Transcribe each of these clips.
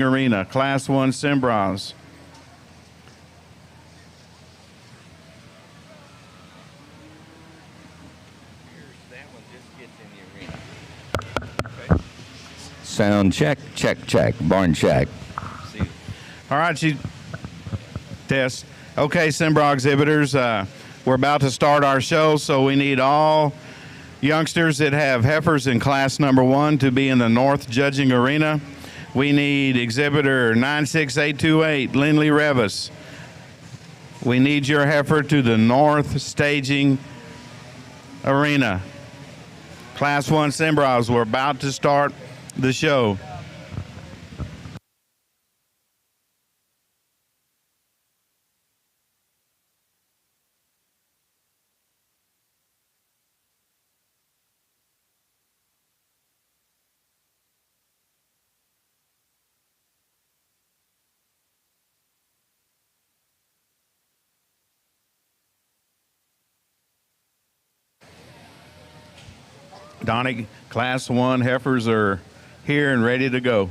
Arena, Class 1 Cimbras. Sound check, check, check. Barn check. All right, test. Okay, Cimbra exhibitors, we're about to start our show, so we need all youngsters that have heifers in class number 1 to be in the north judging arena. We need exhibitor 96828, Lindley Revis. We need your heifer to the north staging arena. Class 1 Cimbras, we're about to start the show. Donnie, Class 1 heifers are here and ready to go.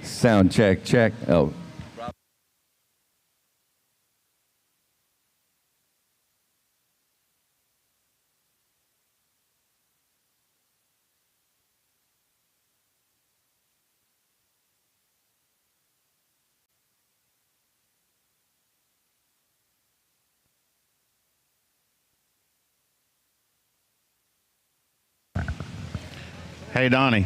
Sound check, check. Oh. Hey, Donnie.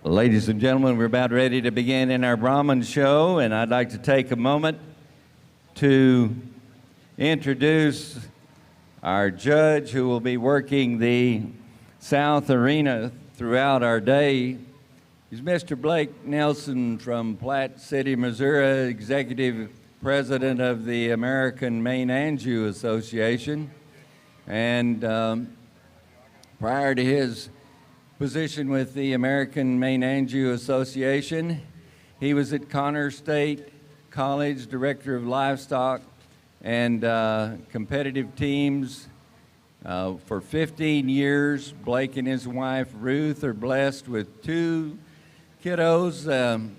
Ladies and gentlemen, we're about ready to begin in our Brahman show, and I'd like to take a moment to introduce our judge who will be working the South Arena throughout our day. He's Mr. Blake Nelson from Platte City, Missouri, Executive President of the American Maine Anjou Association. And prior to his position with the American Maine Anjou Association, he was at Connor State College, Director of Livestock and competitive teams for 15 years. Blake and his wife Ruth are blessed with 2 kiddos,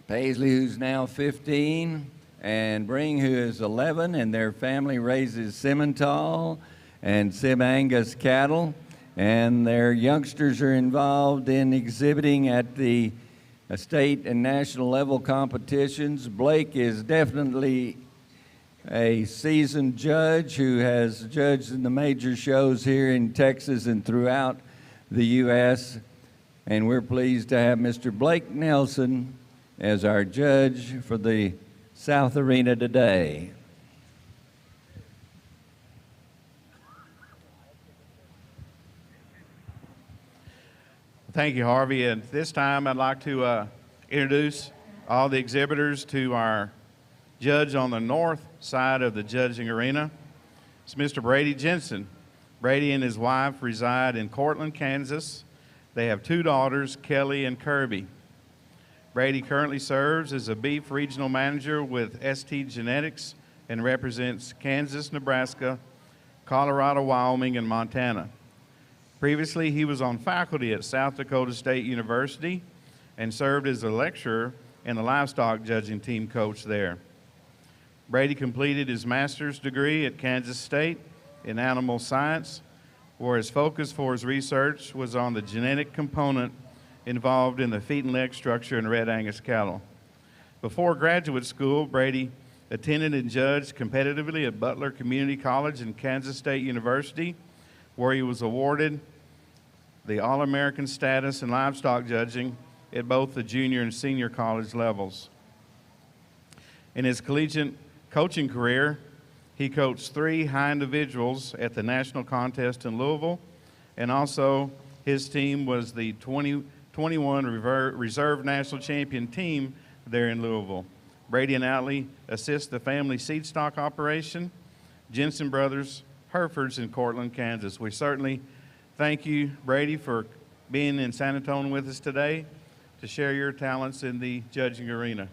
Paisley, who's now 15, and Bring, who is 11, and their family raises Simmental and Sim Angus cattle. And their youngsters are involved in exhibiting at the state and national level competitions. Blake is definitely a seasoned judge who has judged in the major shows here in Texas and throughout the U.S. And we're pleased to have Mr. Blake Nelson as our judge for the South Arena today. Thank you, Harvey. And this time I'd like to introduce all the exhibitors to our judge on the north side of the judging arena is Mr. Brady Jensen. Brady and his wife reside in Cortland, Kansas. They have 2 daughters, Kelly and Kirby. Brady currently serves as a beef regional manager with ST Genetics and represents Kansas, Nebraska, Colorado, Wyoming, and Montana. Previously, he was on faculty at South Dakota State University and served as a lecturer and the livestock judging team coach there. Brady completed his master's degree at Kansas State in animal science, where his focus for his research was on the genetic component involved in the feet and leg structure in Red Angus cattle. Before graduate school, Brady attended and judged competitively at Butler Community College and Kansas State University, where he was awarded the All-American status in livestock judging at both the junior and senior college levels. In his collegiate coaching career, he coached 3 high individuals at the national contest in Louisville, and also his team was the 2021 Reserve National Champion team there in Louisville. Brady and Atlee assist the family seed stock operation, Jensen Brothers Heifers in Cortland, Kansas. We certainly thank you, Brady, for being in San Antonio with us today to share your talents in the judging arena.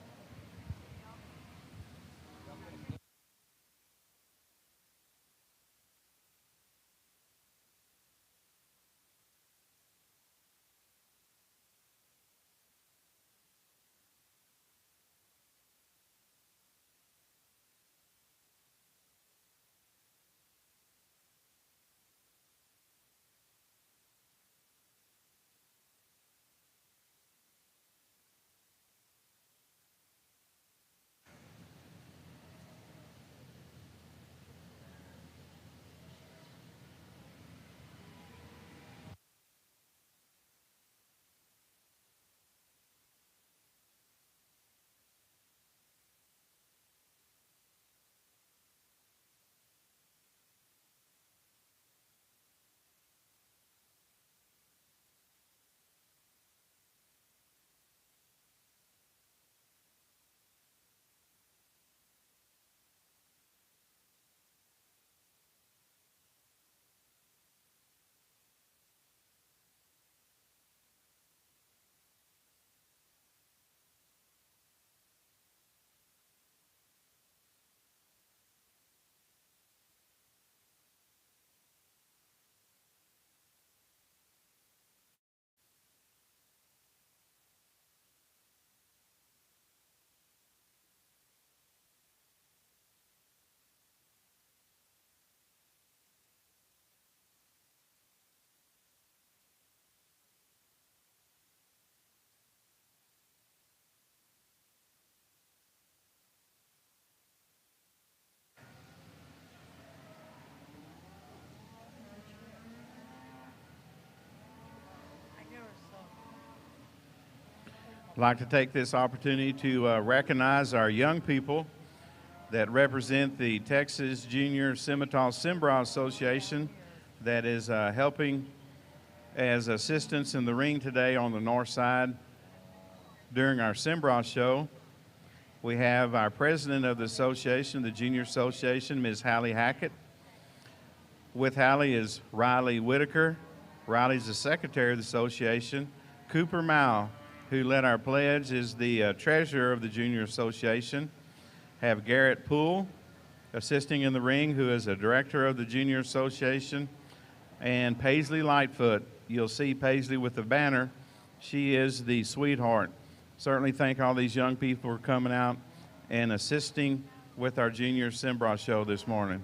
I'd like to take this opportunity to recognize our young people that represent the Texas Junior Simmental Cimbra Association that is helping as assistants in the ring today on the north side during our Cimbra show. We have our president of the association, the Junior Association, Ms. Hallie Hackett. With Hallie is Riley Whitaker. Riley's the secretary of the association. Cooper Mao, who led our pledge, is the treasurer of the Junior Association. Have Garrett Poole assisting in the ring, who is a director of the Junior Association. And Paisley Lightfoot. You'll see Paisley with the banner. She is the sweetheart. Certainly thank all these young people for coming out and assisting with our Junior Cimbra show this morning.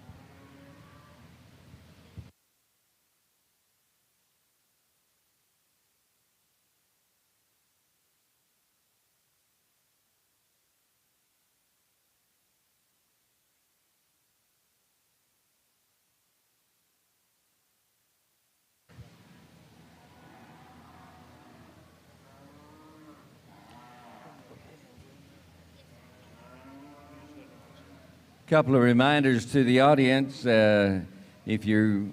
Couple of reminders to the audience. If you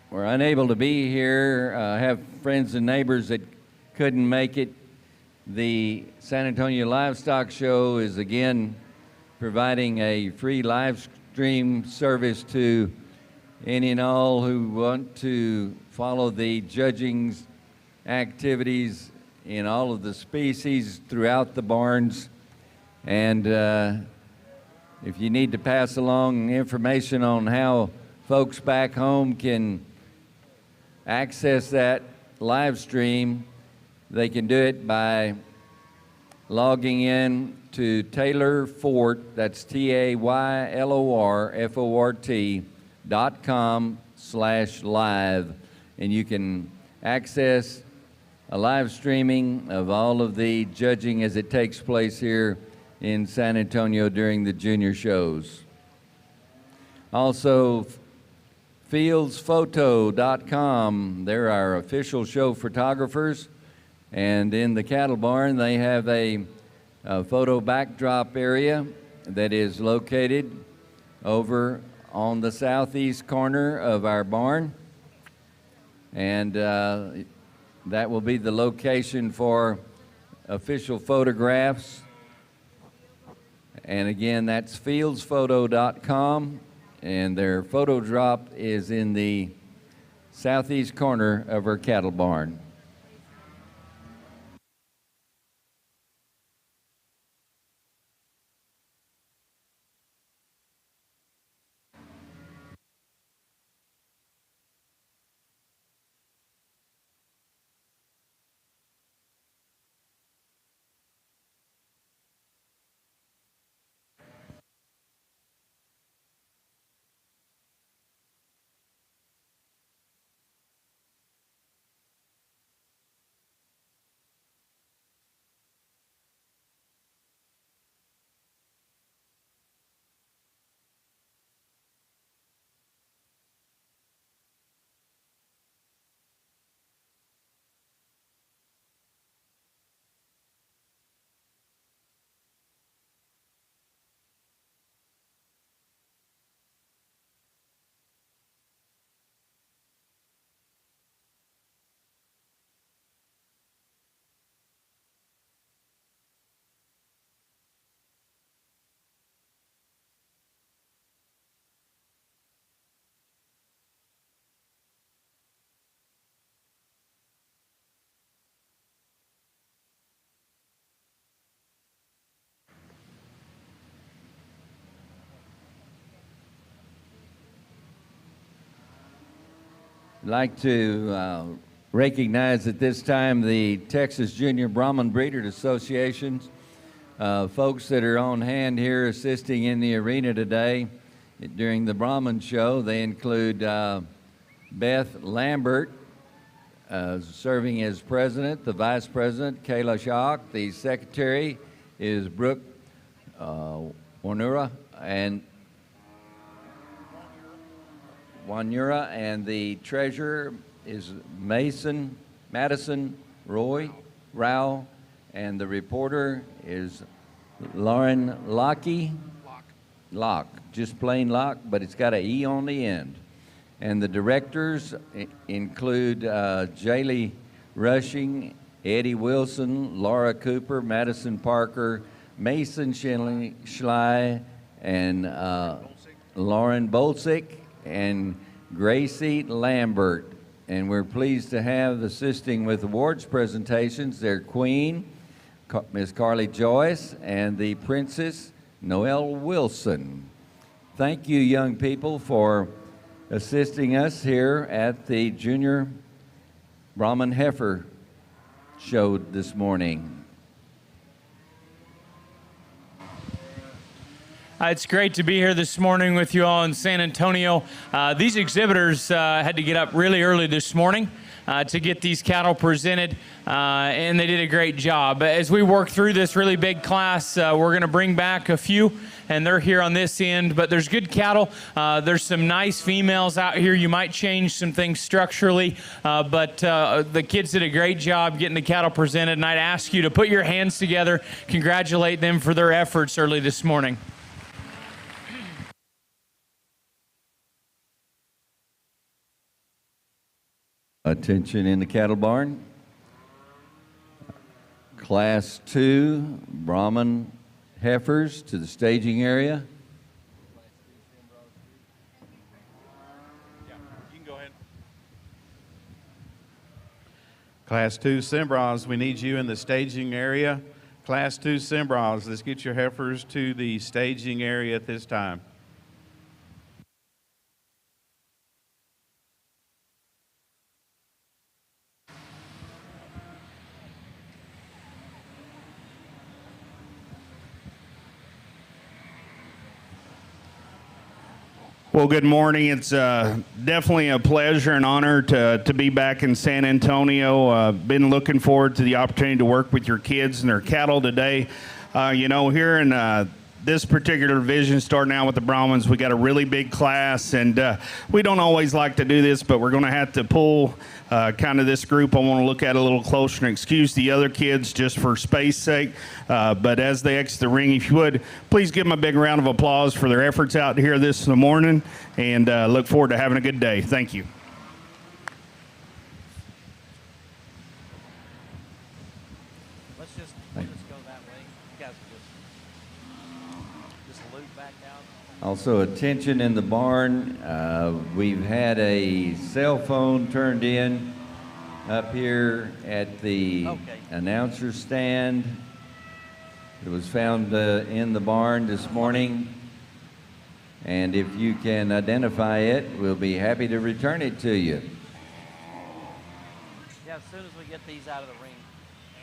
were unable to be here, have friends and neighbors that couldn't make it, the San Antonio Livestock Show is again providing a free live stream service to any and all who want to follow the judging activities in all of the species throughout the barns. And if you need to pass along information on how folks back home can access that live stream, they can do it by logging in to Taylor Fort, that's TAYLORFORT.com/live, and you can access a live streaming of all of the judging as it takes place here in San Antonio during the junior shows. Also, fieldsphoto.com, they're our official show photographers, and in the cattle barn they have a photo backdrop area that is located over on the southeast corner of our barn, and that will be the location for official photographs. And again, that's fieldsphoto.com, and their photo drop is in the southeast corner of our cattle barn. I'd like to recognize at this time the Texas Junior Brahman Breeders Association's folks that are on hand here assisting in the arena today during the Brahman show. They include Beth Lambert, serving as president, the vice president, Kayla Schock, the secretary is Brooke Wanura, and the treasurer is Madison Rao, and the reporter is Lauren Locke, just plain Locke, but it's got an E on the end. And the directors include Jaylee Rushing, Eddie Wilson, Laura Cooper, Madison Parker, Mason Schley, and Lauren Bolsick, and Gracie Lambert. And we're pleased to have assisting with awards presentations their queen, Ms. Carly Joyce, and the princess, Noelle Wilson. Thank you, young people, for assisting us here at the Junior Brahman Heifer show this morning. It's great to be here this morning with you all in San Antonio. These exhibitors had to get up really early this morning to get these cattle presented, and they did a great job. As we work through this really big class, we're going to bring back a few, and they're here on this end, but there's good cattle. There's some nice females out here. You might change some things structurally, but the kids did a great job getting the cattle presented, and I'd ask you to put your hands together, congratulate them for their efforts early this morning. Attention in the cattle barn. Class 2 Brahman Heifers to the staging area. You can go ahead. Class 2 Cimbras, we need you in the staging area. Class 2 Cimbras, let's get your heifers to the staging area at this time. Well, good morning. It's definitely a pleasure and honor to be back in San Antonio. Been looking forward to the opportunity to work with your kids and their cattle today. Here in this particular division, starting out with the Brahmans, we got a really big class, and we don't always like to do this, but we're going to have to pull kind of this group. I want to look at a little closer and excuse the other kids just for space sake. But as they exit the ring, if you would, please give them a big round of applause for their efforts out here this morning, and look forward to having a good day. Thank you. Let's just go that way. You guys just loop back out. Also, attention in the barn. We've had a cell phone turned in up here at the announcer stand. It was found in the barn this morning. And if you can identify it, we'll be happy to return it to you. Yeah, as soon as we get these out of the ring,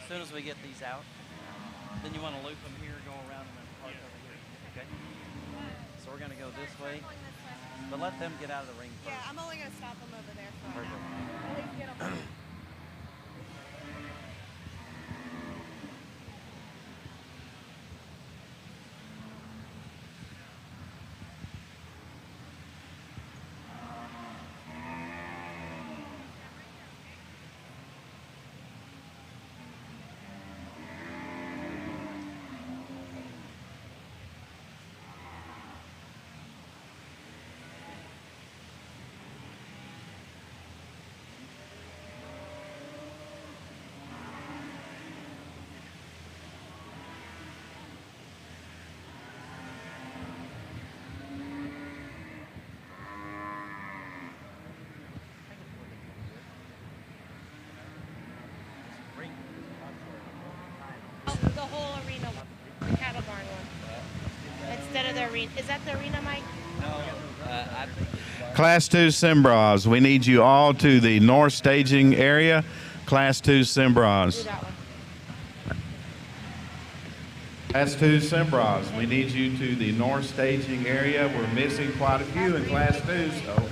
as soon as we get these out, then you want to loop them here, go around and then park over here. Okay? So we're going to go this way, but let them get out of the ring first. Yeah, I'm only going to stop them over there. Perfect. The whole arena one, the cattle barn one. Instead of the arena. Is that the arena, Mike? Class 2 Cimbras, we need you all to the north staging area. Class 2 Do Cimbras. that one. Class 2 Cimbras, we need you to the north staging area. We're missing quite a few in Class 2, so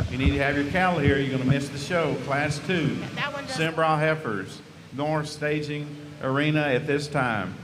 you need to have your cattle here. You're going to miss the show. Class 2 That one does. Cimbra heifers, north staging arena at this time.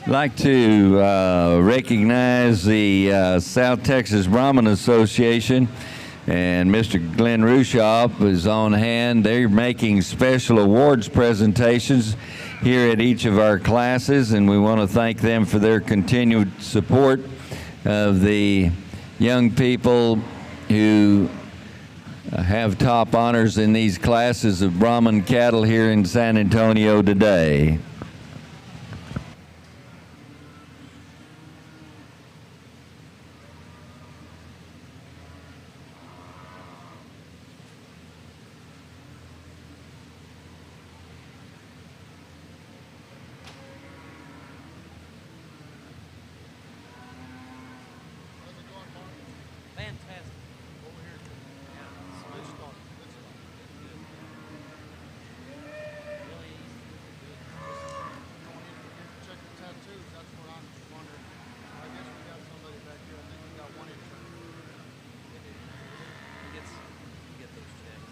I'd like to recognize the South Texas Brahman Association, and Mr. Glenn Rushoff is on hand. They're making special awards presentations here at each of our classes, and we want to thank them for their continued support of the young people who have top honors in these classes of Brahman cattle here in San Antonio today. Fantastic. Over here. Yeah. Smooth start. Good start. Good. Really easy. Good. Check the tattoos. That's what I'm wondering. I guess we got somebody back here. I think we got one intern. Get those checked.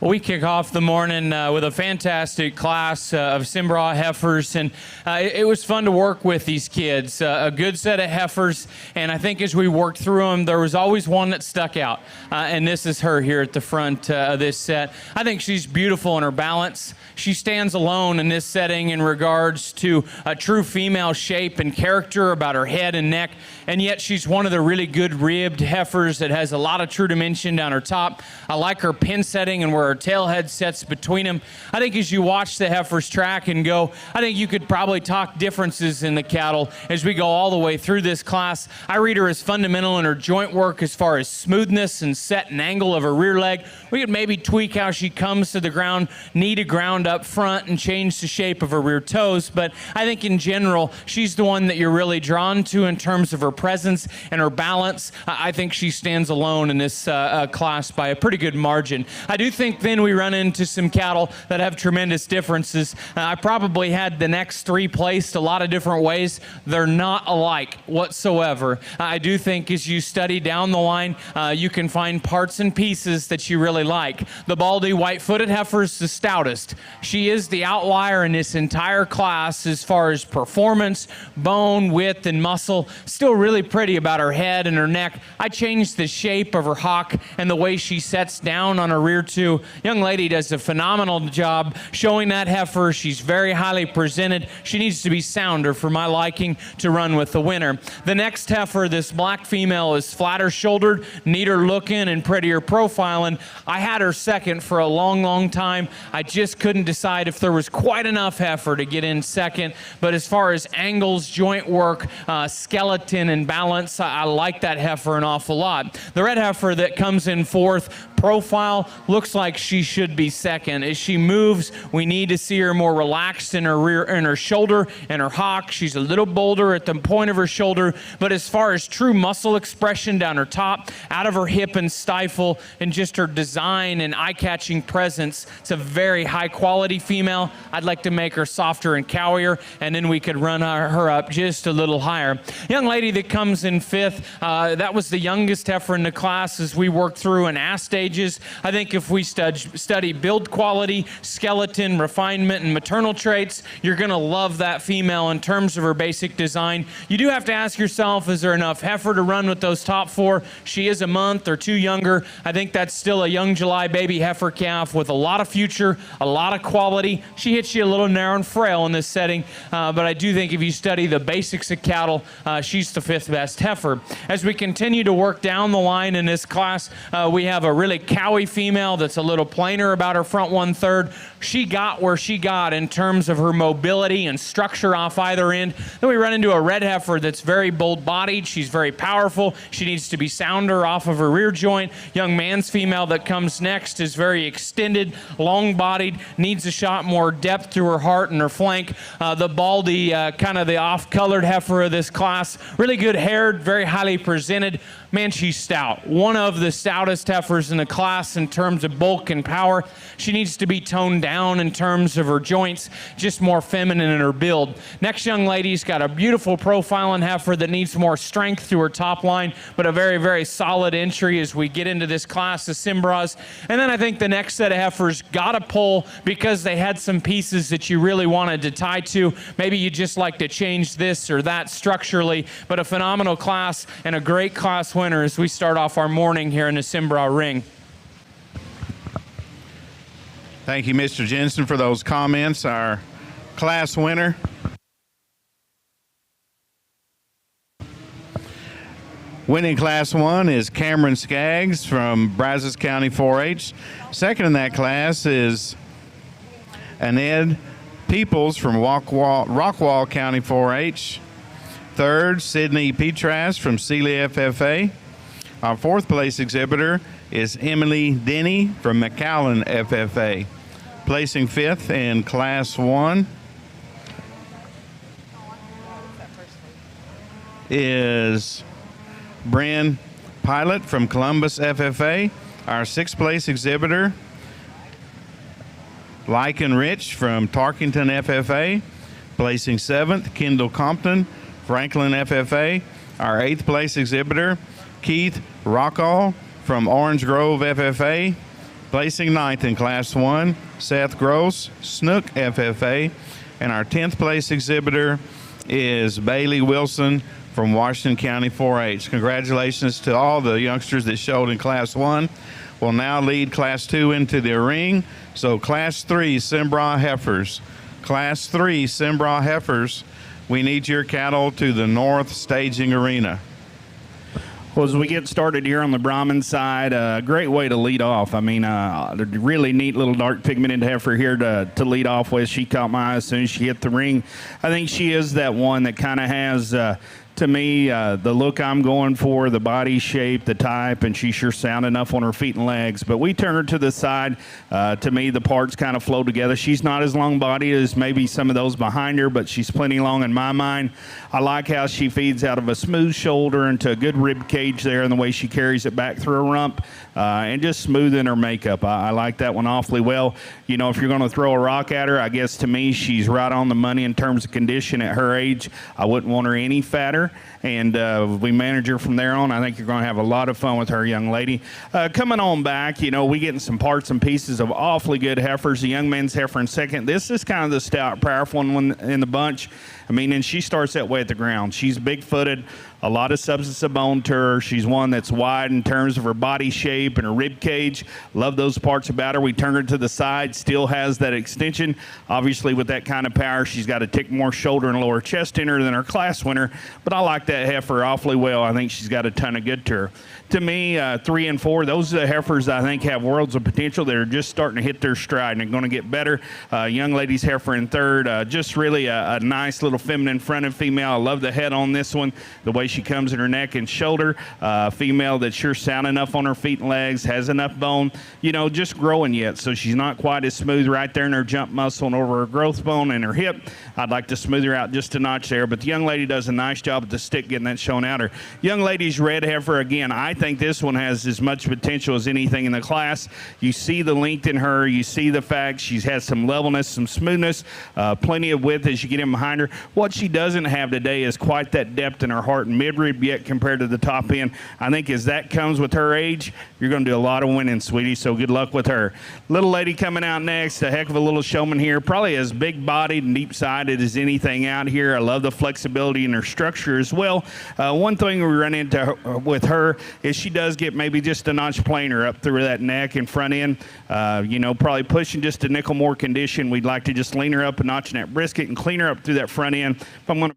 Well, we kick off the morning with a fantastic class of Cimbra heifers, and it was fun to work with these kids. A good set of heifers, and I think as we worked through them, there was always one that stuck out, and this is her here at the front of this set. I think she's beautiful in her balance. She stands alone in this setting in regards to a true female shape and character about her head and neck, and yet she's one of the really good ribbed heifers that has a lot of true dimension down her top. I like her pin setting and where her tail head sets between them. I think as you watch the heifers track and go, I think you could probably talk differences in the cattle as we go all the way through this class. I read her as fundamental in her joint work as far as smoothness and set and angle of her rear leg. We could maybe tweak how she comes to the ground, knee to ground up front, and change the shape of her rear toes. But I think in general, she's the one that you're really drawn to in terms of her presence and her balance. I think she stands alone in this class by a pretty good margin. I do think then we run into some cattle that have tremendous differences. I probably had the next three placed a lot of different ways. They're not alike whatsoever. I do think as you study down the line, you can find parts and pieces that you really like. The Baldy white-footed heifer is the stoutest. She is the outlier in this entire class as far as performance, bone, width, and muscle. Still really pretty about her head and her neck. I changed the shape of her hock and the way she sets down on her rear too. Young lady does a phenomenal job showing that heifer. She's very highly presented. She needs to be sounder for my liking to run with the winner. The next heifer, this black female, is flatter shouldered, neater looking, and prettier profiling. I had her second for a long, long time. I just couldn't decide if there was quite enough heifer to get in second. But as far as angles, joint work, skeleton, and balance, I like that heifer an awful lot. The red heifer that comes in fourth, profile, looks like she should be second. As she moves, we need to see her more relaxed in her rear, in her shoulder and her hock. She's a little bolder at the point of her shoulder, but as far as true muscle expression down her top, out of her hip and stifle, and just her design and eye-catching presence, it's a very high-quality female. I'd like to make her softer and cowier, and then we could run her up just a little higher. Young lady that comes in fifth, that was the youngest heifer in the class as we worked through in ass stages. I think if we study build quality, skeleton, refinement, and maternal traits, you're going to love that female in terms of her basic design. You do have to ask yourself, is there enough heifer to run with those top four? She is a month or two younger. I think that's still a young July baby heifer calf with a lot of future, a lot of quality. She hits you a little narrow and frail in this setting, but I do think if you study the basics of cattle, she's the fifth best heifer. As we continue to work down the line in this class, we have a really cowy female that's a little plainer about her front 1/3. She got where she got in terms of her mobility and structure off either end. Then we run into a red heifer that's very bold-bodied. She's very powerful. She needs to be sounder off of her rear joint. Young man's female that comes next is very extended, long-bodied, needs a shot more depth to her heart and her flank. The Baldy, kind of the off-colored heifer of this class, really good haired, very highly presented. Man, she's stout. One of the stoutest heifers in the class in terms of bulk and power. She needs to be toned down in terms of her joints, just more feminine in her build. Next young lady's got a beautiful profiling heifer that needs more strength to her top line, but a very, very solid entry as we get into this class of Cimbras. And then I think the next set of heifers got to pull because they had some pieces that you really wanted to tie to. Maybe you just like to change this or that structurally, but a phenomenal class and a great class winner as we start off our morning here in the Cimbra ring. Thank you, Mr. Jensen, for those comments. Our class winner. Winning Class 1 is Cameron Skaggs from Brazos County 4-H. Second in that class is Aned Peoples from Rockwall County 4-H. Third, Sydney Petras from Sealy FFA. Our fourth place exhibitor is Emily Denny from McAllen FFA. Placing fifth in Class 1 is Bryn Pilot from Columbus FFA. Our sixth place exhibitor, Lycan Rich from Tarkington FFA. Placing seventh, Kendall Compton, Franklin FFA. Our eighth place exhibitor, Keith Rockall from Orange Grove FFA. Placing ninth in Class 1, Seth Gross, Snook FFA. And our 10th place exhibitor is Bailey Wilson from Washington County 4-H. Congratulations to all the youngsters that showed in Class 1. We'll now lead Class 2 into the ring. So Class 3 Cimbra heifers. Class 3 Cimbra heifers, we need your cattle to the north staging arena. Well, as we get started here on the Brahman side, a great way to lead off. I mean, a really neat little dark pigmented heifer here to lead off with. She caught my eye as soon as she hit the ring. I think she is that one that kind of has, to me, the look I'm going for, the body shape, the type, and she's sure sound enough on her feet and legs. But we turn her to the side. To me, the parts kind of flow together. She's not as long-bodied as maybe some of those behind her, but she's plenty long in my mind. I like how she feeds out of a smooth shoulder into a good rib cage there and the way she carries it back through her rump and just smooth in her makeup. I like that one awfully well. You know, if you're going to throw a rock at her, I guess to me she's right on the money in terms of condition at her age. I wouldn't want her any fatter. And we manage her from there on. I think you're going to have a lot of fun with her, young lady. Coming on back, you know, we getting some parts and pieces of awfully good heifers. The young man's heifer in second. This is kind of the stout, powerful one in the bunch. I mean, and she starts that way at the ground. She's big-footed, a lot of substance of bone to her. She's one that's wide in terms of her body shape and her rib cage. Love those parts about her. We turn her to the side, still has that extension. Obviously, with that kind of power, she's got a tick more shoulder and lower chest in her than her class winner. But I like that heifer awfully well. I think she's got a ton of good to her. To me, 3 and 4, those are the heifers I think have worlds of potential. They're just starting to hit their stride and they're going to get better. Young lady's heifer in third, just really a nice little feminine fronted female. I love the head on this one, the way she comes in her neck and shoulder. Female that's sure sound enough on her feet and legs, has enough bone, you know, just growing yet. So she's not quite as smooth right there in her jump muscle and over her growth bone and her hip. I'd like to smooth her out just a notch there, but the young lady does a nice job at the stick getting that shown out her. Young lady's red heifer, again, I think this one has as much potential as anything in the class. You see the length in her, you see the fact she has some levelness, some smoothness, plenty of width as you get in behind her. What she doesn't have today is quite that depth in her heart and midrib yet compared to the top end. I think as that comes with her age, you're going to do a lot of winning, sweetie, so good luck with her. Little lady coming out next, a heck of a little showman here, probably as big-bodied and deep-sided as anything out here. I love the flexibility in her structure as well. One thing we run into with her is she does get maybe just a notch plainer up through that neck and front end. You know, probably pushing just a nickel more condition. We'd like to just lean her up a notch in that brisket and clean her up through that front end. If I'm going to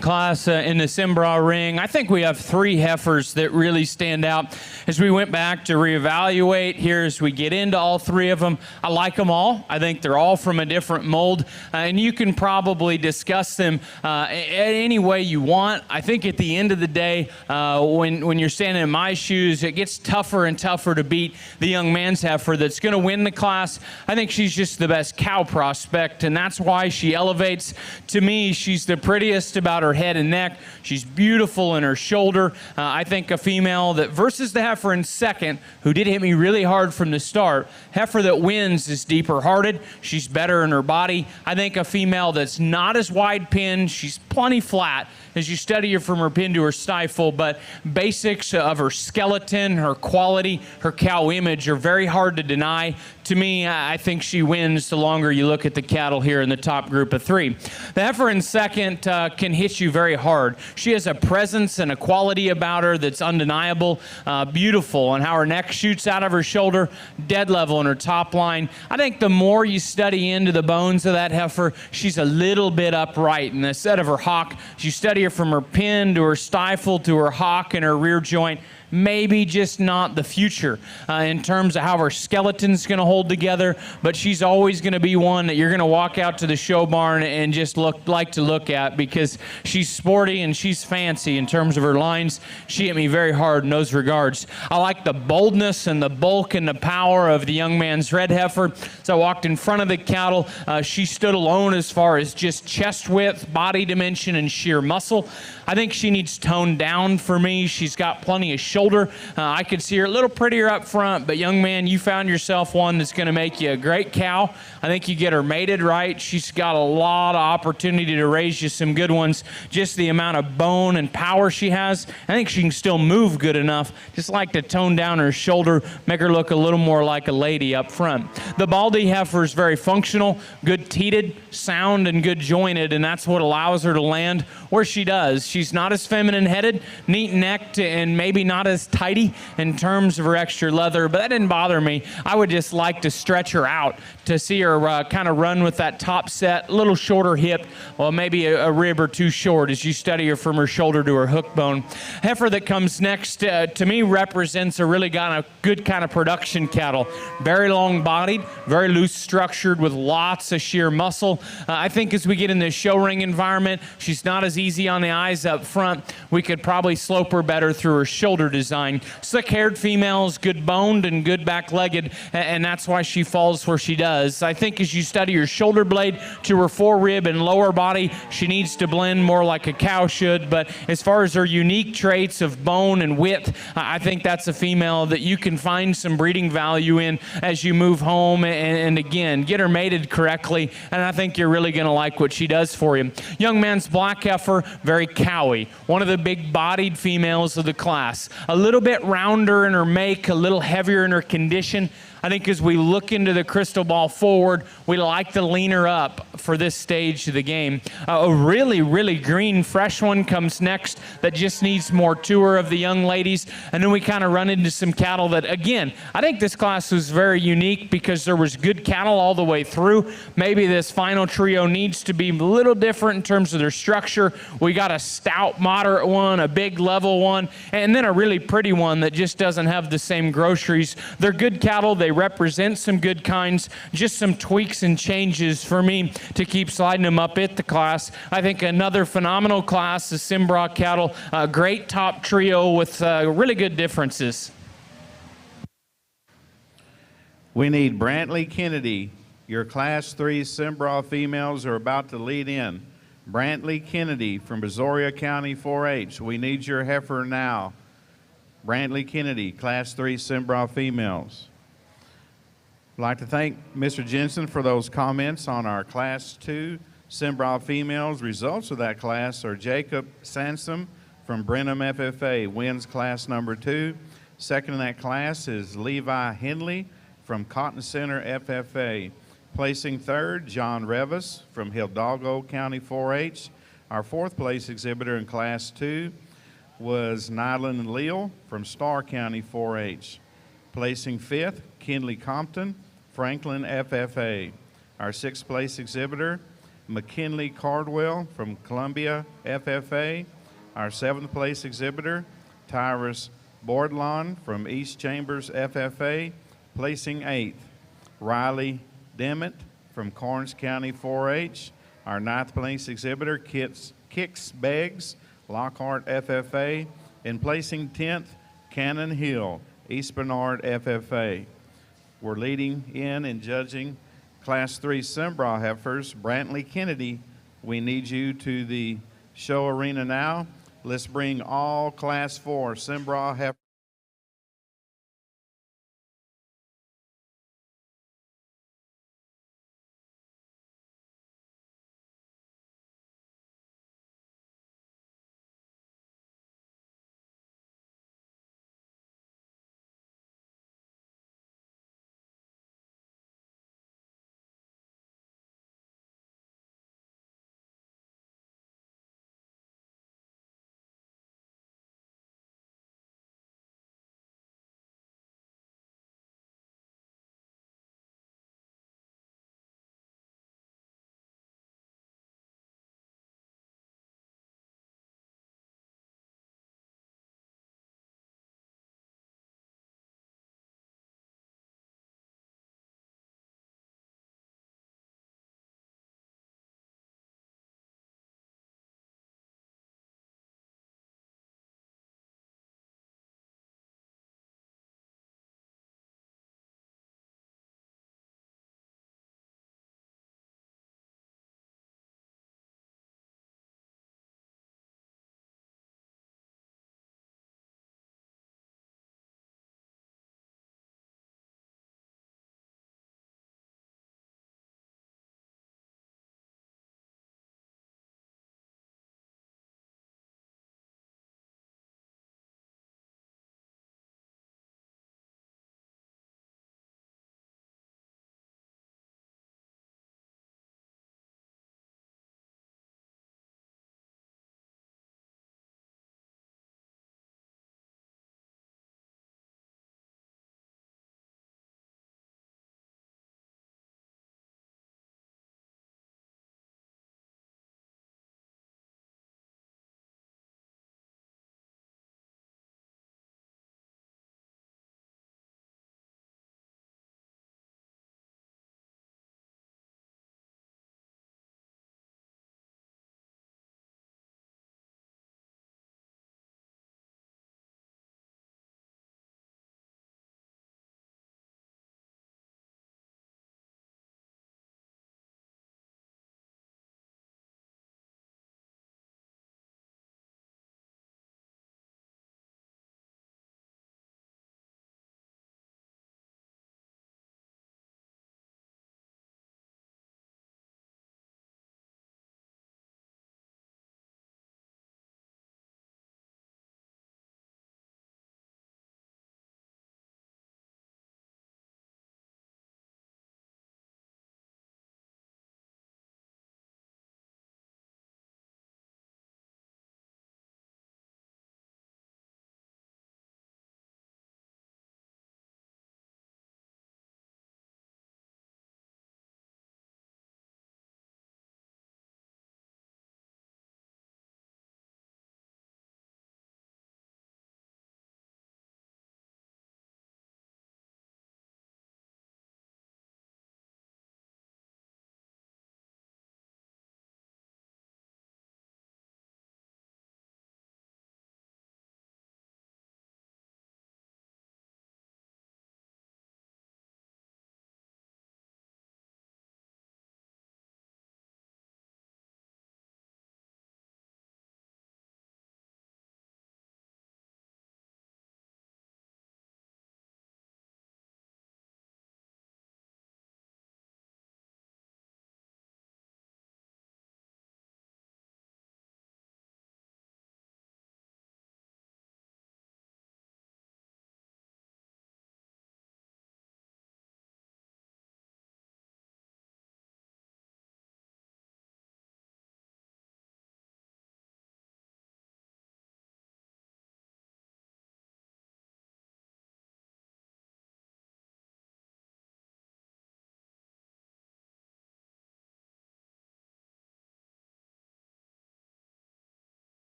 class in the Simbra ring. I think we have 3 heifers that really stand out. As we went back to reevaluate here, as we get into all 3 of them, I like them all. I think they're all from a different mold, and you can probably discuss them any way you want. I think at the end of the day, when you're standing in my shoes, it gets tougher and tougher to beat the young man's heifer that's going to win the class. I think she's just the best cow prospect, and that's why she elevates. To me, she's the prettiest about her head and neck. She's beautiful in her shoulder. I think a female that versus the heifer in second, who did hit me really hard from the start, heifer that wins is deeper hearted. She's better in her body. I think a female that's not as wide pinned, she's plenty flat as you study her from her pin to her stifle, but basics of her skeleton, her quality, her cow image are very hard to deny. To me, I think she wins the longer you look at the cattle here in the top group of 3. The heifer in second can hit you very hard. She has a presence and a quality about her that's undeniable, beautiful, and how her neck shoots out of her shoulder, dead level in her top line. I think the more you study into the bones of that heifer, she's a little bit upright. In the set of her hock, as you study her from her pin to her stifle to her hock and her rear joint, maybe just not the future in terms of how her skeleton's going to hold together, but she's always going to be one that you're going to walk out to the show barn and just like to look at, because she's sporty and she's fancy in terms of her lines. She hit me very hard in those regards. I like the boldness and the bulk and the power of the young man's red heifer. So I walked in front of the cattle. She stood alone as far as just chest width, body dimension, and sheer muscle. I think she needs toned down for me. She's got plenty of shoulder. I could see her a little prettier up front, but young man, you found yourself one that's going to make you a great cow. I think you get her mated right. She's got a lot of opportunity to raise you some good ones. Just the amount of bone and power she has, I think she can still move good enough. Just like to tone down her shoulder, make her look a little more like a lady up front. The Baldy heifer is very functional, good teated, sound, and good jointed, and that's what allows her to land where she does. She's not as feminine-headed, neat-necked, and maybe not as tidy in terms of her extra leather, but that didn't bother me. I would just like to stretch her out to see her kind of run with that top set, a little shorter hip, well, maybe a rib or 2 short as you study her from her shoulder to her hook bone. Heifer that comes next, to me, represents a really good kind of production cattle. Very long-bodied, very loose structured with lots of sheer muscle. I think as we get in the show ring environment, she's not as easy on the eyes up front. We could probably slope her better through her shoulder design. Slick-haired females, good boned and good back-legged, and that's why she falls where she does. I think as you study her shoulder blade to her forerib and lower body, she needs to blend more like a cow should, but as far as her unique traits of bone and width, I think that's a female that you can find some breeding value in as you move home and again, get her mated correctly, and I think you're really going to like what she does for you. Young man's black heifer, very cowy. One of the big-bodied females of the class. A little bit rounder in her make, a little heavier in her condition. I think as we look into the crystal ball forward, we like to lean her up for this stage of the game. A really, really green, fresh one comes next that just needs more tour of the young ladies. And then we kind of run into some cattle that, again, I think this class was very unique because there was good cattle all the way through. Maybe this final trio needs to be a little different in terms of their structure. We got a stout, moderate one, a big level one, and then a really pretty one that just doesn't have the same groceries. They're good cattle. They represent some good kinds, just some tweaks and changes for me to keep sliding them up at the class. I think another phenomenal class, the Simbra cattle, a great top trio with really good differences. We need Brantley Kennedy. Your Class 3 Simbra females are about to lead in. Brantley Kennedy from Brazoria County 4-H. We need your heifer now. Brantley Kennedy, Class 3 Simbra females. I'd like to thank Mr. Jensen for those comments on our Class 2 Simbra females. Results of that class are Jacob Sansom from Brenham FFA, wins Class number 2. Second in that class is Levi Henley from Cotton Center FFA. Placing third, John Revis from Hidalgo County 4-H. Our fourth place exhibitor in Class 2 was Nyland Leal from Starr County 4-H. Placing fifth, Kenley Compton, Franklin FFA. Our sixth place exhibitor, McKinley Cardwell from Columbia FFA. Our 7th place exhibitor, Tyrus Bordlon from East Chambers FFA, placing 8th. Riley Dement from Karnes County 4-H. Our 9th place exhibitor, Kix Beggs, Lockhart FFA, and placing 10th, Cannon Hill, East Bernard FFA. We're leading in and judging Class 3 Cimbra heifers. Brantley Kennedy, we need you to the show arena now. Let's bring all Class 4 Cimbra heifers.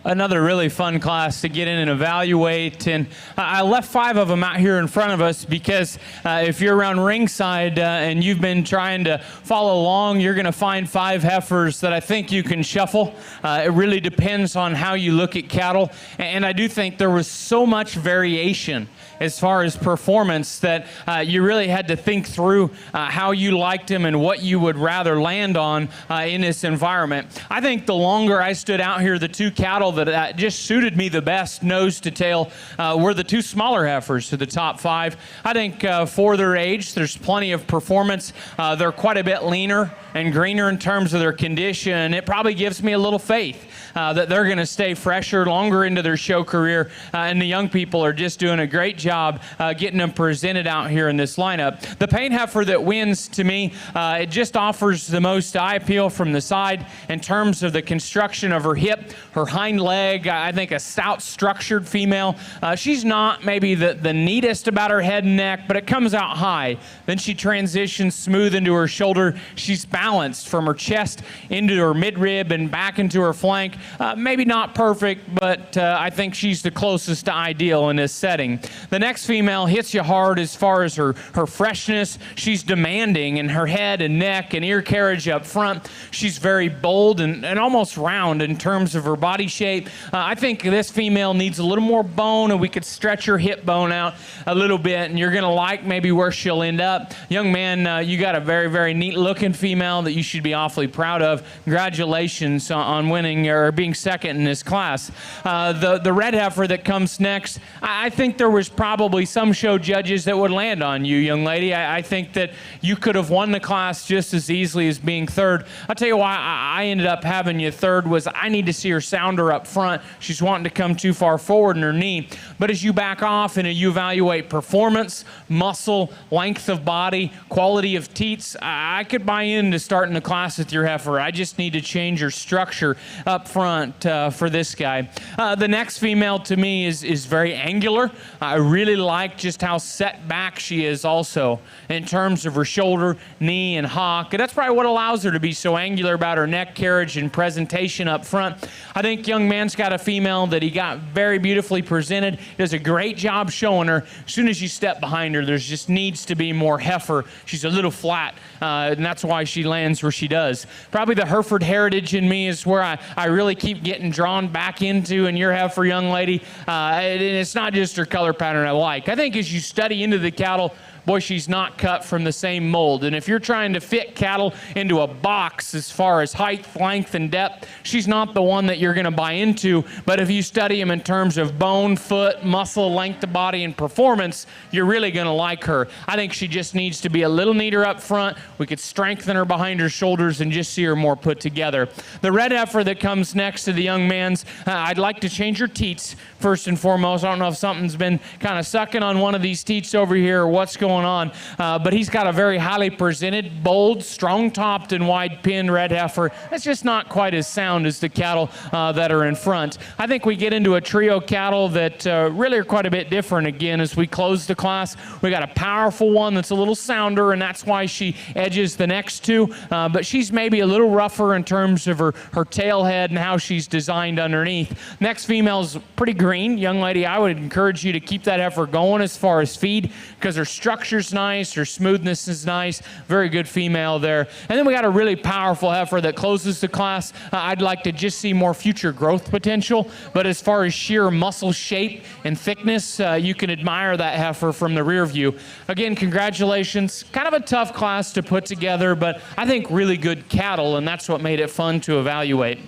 another really fun class to get in and evaluate. And I left 5 of them out here in front of us because if you're around ringside and you've been trying to follow along, you're going to find 5 heifers that I think you can shuffle. It really depends on how you look at cattle. And I do think there was so much variation as far as performance that you really had to think through how you liked them and what you would rather land on in this environment. I think the longer I stood out here, the 2 cattle that just suited me the best, nose to tail, were the 2 smaller heifers to the top 5. I think for their age, there's plenty of performance. They're quite a bit leaner and greener in terms of their condition. It probably gives me a little faith that they're going to stay fresher longer into their show career, and the young people are just doing a great job getting them presented out here in this lineup. The paint heifer that wins, to me, it just offers the most eye appeal from the side in terms of the construction of her hip, her hind leg. I think a stout, structured female. She's not maybe the neatest about her head and neck, but it comes out high. Then she transitions smooth into her shoulder. She's balanced from her chest into her midrib and back into her flank. Maybe not perfect, but I think she's the closest to ideal in this setting. The next female hits you hard as far as her freshness. She's demanding in her head and neck and ear carriage up front. She's very bold and almost round in terms of her body shape. I think this female needs a little more bone, and we could stretch her hip bone out a little bit, and you're going to like maybe where she'll end up. Young man, you got a very, very neat looking female that you should be awfully proud of. Congratulations on winning or being second in this class. The red heifer that comes next, I think there was probably some show judges that would land on you, young lady. I think that you could have won the class just as easily as being third. I'll tell you why I ended up having you third was I need to see her sounder up front. She's wanting to come too far forward in her knee. But as you back off and you evaluate performance, muscle, length of body, quality of teats, I could buy into starting the class with your heifer. I just need to change her structure up front for this guy. The next female to me is very angular. I really like just how set back she is also in terms of her shoulder, knee, and hock. And that's probably what allows her to be so angular about her neck carriage and presentation up front. I think young man's got a female that he got very beautifully presented. He does a great job showing her. As soon as you step behind her, there's just needs to be more heifer. She's a little flat, and that's why she lands where she does. Probably the Hereford heritage in me is where I really keep getting drawn back into, and your heifer, young lady, and it's not just her color pattern I like. I think as you study into the cattle, boy, she's not cut from the same mold. And if you're trying to fit cattle into a box as far as height, length, and depth, she's not the one that you're going to buy into. But if you study them in terms of bone, foot, muscle, length of body, and performance, you're really going to like her. I think she just needs to be a little neater up front. We could strengthen her behind her shoulders and just see her more put together. The red heifer that comes next to the young man's, I'd like to change her teats first and foremost. I don't know if something's been kind of sucking on one of these teats over here or what's going on, but he's got a very highly presented, bold, strong-topped, and wide-pinned red heifer. That's just not quite as sound as the cattle that are in front. I think we get into a trio cattle that really are quite a bit different again as we close the class. We got a powerful one that's a little sounder, and that's why she edges the next 2, but she's maybe a little rougher in terms of her tail head and how she's designed underneath. Next female's pretty green. Young lady, I would encourage you to keep that heifer going as far as feed because her structure's nice, her smoothness is nice. Very good female there. And then we got a really powerful heifer that closes the class. I'd like to just see more future growth potential, but as far as sheer muscle shape and thickness, you can admire that heifer from the rear view. Again, congratulations. Kind of a tough class to put together, but I think really good cattle, and that's what made it fun to evaluate.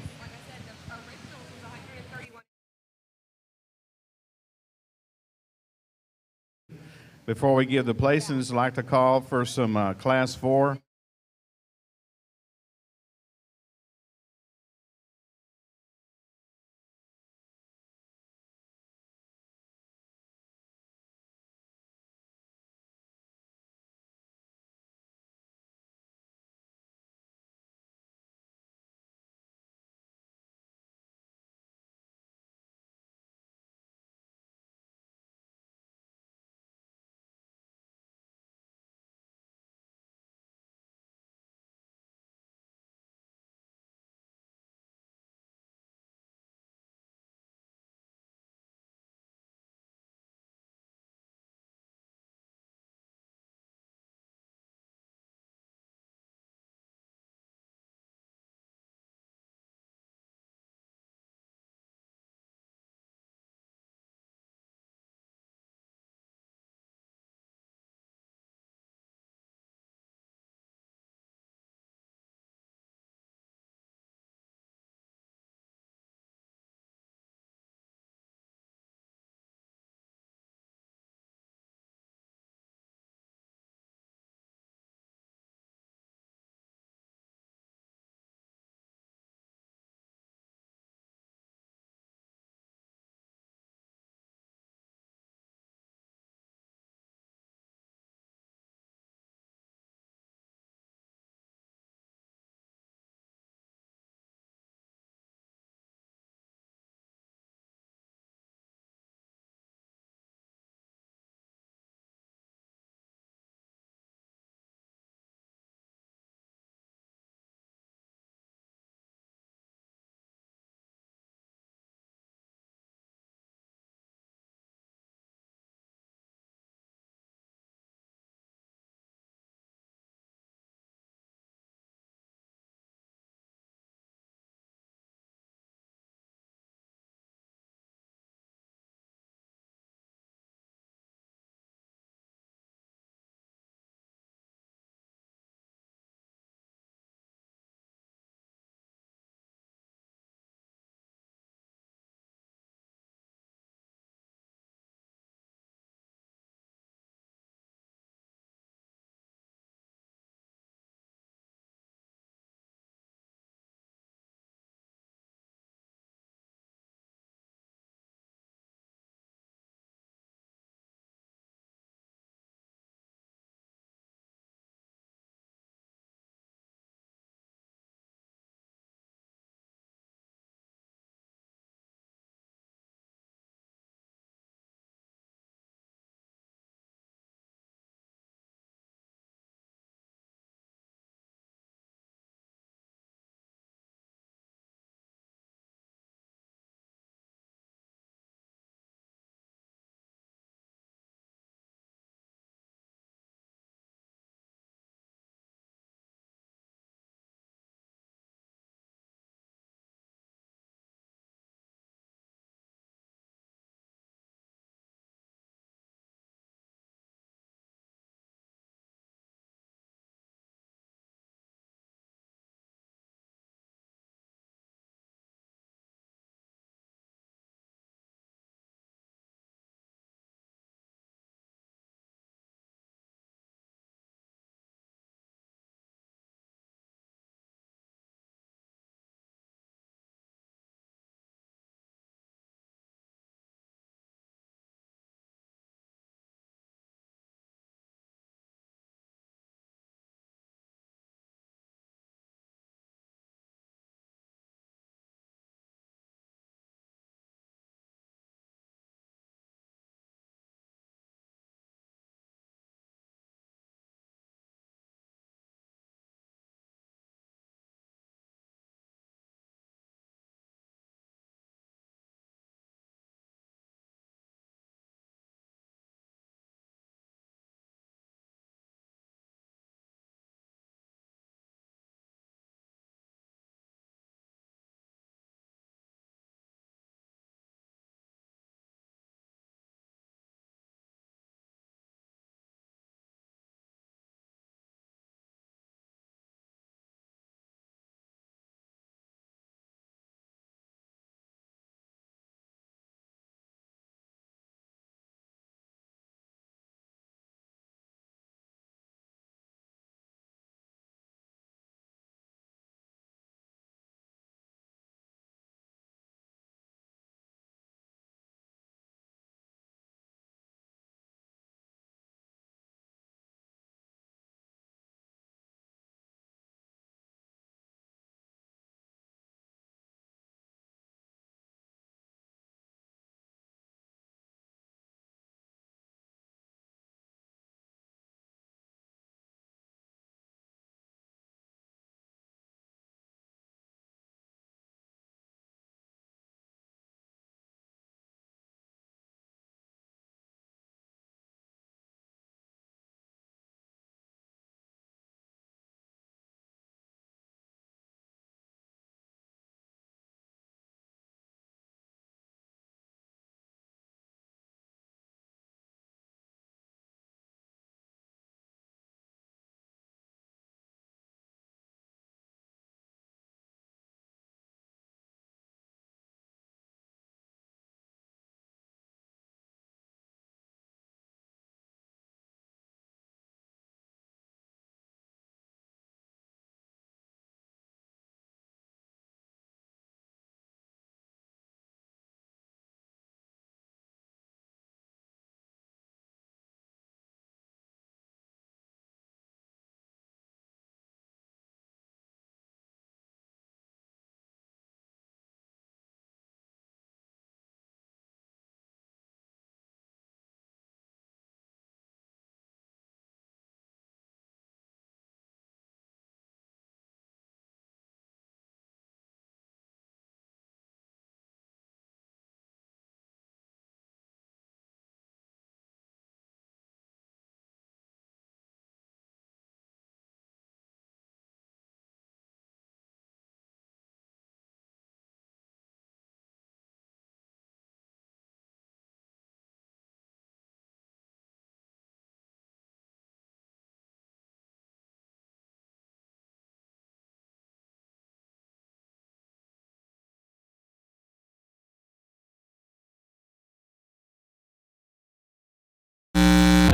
Before we give the placings, I'd like to call for some Class 4.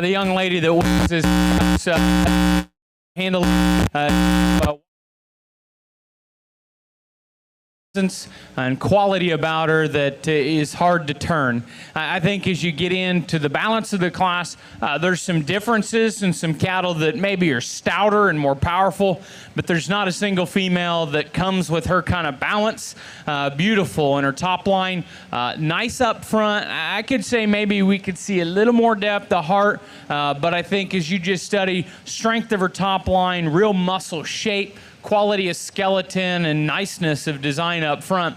the young lady that wins this handle and quality about her that is hard to turn. I think as you get into the balance of the class, there's some differences in some cattle that maybe are stouter and more powerful, but there's not a single female that comes with her kind of balance. Beautiful in her top line, nice up front. I could say maybe we could see a little more depth of heart, but I think as you just study strength of her top line, real muscle shape, quality of skeleton and niceness of design up front,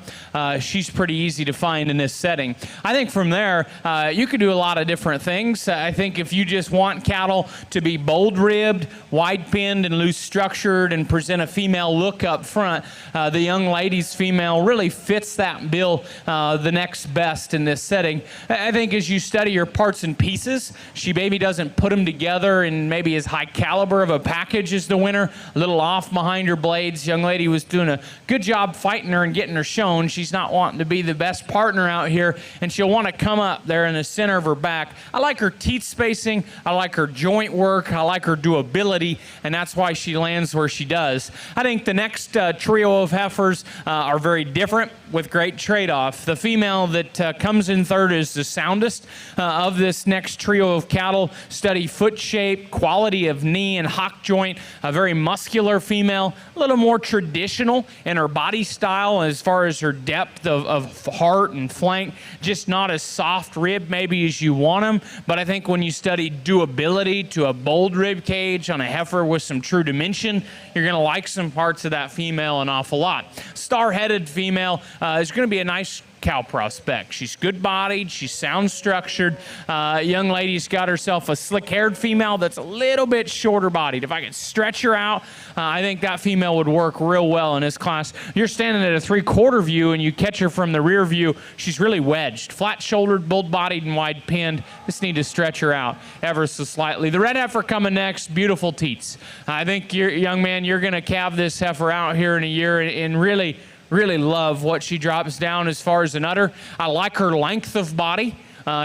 she's pretty easy to find in this setting. I think from there, you could do a lot of different things. I think if you just want cattle to be bold-ribbed, wide-pinned, and loose-structured and present a female look up front, the young lady's female really fits that bill the next best in this setting. I think as you study your parts and pieces, she maybe doesn't put them together in maybe as high caliber of a package as the winner, a little off behind her blades. Young lady was doing a good job fighting her and getting her shown. She's not wanting to be the best partner out here, and she'll want to come up there in the center of her back. I like her teeth spacing. I like her joint work. I like her durability, and that's why she lands where she does. I think the next trio of heifers are very different with great trade-off. The female that comes in third is the soundest of this next trio of cattle. Study foot shape, quality of knee and hock joint, a very muscular female, a little more traditional in her body style as far as her depth of heart and flank, just not as soft rib maybe as you want them. But I think when you study durability to a bold rib cage on a heifer with some true dimension, you're going to like some parts of that female an awful lot. Star-headed female is going to be a nice cow prospect. She's good-bodied. She's sound-structured. Young lady's got herself a slick-haired female that's a little bit shorter-bodied. If I could stretch her out, I think that female would work real well in this class. You're standing at a three-quarter view, and you catch her from the rear view. She's really wedged, flat-shouldered, bull-bodied, and wide-pinned. Just need to stretch her out ever so slightly. The red heifer coming next, beautiful teats. I think, young man, you're going to calve this heifer out here in a year and really love what she drops down as far as an udder. I like her length of body.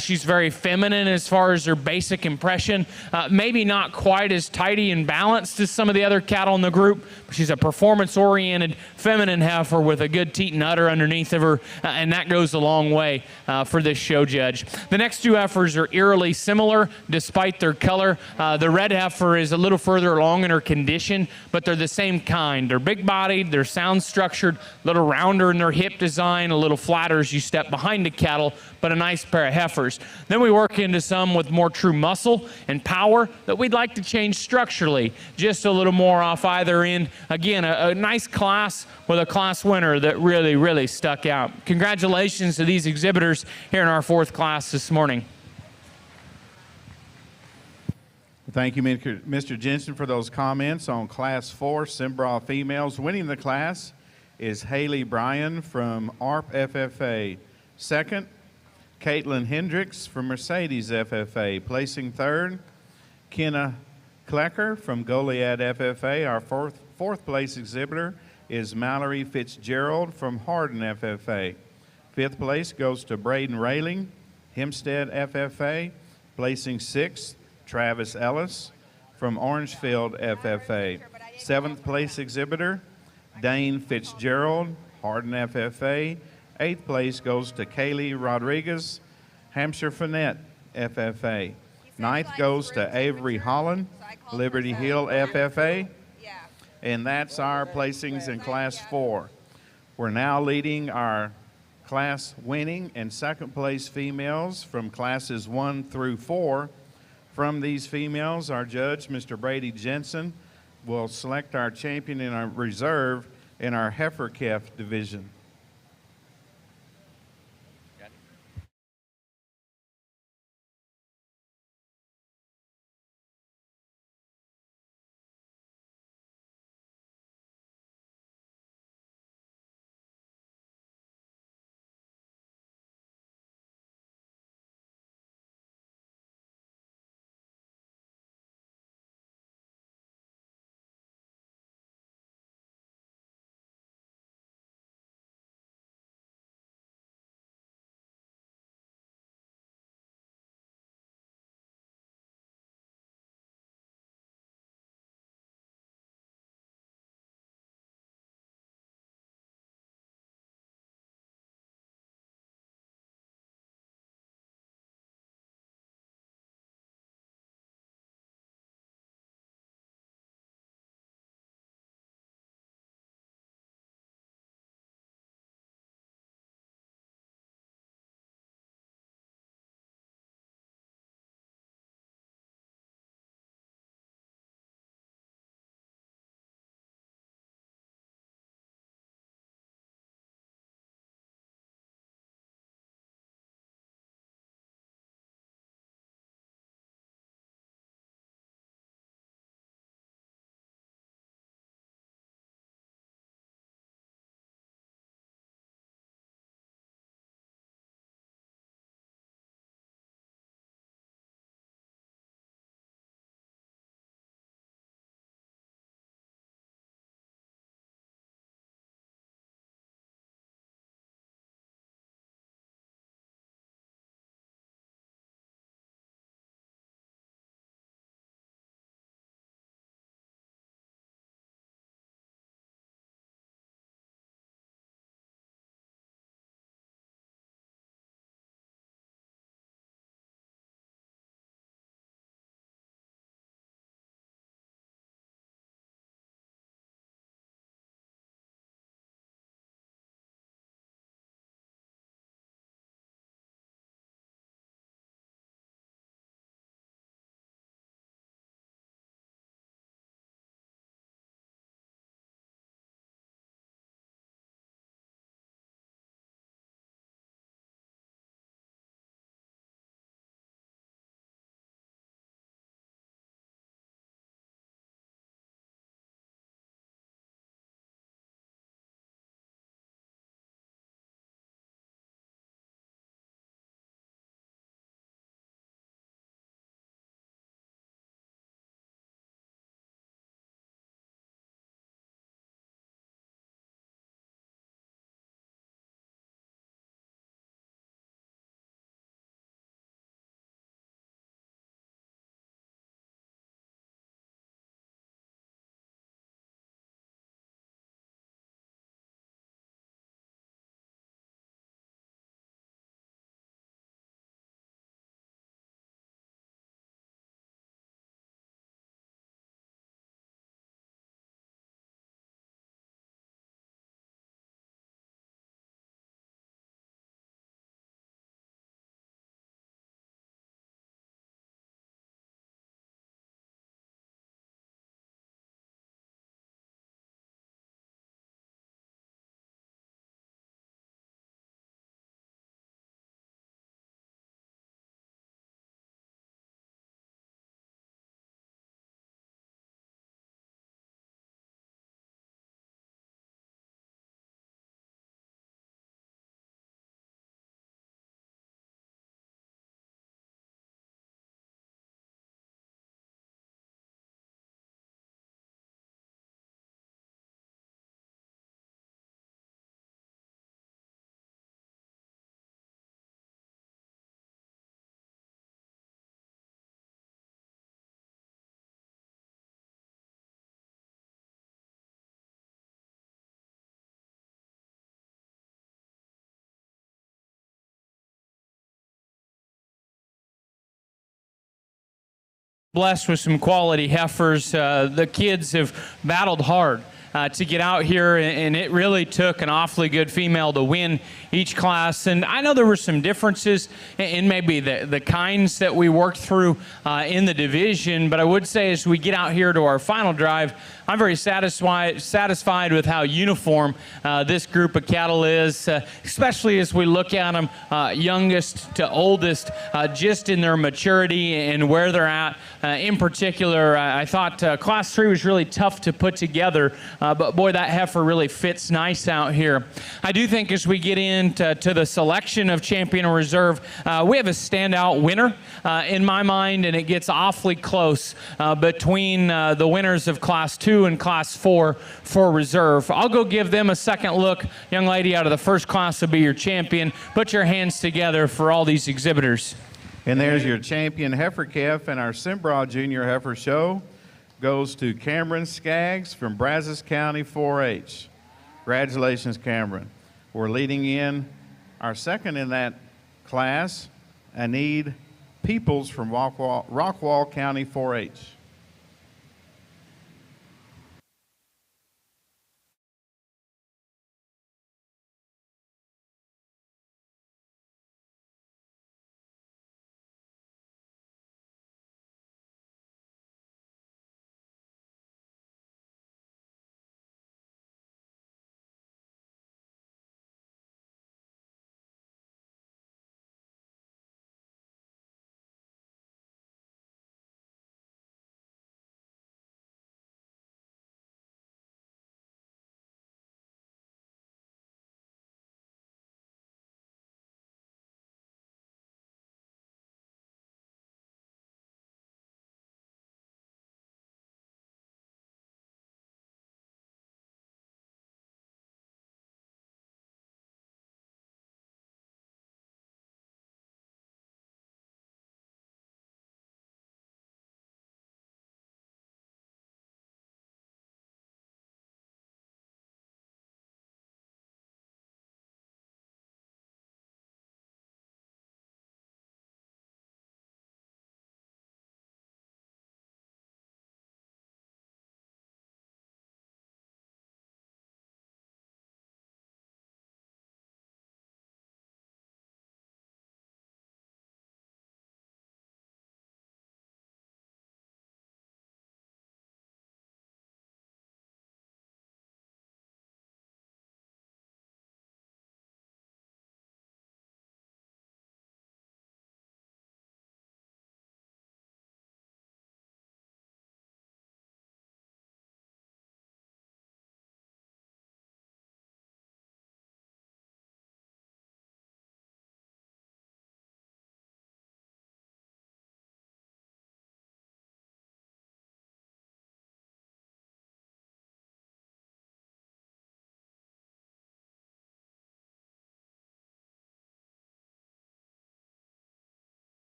She's very feminine as far as her basic impression. Maybe not quite as tidy and balanced as some of the other cattle in the group, but she's a performance-oriented, feminine heifer with a good teat and udder underneath of her, and that goes a long way for this show judge. The next two heifers are eerily similar despite their color. The red heifer is a little further along in her condition, but they're the same kind. They're big-bodied, they're sound-structured, a little rounder in their hip design, a little flatter as you step behind the cattle, but a nice pair of heifers. Then we work into some with more true muscle and power that we'd like to change structurally, just a little more off either end. Again, a nice class with a class winner that really stuck out. Congratulations to these exhibitors here in our fourth class this morning. Thank you, Mr. Jensen, for those comments on Class 4 Cimbra females. Winning the class is Haley Bryan from ARP FFA. Second, Caitlin Hendricks from Mercedes FFA. Placing third, Kenna Klecker from Goliad FFA. Our fourth place exhibitor is Mallory Fitzgerald from Hardin FFA. Fifth place goes to Braden Railing, Hempstead FFA. Placing sixth, Travis Ellis from Orangefield FFA. Seventh place exhibitor, Dane Fitzgerald, Hardin FFA. Eighth place goes to Kaylee Rodriguez, Hampshire Finette FFA. Ninth goes to Avery Holland, Liberty Hill FFA. And that's our placings in Class 4. We're now leading our class winning and second place females from classes 1 through 4. From these females, our judge, Mr. Brady Jensen, will select our champion in our reserve in our heifer calf division. blessed with some quality heifers. The kids have battled hard to get out here, and it really took an awfully good female to win each class. And I know there were some differences in maybe the kinds that we worked through in the division, but I would say as we get out here to our final drive, I'm very satisfied with how uniform this group of cattle is, especially as we look at them youngest to oldest, just in their maturity and where they're at. In particular, I thought Class 3 was really tough to put together, but boy, that heifer really fits nice out here. I do think as we get into the selection of Champion and Reserve, we have a standout winner in my mind, and it gets awfully close between the winners of Class 2 and Class 4 for Reserve. I'll go give them a second look. Young lady out of the first class will be your champion. Put your hands together for all these exhibitors. And there's your champion heifer calf, and our Cimbrough Junior Heifer Show goes to Cameron Skaggs from Brazos County 4-H. Congratulations, Cameron. We're leading in our second in that class, Anid Peoples from Rockwall County 4-H.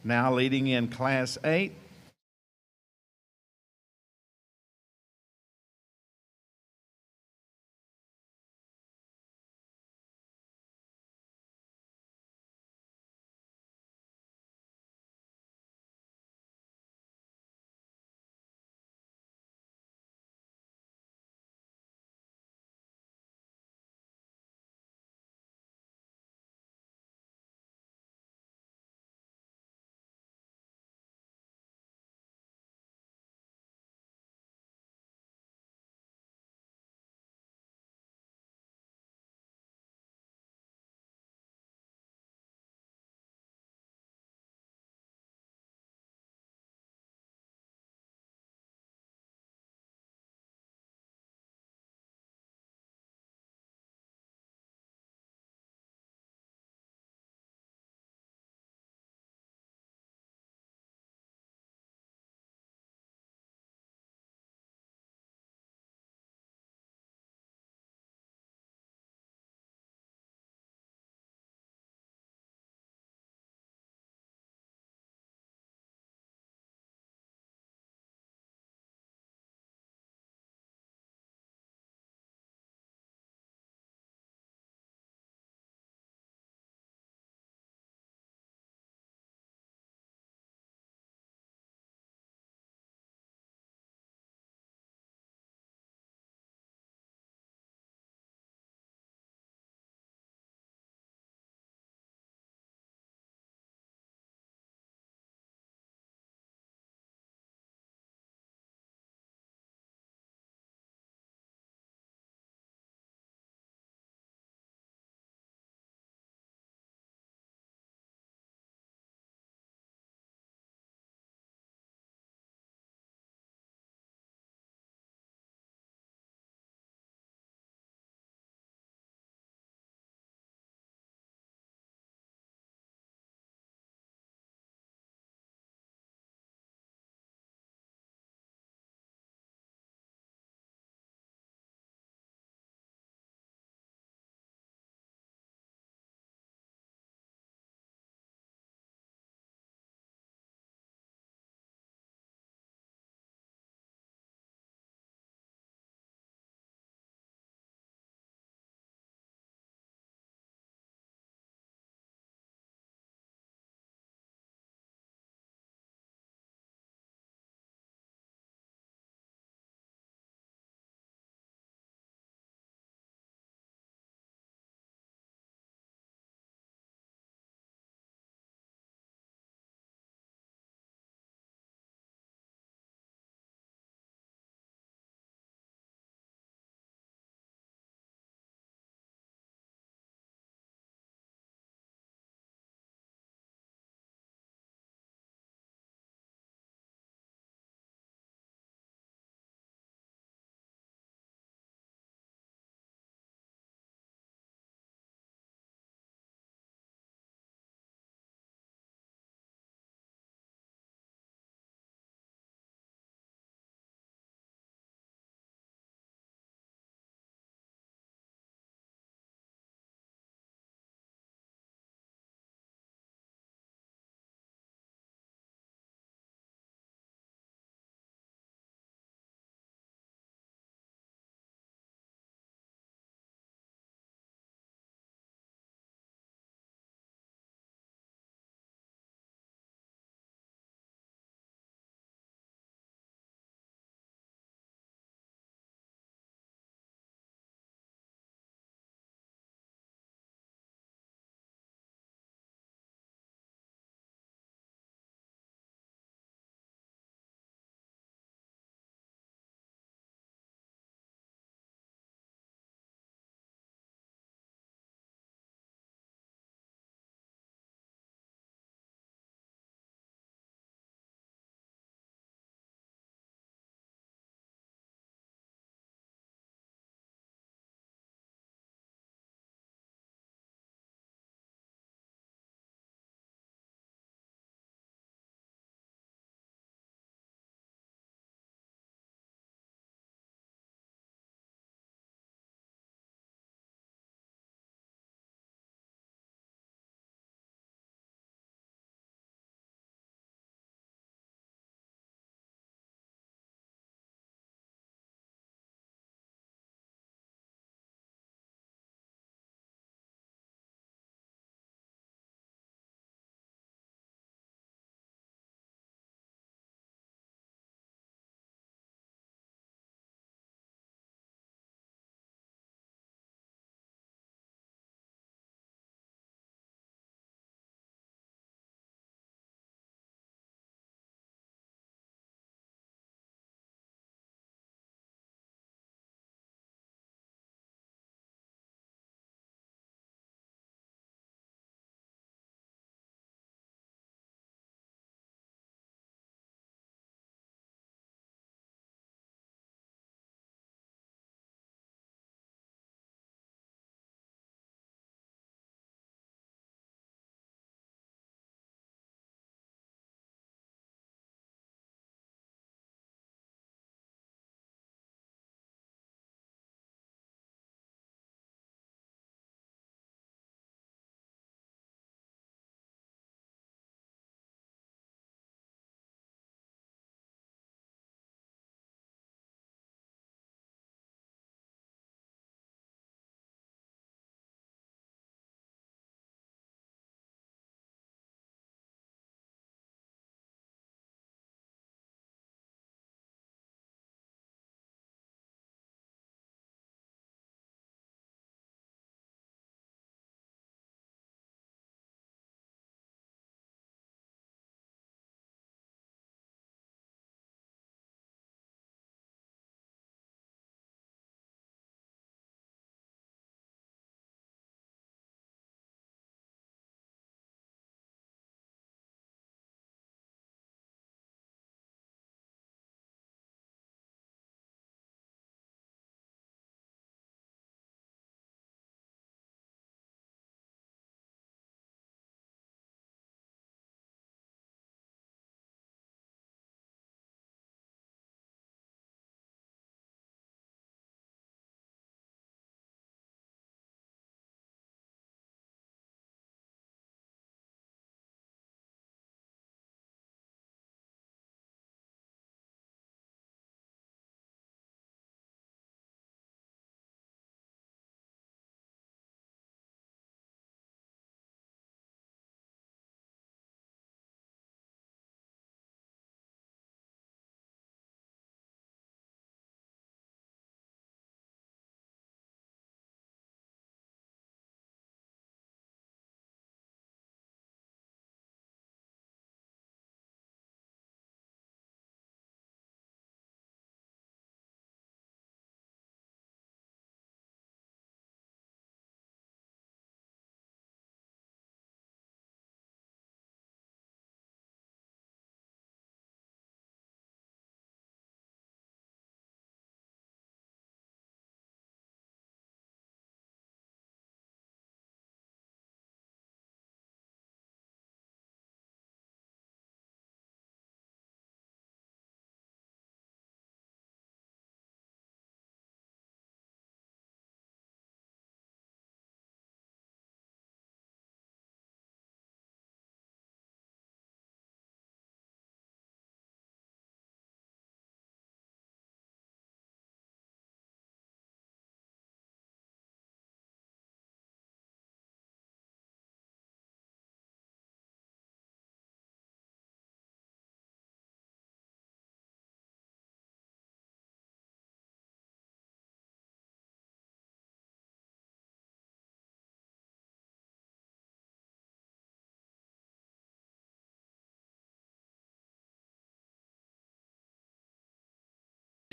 Now leading in Class 8,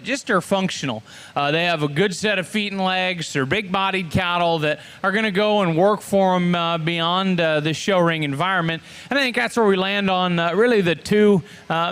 just are functional. They have a good set of feet and legs. They're big-bodied cattle that are going to go and work for them beyond the show ring environment. And I think that's where we land on really the two,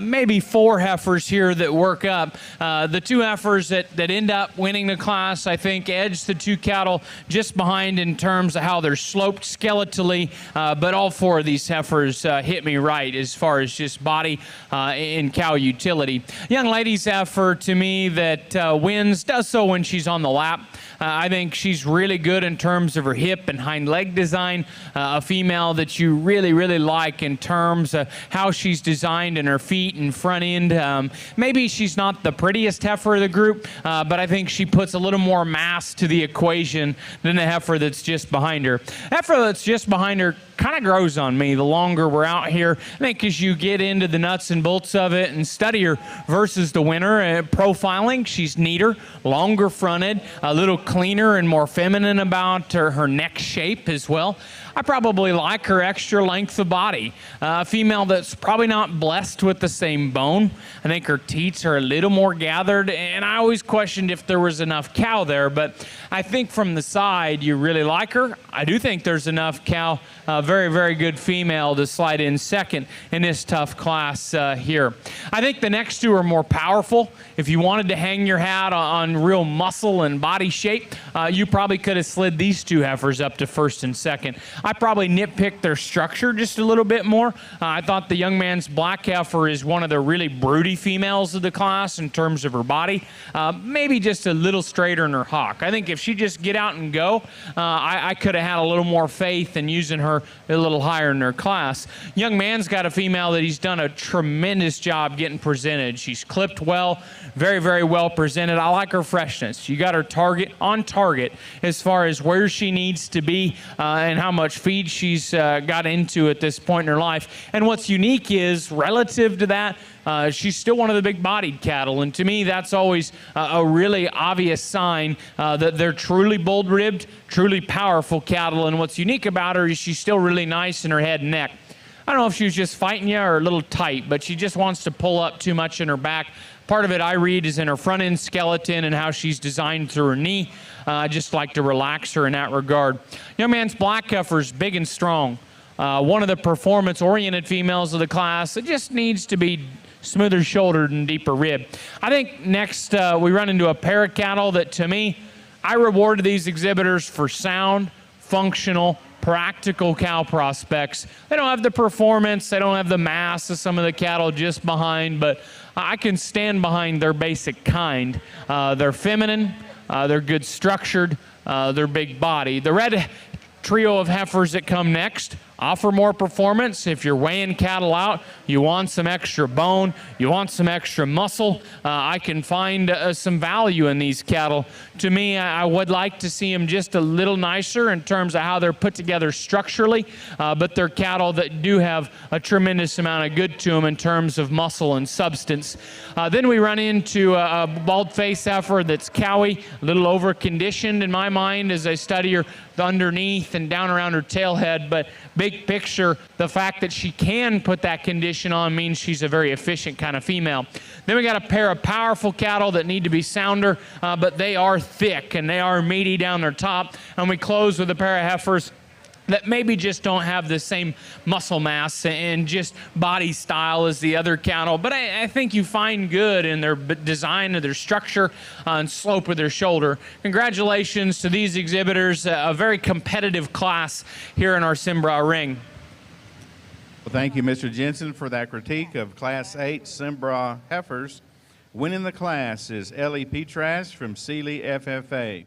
maybe four heifers here that work up. The two heifers that end up winning the class, I think, edge the two cattle just behind in terms of how they're sloped skeletally. But all four of these heifers hit me right as far as just body and cow utility. Young lady's heifer, to me, that wins, does so when she's on the lap. I think she's really good in terms of her hip and hind leg design. A female that you really, really like in terms of how she's designed in her feet and front end. Maybe she's not the prettiest heifer of the group, but I think she puts a little more mass to the equation than the heifer that's just behind her. Heifer that's just behind her kind of grows on me the longer we're out here. I think as you get into the nuts and bolts of it and study her versus the winner, profiling, she's neater, longer fronted, a little cleaner and more feminine about her neck shape as well. I probably like her extra length of body. A female that's probably not blessed with the same bone. I think her teats are a little more gathered, and I always questioned if there was enough cow there, but I think from the side you really like her. I do think there's enough cow, very, very good female to slide in second in this tough class here. I think the next two are more powerful. If you wanted to hang your hat on real muscle and body shape, you probably could have slid these two heifers up to first and second. I probably nitpicked their structure just a little bit more. I thought the young man's black heifer is one of the really broody females of the class in terms of her body. Maybe just a little straighter in her hock. I think if she just get out and go, I could have had a little more faith in using her a little higher in her class. Young man's got a female that he's done a tremendous job getting presented. She's clipped well, very, very well presented. I like her freshness. You got her on target as far as where she needs to be and how much feed she's got into at this point in her life. And what's unique is, relative to that, she's still one of the big-bodied cattle, and to me that's always a really obvious sign that they're truly bold-ribbed, truly powerful cattle. And what's unique about her is she's still really nice in her head and neck. I don't know if she was just fighting you or a little tight, but she just wants to pull up too much in her back. Part of it I read is in her front end skeleton and how she's designed through her knee. I just like to relax her in that regard. Young man's black heifer's big and strong. One of the performance-oriented females of the class. It just needs to be smoother shouldered and deeper rib. I think next we run into a pair of cattle that, to me, I rewarded these exhibitors for sound, functional, practical cow prospects. They don't have the performance, they don't have the mass of some of the cattle just behind, but I can stand behind their basic kind. They're feminine, they're good structured, they're big body. The red trio of heifers that come next offer more performance. If you're weighing cattle out, you want some extra bone, you want some extra muscle, I can find some value in these cattle. To me, I would like to see them just a little nicer in terms of how they're put together structurally, but they're cattle that do have a tremendous amount of good to them in terms of muscle and substance. Then we run into a bald-faced heifer that's cowy, a little over-conditioned in my mind as I study her underneath and down around her tail head, but big picture, the fact that she can put that condition on means she's a very efficient kind of female. Then we got a pair of powerful cattle that need to be sounder, but they are thick and they are meaty down their top. And we close with a pair of heifers that maybe just don't have the same muscle mass and just body style as the other cattle. But I think you find good in their design of their structure and slope of their shoulder. Congratulations to these exhibitors, a very competitive class here in our Cimbra ring. Well, thank you, Mr. Jensen, for that critique of Class 8 Cimbra heifers. Winning the class is Ellie Petras from Sealy FFA.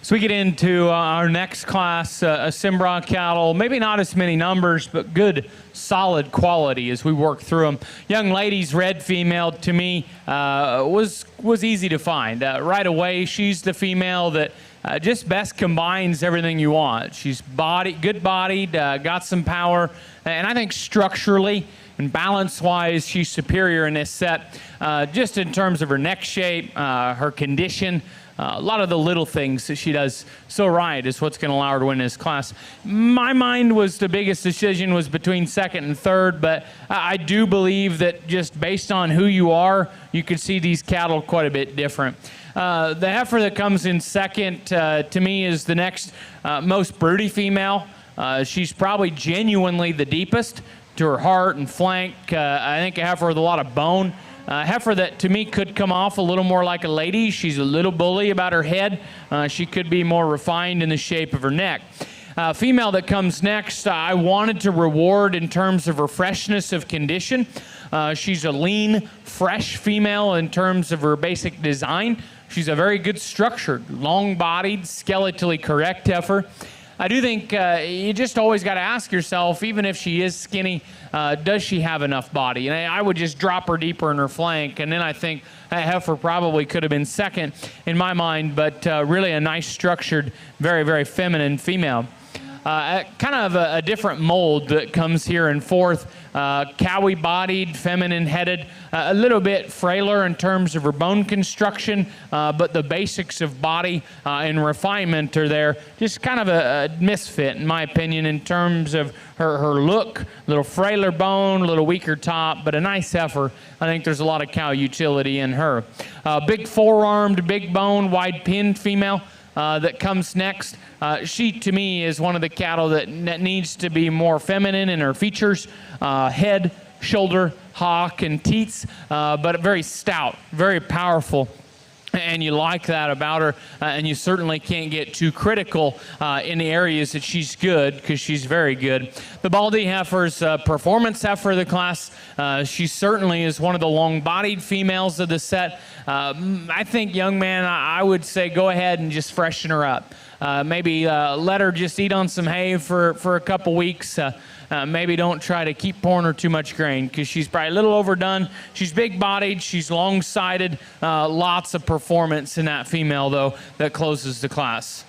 So we get into our next class, a Cimbrough cattle, maybe not as many numbers, but good, solid quality as we work through them. Young lady's red female, to me, was easy to find. Right away, she's the female that just best combines everything you want. She's good-bodied, got some power, and I think structurally and balance-wise, she's superior in this set, just in terms of her neck shape, her condition. A lot of the little things that she does so right is what's going to allow her to win this class. My mind was the biggest decision was between second and third, but I do believe that just based on who you are, you could see these cattle quite a bit different. The heifer that comes in second, to me, is the next most broody female. She's probably genuinely the deepest to her heart and flank. I think a heifer with a lot of bone. Heifer that to me could come off a little more like a lady. She's a little bully about her head. She could be more refined in the shape of her neck. Female that comes next, I wanted to reward in terms of her freshness of condition. She's a lean, fresh female in terms of her basic design. She's a very good structured, long-bodied, skeletally correct heifer. I do think you just always got to ask yourself, even if she is skinny, does she have enough body? And I would just drop her deeper in her flank, and then I think that heifer probably could have been second in my mind, but really a nice structured, very, very feminine female. Kind of a different mold that comes here in fourth. Cowy bodied, feminine headed, a little bit frailer in terms of her bone construction, but the basics of body and refinement are there. Just kind of a misfit, in my opinion, in terms of her look. A little frailer bone, a little weaker top, but a nice heifer. I think there's a lot of cow utility in her. Big forearmed, big bone, wide pinned female. That comes next. She, to me, is one of the cattle that needs to be more feminine in her features, head, shoulder, hock, and teats, but very stout, very powerful. And you like that about her, and you certainly can't get too critical in the areas that she's good, because she's very good. The Baldy heifer's performance heifer of the class. She certainly is one of the long-bodied females of the set. I think, young man, I would say go ahead and just freshen her up. Maybe let her just eat on some hay for a couple weeks. Maybe don't try to keep pouring her too much grain, because she's probably a little overdone. She's big-bodied. She's long-sided. Lots of performance in that female, though, that closes the class.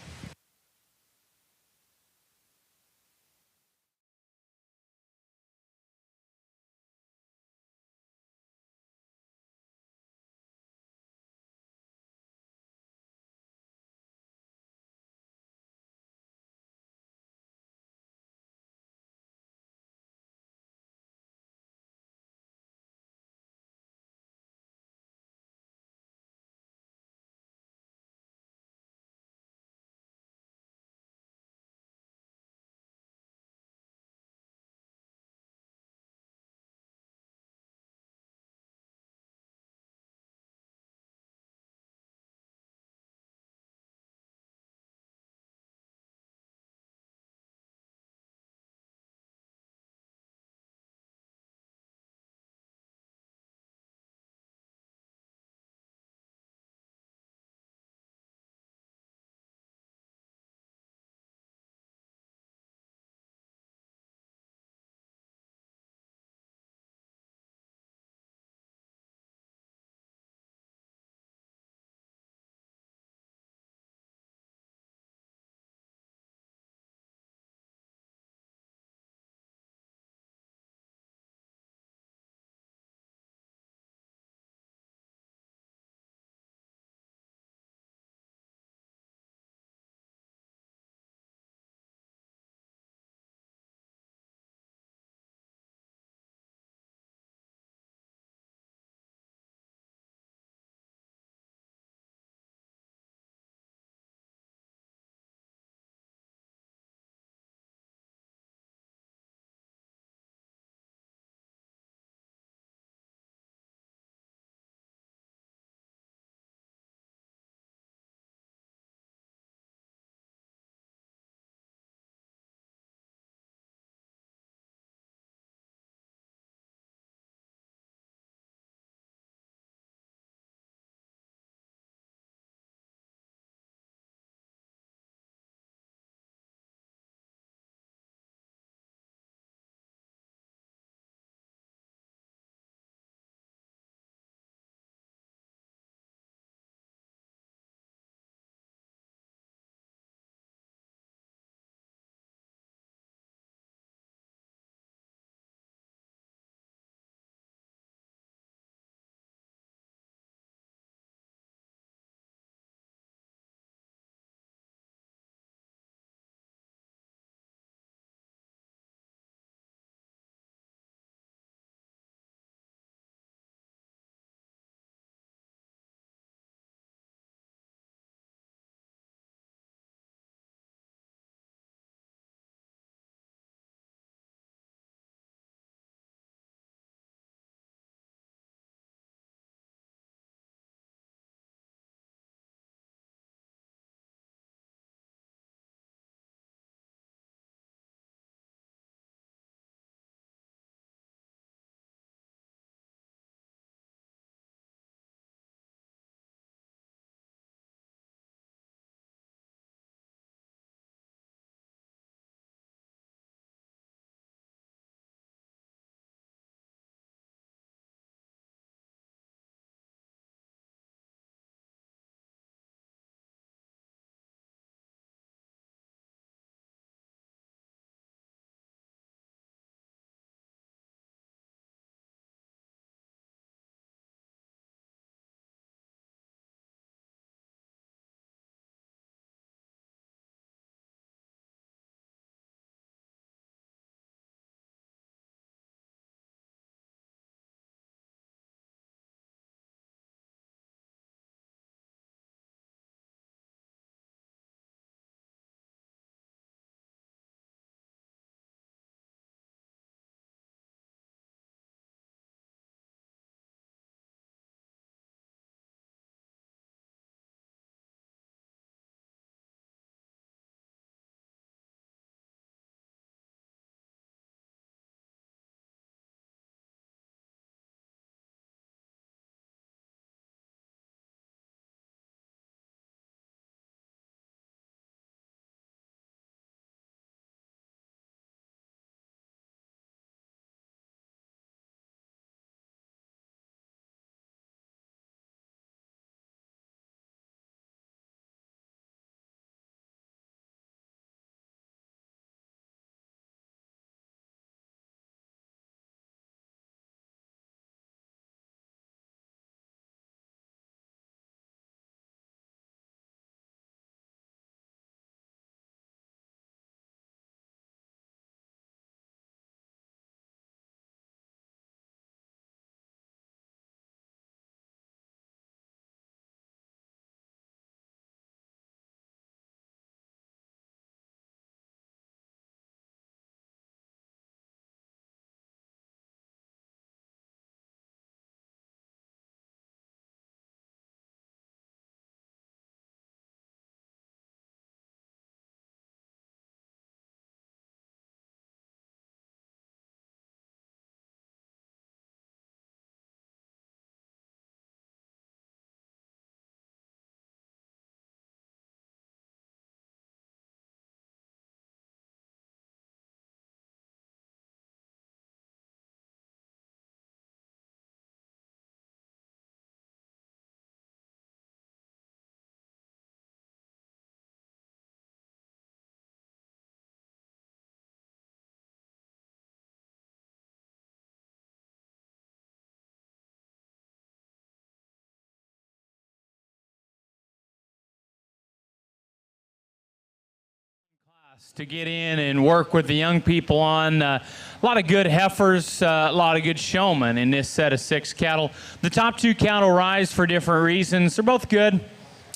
To get in and work with the young people on. A lot of good heifers, a lot of good showmen in this set of 6 cattle. The top 2 cattle rise for different reasons. They're both good.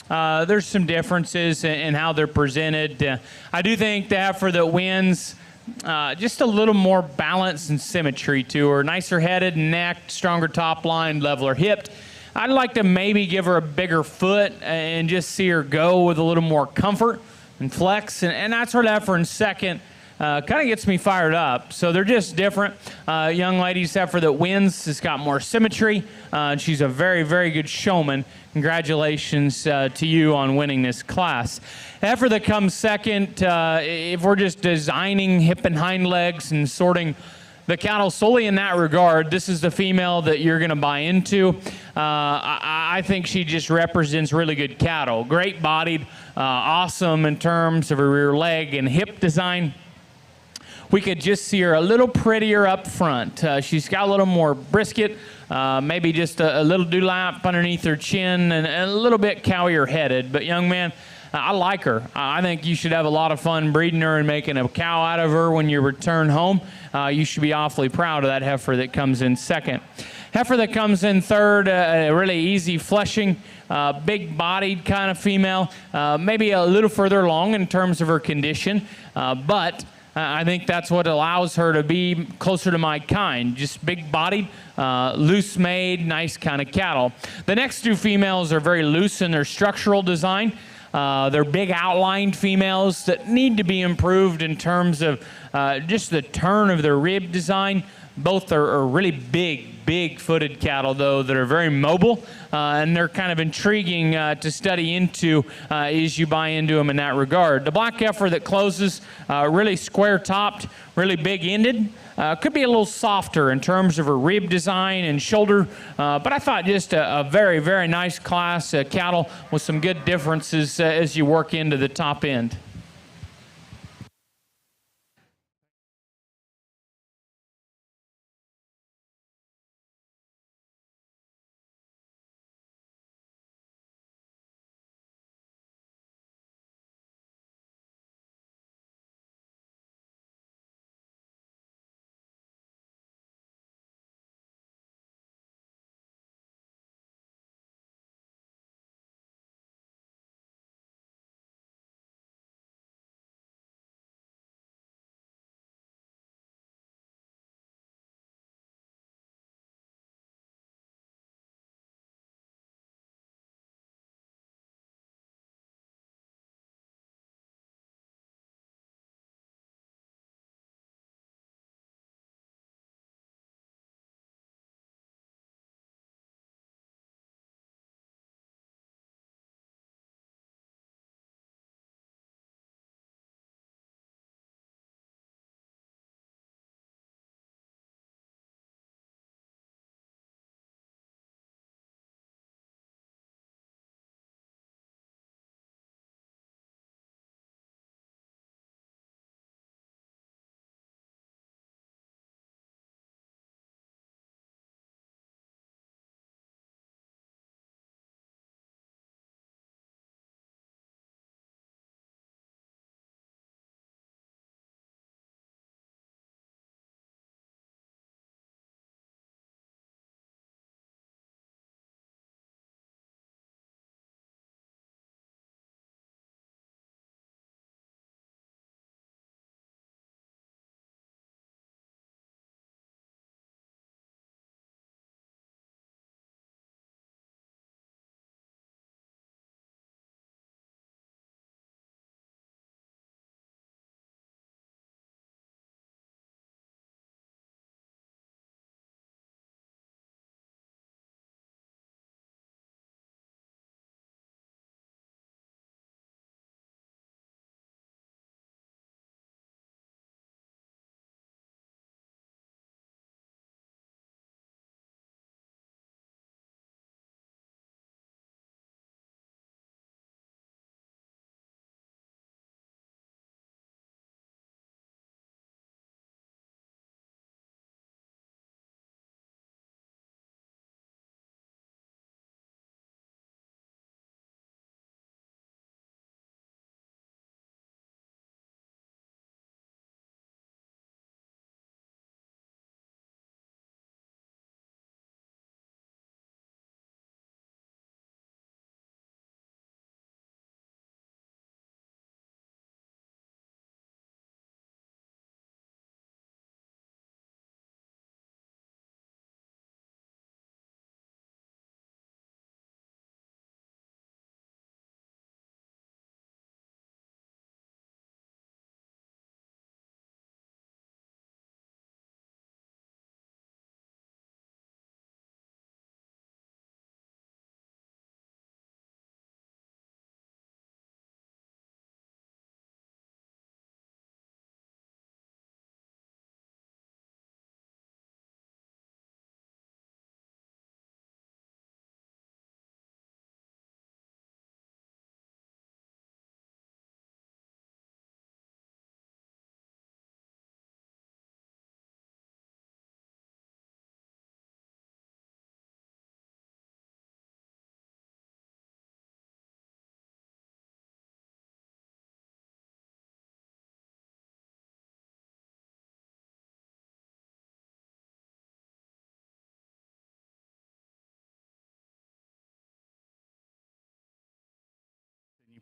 There's some differences in how they're presented. I do think the heifer that wins, just a little more balance and symmetry to her. Nicer headed and necked, stronger top line, leveler hipped. I'd like to maybe give her a bigger foot and just see her go with a little more comfort and flex, and that's where that for in second kind of gets me fired up. So they're just different. Young lady's heifer that wins has got more symmetry. She's a very, very good showman. Congratulations to you on winning this class. Heifer that comes second, if we're just designing hip and hind legs and sorting the cattle solely in that regard, this is the female that you're going to buy into. I think she just represents really good cattle. Great bodied, awesome in terms of her rear leg and hip design. We could just see her a little prettier up front. She's got a little more brisket, maybe just a little dewlap underneath her chin, and a little bit cowier headed. But young man, I like her. I think you should have a lot of fun breeding her and making a cow out of her when you return home. You should be awfully proud of that heifer that comes in second. Heifer that comes in third, really easy fleshing, big-bodied kind of female, maybe a little further along in terms of her condition, but I think that's what allows her to be closer to my kind. Just big-bodied, loose-made, nice kind of cattle. The next 2 females are very loose in their structural design. They're big outlined females that need to be improved in terms of just the turn of their rib design. Both are really big-footed cattle, though, that are very mobile, and they're kind of intriguing to study into as you buy into them in that regard. The black heifer that closes, really square-topped, really big-ended, could be a little softer in terms of her rib design and shoulder, but I thought just a very, very nice class cattle with some good differences as you work into the top end.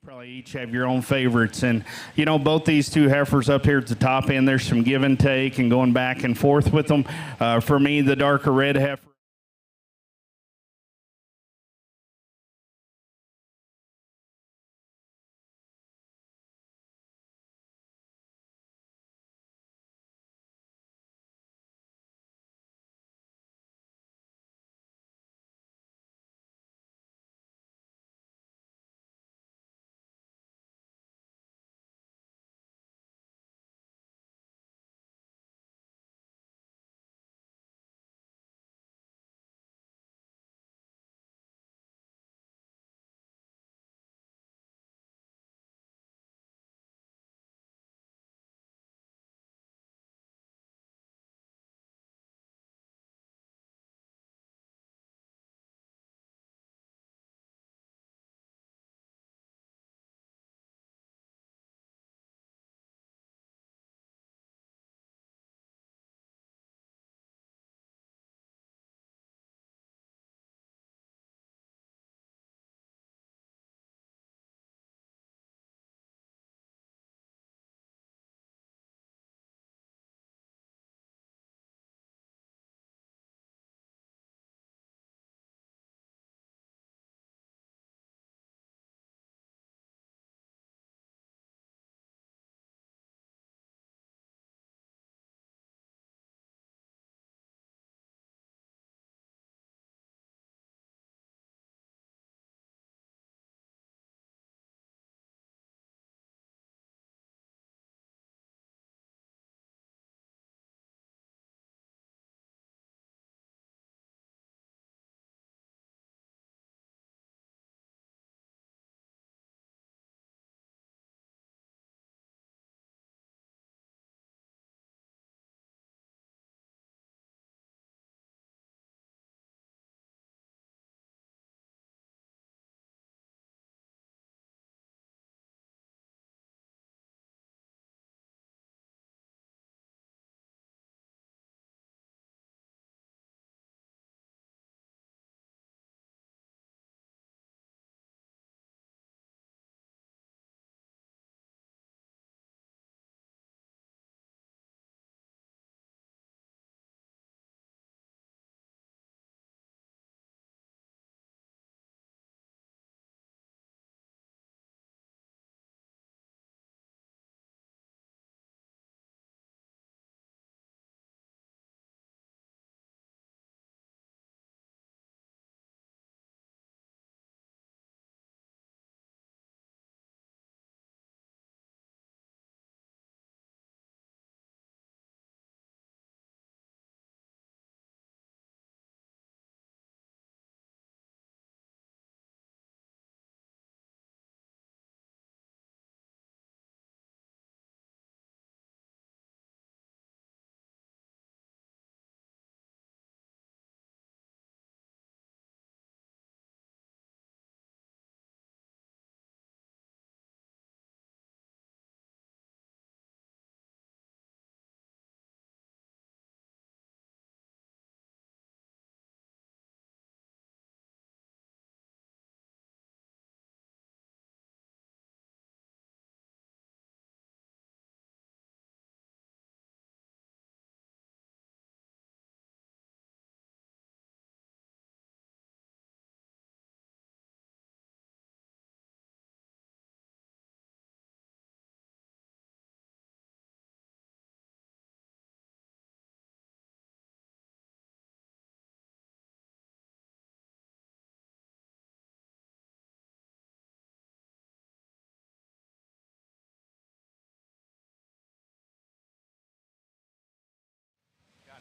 probably each have your own favorites. And, you know, both these two heifers up here at the top end, there's some give and take and going back and forth with them. For me, the darker red heifer.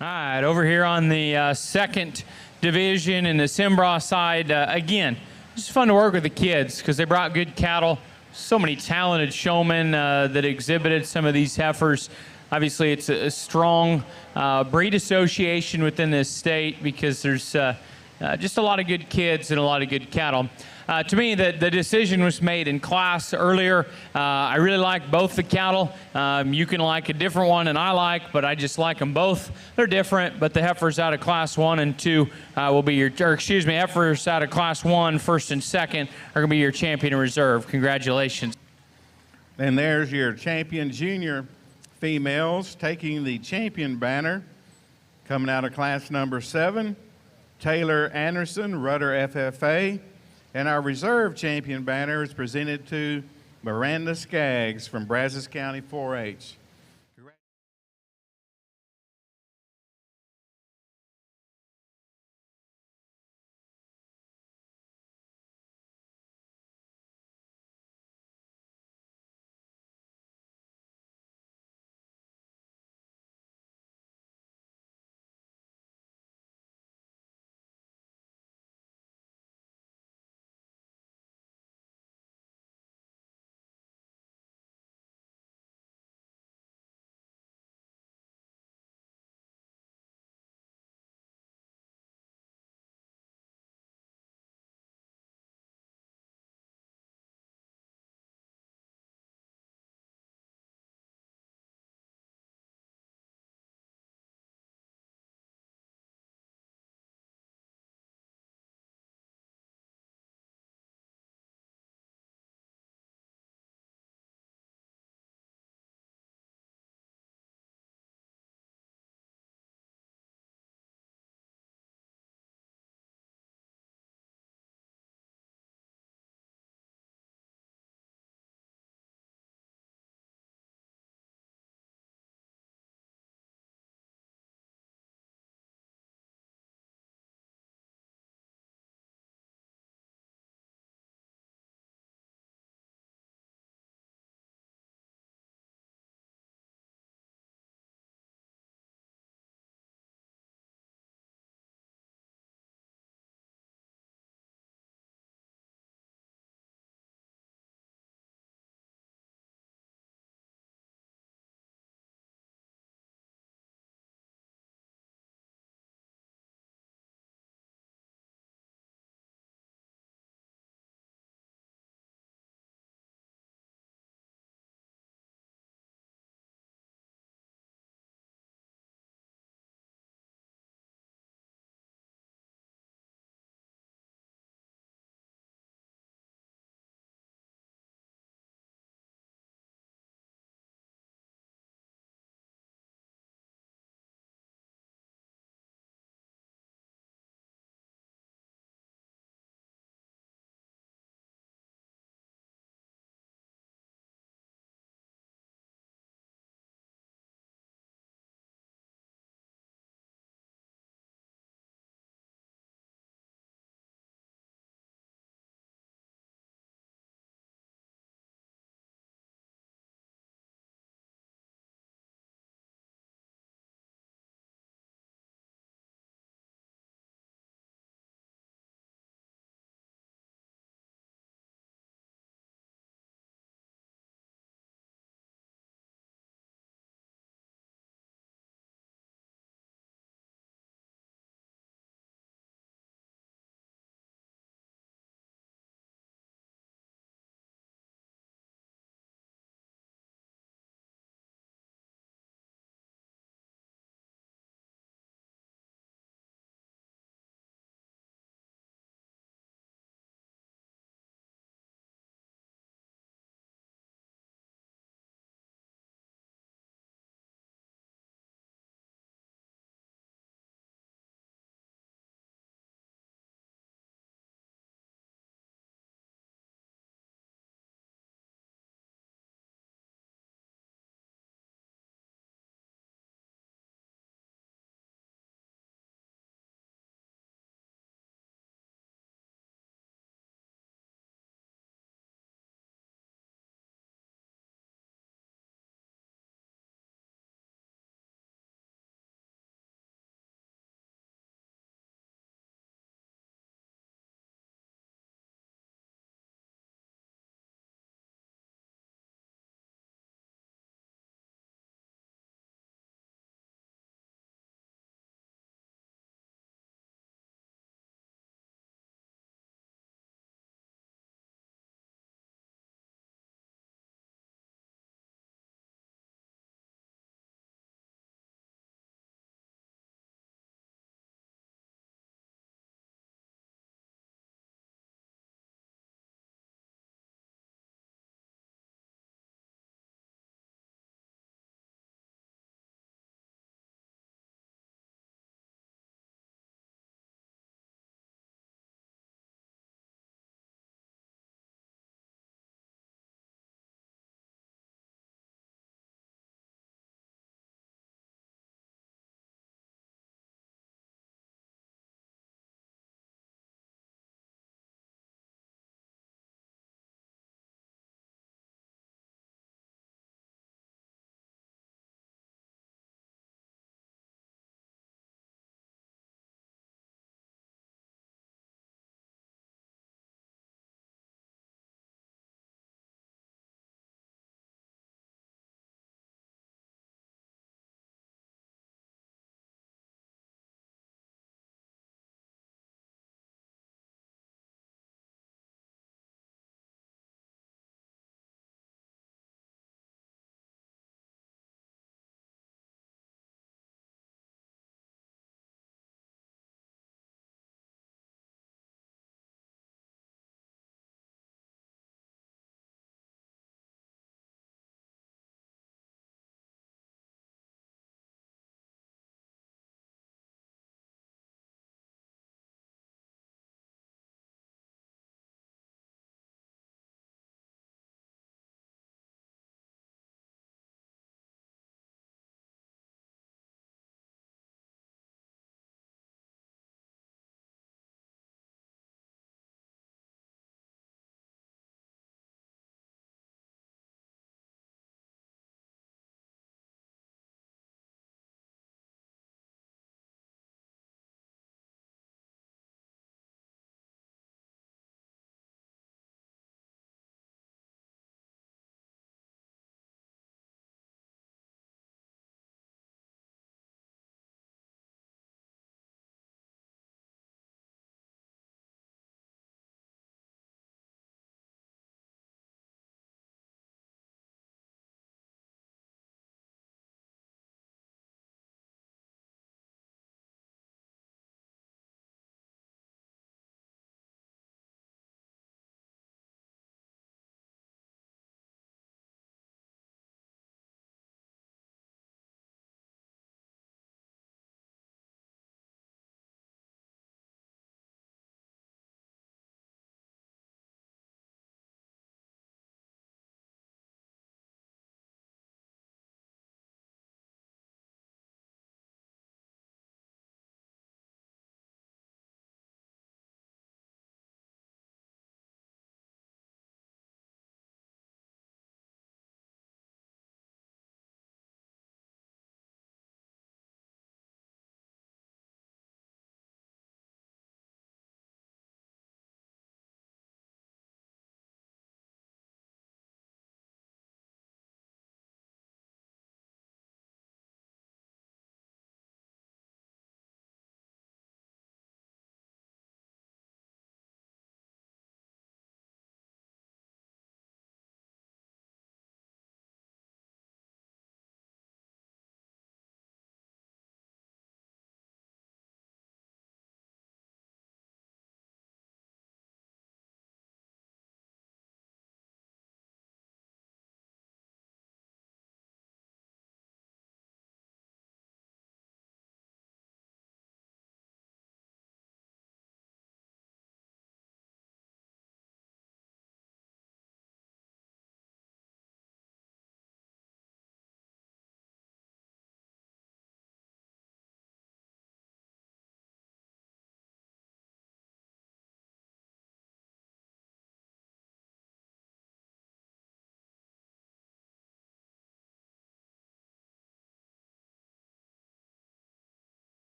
All right, over here on the second division in the Simbra side, again, it's fun to work with the kids because they brought good cattle. So many talented showmen that exhibited some of these heifers. Obviously, it's a strong breed association within this state because there's just a lot of good kids and a lot of good cattle. To me, the decision was made in class earlier. I really like both the cattle. You can like a different one than I like, but I just like them both. They're different, but the heifers out of class 1 and 2 will be your, or excuse me, heifers out of class 1, first and second, are going to be your champion and reserve. Congratulations. And there's your champion junior females taking the champion banner. Coming out of class number 7, Taylor Anderson, Rudder FFA. And our reserve champion banner is presented to Miranda Skaggs from Brazos County 4-H.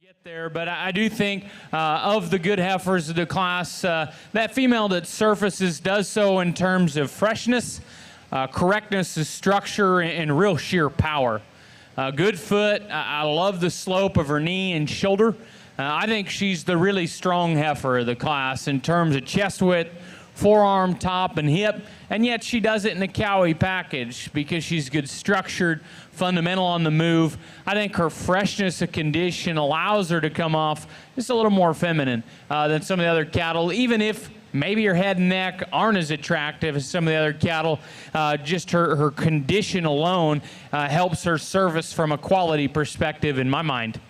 Get there, but I do think of the good heifers of the class, that female that surfaces does so in terms of freshness, correctness of structure, and real sheer power. Good foot. I love the slope of her knee and shoulder. I think she's the really strong heifer of the class in terms of chest width, forearm, top, and hip, and yet she does it in a cowie package because she's good structured, fundamental on the move. I think her freshness of condition allows her to come off just a little more feminine than some of the other cattle, even if maybe her head and neck aren't as attractive as some of the other cattle. Just her condition alone helps her service from a quality perspective in my mind.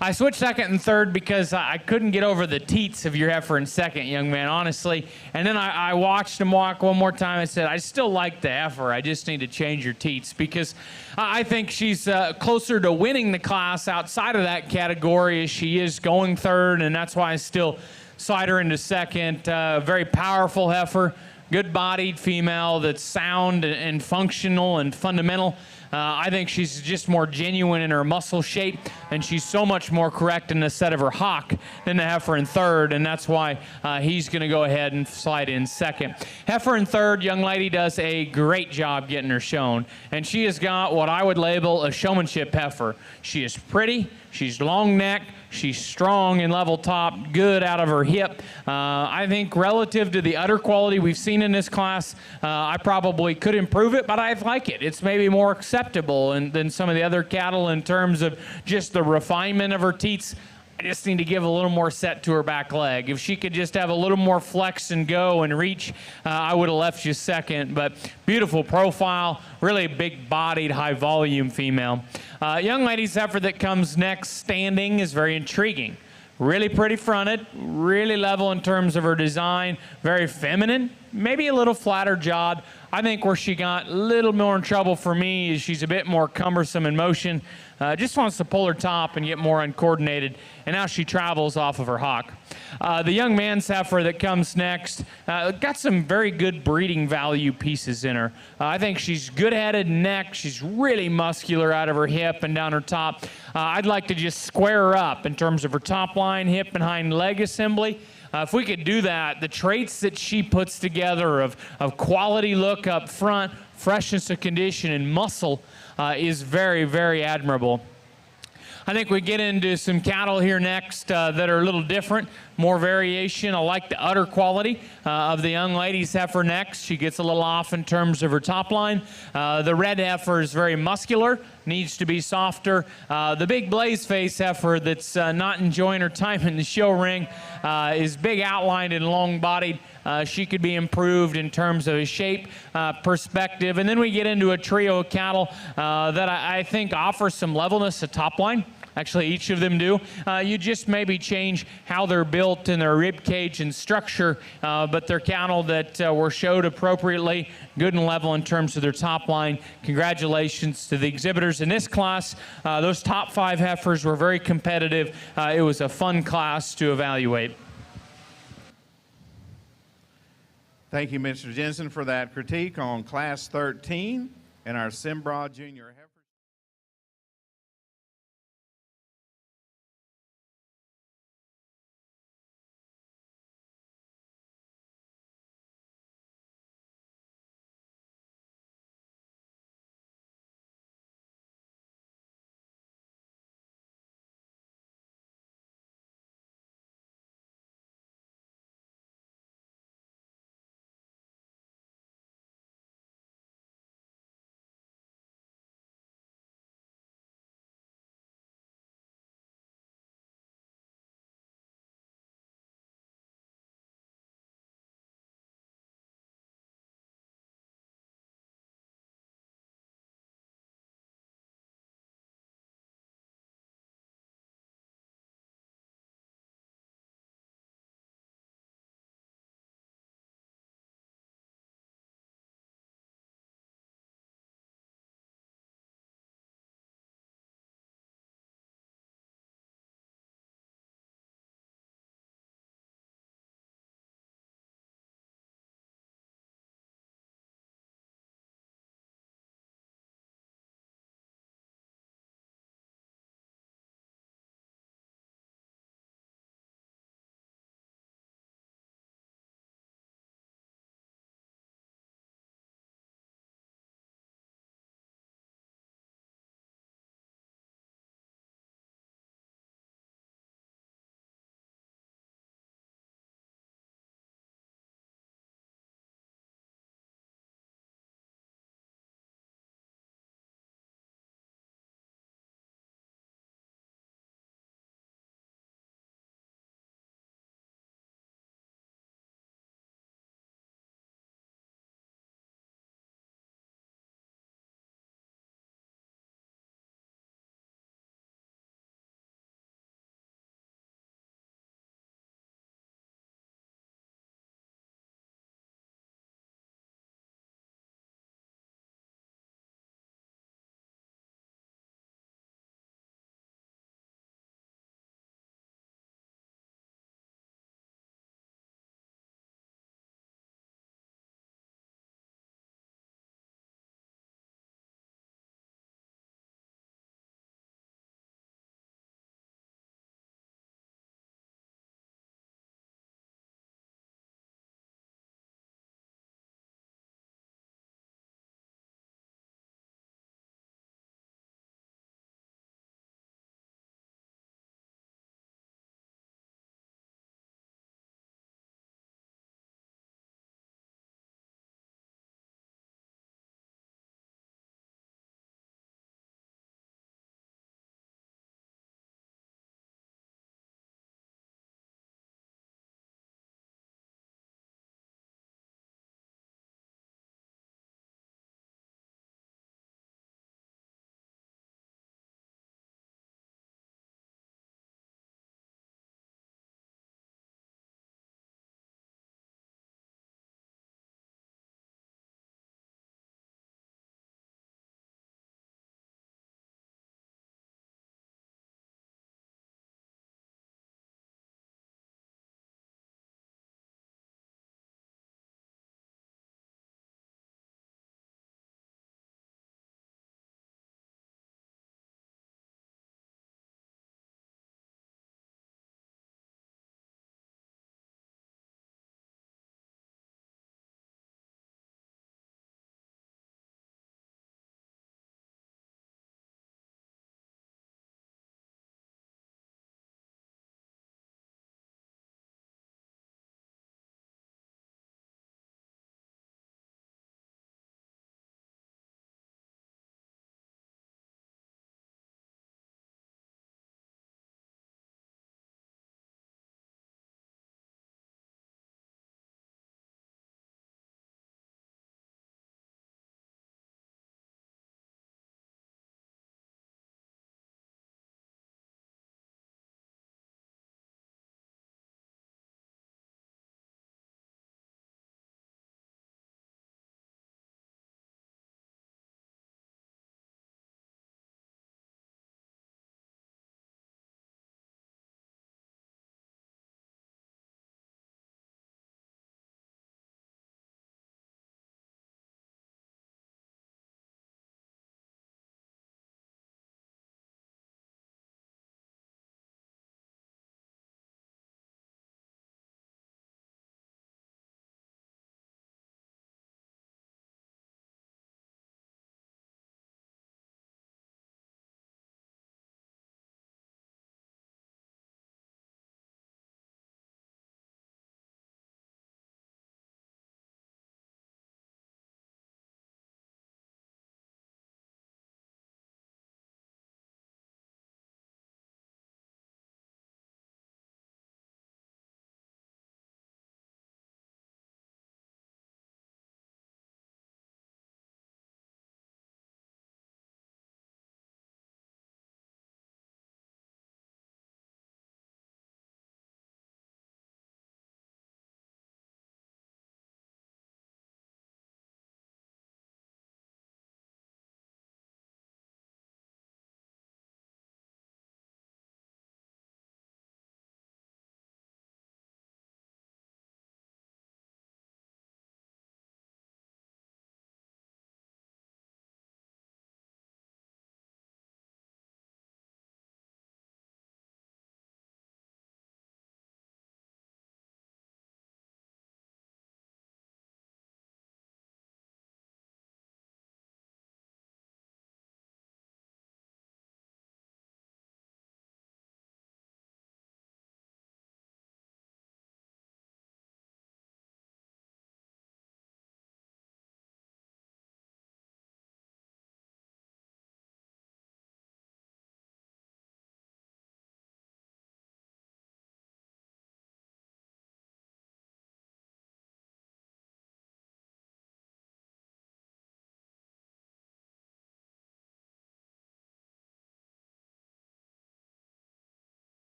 I switched second and third because I couldn't get over the teats of your heifer in second, young man, honestly. And then I watched him walk one more time and said, I still like the heifer. I just need to change your teats because I think she's closer to winning the class outside of that category as she is going third, and that's why I still slide her into second. Very powerful heifer, good-bodied female that's sound and functional and fundamental. I think she's just more genuine in her muscle shape, and she's so much more correct in the set of her hock than the heifer in third, and that's why he's going to go ahead and slide in second. Heifer in third, young lady does a great job getting her shown, and she has got what I would label a showmanship heifer. She is pretty, she's long neck, she's strong and level top, good out of her hip. I think relative to the udder quality we've seen in this class, I probably could improve it, but I like it. It's maybe more acceptable than some of the other cattle in terms of just the refinement of her teats. I just need to give a little more set to her back leg. If she could just have a little more flex and go and reach, I would have left you second. But beautiful profile, really big-bodied, high-volume female. Young lady's heifer that comes next, standing, is very intriguing. Really pretty fronted, really level in terms of her design, very feminine, maybe a little flatter jawed. I think where she got a little more in trouble for me is she's a bit more cumbersome in motion. Just wants to pull her top and get more uncoordinated, and now she travels off of her hock. The young man's heifer that comes next got some very good breeding value pieces in her. I think she's good-headed neck. She's really muscular out of her hip and down her top. I'd like to just square her up in terms of her top line, hip, and hind leg assembly. If we could do that, the traits that she puts together of quality look up front, freshness of condition, and muscle is very, very admirable. I think we get into some cattle here next that are a little different, more variation. I like the udder quality of the young lady's heifer next. She gets a little off in terms of her top line. The red heifer is very muscular, needs to be softer. The big blaze face heifer that's not enjoying her time in the show ring is big outlined and long bodied. She could be improved in terms of a shape perspective. And then we get into a trio of cattle that I think offer some levelness to top line. Actually, each of them do. You just maybe change how they're built in their rib cage and structure, but they're cattle that were showed appropriately, good and level in terms of their top line. Congratulations to the exhibitors in this class. Those top 5 heifers were very competitive. It was a fun class to evaluate. Thank you, Mr. Jensen, for that critique on Class 13 and our Simbra Junior heifer.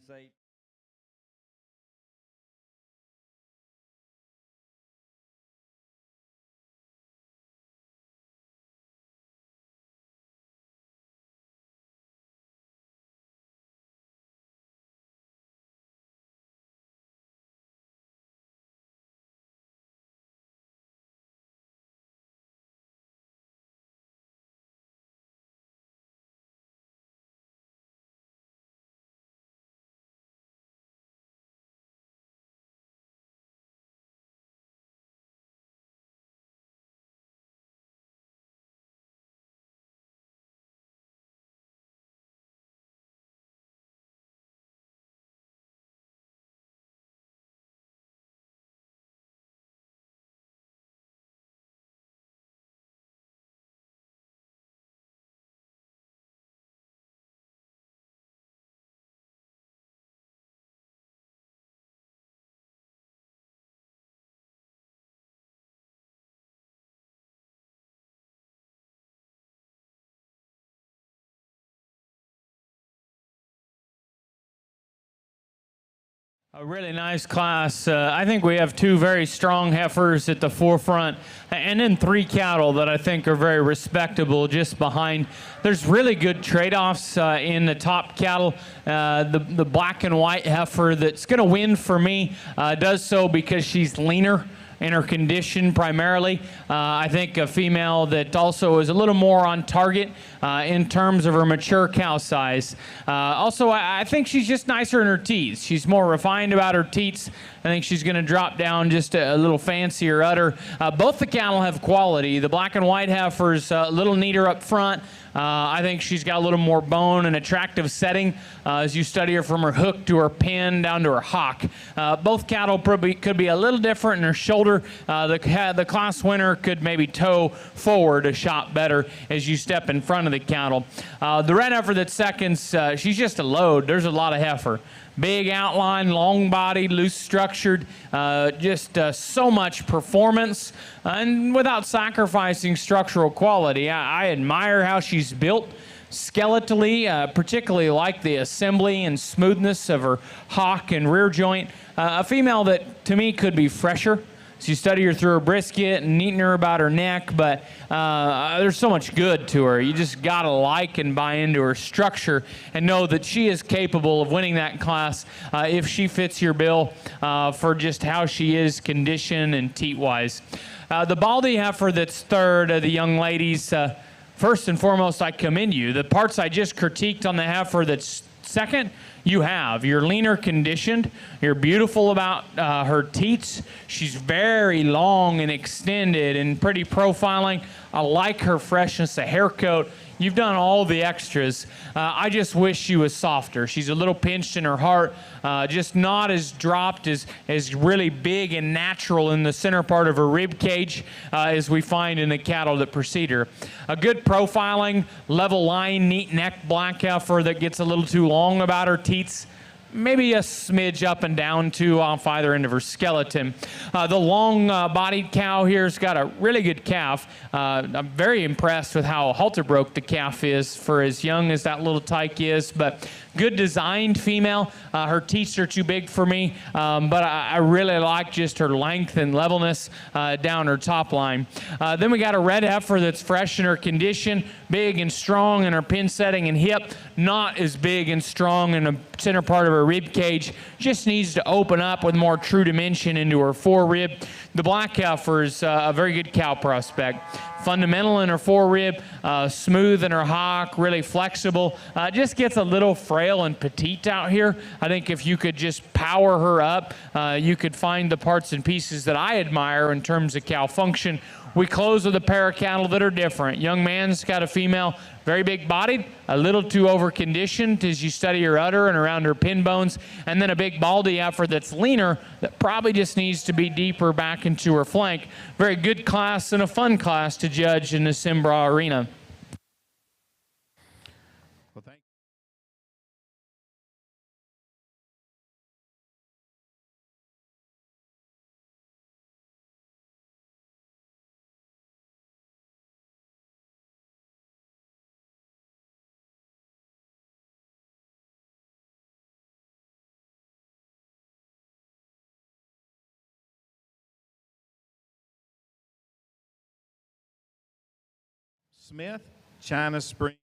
Class 8. A really nice class. I think we have two very strong heifers at the forefront, and then three cattle that I think are very respectable just behind. There's really good trade-offs in the top cattle. The black and white heifer that's going to win for me does so because she's leaner in her condition primarily. I think a female that also is a little more on target in terms of her mature cow size. Also, I think she's just nicer in her teats. She's more refined about her teats. I think she's going to drop down just a little fancier udder. Both the cattle have quality. The black and white heifer's a little neater up front. I think she's got a little more bone and attractive setting as you study her from her hook to her pin down to her hock. Both cattle probably could be a little different in her shoulder. The class winner could maybe toe forward a shot better as you step in front of the cattle. The red heifer that seconds, she's just a load. There's a lot of heifer. Big outline, long body, loose structured, just so much performance, and without sacrificing structural quality. I admire how she's built skeletally, particularly like the assembly and smoothness of her hock and rear joint. A female that to me could be fresher. So you study her through her brisket and neaten her about her neck, but there's so much good to her. You just gotta like and buy into her structure and know that she is capable of winning that class if she fits your bill for just how she is condition and teat-wise. The baldy heifer that's third, the young ladies, first and foremost, I commend you. The parts I just critiqued on the heifer that's second, you have. You're leaner conditioned. You're beautiful about her teats. She's very long and extended and pretty profiling. I like her freshness, the hair coat. You've done all the extras. I just wish she was softer. She's a little pinched in her heart, just not as dropped as really big and natural in the center part of her rib cage as we find in the cattle that precede her. A good profiling, level line, neat neck black heifer that gets a little too long about her teats. Maybe a smidge up and down too off either end of her skeleton. The long-bodied cow here's got a really good calf. I'm very impressed with how halter broke the calf is for as young as that little tyke is, but good designed female. Her teats are too big for me, but I really like just her length and levelness down her top line. Then we got a red heifer that's fresh in her condition, big and strong in her pin setting and hip, not as big and strong in the center part of her rib cage, just needs to open up with more true dimension into her forerib. The black heifer is a very good cow prospect. Fundamental in her forerib, smooth in her hock, really flexible. Just gets a little frail and petite out here. I think if you could just power her up, you could find the parts and pieces that I admire in terms of cow function. We close with a pair of cattle that are different. Young man's got a female, very big bodied, a little too over conditioned as you study her udder and around her pin bones, and then a big baldy heifer that's leaner that probably just needs to be deeper back into her flank. Very good class and a fun class to judge in the Cimbra arena. Smith, China Spring.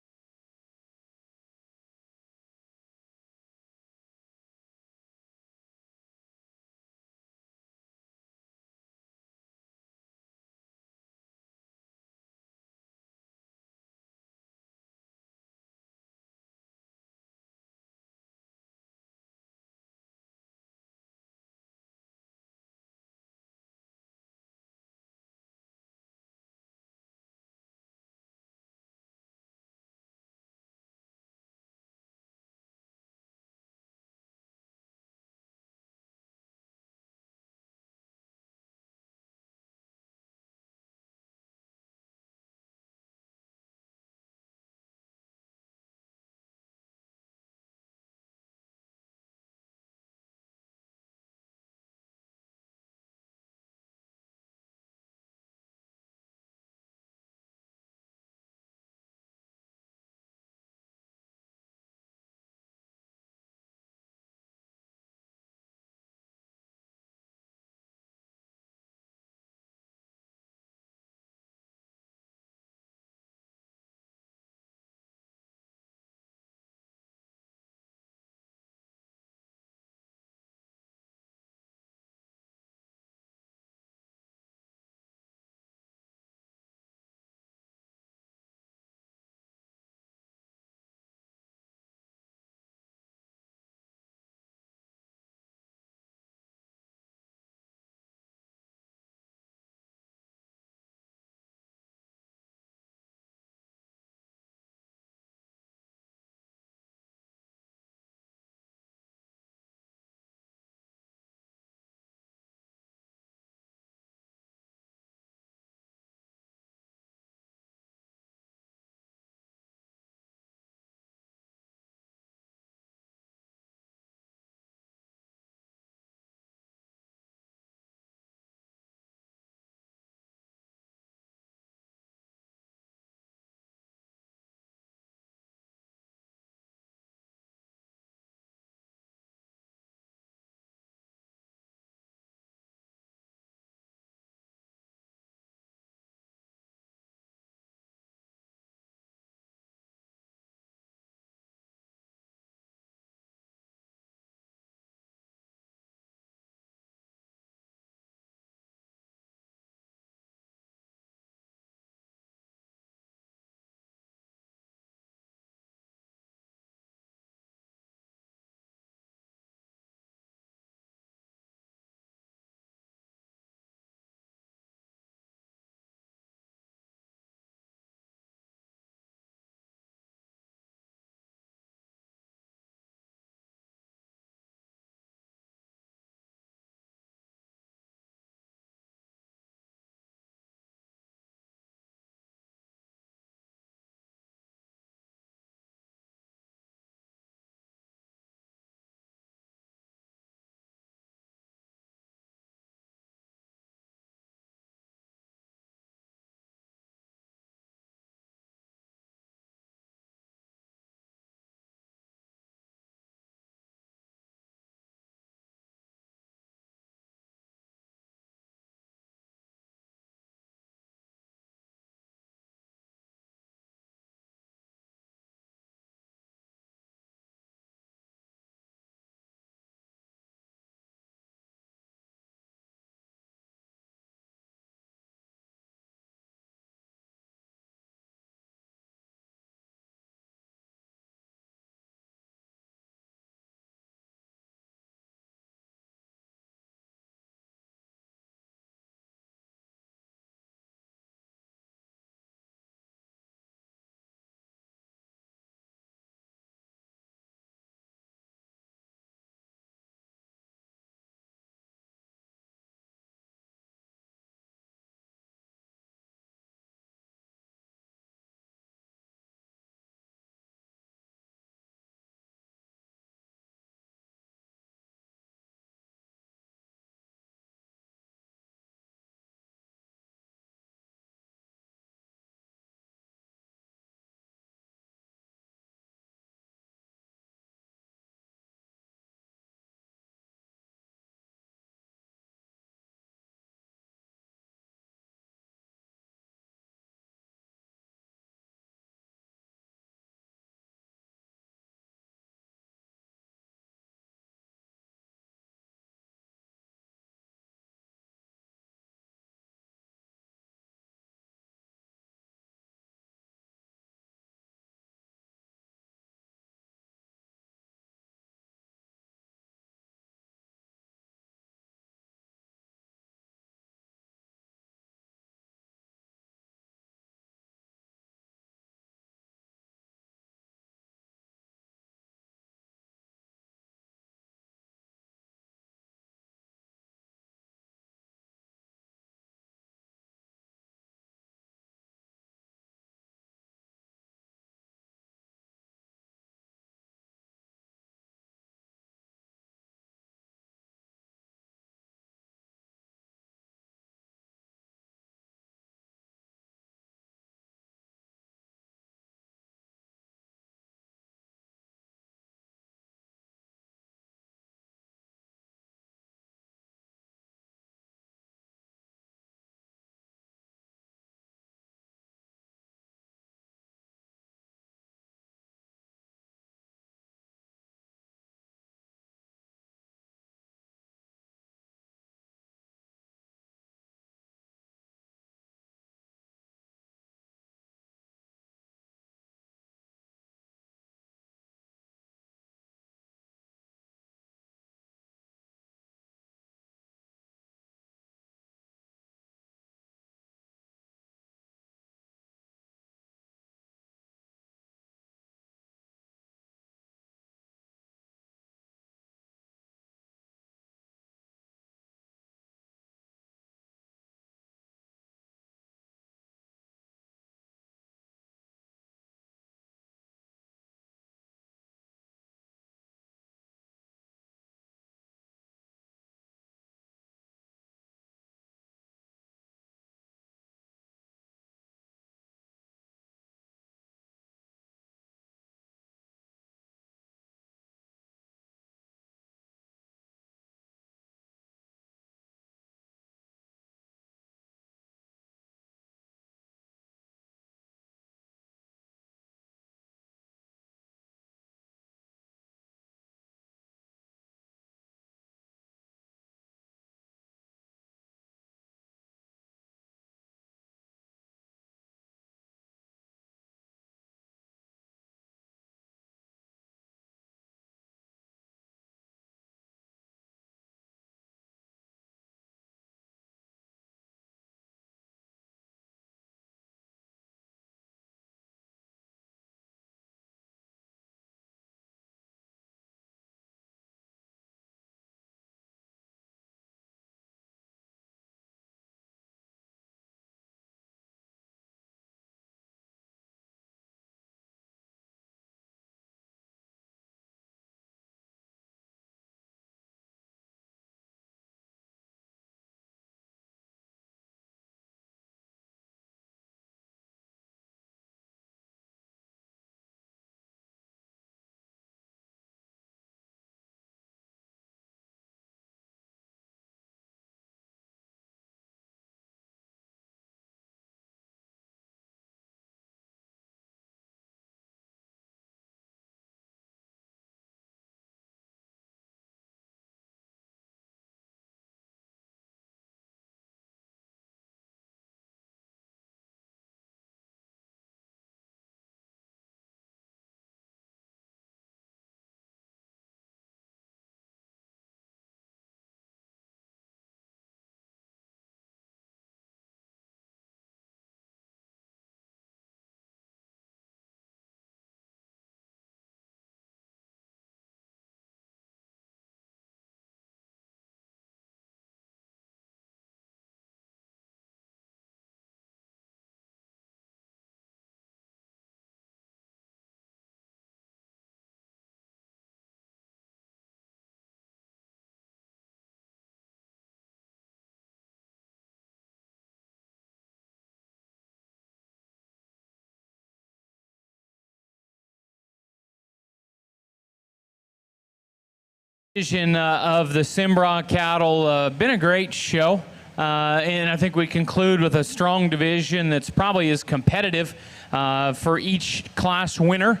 Division of the Cimbra cattle. Been a great show. And I think we conclude with a strong division that's probably as competitive for each class winner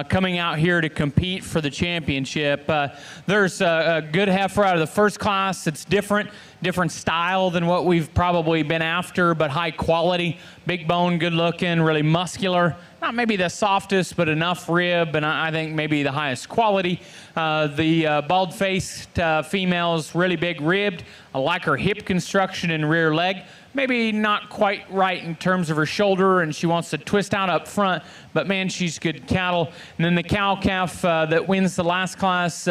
coming out here to compete for the championship. There's a good heifer out of the first class that's different style than what we've probably been after, but high quality, big bone, good looking, really muscular. Not maybe the softest, but enough rib, and I think maybe the highest quality. The bald-faced female is really big ribbed. I like her hip construction and rear leg. Maybe not quite right in terms of her shoulder, and she wants to twist out up front, but man, she's good cattle. And then the cow-calf that wins the last class,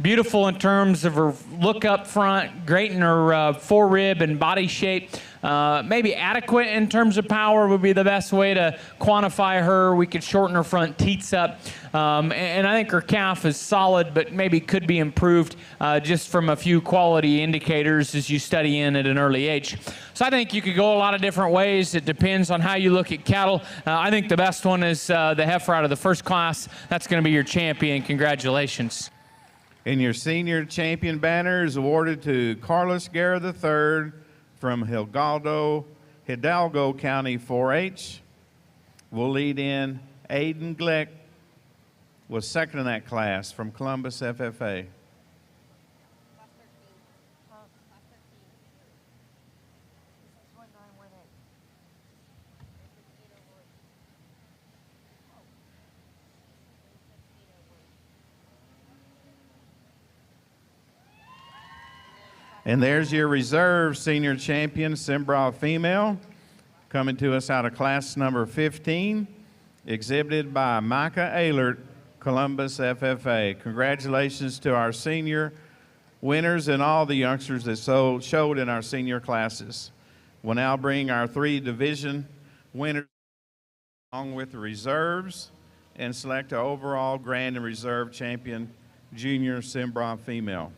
beautiful in terms of her look up front, great in her forerib and body shape. Maybe adequate in terms of power would be the best way to quantify her. We could shorten her front teats up. And I think her calf is solid, but maybe could be improved just from a few quality indicators as you study in at an early age. So I think you could go a lot of different ways. It depends on how you look at cattle. I think the best one is the heifer out of the first class. That's going to be your champion. Congratulations. And your senior champion banner is awarded to Carlos Guerra III from Hidalgo County 4-H. We'll lead in Aiden Glick, was second in that class from Columbus FFA. And there's your reserve senior champion, Cimbra female, coming to us out of class number 15, exhibited by Micah Ehlert, Columbus FFA. Congratulations to our senior winners and all the youngsters that showed in our senior classes. We'll now bring our 3 division winners along with the reserves and select our overall grand and reserve champion, junior Cimbra female.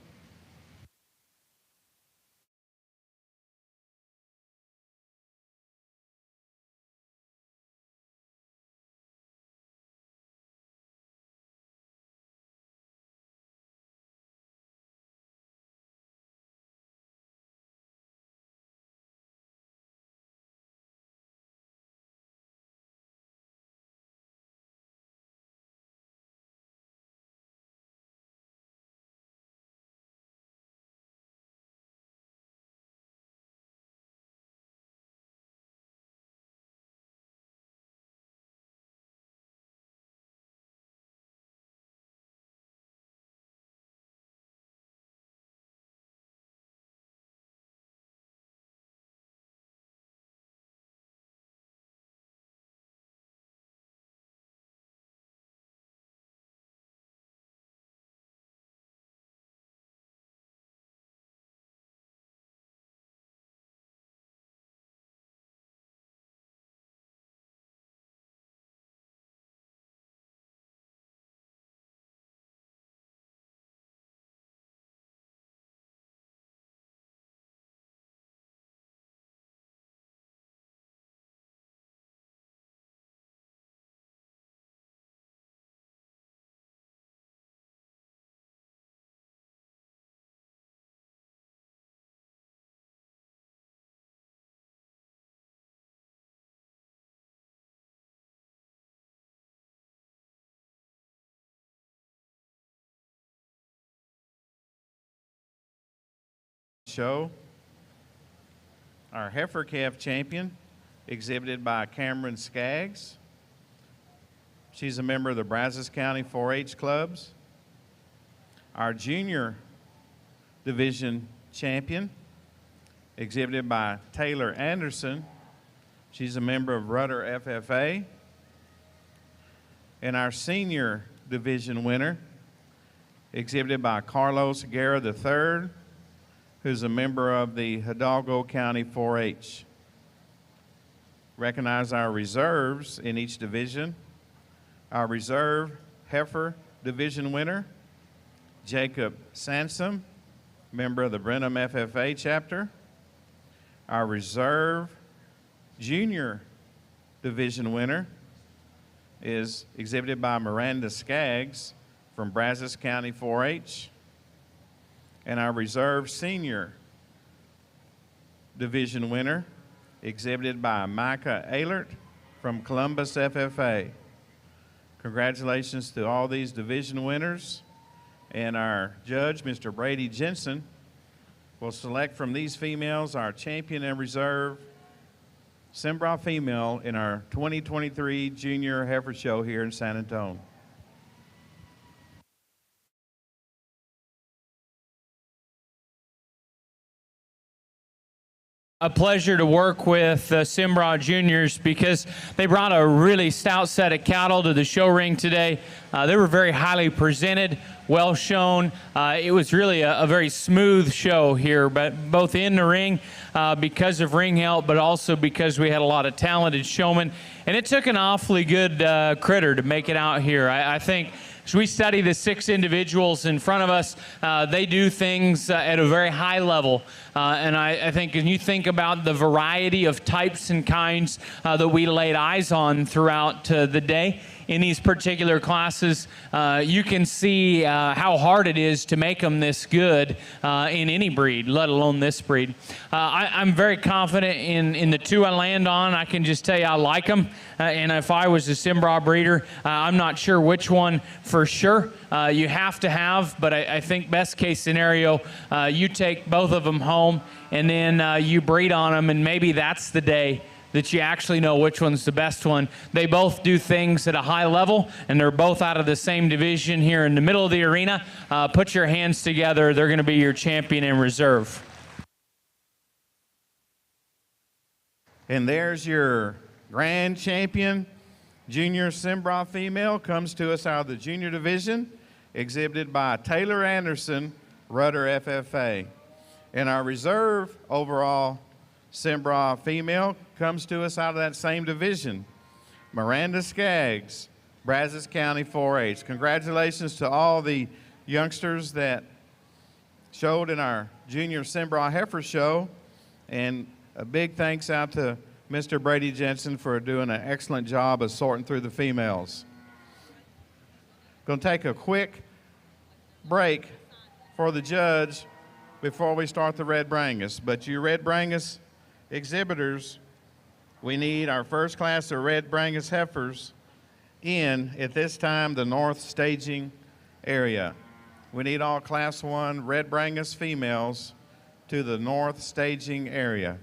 Show. Our heifer calf champion, exhibited by Cameron Skaggs. She's a member of the Brazos County 4-H clubs. Our junior division champion, exhibited by Taylor Anderson. She's a member of Rudder FFA. And our senior division winner, exhibited by Carlos Guerra III, who's a member of the Hidalgo County 4-H. Recognize our reserves in each division. Our reserve heifer division winner, Jacob Sansom, member of the Brenham FFA chapter. Our reserve junior division winner is exhibited by Miranda Skaggs from Brazos County 4-H. and our reserve senior division winner, exhibited by Micah Ehlert from Columbus FFA. Congratulations to all these division winners, and our judge, Mr. Brady Jensen, will select from these females our champion and reserve Cimbra female in our 2023 Junior Heifer Show here in San Antonio. A pleasure to work with Cimbra Juniors because they brought a really stout set of cattle to the show ring today. They were very highly presented, well shown. It was really a very smooth show here, but both in the ring because of ring help, but also because we had a lot of talented showmen. And it took an awfully good critter to make it out here. I think as we study the 6 individuals in front of us, they do things at a very high level. And I think when you think about the variety of types and kinds that we laid eyes on throughout the day in these particular classes, you can see how hard it is to make them this good in any breed, let alone this breed. I'm very confident in the 2 I land on. I can just tell you I like them. And if I was a Cimbra breeder, I'm not sure which one for sure you have to have, but I think best case scenario, you take both of them home and then you breed on them, and maybe that's the day that you actually know which one's the best one. They both do things at a high level, and they're both out of the same division here in the middle of the arena. Put your hands together. They're going to be your champion in reserve. And there's your grand champion, junior Cimbra female, comes to us out of the junior division, exhibited by Taylor Anderson, Rudder FFA. And our reserve overall Cimbra female comes to us out of that same division, Miranda Skaggs, Brazos County 4-H. Congratulations to all the youngsters that showed in our junior Cimbra Heifer Show, and a big thanks out to Mr. Brady Jensen for doing an excellent job of sorting through the females. Going to take a quick break for the judge before we start the Red Brangus. But you Red Brangus exhibitors, we need our first class of Red Brangus heifers in, at this time, the north staging area. We need all Class 1 Red Brangus females to the north staging area.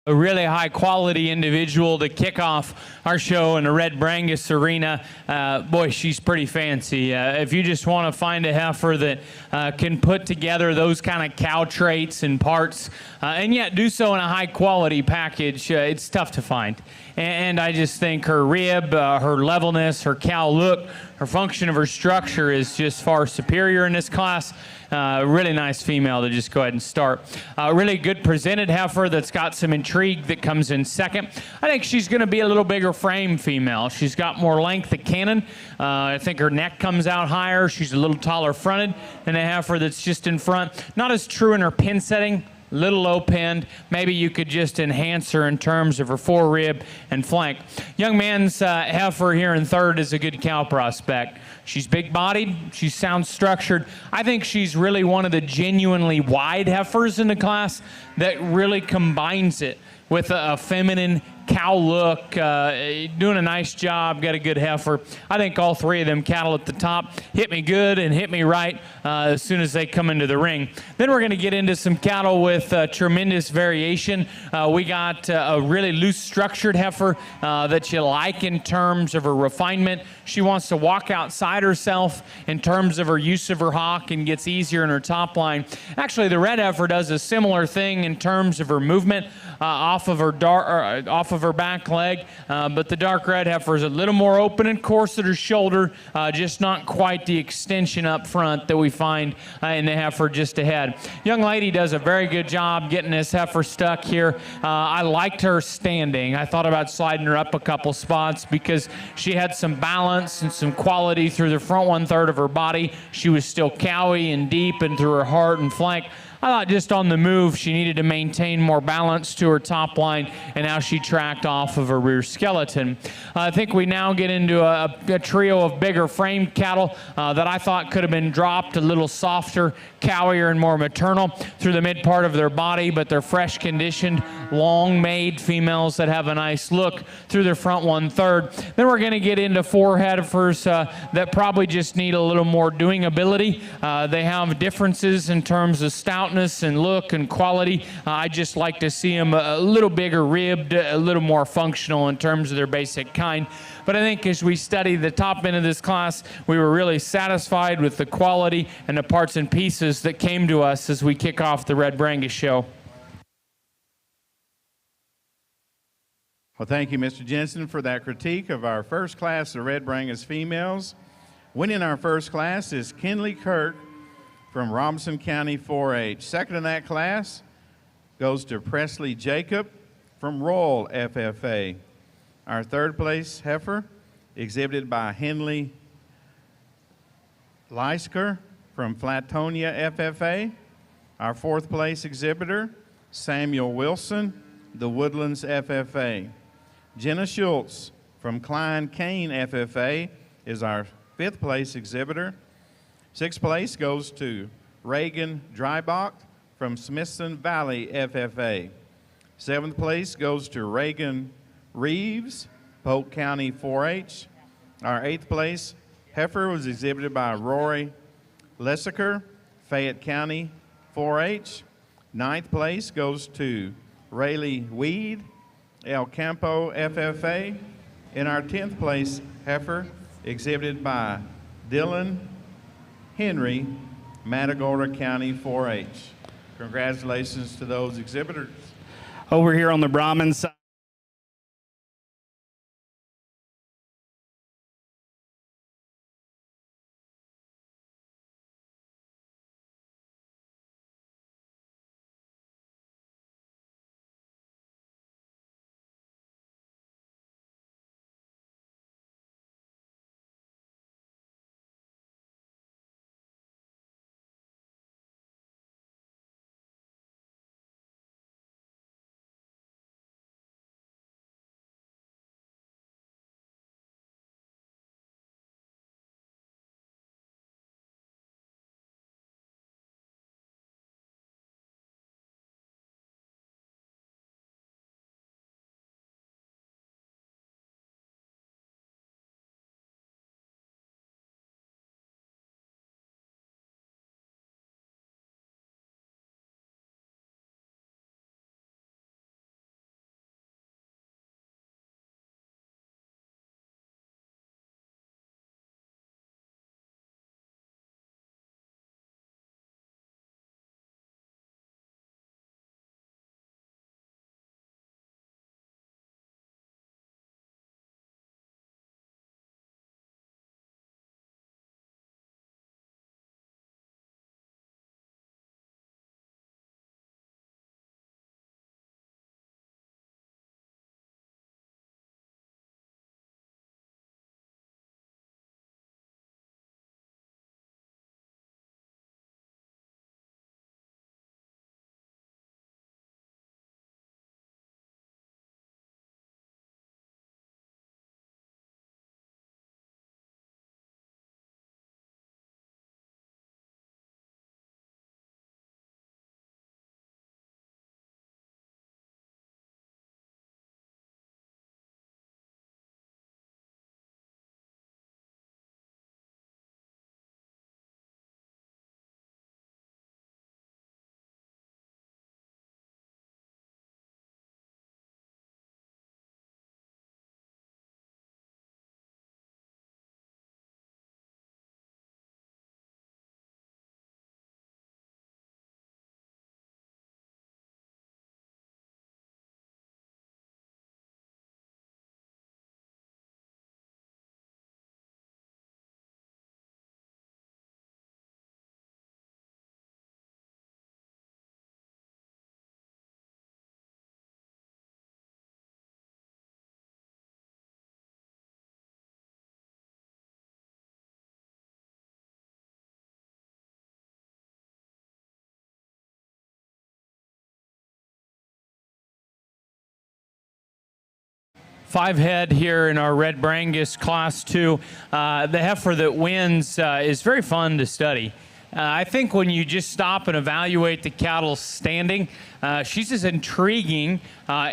A really high quality individual to kick off our show in the Red Brangus Arena. Boy, she's pretty fancy. If you just want to find a heifer that can put together those kind of cow traits and parts and yet do so in a high quality package, it's tough to find. And I just think her rib, her levelness, her cow look, her function of her structure is just far superior in this class. Really nice female to just go ahead and start. Really good presented heifer that's got some intrigue that comes in second. I think she's going to be a little bigger frame female. She's got more length at cannon. I think her neck comes out higher. She's a little taller fronted than the heifer that's just in front. Not as true in her pin setting. Little low pinned. Maybe you could just enhance her in terms of her forerib and flank. Young man's heifer here in third is a good cow prospect. She's big-bodied. She's sound structured. I think she's really one of the genuinely wide heifers in the class that really combines it with a feminine cow look, doing a nice job, got a good heifer. I think all three of them cattle at the top hit me good and hit me right as soon as they come into the ring. Then we're going to get into some cattle with tremendous variation. We got a really loose structured heifer that you like in terms of her refinement. She wants to walk outside herself in terms of her use of her hock and gets easier in her top line. Actually, the red heifer does a similar thing in terms of her movement off of her back leg, but the dark red heifer is a little more open and coarse at her shoulder, just not quite the extension up front that we find in the heifer just ahead. Young lady does a very good job getting this heifer stuck here. I liked her standing. I thought about sliding her up a couple spots because she had some balance and some quality through the front 1/3 of her body. She was still cowy and deep and through her heart and flank. I thought just on the move, she needed to maintain more balance to her top line, and now she tracked off of her rear skeleton. I think we now get into a trio of bigger frame cattle that I thought could have been dropped a little softer, cowier, and more maternal through the mid part of their body, but they're fresh conditioned, long-made females that have a nice look through their front 1/3. Then we're going to get into 4 heifers that probably just need a little more doing ability. They have differences in terms of stoutness and look and quality. I just like to see them a little bigger ribbed, a little more functional in terms of their basic kind. But I think as we study the top end of this class, we were really satisfied with the quality and the parts and pieces that came to us as we kick off the Red Brangus show. Well, thank you, Mr. Jensen, for that critique of our first class of Red Brangus females. Winning our first class is Kinley Kirk from Robinson County 4-H. Second in that class goes to Presley Jacob from Royal FFA. Our third place heifer, exhibited by Henley Leisker from Flatonia FFA. Our fourth place exhibitor, Samuel Wilson, the Woodlands FFA. Jenna Schultz from Klein Kane FFA is our fifth place exhibitor. Sixth place goes to Reagan Drybach from Smithson Valley FFA. Seventh place goes to Reagan Reeves, Polk County 4-H. Our eighth place heifer was exhibited by Rory Lessiker, Fayette County 4-H. Ninth place goes to Rayleigh Weed, El Campo FFA. And our 10th place heifer exhibited by Dylan Henry, Matagorda County 4-H. Congratulations to those exhibitors. Over here on the Brahman side. 5 head here in our Red Brangus Class 2. The heifer that wins is very fun to study. I think when you just stop and evaluate the cattle standing, she's as intriguing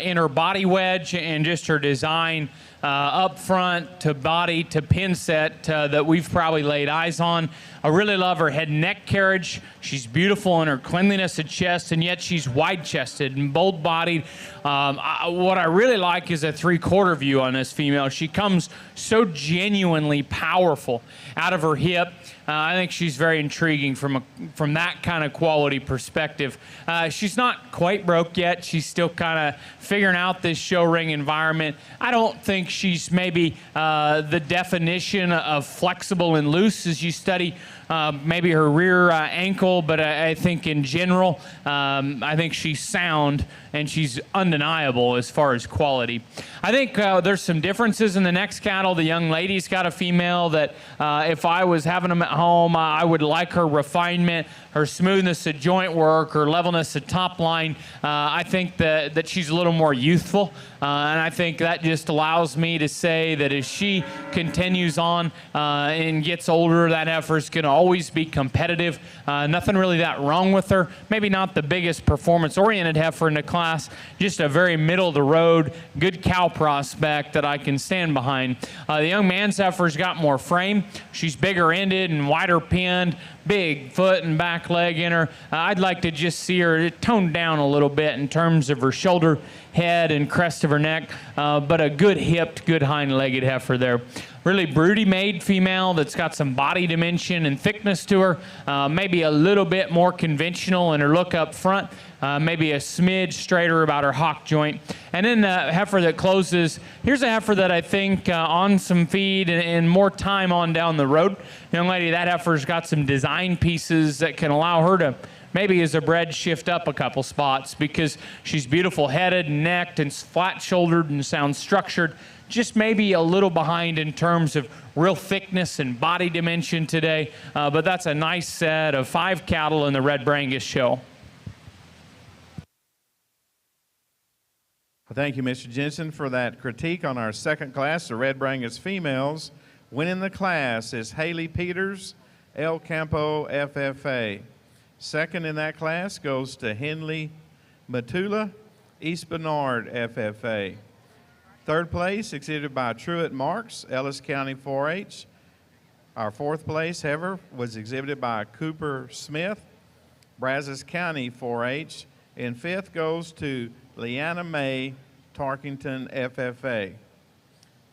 in her body wedge and just her design up front to body to pin set that we've probably laid eyes on. I really love her head and neck carriage. She's beautiful in her cleanliness of chest, and yet she's wide-chested and bold-bodied. What I really like is a 3/4 view on this female. She comes so genuinely powerful out of her hip. I think she's very intriguing from that kind of quality perspective. She's not quite broke yet. She's still kind of figuring out this show ring environment. I don't think she's maybe the definition of flexible and loose as you study maybe her rear ankle, but I think in general, I think she's sound and she's undeniable as far as quality. I think there's some differences in the next cattle. The young lady's got a female that if I was having them at home, I would like her refinement, her smoothness of joint work, her levelness of top line. I think that she's a little more youthful, and I think that just allows me to say that as she continues on and gets older, that heifer's going to always be competitive. Nothing really that wrong with her. Maybe not the biggest performance-oriented heifer in the class, just a very middle-of-the-road, good cow prospect that I can stand behind. The young man's heifer's got more frame. She's bigger-ended and wider-pinned, big foot and back leg in her. I'd like to just see her toned down a little bit in terms of her shoulder, head, and crest of her neck, but a good hipped, good hind-legged heifer there. Really broody-made female that's got some body dimension and thickness to her, maybe a little bit more conventional in her look up front, maybe a smidge straighter about her hock joint. And then the heifer that closes, here's a heifer that I think on some feed and more time on down the road, young lady, that heifer's got some design pieces that can allow her to maybe as a bred shift up a couple spots because she's beautiful headed and necked and flat shouldered and sound structured. Just maybe a little behind in terms of real thickness and body dimension today, but that's a nice set of 5 cattle in the Red Brangus show. Well, thank you, Mr. Jensen, for that critique on our second class, the Red Brangus females. Winning the class is Haley Peters, El Campo FFA. Second in that class goes to Henley Matula, East Bernard FFA. Third place exhibited by Truett Marks, Ellis County 4-H. Our fourth place, however, was exhibited by Cooper Smith, Brazos County 4-H. And fifth goes to Leanna May, Tarkington FFA.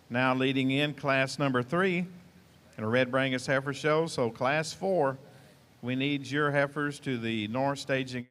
Now leading in class number 3 in a Red Brangus heifer show. So class 4, we need your heifers to the North Staging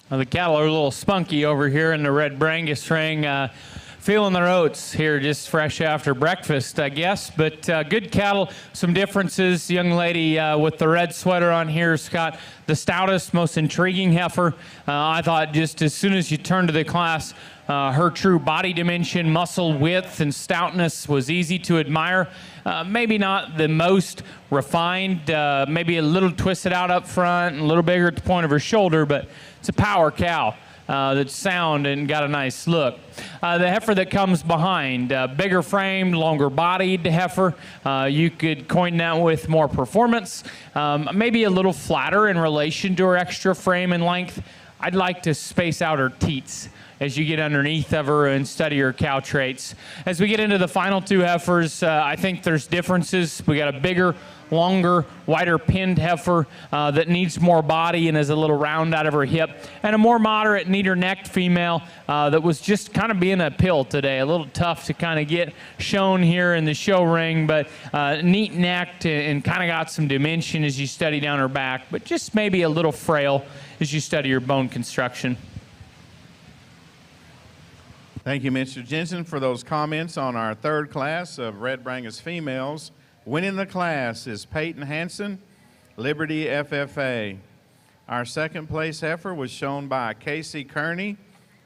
Well, the cattle are a little spunky over here in the red Brangus ring, feeling their oats here just fresh after breakfast, I guess. But good cattle, some differences. Young lady with the red sweater on here has got the stoutest, most intriguing heifer. I thought just as soon as you turn to the class, her true body dimension, muscle width, and stoutness was easy to admire. Maybe not the most refined, maybe a little twisted out up front and a little bigger at the point of her shoulder, but it's a power cow that's sound and got a nice look. The heifer that comes behind, bigger framed, longer bodied heifer. You could coin that with more performance, maybe a little flatter in relation to her extra frame and length. I'd like to space out her teats as you get underneath of her and study her cow traits. As we get into the final two heifers, I think there's differences. We got a bigger, longer, wider pinned heifer that needs more body and is a little round out of her hip, and a more moderate, neater necked female that was just kind of being a pill today, a little tough to kind of get shown here in the show ring, but neat necked and kind of got some dimension as you study down her back, but just maybe a little frail as you study her bone construction. Thank you, Mr. Jensen, for those comments on our third class of Red Brangus females. Winning the class is Peyton Hansen, Liberty FFA. Our second place heifer was shown by Casey Kearney,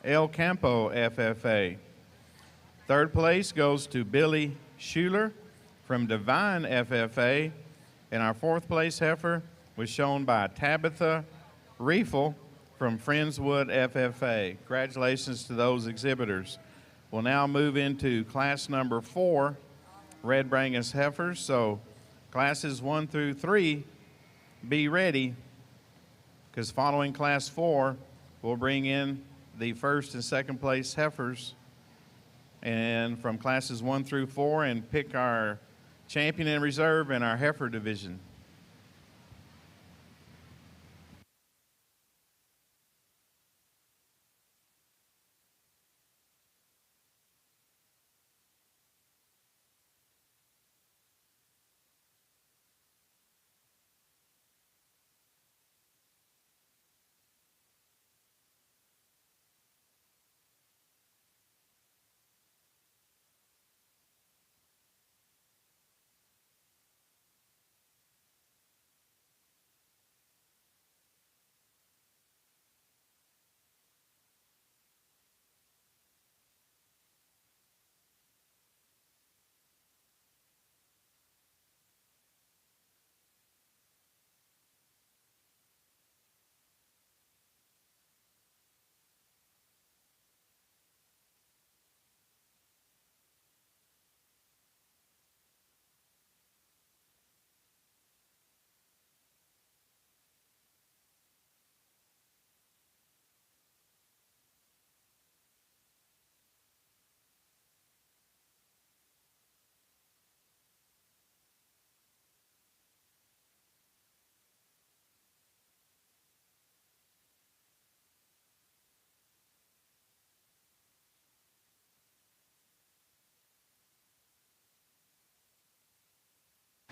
El Campo FFA. Third place goes to Billy Schuler from Divine FFA. And our fourth place heifer was shown by Tabitha Riefel from Friendswood FFA. Congratulations to those exhibitors. We'll now move into class number 4, Red Brangus heifers. So classes 1 through 3, be ready, because following class 4, we'll bring in the first and second place heifers, and from classes 1 through 4, and pick our champion and reserve in our heifer division.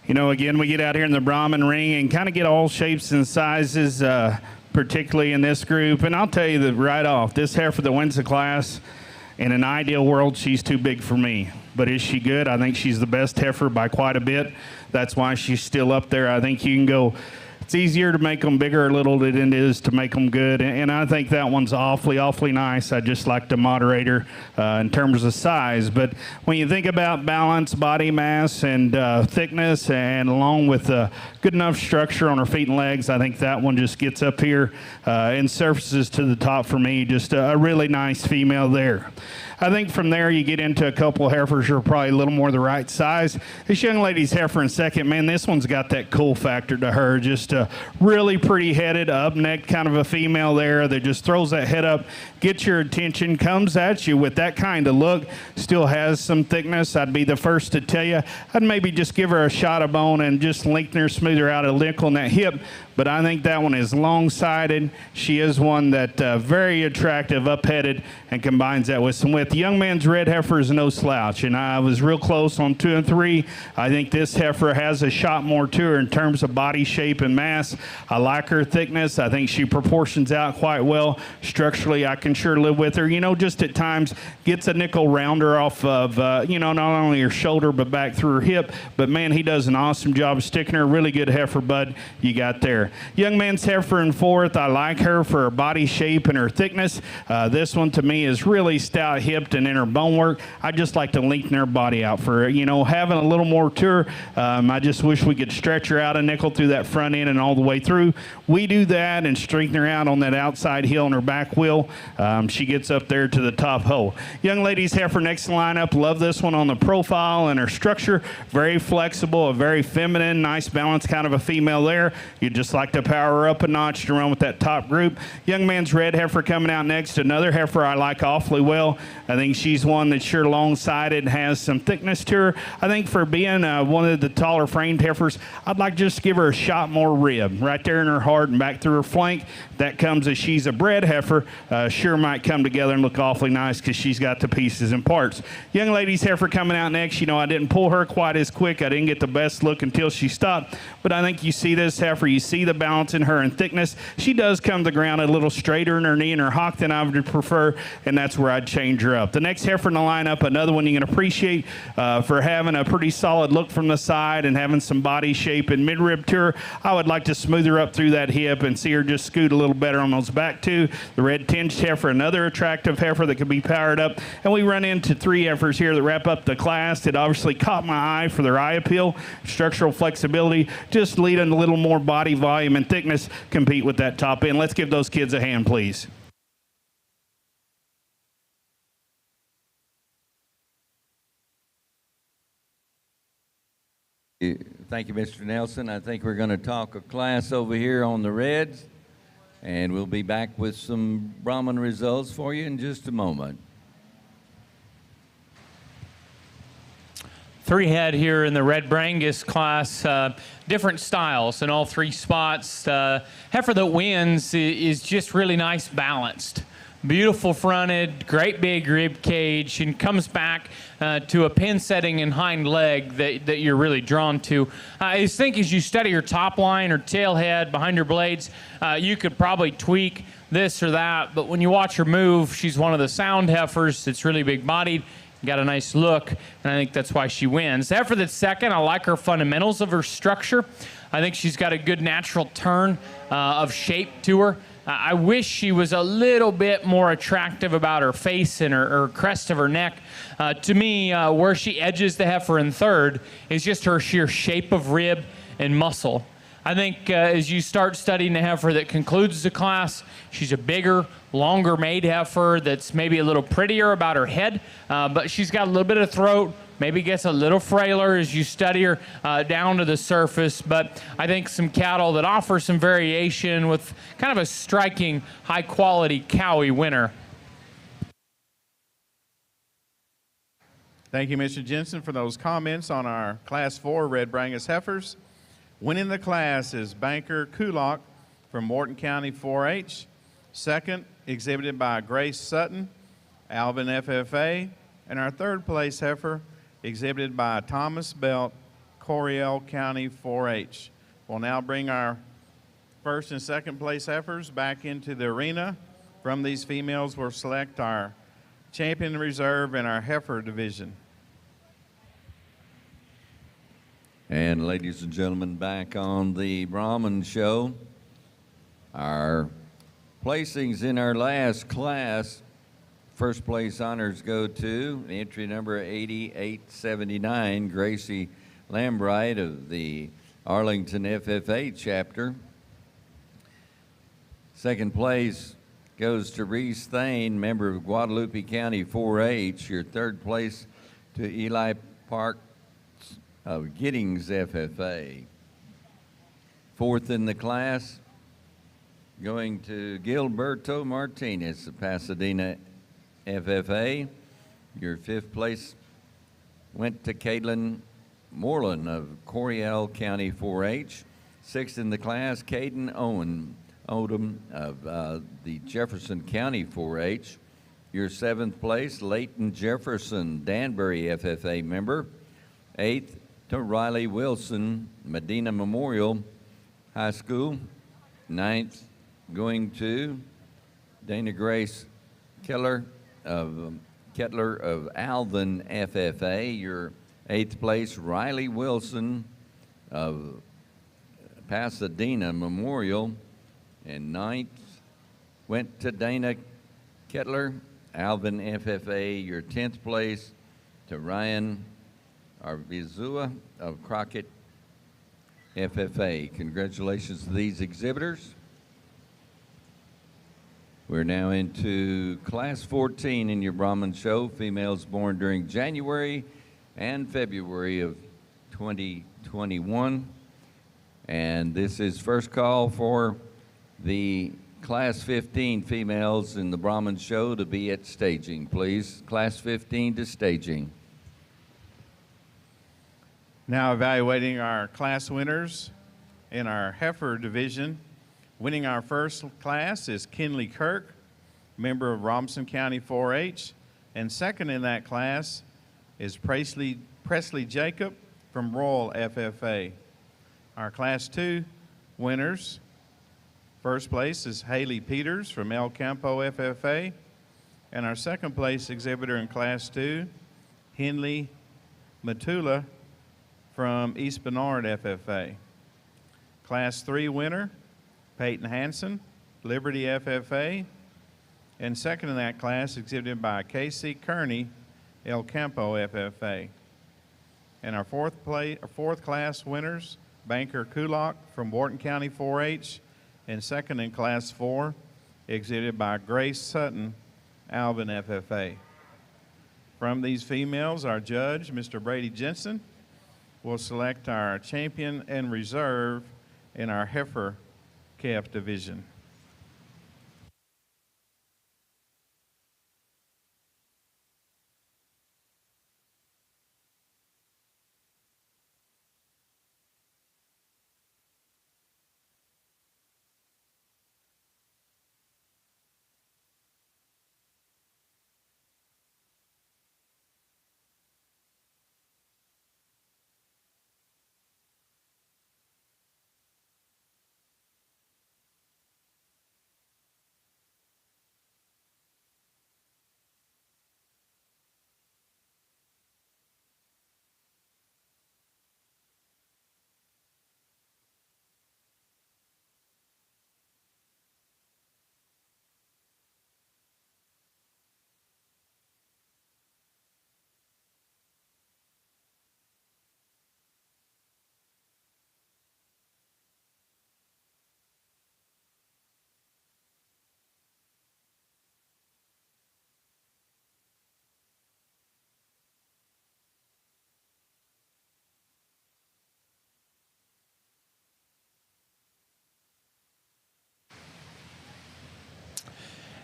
You know, again, we get out here in the Brahman ring and kind of get all shapes and sizes, particularly in this group. And I'll tell you that right off, this heifer that wins the class, in an ideal world, she's too big for me. But is she good? I think she's the best heifer by quite a bit. That's why she's still up there. I think you can go, it's easier to make them bigger or little than it is to make them good. And I think that one's awfully nice. I just like to moderate her in terms of size. But when you think about balance, body mass, and thickness, and along with good enough structure on her feet and legs, I think that one just gets up here and surfaces to the top for me. Just a really nice female there. I think from there you get into a couple of heifers who are probably a little more the right size. This young lady's heifer in second, man, this one's got that cool factor to her. Just a really pretty headed, up-necked kind of a female there that just throws that head up, gets your attention, comes at you with that kind of look, still has some thickness. I'd be the first to tell you, I'd maybe just give her a shot of bone and just lengthen her, smooth her out a nickel in that hip. But I think that one is long-sided. She is one that very attractive, up-headed, and combines that with some width. the young man's red heifer is no slouch, and I was real close on 2 and 3. I think this heifer has a shot more to her in terms of body shape and mass. I like her thickness. I think she proportions out quite well. Structurally, I can sure live with her. Just at times gets a nickel rounder off of, not only her shoulder but back through her hip. But, man, he does an awesome job of sticking her. Really good heifer, bud, you got there. Young man's heifer in 4th. I like her for her body shape and her thickness. This one, to me, is really stout-hipped and in her bone work. I just like to lengthen her body out for her. Having a little more to her. I just wish we could stretch her out a nickel through that front end and all the way through. We do that and strengthen her out on that outside heel and her back wheel. She gets up there to the top hole. Young lady's heifer next lineup. Love this one on the profile and her structure. Very flexible, a very feminine, nice balance kind of a female there. You'd just like to power her up a notch to run with that top group. Young man's red heifer coming out next. Another heifer I like awfully well. I think she's one that's sure long-sided and has some thickness to her. I think for being one of the taller framed heifers, I'd like just to give her a shot more rib right there in her heart and back through her flank. That comes as she's a bred heifer. Sure might come together and look awfully nice because she's got the pieces and parts. Young lady's heifer coming out next. I didn't pull her quite as quick. I didn't get the best look until she stopped. But I think you see this heifer. You see the balance in her and thickness. She does come to the ground a little straighter in her knee and her hock than I would prefer, and that's where I'd change her up. The next heifer in the lineup, another one you can appreciate for having a pretty solid look from the side and having some body shape and midrib to her. I would like to smooth her up through that hip and see her just scoot a little better on those back two. The red tinged heifer, another attractive heifer that can be powered up. And we run into 3 heifers here that wrap up the class that obviously caught my eye for their eye appeal, structural flexibility, just leading a little more body volume and thickness, compete with that top end. Let's give those kids a hand, please. Thank you, Mr. Nelson. I think we're going to talk a class over here on the reds, and we'll be back with some Brahman results for you in just a moment. 3 head here in the red Brangus class, different styles in all 3 spots. Heifer that wins is just really nice balanced. Beautiful fronted, great big rib cage, and comes back to a pin setting and hind leg that you're really drawn to. I just think as you study her top line, her tail head, behind her blades, you could probably tweak this or that, but when you watch her move, she's one of the sound heifers. It's really big bodied, got a nice look, and I think that's why she wins. The heifer that's second, I like her fundamentals of her structure. I think she's got a good natural turn of shape to her. I wish she was a little bit more attractive about her face and her crest of her neck. To me, where she edges the heifer in third is just her sheer shape of rib and muscle. I think as you start studying the heifer that concludes the class, she's a bigger, longer made heifer that's maybe a little prettier about her head, but she's got a little bit of throat, maybe gets a little frailer as you study her down to the surface. But I think some cattle that offer some variation with kind of a striking, high-quality cowy winner. Thank you, Mr. Jensen, for those comments on our Class 4 Red Brangus heifers. Winning the class is Banker Kulak from Morton County 4-H. Second, exhibited by Grace Sutton, Alvin FFA. And our third place heifer, exhibited by Thomas Belt, Coryell County 4-H. We'll now bring our first and second place heifers back into the arena. From these females, we'll select our champion reserve in our heifer division. And ladies and gentlemen, back on the Brahman show, our placings in our last class. First place honors go to entry number 8879, Gracie Lambright of the Arlington FFA chapter. Second place goes to Reese Thane, member of Guadalupe County 4-H. Your third place to Eli Park of Giddings FFA. Fourth in the class going to Gilberto Martinez of Pasadena FFA. Your fifth place went to Caitlin Moreland of Coryell County 4-H. Sixth in the class, Caden Odom of the Jefferson County 4-H. Your 7th place, Leighton Jefferson, Danbury FFA member. 8th to Riley Wilson, Medina Memorial High School. 9th going to Dana Grace Kettler of Alvin FFA. Your 8th place, Riley Wilson of Pasadena Memorial. And 9th went to Dana Kettler, Alvin FFA. Your 10th place to Ryan Arvizua of Crockett FFA. Congratulations to these exhibitors. We're now into Class 14 in your Brahman show, females born during January and February of 2021. And this is first call for the Class 15 females in the Brahman show to be at staging, please. Class 15 to staging. Now evaluating our class winners in our heifer division. Winning our first class is Kinley Kirk, member of Robinson County 4-H. And second in that class is Presley Jacob from Royal FFA. Our Class 2 winners, first place is Haley Peters from El Campo FFA. And our second place exhibitor in Class 2, Henley Matula from East Bernard FFA. Class 3 winner, Peyton Hansen, Liberty FFA. And second in that class, exhibited by Casey Kearney, El Campo FFA. And our fourth class winners, Banker Kulak from Wharton County 4-H. And second in Class 4, exhibited by Grace Sutton, Alvin FFA. From these females, our judge, Mr. Brady Jensen, will select our champion and reserve in our heifer calf division.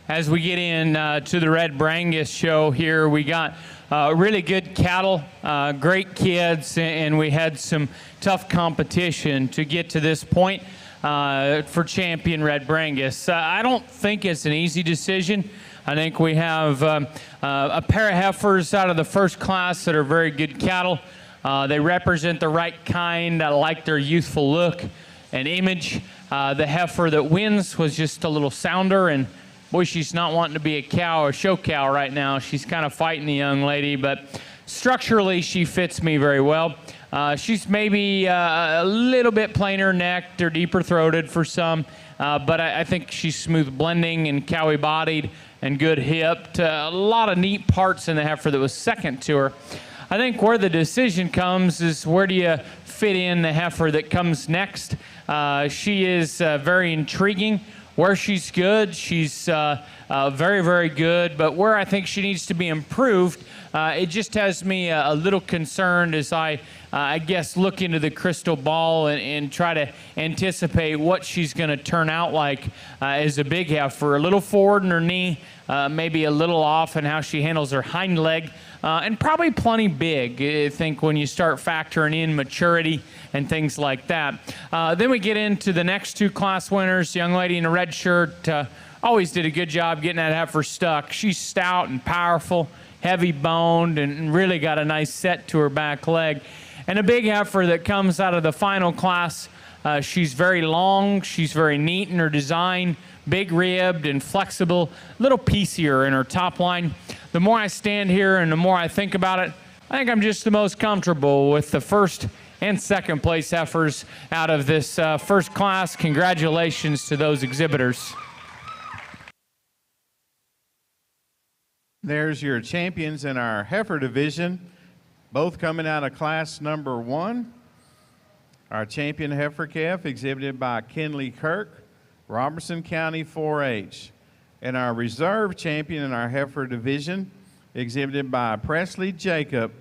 As we get in to the Red Brangus show here, we got really good cattle, great kids, and we had some tough competition to get to this point for champion Red Brangus. I don't think it's an easy decision. I think we have a pair of heifers out of the first class that are very good cattle. They represent the right kind. I like their youthful look and image. The heifer that wins was just a little sounder, and boy, she's not wanting to be a cow or show cow right now. She's kind of fighting the young lady, but structurally she fits me very well. She's maybe a little bit plainer necked or deeper throated for some, but I think she's smooth blending and cowy bodied and good hipped. A lot of neat parts in the heifer that was second to her. I think where the decision comes is where do you fit in the heifer that comes next. She is very intriguing. Where she's good, she's very, very good. But where I think she needs to be improved, it just has me a little concerned as I guess, look into the crystal ball and try to anticipate what she's going to turn out like as a big heifer. A little forward in her knee, maybe a little off in how she handles her hind leg, and probably plenty big, I think, when you start factoring in maturity and things like that. Then we get into the next two class winners, young lady in a red shirt, always did a good job getting that heifer stuck. She's stout and powerful, heavy boned, and really got a nice set to her back leg. And a big heifer that comes out of the final class, she's very long, she's very neat in her design, big ribbed and flexible, a little piecier in her top line. The more I stand here and the more I think about it, I think I'm just the most comfortable with the first and second place heifers out of this first class. Congratulations to those exhibitors. There's your champions in our heifer division, both coming out of class number 1. Our champion heifer calf exhibited by Kenley Kirk, Robertson County 4-H. And our reserve champion in our heifer division exhibited by Presley Jacob,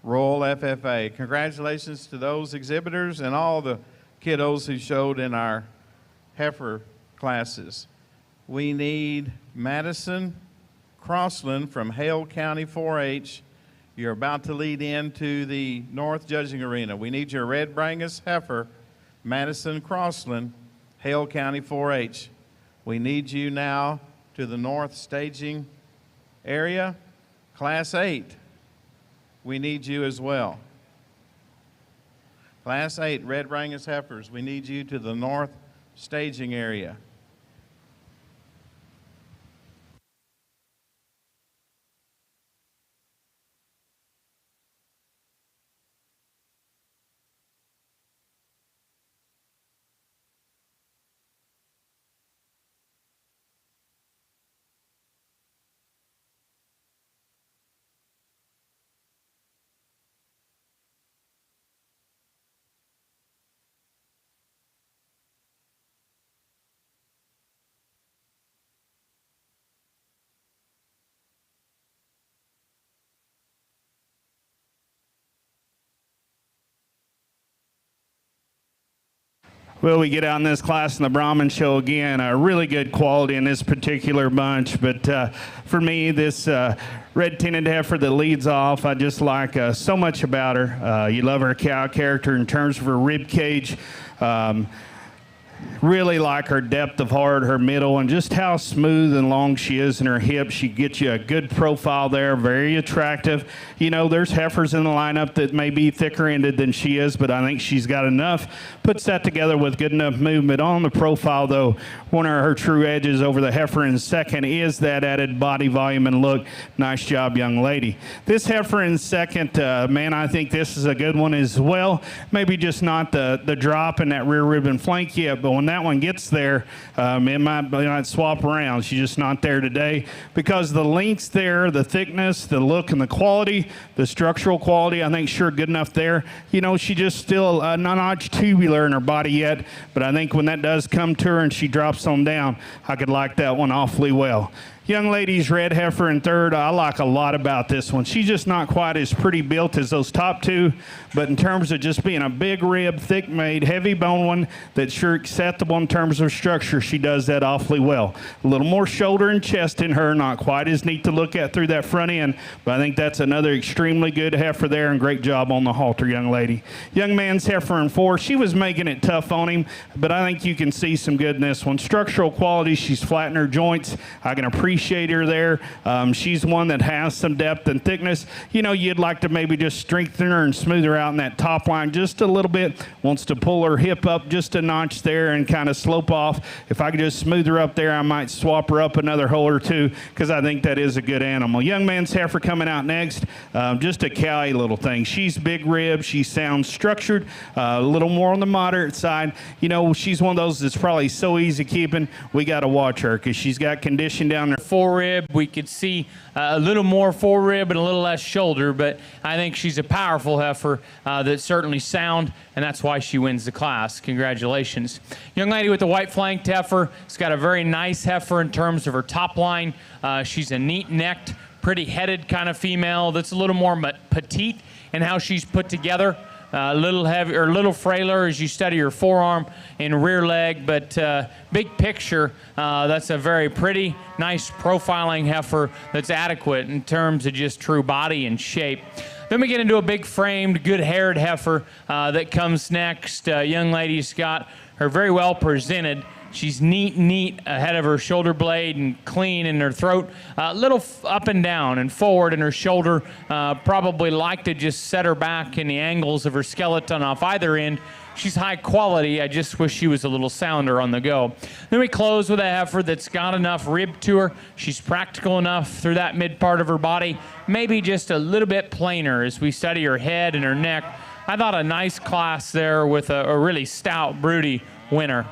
Royal FFA. Congratulations to those exhibitors and all the kiddos who showed in our heifer classes. We need Madison Crossland from Hale County 4-H. You're about to lead into the North Judging Arena. We need your red Brangus heifer, Madison Crossland, Hale County 4-H. We need you now to the North Staging area. Class 8, we need you as well. Class 8, red Brangus heifers, we need you to the North Staging area. Well, we get out in this class in the Brahman show again. A really good quality in this particular bunch. But for me, this red tinted heifer that leads off, I just like so much about her. You love her cow character in terms of her rib cage. Really like her depth of heart, her middle, and just how smooth and long she is in her hips. She gets you a good profile there, very attractive. You know, there's heifers in the lineup that may be thicker-ended than she is, but I think she's got enough. Puts that together with good enough movement. On the profile, though, one of her true edges over the heifer in second is that added body volume and look. Nice job, young lady. This heifer in second, man, I think this is a good one as well. Maybe just not the drop in that rear rib and flank yet, but when that one gets there, it might swap around. She's just not there today because the length's there, the thickness, the look, and the quality, the structural quality, I think sure good enough there. You know, she just still not much tubular in her body yet, but I think when that does come to her and she drops on down, I could like that one awfully well. Young lady's red heifer in third, I like a lot about this one. She's just not quite as pretty built as those top two, but in terms of just being a big rib, thick made, heavy bone one that's sure acceptable in terms of structure, she does that awfully well. A little more shoulder and chest in her, not quite as neat to look at through that front end, but I think that's another extremely good heifer there, and great job on the halter, young lady. Young man's heifer in four, she was making it tough on him, but I think you can see some good in this one. Structural quality, she's flat in her joints. I can appreciate her there. She's one that has some depth and thickness. You know, you'd like to maybe just strengthen her and smooth her out in that top line just a little bit. Wants to pull her hip up just a notch there and kind of slope off. If I could just smooth her up there, I might swap her up another hole or two because I think that is a good animal. Young man's heifer coming out next. Just a cowy little thing. She's big rib. She sounds structured. A little more on the moderate side. You know, she's one of those that's probably so easy keeping. We got to watch her because she's got condition down there. Forerib, we could see a little more forerib and a little less shoulder, but I think she's a powerful heifer that's certainly sound, and that's why she wins the class. Congratulations. Young lady with the white flanked heifer, it's got a very nice heifer in terms of her top line. She's a neat-necked, pretty headed kind of female that's a little more petite in how she's put together. A little heavier, or a little frailer as you study her forearm and rear leg, but big picture, that's a very pretty, nice profiling heifer that's adequate in terms of just true body and shape. Then we get into a big framed, good haired heifer that comes next. Young lady's got her very well presented. She's neat ahead of her shoulder blade and clean in her throat. A little up and down and forward in her shoulder. Probably like to just set her back in the angles of her skeleton off either end. She's high quality. I just wish she was a little sounder on the go. Then we close with a heifer that's got enough rib to her. She's practical enough through that mid part of her body. Maybe just a little bit plainer as we study her head and her neck. I thought a nice class there with a really stout, broody winner.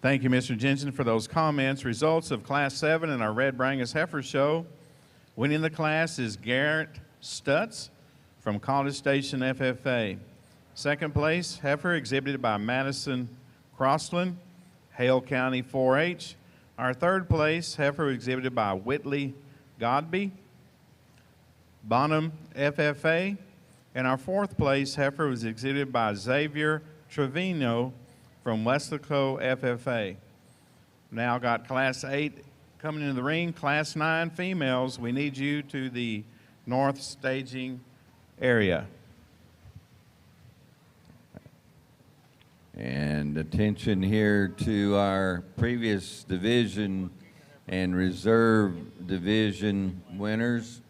Thank you, Mr. Jensen, for those comments. Results of Class 7 in our Red Brangus Heifer Show. Winning the class is Garrett Stutz from College Station FFA. Second place, heifer exhibited by Madison Crossland, Hale County 4-H. Our third place, heifer exhibited by Whitley Godby, Bonham FFA. And our fourth place, heifer was exhibited by Xavier Trevino from Westlaco FFA. Now got Class 8 coming into the ring. Class 9 females, we need you to the north staging area. And attention here to our previous division and reserve division winners.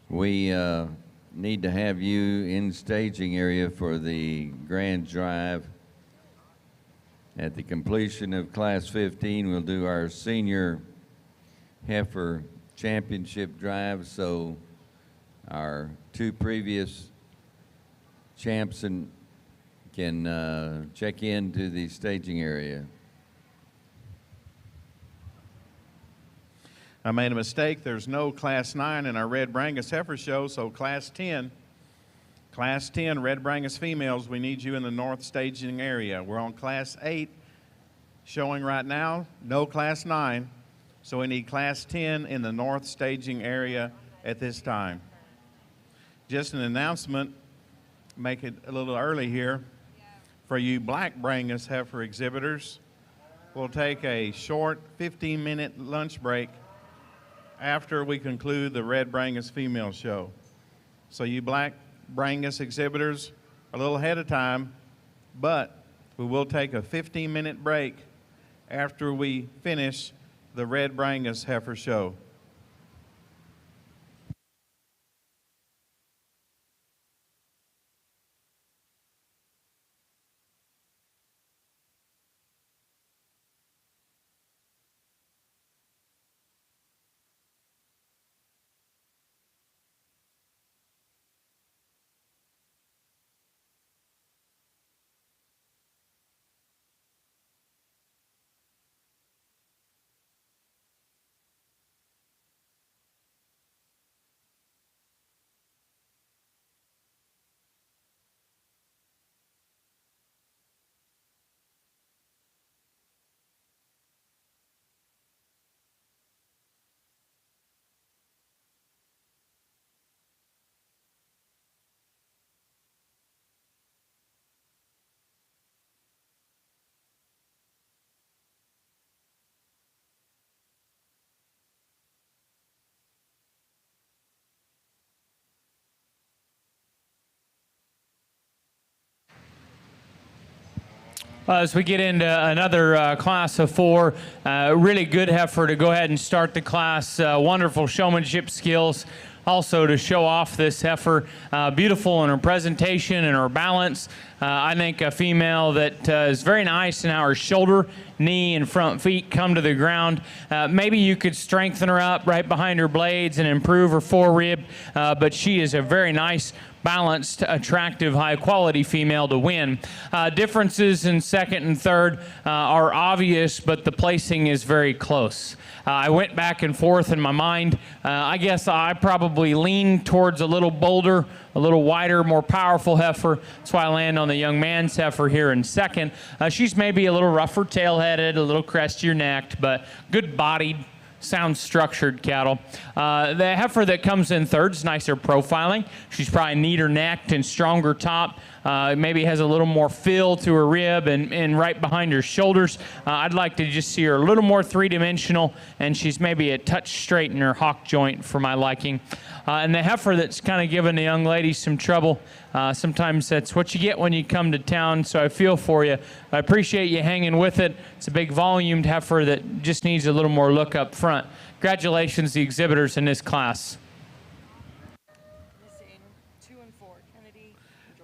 We need to have you in staging area for the grand drive. At the completion of Class 15, we'll do our senior heifer championship drive, so our two previous champs can check into the staging area. I made a mistake. There's no Class 9 in our Red Brangus Heifer Show, so Class 10, Red Brangus females, we need you in the north staging area. We're on Class 8 showing right now, no Class 9, so we need Class 10 in the north staging area at this time. Just an announcement, make it a little early here. For you Black Brangus heifer exhibitors, we'll take a short 15-minute lunch break after we conclude the Red Brangus female show. So you Black Brangus exhibitors, a little ahead of time, but we will take a 15-minute break after we finish the Red Brangus heifer show. As we get into another class of 4, really good heifer to go ahead and start the class. Wonderful showmanship skills. Also to show off this heifer, beautiful in her presentation and her balance. I think a female that is very nice in how her shoulder, knee, and front feet come to the ground. Maybe you could strengthen her up right behind her blades and improve her forerib, but she is a very nice, balanced, attractive, high-quality female to win. Differences in second and third are obvious, but the placing is very close. I went back and forth in my mind. I guess I probably lean towards a little bolder, a little wider, more powerful heifer. That's why I land on the young man's heifer here in second. She's maybe a little rougher tail-headed, a little crestier necked, but good-bodied, sound structured cattle. The heifer that comes in third is nicer profiling. She's probably neater necked and stronger top. Maybe has a little more fill to her rib and right behind her shoulders. I'd like to just see her a little more three-dimensional, and she's maybe a touch straight in her hock joint for my liking. And the heifer that's kind of giving the young ladies some trouble, sometimes that's what you get when you come to town, so I feel for you. I appreciate you hanging with it. It's a big volumed heifer that just needs a little more look up front. Congratulations, the exhibitors in this class.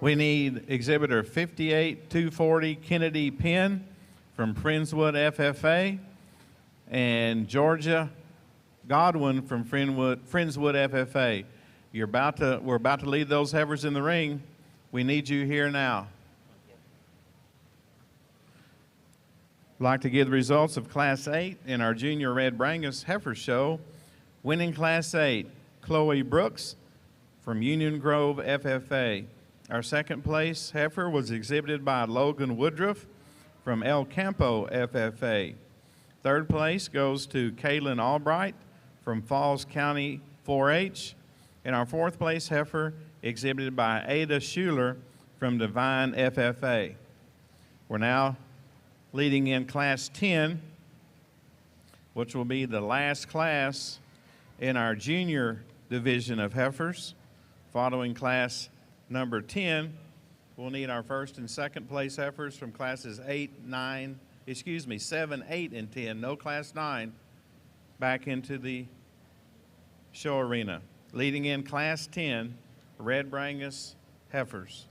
We need exhibitor 58240 Kennedy Penn from Friendswood FFA and Georgia Godwin from Friendswood FFA. We're about to lead those heifers in the ring. We need you here now. I'd like to give the results of Class 8 in our Junior Red Brangus Heifer Show. Winning Class 8, Chloe Brooks from Union Grove FFA. Our second place heifer was exhibited by Logan Woodruff from El Campo FFA. Third place goes to Kaylin Albright from Falls County 4-H. And our fourth place heifer exhibited by Ada Schuler from Divine FFA. We're now leading in Class 10, which will be the last class in our junior division of heifers. Following Class number 10, we'll need our first and second place heifers from classes 7, 8, and 10, no Class 9, back into the show arena. Leading in Class 10, Red Brangus heifers.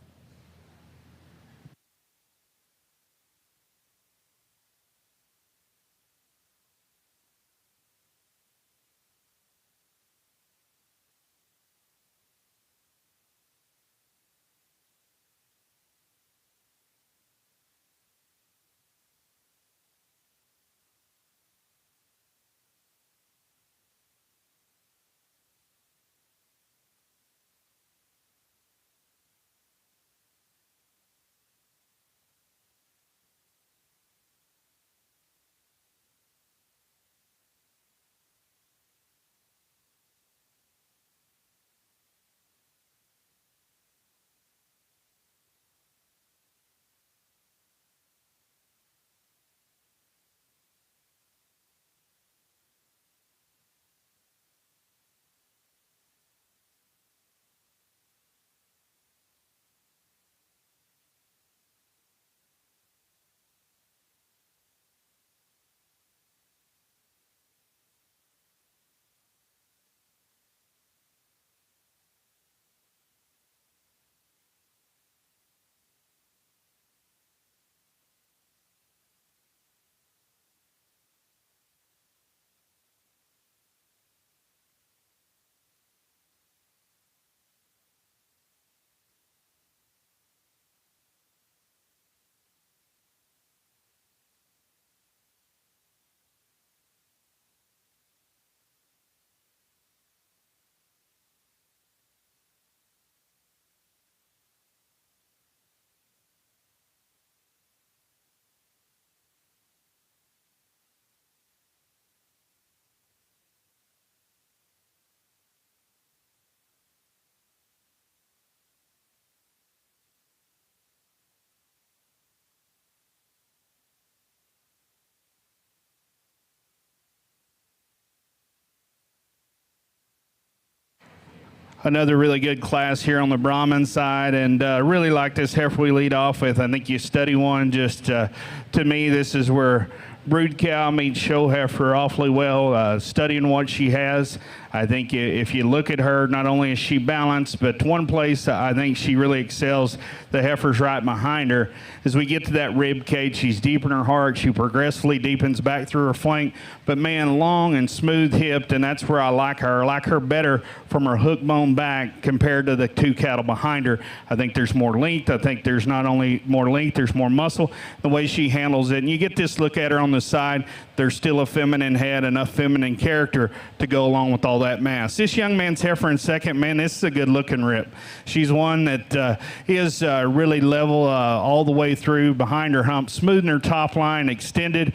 Another really good class here on the Brahman side, and really like this heifer we lead off with. I think you study one, just to me, this is where brood cow meets show heifer awfully well. Studying what she has, I think if you look at her, not only is she balanced, but one place I think she really excels, the heifer's right behind her. As we get to that rib cage, she's deep in her heart. She progressively deepens back through her flank, but man, long and smooth hipped, and that's where I like her. I like her better from her hook bone back compared to the two cattle behind her. I think there's more length. I think there's not only more length, there's more muscle, the way she handles it. And you get this look at her on the side. there's still a feminine head, enough feminine character to go along with all that mass. This young man's heifer in second, man, this is a good looking rip. She's one that is really level all the way through behind her hump, smooth in her top line, extended.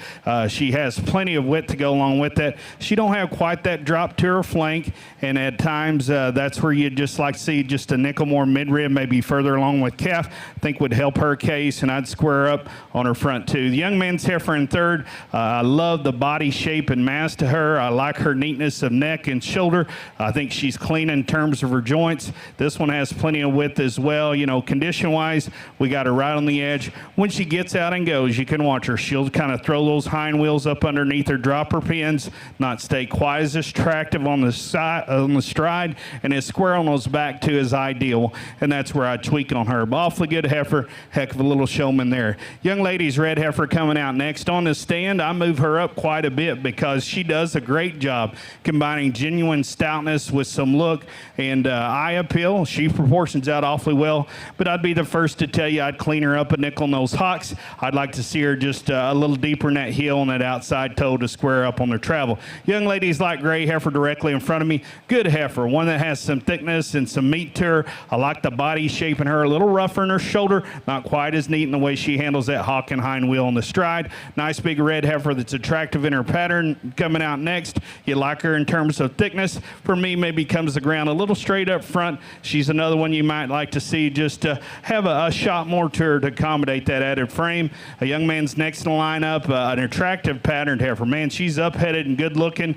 She has plenty of width to go along with that. She don't have quite that drop to her flank, and at times that's where you'd just like to see just a nickel more mid-rib, maybe further along with calf. I think would help her case, and I'd square up on her front too. The young man's heifer in third. I love the body shape and mass to her. I like her neatness of neck and shoulder. I think she's clean in terms of her joints. This one has plenty of width as well. You know, condition-wise, we got her right on the edge. When she gets out and goes, you can watch her. She'll kind of throw those hind wheels up underneath her, drop her pins, not stay quite as attractive on the side, on the stride, and as square on those back too is ideal, and that's where I tweak on her. But awfully good heifer, heck of a little showman there. Young lady's red heifer coming out next on the stand. I move her up quite a bit because she does a great job combining genuine stoutness with some look and eye appeal. She proportions out awfully well, but I'd be the first to tell you I'd clean her up a nickel nose hocks. I'd like to see her just a little deeper in that heel and that outside toe to square up on their travel. Young ladies like gray heifer directly in front of me. Good heifer, one that has some thickness and some meat to her. I like the body shape in her, a little rougher in her shoulder, not quite as neat in the way she handles that hock and hind wheel on the stride. Nice big red heifer that's attractive in her pattern. Coming out next, you like her in terms of thickness. For me, maybe comes the ground a little straight up front. She's another one you might like to see just have a shot more to her to accommodate that added frame. A young man's next in the lineup, an attractive patterned heifer. Man, she's up-headed and good looking.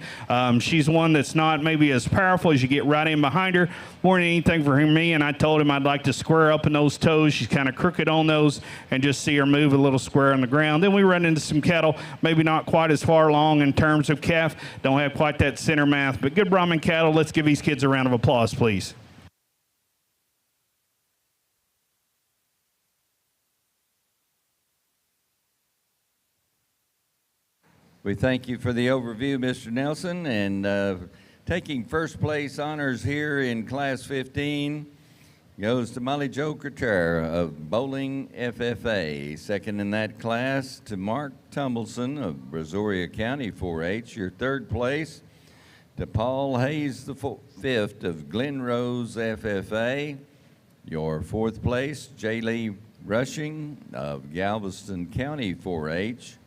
She's one that's not maybe as powerful as you get right in behind her. More than anything for me, and I told him I'd like to square up in those toes. She's kind of crooked on those, and just see her move a little square on the ground. Then we run into some cattle, maybe not quite as far along in terms of calf, don't have quite that center mass, but good Brahman cattle. Let's give these kids a round of applause, please. We thank you for the overview, Mr. Nelson, and taking first place honors here in Class 15 goes to Molly Jo Couture of Bowling FFA. Second in that class to Mark Tumbleson of Brazoria County 4-H. Your third place to Paul Hayes the fifth of Glen Rose FFA. Your fourth place, Jaylee Rushing of Galveston County 4-H.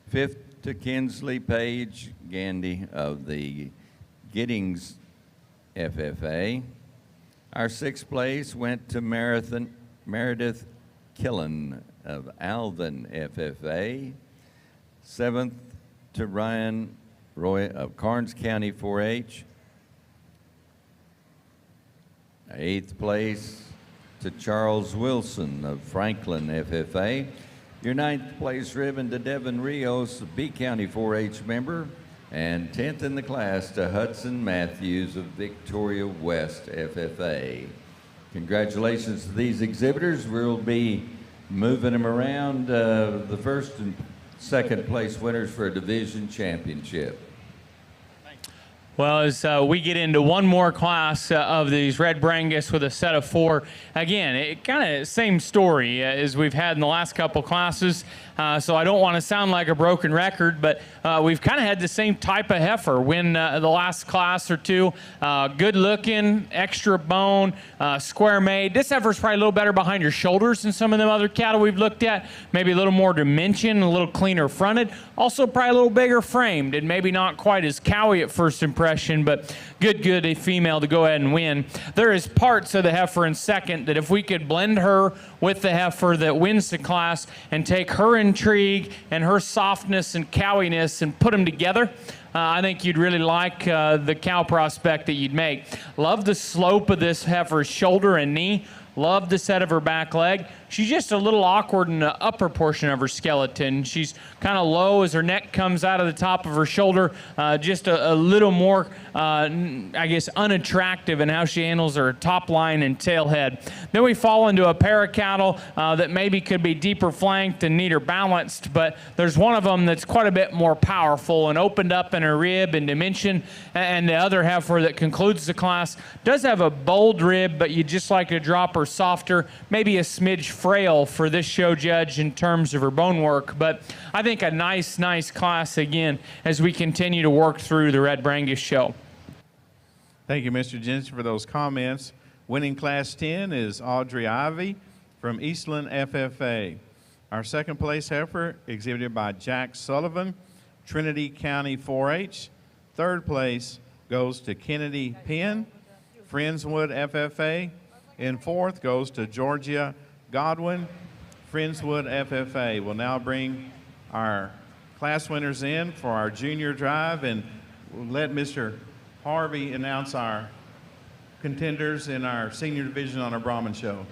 Fifth to Kinsley Page Gandy of the Giddings FFA. Our sixth place went to Meredith Killen of Alvin FFA. Seventh to Ryan Roy of Karnes County 4-H. Eighth place to Charles Wilson of Franklin FFA. Your ninth place ribbon to Devin Rios, a B County 4-H member. And 10th in the class to Hudson Matthews of Victoria West FFA. Congratulations to these exhibitors. We'll be moving them around, the first and second place winners for a division championship. Well, as we get into one more class of these red Brangus with a set of 4, again, it kind of same story as we've had in the last couple classes. So I don't want to sound like a broken record, but we've kind of had the same type of heifer win the last class or two. Good looking, extra bone, square made. This heifer's probably a little better behind your shoulders than some of them other cattle we've looked at. Maybe a little more dimension, a little cleaner fronted. Also probably a little bigger framed and maybe not quite as cowy at first impression, but good a female to go ahead and win. There is parts of the heifer in second that if we could blend her with the heifer that wins the class and take her intrigue and her softness and cowiness and put them together, I think you'd really like the cow prospect that you'd make. Love the slope of this heifer's shoulder and knee. Love the set of her back leg. She's just a little awkward in the upper portion of her skeleton. She's kind of low as her neck comes out of the top of her shoulder, just a little more, I guess, unattractive in how she handles her top line and tail head. Then we fall into a pair of cattle that maybe could be deeper flanked and neater balanced, but there's one of them that's quite a bit more powerful and opened up in her rib and dimension, and the other heifer that concludes the class does have a bold rib, but you just like to drop her softer, maybe a smidge frail for this show judge in terms of her bone work, but I think a nice class again as we continue to work through the Red Brangus show. Thank you, Mr. Jensen, for those comments. Winning Class 10 is Audrey Ivy from Eastland FFA. Our second place heifer exhibited by Jack Sullivan, Trinity County 4-H. Third place goes to Kennedy Penn, Friendswood FFA. And fourth goes to Georgia Godwin, Friendswood FFA. We'll now bring our class winners in for our junior drive, and we'll let Mr. Harvey announce our contenders in our senior division on our Brahman show.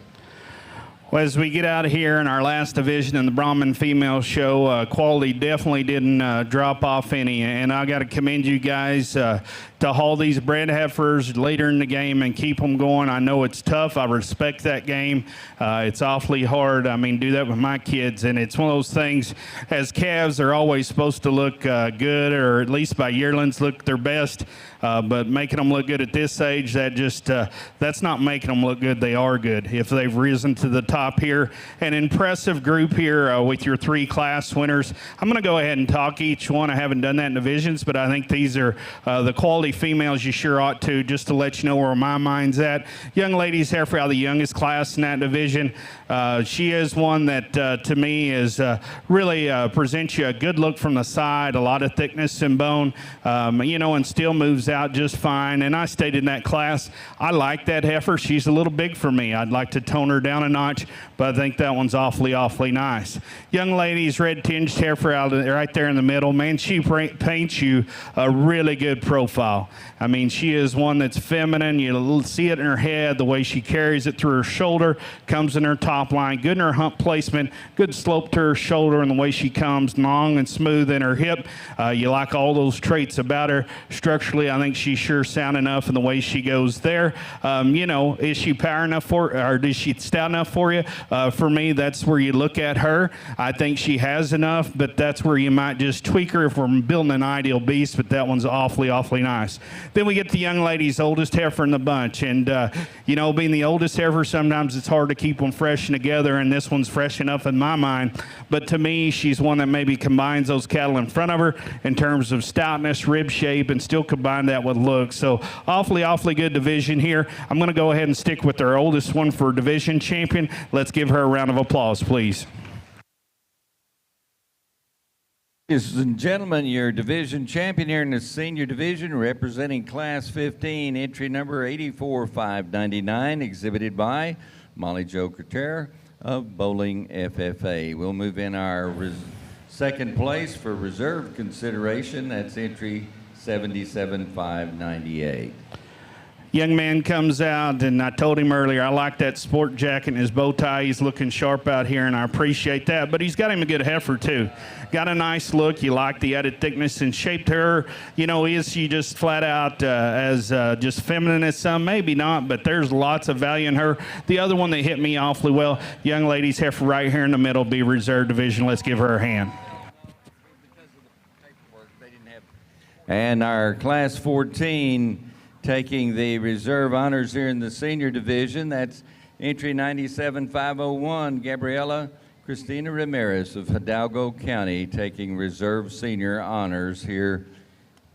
Well, as we get out of here in our last division in the Brahman female show, quality definitely didn't drop off any. And I got to commend you guys to haul these bred heifers later in the game and keep them going. I know it's tough. I respect that game. It's awfully hard. I mean, do that with my kids. And it's one of those things, as calves, they're always supposed to look good, or at least by yearlings look their best. But making them look good at this age, that's not making them look good. They are good if they've risen to the top here. An impressive group here with your three class winners. I'm going to go ahead and talk each one. I haven't done that in divisions, but I think these are the quality females you sure ought to, just to let you know where my mind's at. Young ladies heifer out of the youngest class in that division. She is one that to me is really presents you a good look from the side, a lot of thickness and bone, and still moves out just fine. And I stayed in that class. I like that heifer. She's a little big for me. I'd like to tone her down a notch, but I think that one's awfully nice. Young ladies, red tinged heifer out right there in the middle. Man, she paints you a really good profile. I mean, she is one that's feminine. You see it in her head, the way she carries it through her shoulder, comes in her top line, good in her hump placement, good slope to her shoulder, and the way she comes long and smooth in her hip. You like all those traits about her. Structurally, I think she's sure sound enough in the way she goes there. Is she power enough or is she stout enough for you? For me, that's where you look at her. I think she has enough, but that's where you might just tweak her if we're building an ideal beast, but that one's awfully nice. Then we get the young lady's oldest heifer in the bunch, and being the oldest heifer, sometimes it's hard to keep them fresh and together, and this one's fresh enough in my mind. But to me, she's one that maybe combines those cattle in front of her in terms of stoutness, rib shape, and still combine that with look. So awfully good division here. I'm going to go ahead and stick with our oldest one for division champion. Let's give her a round of applause, please. Ladies and gentlemen, your division champion here in the senior division, representing Class 15, entry number 84599, exhibited by Molly Jo Cotera of Bowling FFA. We'll move in our second place for reserve consideration. That's entry 77598. Young man comes out, and I told him earlier, I like that sport jacket and his bow tie. He's looking sharp out here, and I appreciate that. But he's got him a good heifer, too. Got a nice look. You like the added thickness and shape to her. Is she just flat out as just feminine as some? Maybe not, but there's lots of value in her. The other one that hit me awfully well, young lady's heifer right here in the middle, be reserve division. Let's give her a hand. And our Class 14 taking the reserve honors here in the senior division, that's entry 97501, Gabriela Cristina Ramirez of Hidalgo County, taking reserve senior honors here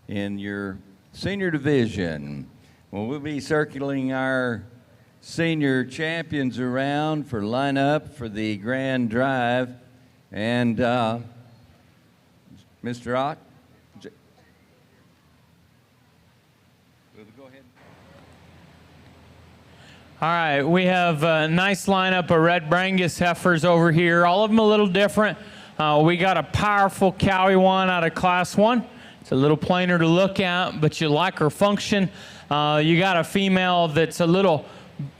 in your senior division. Well, we'll be circling our senior champions around for lineup for the grand drive. And Mr. Ott, All right, we have a nice lineup of red Brangus heifers over here, all of them a little different. We got a powerful cowie one out of Class 1. It's a little plainer to look at, but you like her function. You got a female that's a little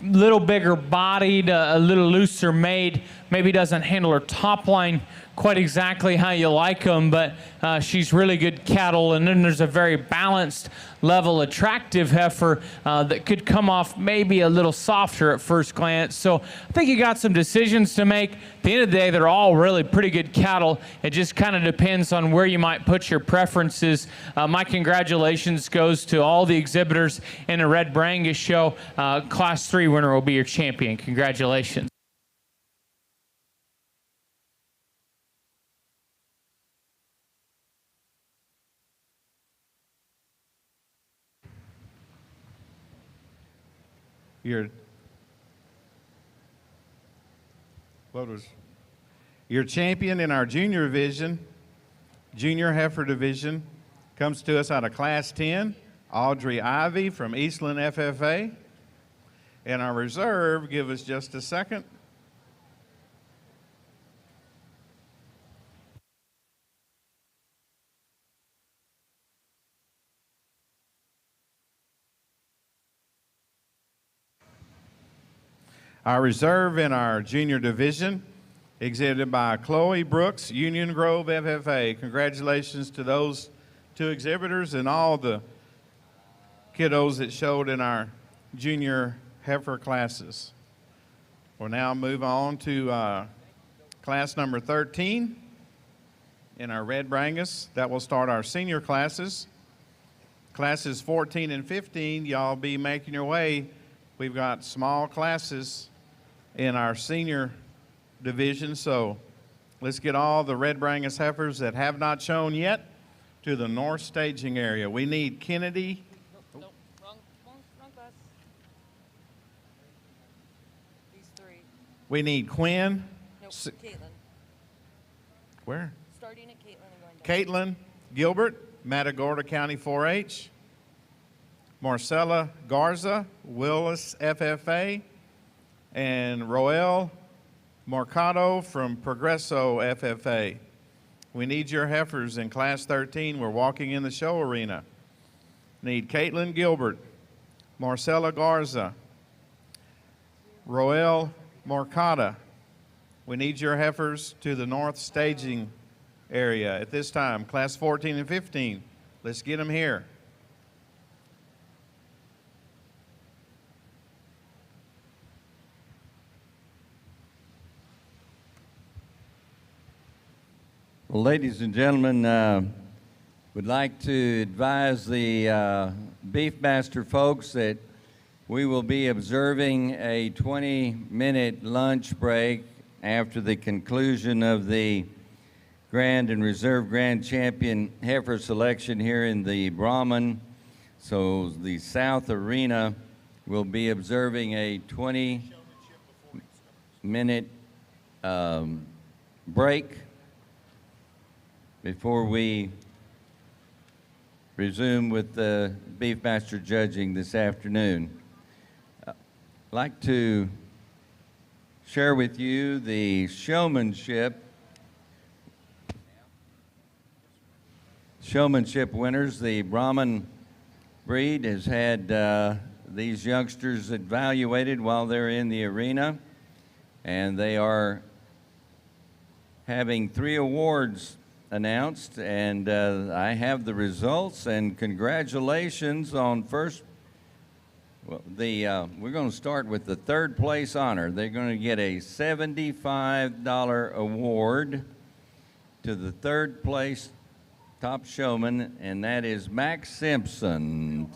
bigger bodied, a little looser made, maybe doesn't handle her top line quite exactly how you like them, but she's really good cattle. And then there's a very balanced level, attractive heifer that could come off maybe a little softer at first glance. So I think you got some decisions to make. At the end of the day, they're all really pretty good cattle. It just kind of depends on where you might put your preferences. My congratulations goes to all the exhibitors in the Red Brangus show. Class 3 winner will be your champion. Congratulations. Your champion in our junior division, junior heifer division, comes to us out of Class 10, Audrey Ivy from Eastland FFA. And our reserve, give us just a second. Our reserve in our junior division, exhibited by Chloe Brooks, Union Grove FFA. Congratulations to those two exhibitors and all the kiddos that showed in our junior heifer classes. We'll now move on to class number 13 in our red Brangus. That will start our senior classes. Classes 14 and 15, y'all be making your way. We've got small classes in our senior division, so let's get all the red Brangus heifers that have not shown yet to the north staging area. We need Kennedy. Nope, wrong class. These three. We need Quinn. Nope, Caitlin. Where? Starting at Caitlin and going down. Caitlin Gilbert, Matagorda County 4-H. Marcella Garza, Willis FFA. And Roel Mercado from Progresso FFA. We need your heifers in Class 13. We're walking in the show arena. Need Caitlin Gilbert, Marcella Garza, Roel Mercado. We need your heifers to the north staging area at this time. Class 14 and 15. Let's get them here. Well, ladies and gentlemen, would like to advise the Beefmaster folks that we will be observing a 20-minute lunch break after the conclusion of the Grand and Reserve Grand Champion heifer selection here in the Brahman. So the South Arena will be observing a 20-minute break before we resume with the Beefmaster judging this afternoon. I'd like to share with you the showmanship winners. The Brahman breed has had these youngsters evaluated while they're in the arena, and they are having 3 awards announced, and I have the results, and congratulations on first. Well, we're going to start with the 3rd place honor. They're going to get a $75 award to the 3rd place top showman, and that is Max Simpson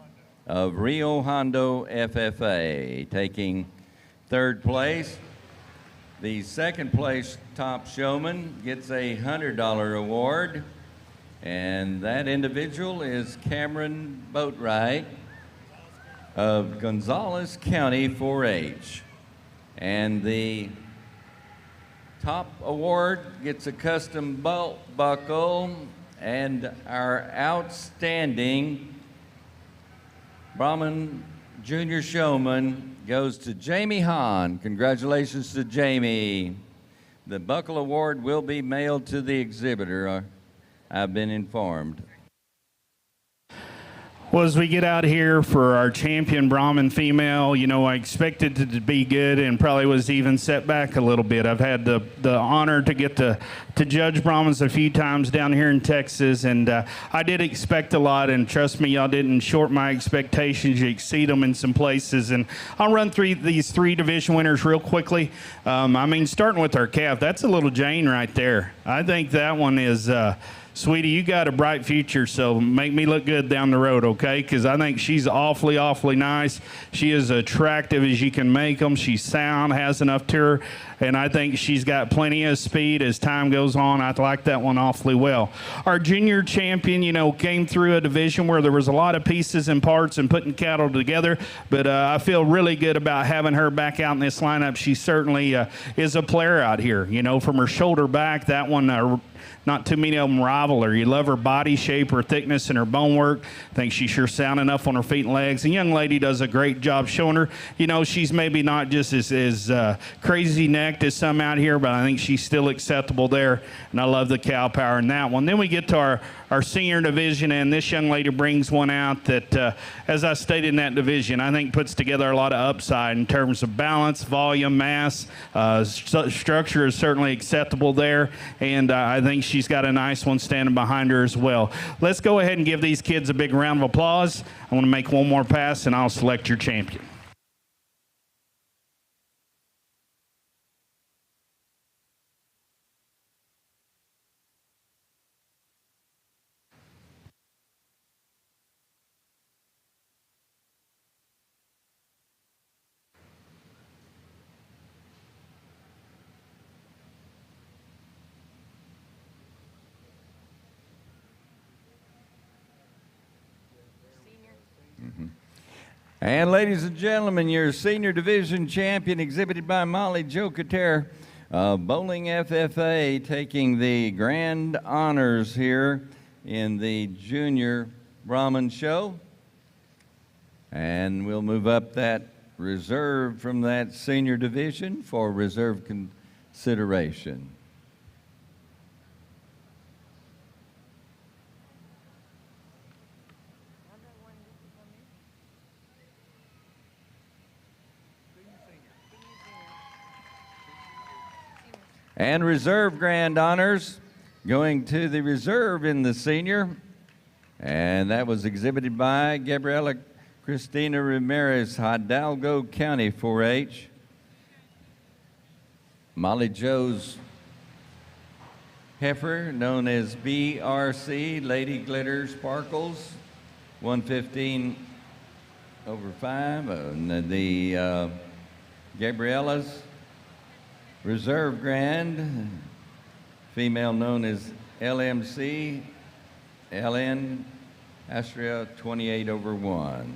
of Rio Hondo FFA, taking 3rd place. The 2nd place top showman gets a $100 award, and that individual is Cameron Boatwright of Gonzales County 4-H. And the top award gets a custom belt buckle, and our outstanding Brahman Junior Showman goes to Jamie Hahn. Congratulations to Jamie. The buckle award will be mailed to the exhibitor, I've been informed. Well, as we get out here for our champion Brahman female, you know, I expected it to be good and probably was even set back a little bit. I've had the honor to get to judge Brahmans a few times down here in Texas, and I did expect a lot, and trust me, y'all didn't short my expectations. You exceed them in some places, and I'll run through these 3 division winners real quickly. I mean, starting with our calf, that's a little Jane right there. I think that one is Sweetie, you got a bright future, so make me look good down the road, okay? Because I think she's awfully, awfully nice. She is attractive as you can make them. She's sound, has enough to her, and I think she's got plenty of speed as time goes on. I like that one awfully well. Our junior champion, came through a division where there was a lot of pieces and parts and putting cattle together, but I feel really good about having her back out in this lineup. She certainly is a player out here. From her shoulder back, that one, not too many of them rival her. You love her body shape, her thickness, and her bone work. I think she's sure sound enough on her feet and legs. The young lady does a great job showing her. She's maybe not just as crazy necked as some out here, but I think she's still acceptable there. And I love the cow power in that one. Then we get to our senior division, and this young lady brings one out that, as I stated in that division, I think puts together a lot of upside in terms of balance, volume, mass. Structure is certainly acceptable there, and I think she's got a nice one standing behind her as well. Let's go ahead and give these kids a big round of applause. I want to make one more pass, and I'll select your champion. And ladies and gentlemen, your senior division champion exhibited by Molly Jokater, Bowling FFA, taking the grand honors here in the junior Brahman show. And we'll move up that reserve from that senior division for reserve consideration. And reserve grand honors going to the reserve in the senior. And that was exhibited by Gabriela Cristina Ramirez, Hidalgo County 4-H. Molly Joe's heifer, known as BRC, Lady Glitter Sparkles, 115/5. And the Gabriela's reserve grand, female known as LMC, LN Astria 28/1.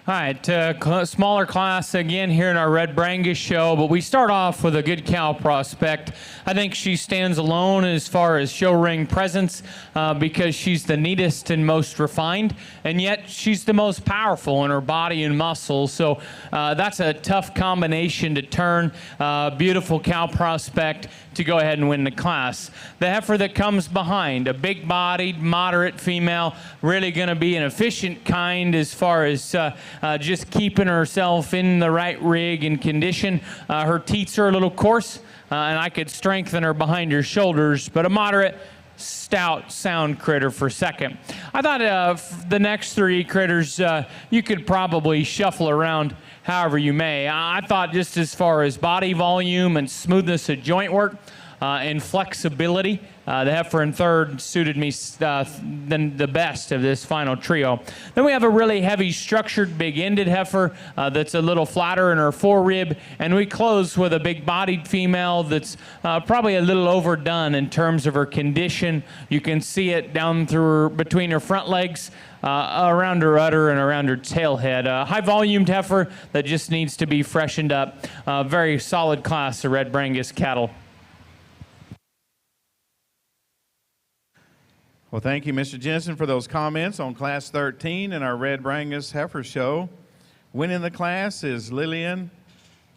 All right, smaller class again here in our Red Brangus show, but we start off with a good cow prospect. I think she stands alone as far as show ring presence because she's the neatest and most refined, and yet she's the most powerful in her body and muscles. So that's a tough combination to turn. Beautiful cow prospect to go ahead and win the class. The heifer that comes behind, a big-bodied, moderate female, really going to be an efficient kind as far as just keeping herself in the right rig and condition. Her teats are a little coarse, and I could strengthen her behind her shoulders, but a moderate, stout, sound critter for second. I thought the next three critters you could probably shuffle around however you may. I thought just as far as body volume and smoothness of joint work and flexibility, the heifer in third suited me the best of this final trio. Then we have a really heavy structured big-ended heifer that's a little flatter in her forerib, and we close with a big-bodied female that's probably a little overdone in terms of her condition. You can see it down through between her front legs, around her udder and around her tail head. High-volumed heifer that just needs to be freshened up. Very solid class of Red Brangus cattle. Well, thank you, Mr. Jensen, for those comments on Class 13 in our Red Brangus Heifer Show. Winning the class is Lillian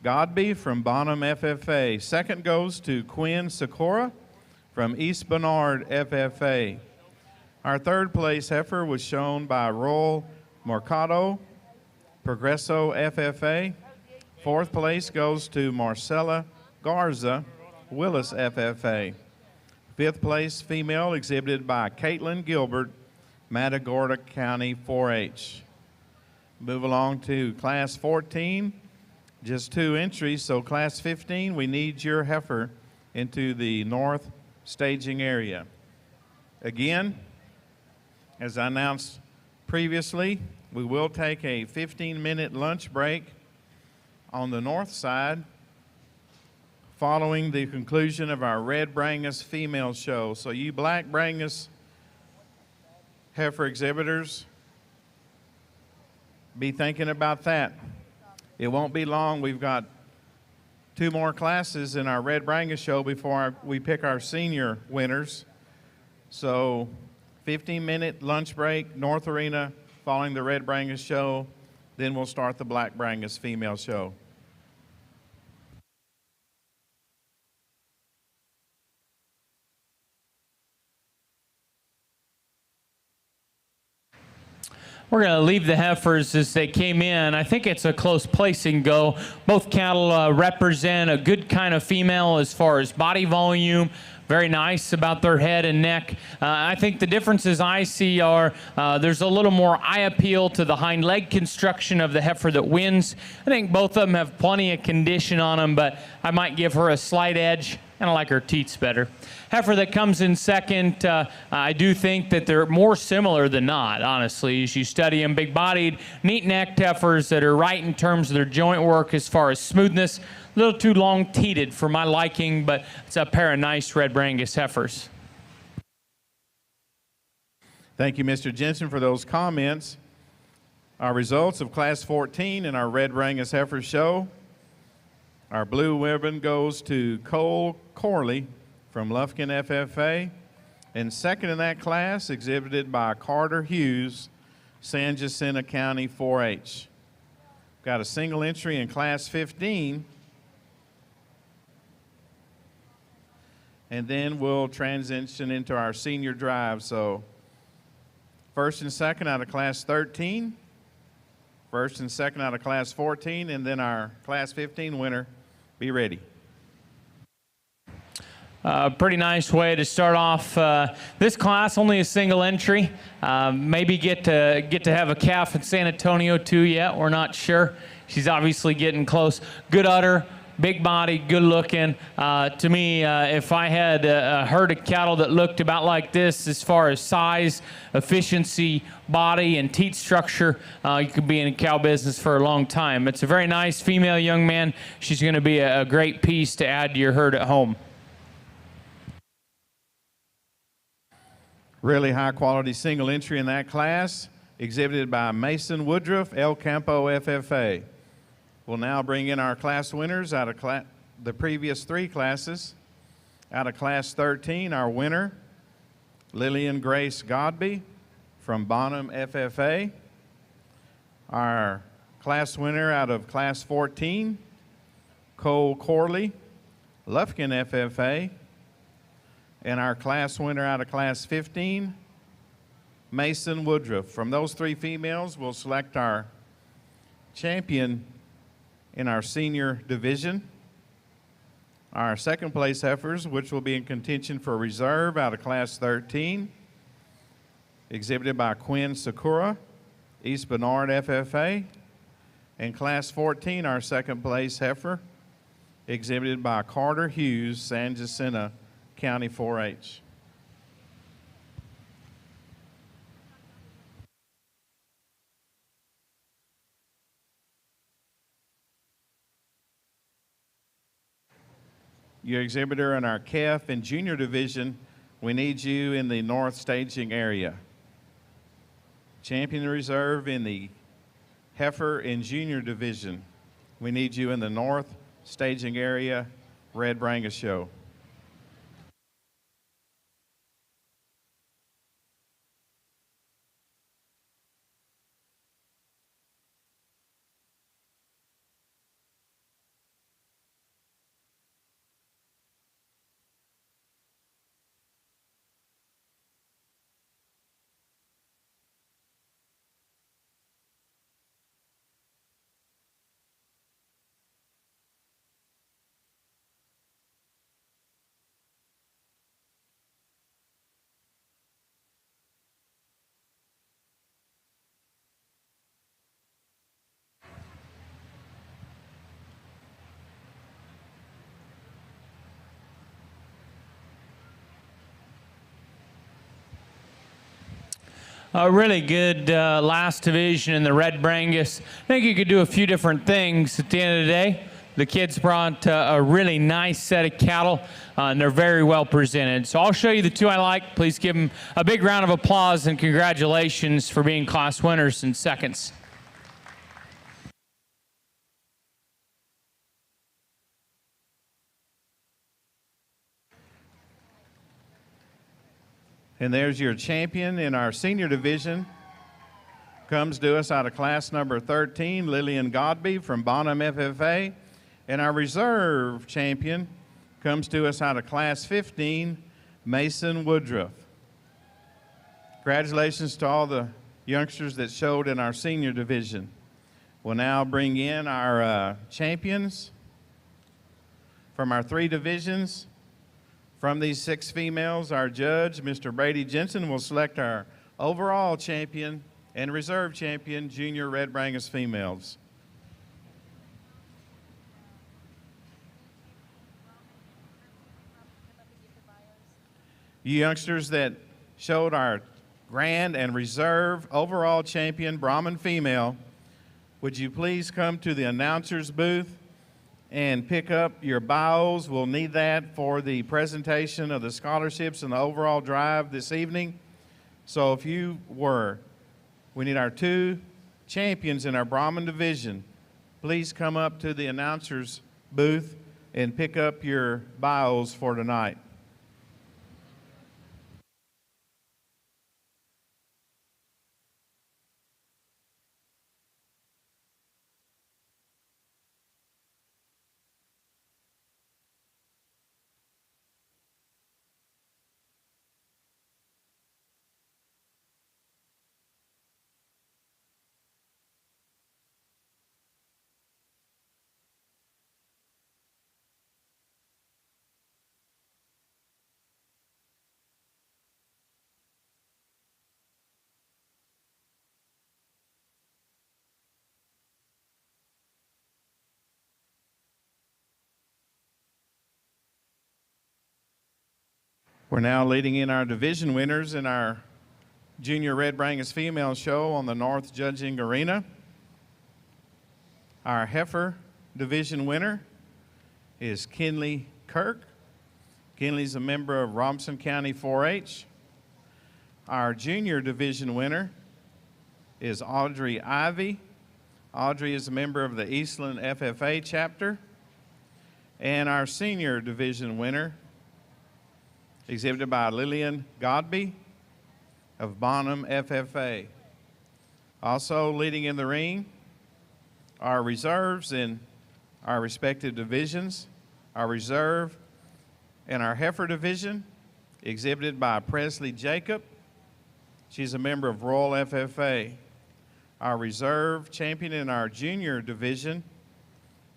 Godby from Bonham FFA. Second goes to Quinn Sikora from East Bernard FFA. Our third place heifer was shown by Royal Mercado, Progresso FFA. Fourth place goes to Marcela Garza, Willis FFA. Fifth place female exhibited by Caitlin Gilbert, Matagorda County 4-H. Move along to Class 14, just 2 entries. So Class 15, we need your heifer into the North staging area. Again, as I announced previously, we will take a 15-minute lunch break on the north side following the conclusion of our red Brangus female show. So you black Brangus heifer exhibitors, be thinking about that. It won't be long. We've got 2 more classes in our red Brangus show before we pick our senior winners. So 15-minute lunch break, North Arena, following the red Brangus show. Then we'll start the black Brangus female show. We're going to leave the heifers as they came in. I think it's a close placing go. Both cattle represent a good kind of female as far as body volume. Very nice about their head and neck. I think the differences I see are there's a little more eye appeal to the hind leg construction of the heifer that wins. I think both of them have plenty of condition on them, but I might give her a slight edge, and I like her teats better. Heifer that comes in second, I do think that they're more similar than not, honestly. As you study them, big-bodied, neat-necked heifers that are right in terms of their joint work as far as smoothness. A little too long-teated for my liking, but it's a pair of nice red Brangus heifers. Thank you, Mr. Jensen, for those comments. Our results of Class 14 in our red Brangus heifer show. Our blue ribbon goes to Cole Corley from Lufkin FFA, and second in that class, exhibited by Carter Hughes, San Jacinto County 4-H. Got a single entry in Class 15, and then we'll transition into our senior drive. So first and second out of Class 13, first and second out of Class 14, and then our Class 15 winner. Be ready. Pretty nice way to start off this class. Only a single entry. Maybe get to have a calf in San Antonio too yet. We're not sure. She's obviously getting close. Good udder, big body, good looking. To me, if I had a herd of cattle that looked about like this as far as size, efficiency, body, and teat structure, you could be in the cow business for a long time. It's a very nice female young man. She's going to be a great piece to add to your herd at home. Really high quality single entry in that class, exhibited by Mason Woodruff, El Campo FFA. We'll now bring in our class winners out of the previous 3 classes. Out of Class 13, our winner, Lillian Grace Godby from Bonham FFA. Our class winner out of Class 14, Cole Corley, Lufkin FFA. And our class winner out of Class 15, Mason Woodruff. From those 3 females, we'll select our champion in our senior division. Our second place heifers, which will be in contention for reserve out of Class 13, exhibited by Quinn Sakura, East Bernard FFA. And Class 14, our second place heifer, exhibited by Carter Hughes, San Jacinto County 4-H. Your exhibitor in our calf and junior division, we need you in the north staging area. Champion reserve in the heifer and junior division, we need you in the north staging area, red Brangus show. A really good last division in the Red Brangus. I think you could do a few different things at the end of the day. The kids brought a really nice set of cattle, and they're very well presented. So I'll show you the two I like. Please give them a big round of applause and congratulations for being class winners in seconds. And there's your champion in our senior division. Comes to us out of class number 13, Lillian Godby from Bonham FFA. And our reserve champion comes to us out of class 15, Mason Woodruff. Congratulations to all the youngsters that showed in our senior division. We'll now bring in our champions from our 3 divisions. From these 6 females, our judge, Mr. Brady Jensen, will select our overall champion and reserve champion, junior Red Brangus females. You youngsters that showed our grand and reserve overall champion Brahman female, would you please come to the announcer's booth and pick up your bios? We'll need that for the presentation of the scholarships and the overall drive this evening. So if you were, we need our 2 champions in our Brahman division. Please come up to the announcer's booth and pick up your bios for tonight. We're now leading in our division winners in our Junior Red Brangus Female Show on the North Judging Arena. Our Heifer division winner is Kinley Kirk. Kinley's a member of Robinson County 4-H. Our Junior division winner is Audrey Ivy. Audrey is a member of the Eastland FFA chapter. And our Senior division winner, exhibited by Lillian Godby of Bonham FFA. Also leading in the ring are reserves in our respective divisions. Our reserve in our Heifer division, exhibited by Presley Jacob. She's a member of Royal FFA. Our reserve champion in our Junior division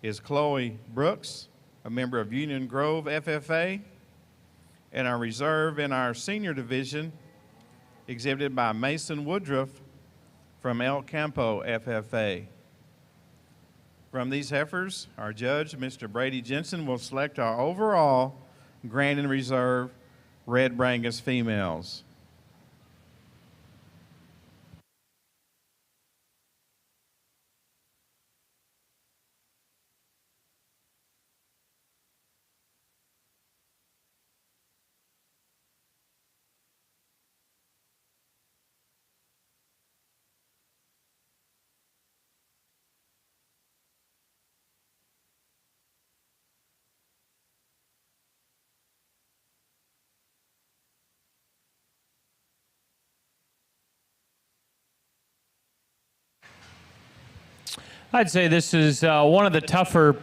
is Chloe Brooks, a member of Union Grove FFA. And our reserve in our Senior division, exhibited by Mason Woodruff from El Campo FFA. From these heifers, our judge, Mr. Brady Jensen, will select our overall grand and reserve Red Brangus females. I'd say this is one of the tougher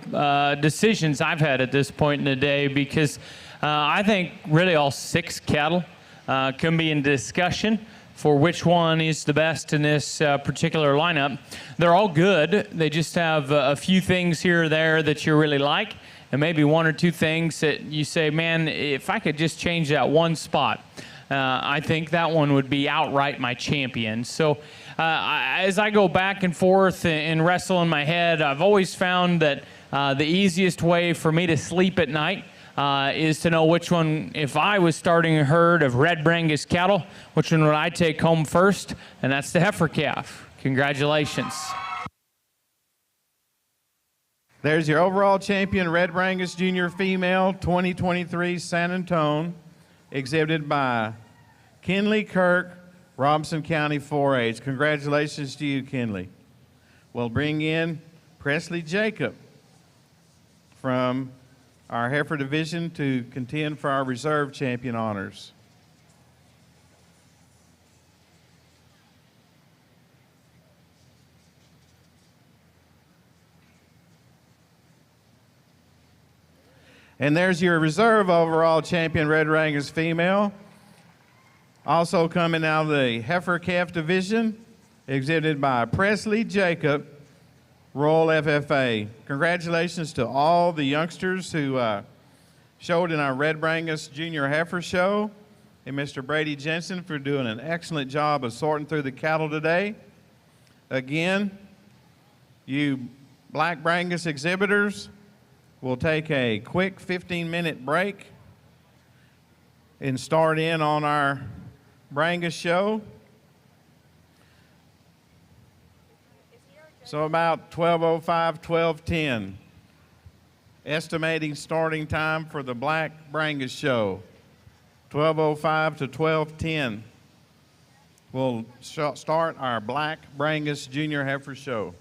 decisions I've had at this point in the day, because I think really all 6 cattle can be in discussion for which one is the best in this particular lineup. They're all good. They just have a few things here or there that you really like, and maybe 1 or 2 things that you say, man, if I could just change that one spot, I think that one would be outright my champion. So as I go back and forth and wrestle in my head, I've always found that the easiest way for me to sleep at night is to know which one, if I was starting a herd of red Brangus cattle, which one would I take home first? And that's the heifer calf. Congratulations. There's your overall champion, Red Brangus Junior Female 2023 San Antonio, exhibited by Kinley Kirk, Robinson County 4-H. Congratulations to you, Kinley. We'll bring in Presley Jacob from our heifer division to contend for our reserve champion honors. And there's your reserve overall champion, Red Brangus female. Also coming out of the heifer calf division, exhibited by Presley Jacob, Royal FFA. Congratulations to all the youngsters who showed in our Red Brangus Junior Heifer Show, and Mr. Brady Jensen for doing an excellent job of sorting through the cattle today. Again, you Black Brangus exhibitors, we'll take a quick 15-minute break and start in on our Brangus show. So about 12:05, 12:10. Estimating starting time for the Black Brangus show. 12:05 to 12:10. We'll start our Black Brangus Junior Heifer show.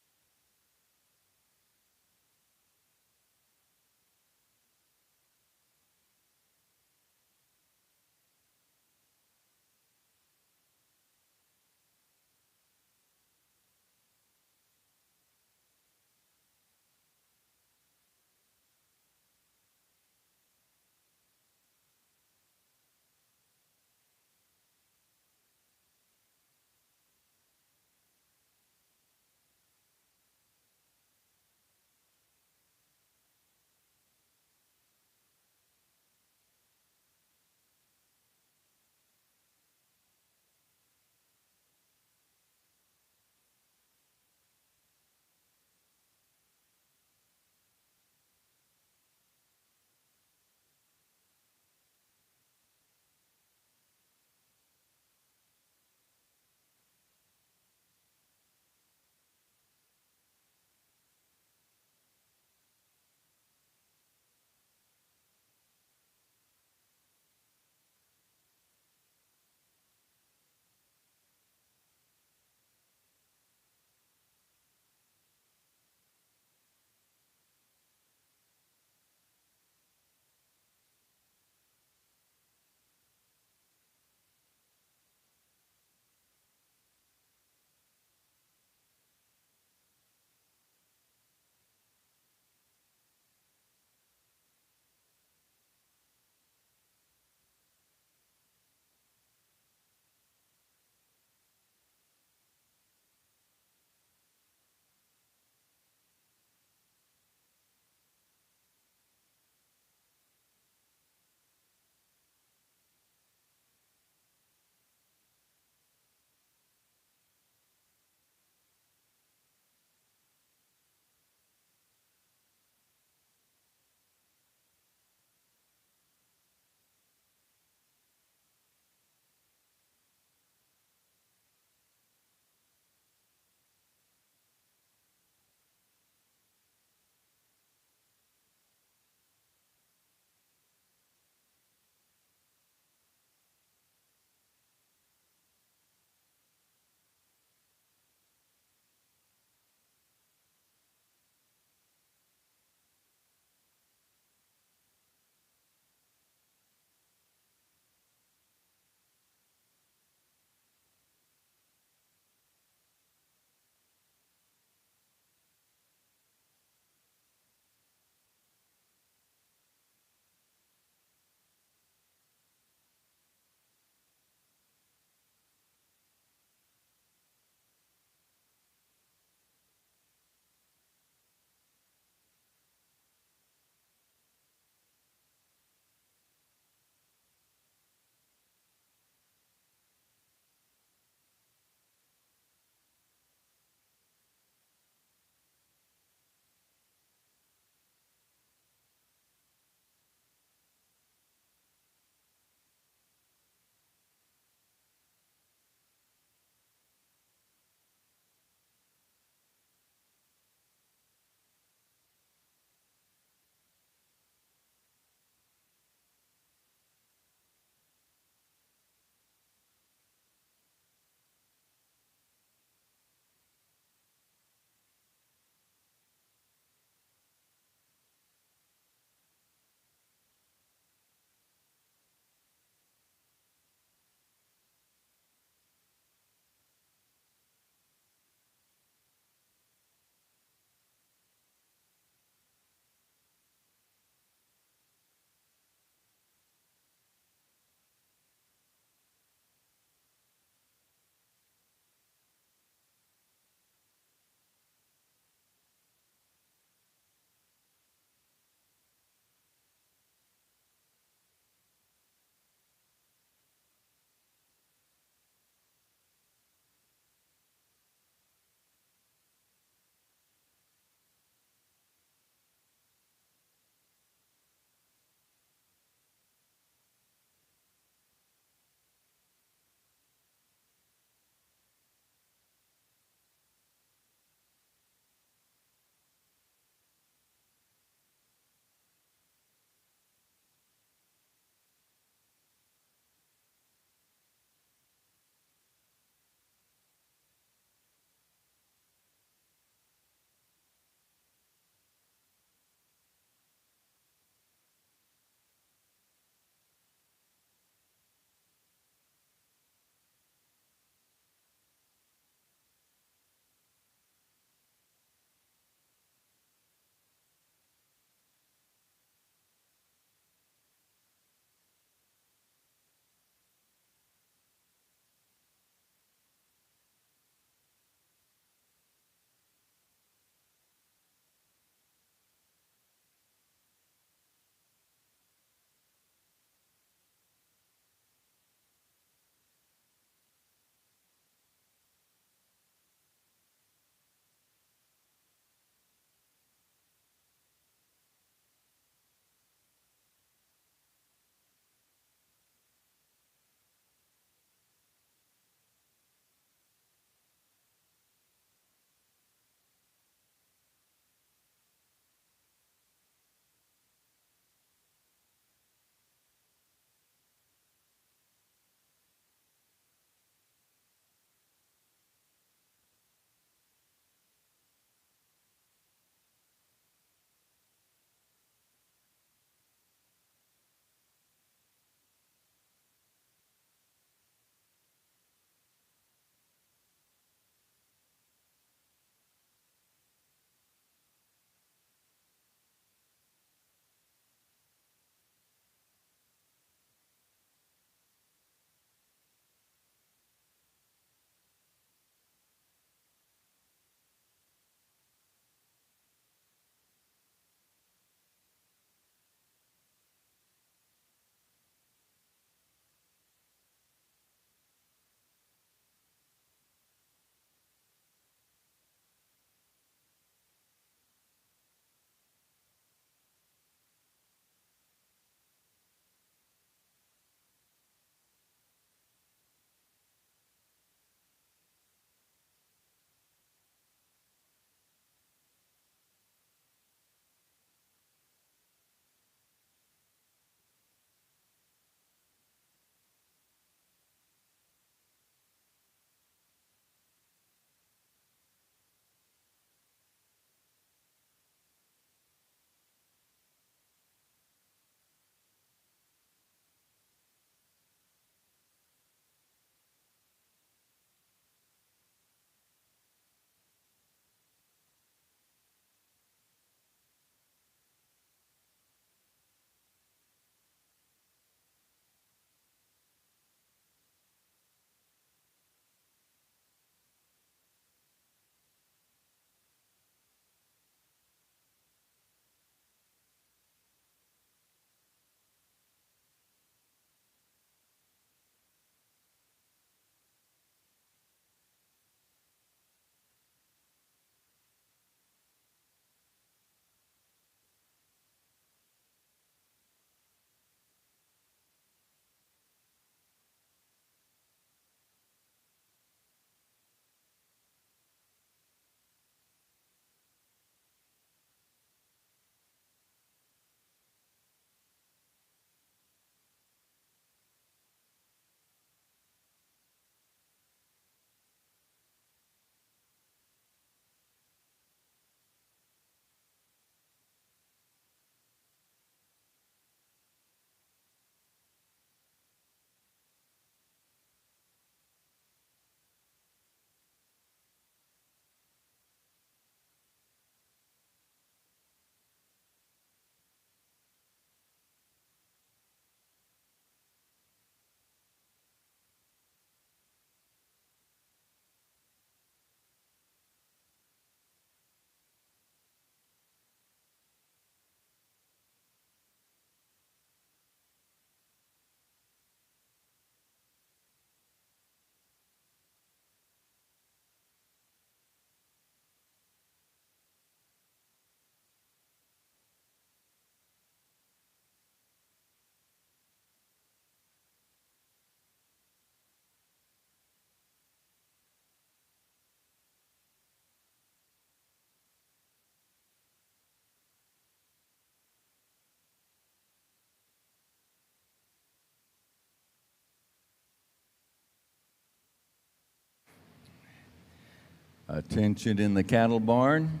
Attention in the cattle barn.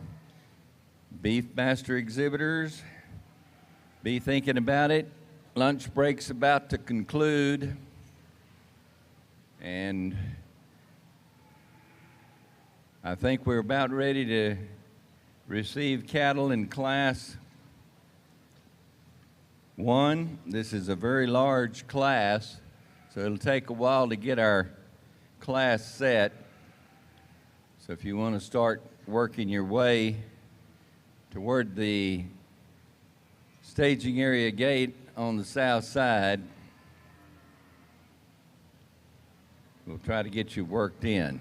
Beefmaster exhibitors, be thinking about it. Lunch break's about to conclude. And I think we're about ready to receive cattle in Class 1. This is a very large class, so it'll take a while to get our class set. So if you want to start working your way toward the staging area gate on the south side, we'll try to get you worked in.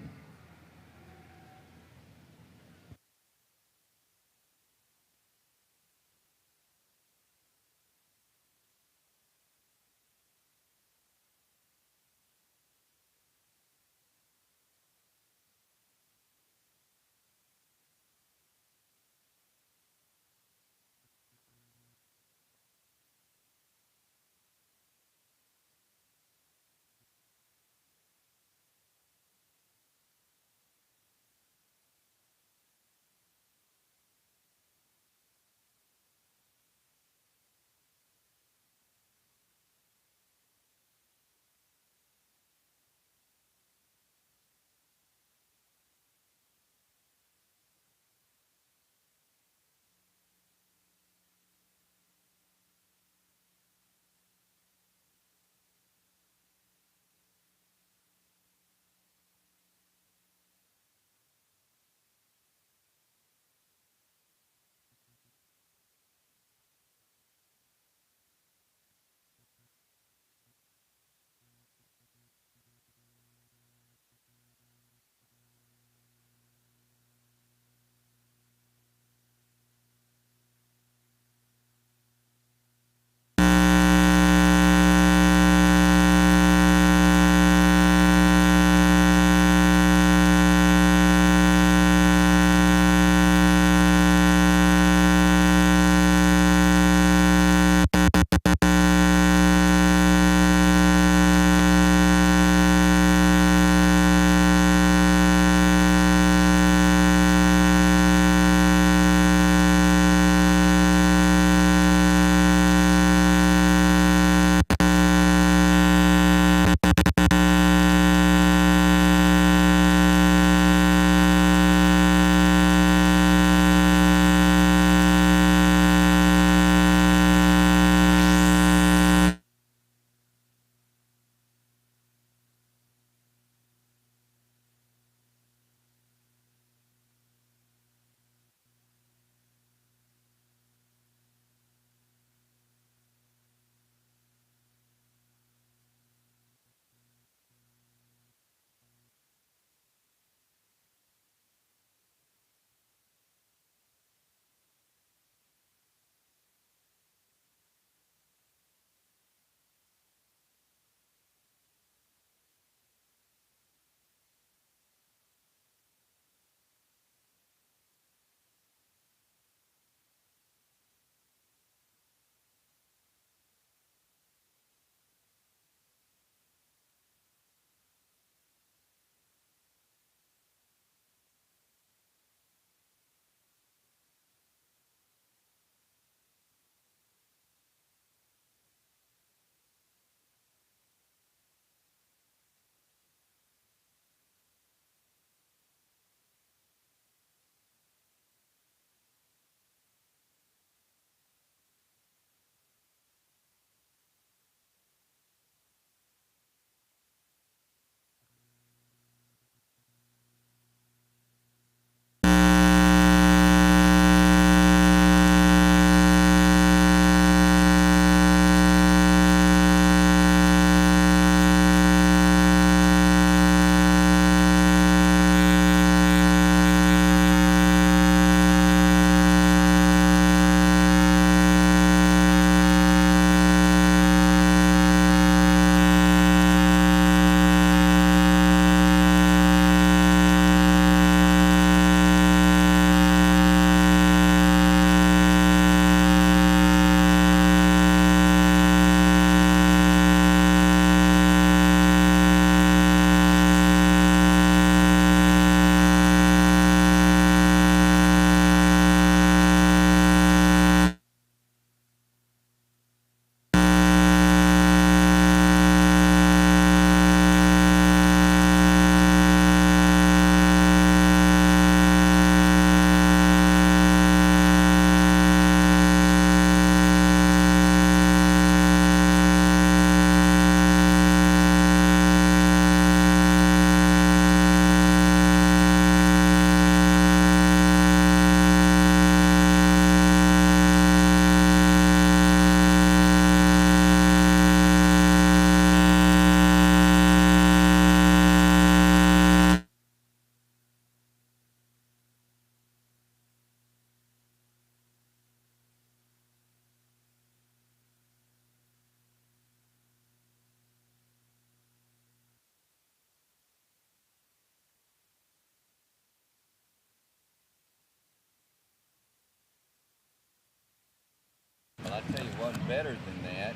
tell you one better than that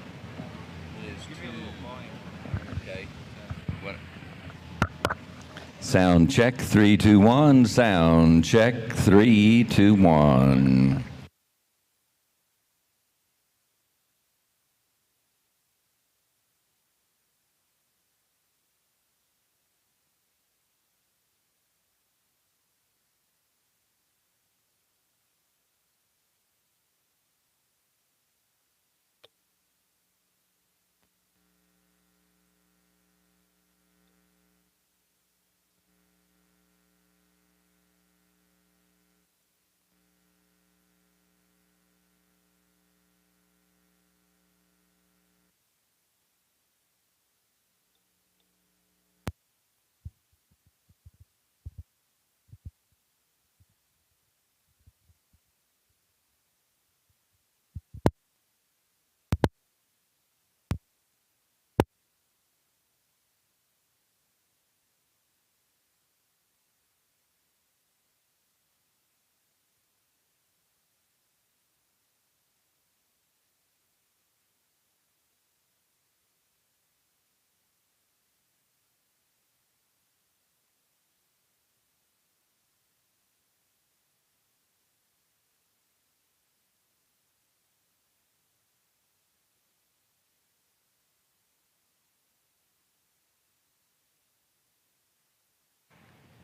is to. Okay. What? Sound check 3 2 1. Sound check 3 2 1.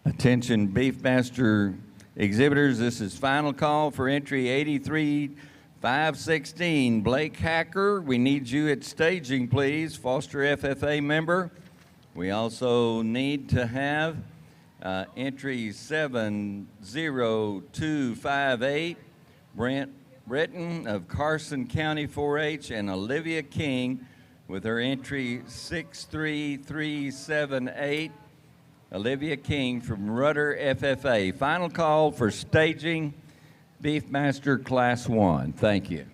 Attention Beefmaster exhibitors, this is final call for entry 83-516. Blake Hacker, we need you at staging, please. Foster FFA member. We also need to have entry 70258, Brent Britton of Carson County 4-H, and Olivia King with her entry 63378. Olivia King from Rudder FFA. Final call for staging Beefmaster Class 1. Thank you.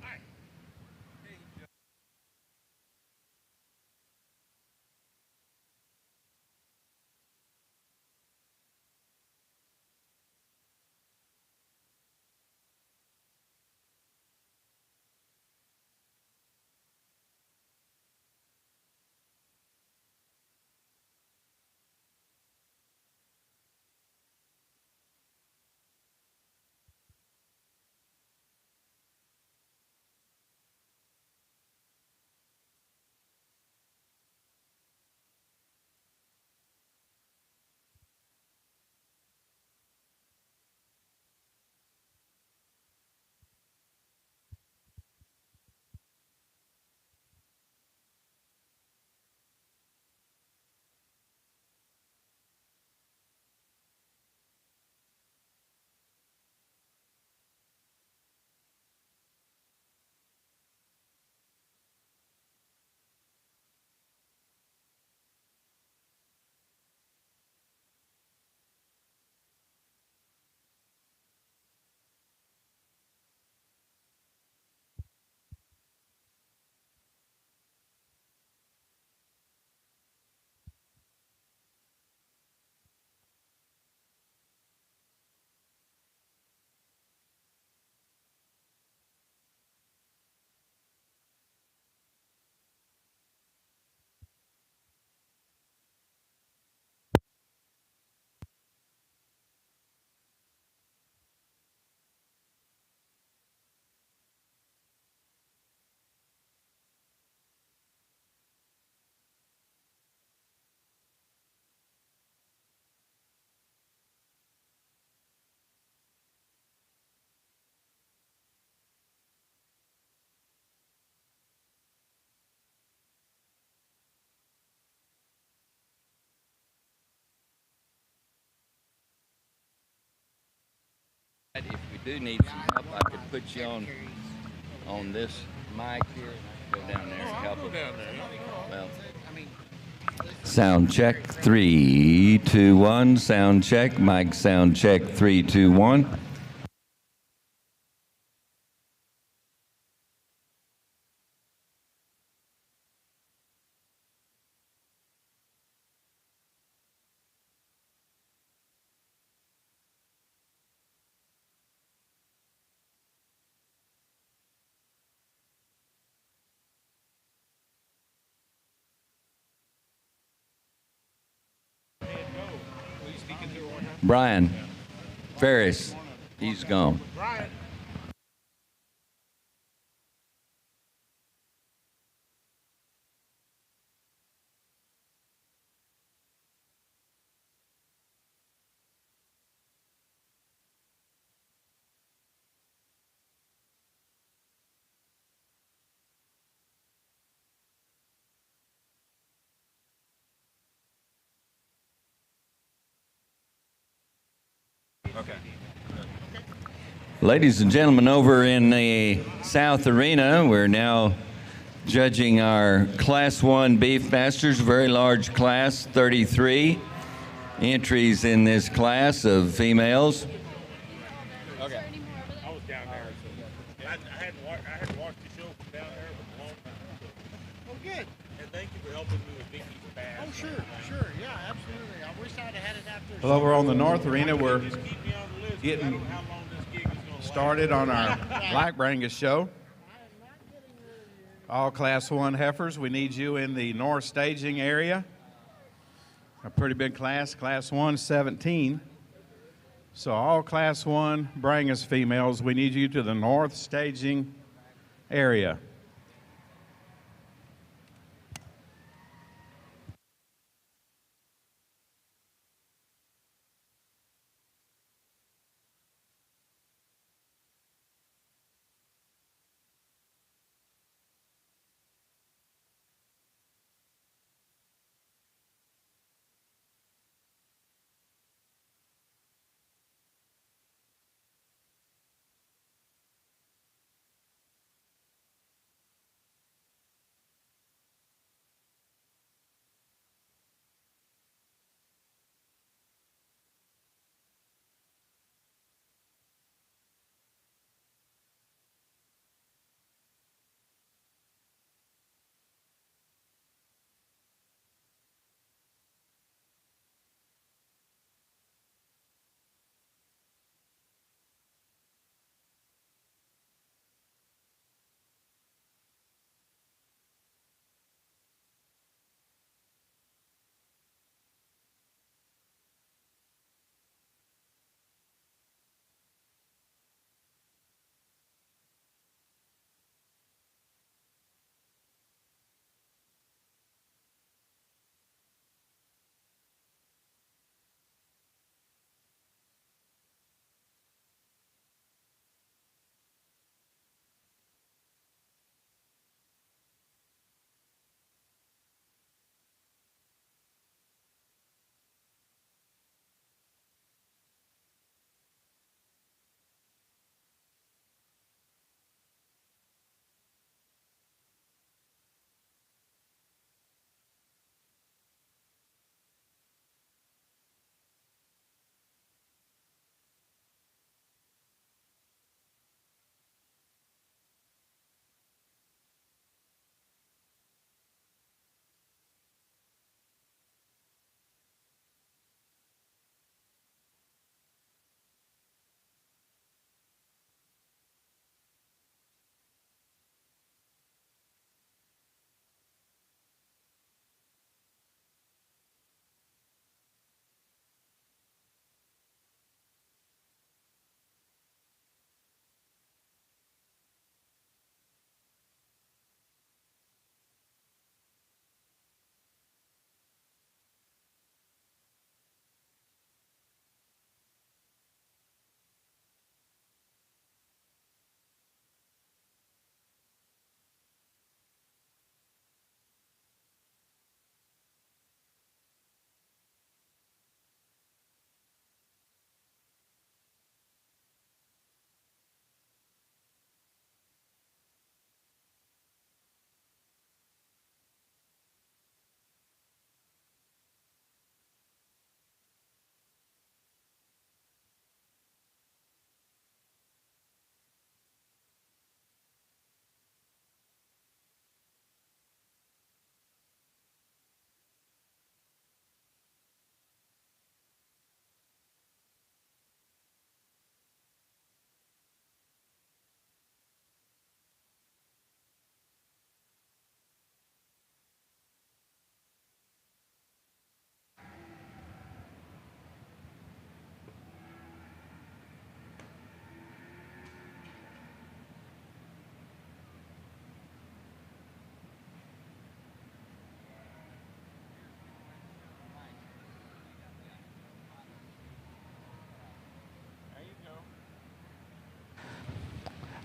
If we do need some help, I could put you on this mic here. Go down there and help us. Well, sound check 3 2 1. Sound check. Mic sound check 3 2 1. Brian Ferris. He's gone. Ladies and gentlemen, over in the South Arena, we're now judging our Class 1 Beefmasters, very large class, 33 entries in this class of females. Okay. I was down there. So I hadn't watched the show from down there for a long time. So. Oh, good. And thank you for helping me with Vicky's bass. Oh, sure. Yeah, absolutely. I wish I'd have had it after. Well, over on the North Arena, we're Just keep me on the list. getting I don't know how long this gig is going to last. started on our Black Brangus show. All Class 1 heifers, we need you in the north staging area. A pretty big class, Class 1, 17. So all Class 1 Brangus females, we need you to the north staging area.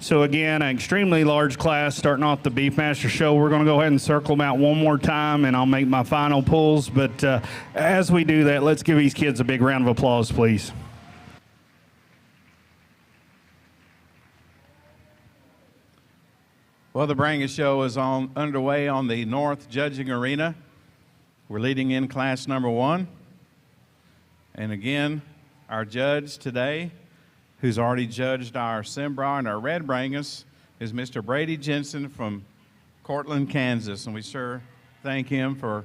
So again, an extremely large class starting off the Beefmaster show. We're going to go ahead and circle them out one more time, and I'll make my final pulls. But as we do that, let's give these kids a big round of applause, please. Well, the Brangus show is underway on the North Judging Arena. We're leading in class number 1. And again, our judge today, who's already judged our Cimbra and our Red Brangus, is Mr. Brady Jensen from Cortland, Kansas. And we sure thank him for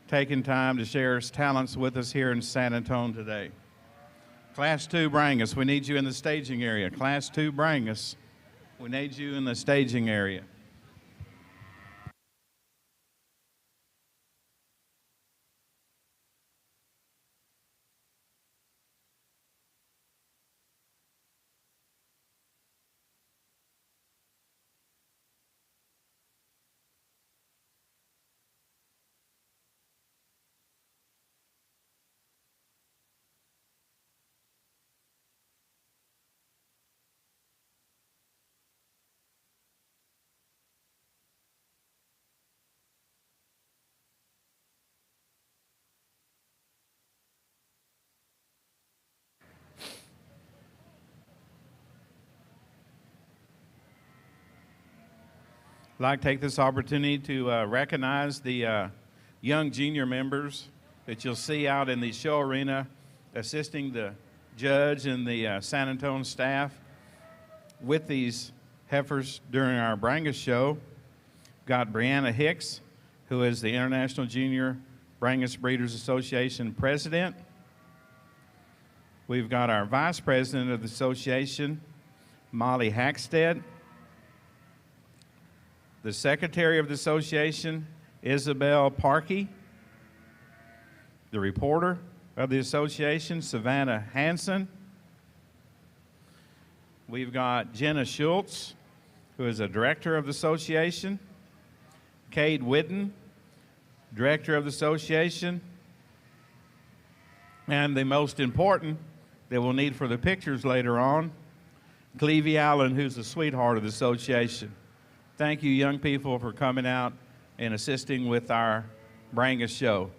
taking time to share his talents with us here in San Antonio today. Class 2 Brangus, we need you in the staging area. Class 2 Brangus, we need you in the staging area. I'd like to take this opportunity to recognize the young junior members that you'll see out in the show arena assisting the judge and the San Antonio staff with these heifers during our Brangus show. Got Brianna Hicks, who is the International Junior Brangus Breeders Association president. We've got our vice president of the association, Molly Hackstead. The secretary of the association, Isabel Parkey. The reporter of the association, Savannah Hansen. We've got Jenna Schultz, who is a director of the association. Cade Whitten, director of the association. And the most important that we'll need for the pictures later on, Clevie Allen, who's the sweetheart of the association. Thank you, young people, for coming out and assisting with our Brangus show.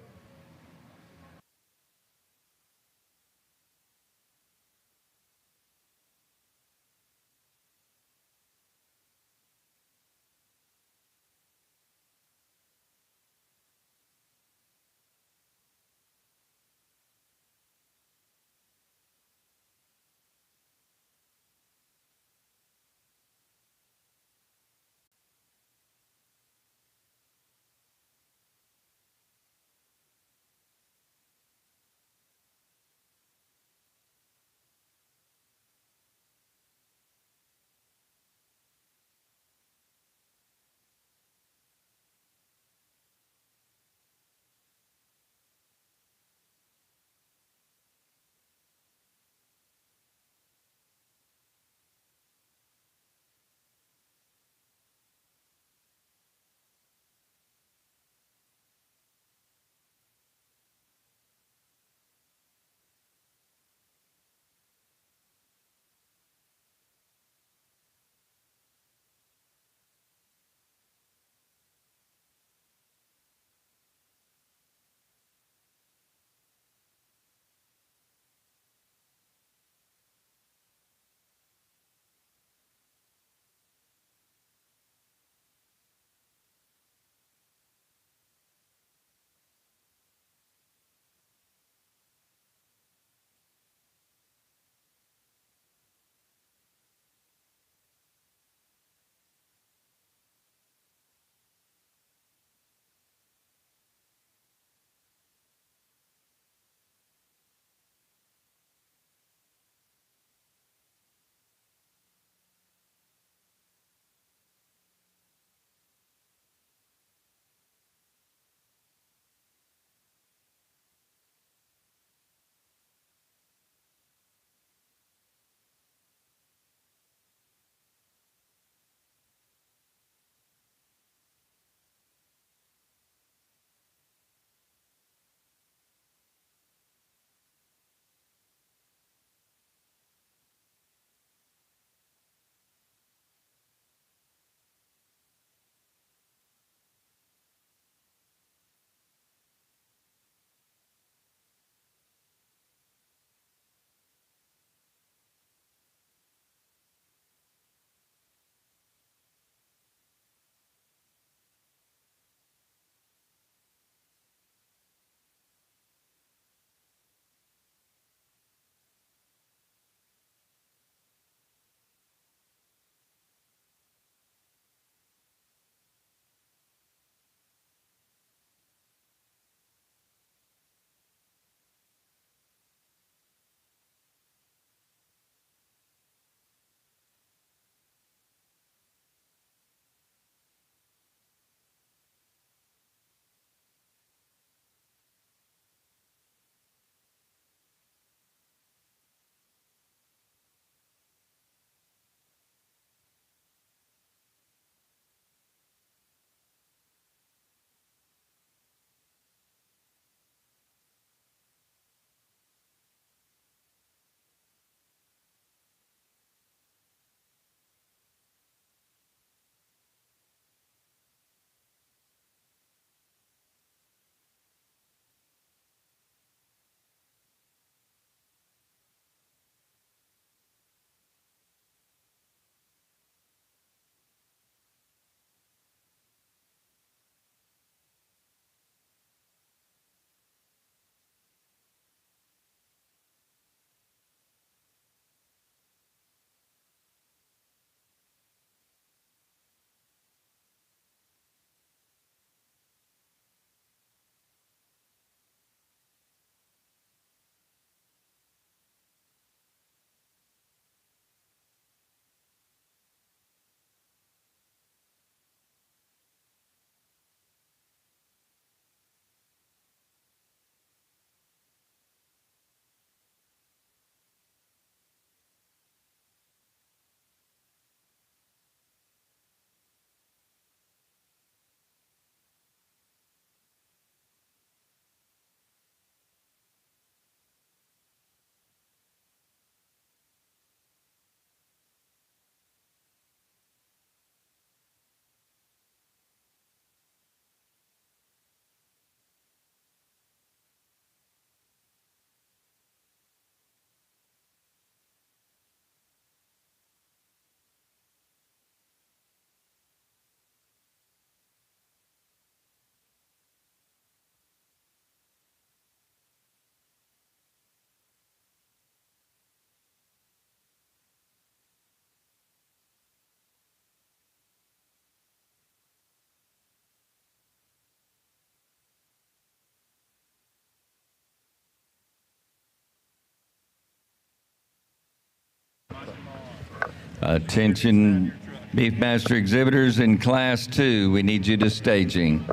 Attention, Beefmaster exhibitors in Class 2, we need you to staging.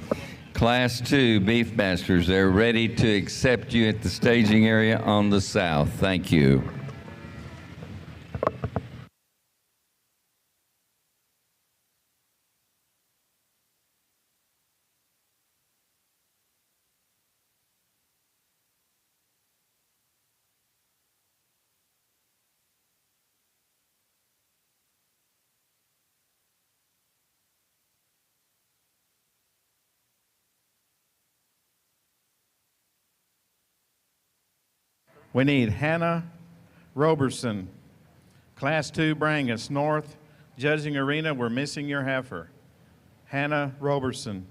Class 2 Beefmasters, they're ready to accept you at the staging area on the south. Thank you. We need Hannah Roberson, Class 2 Brangus, North Judging Arena. We're missing your heifer. Hannah Roberson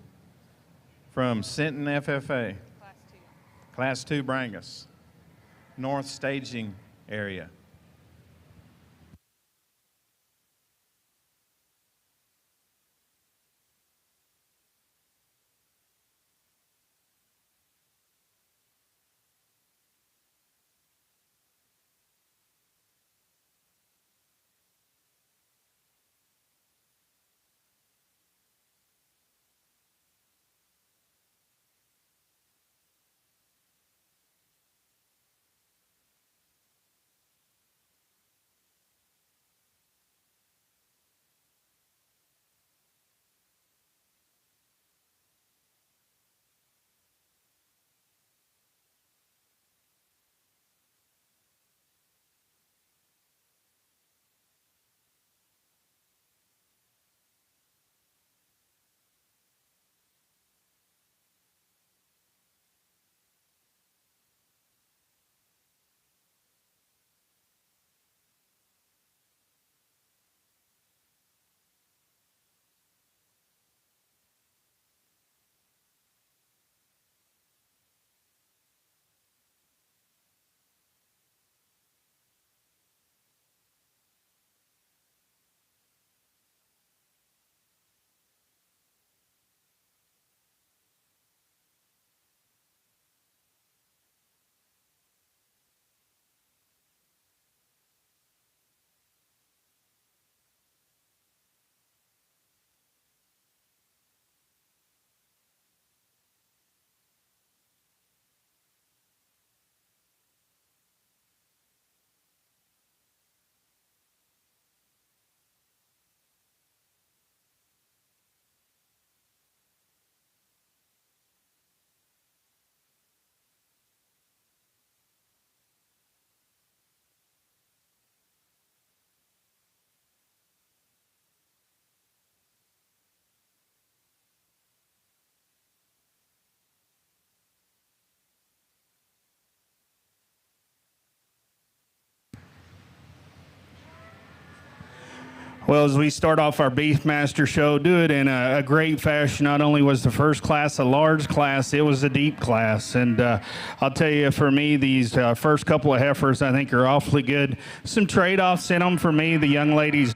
from Sinton FFA. Class 2 Brangus, North Staging Area. Well, as we start off our Beefmaster show, do it in a great fashion. Not only was the first class a large class, it was a deep class. And I'll tell you, for me, these first couple of heifers, I think, are awfully good. Some trade-offs in them for me. The young ladies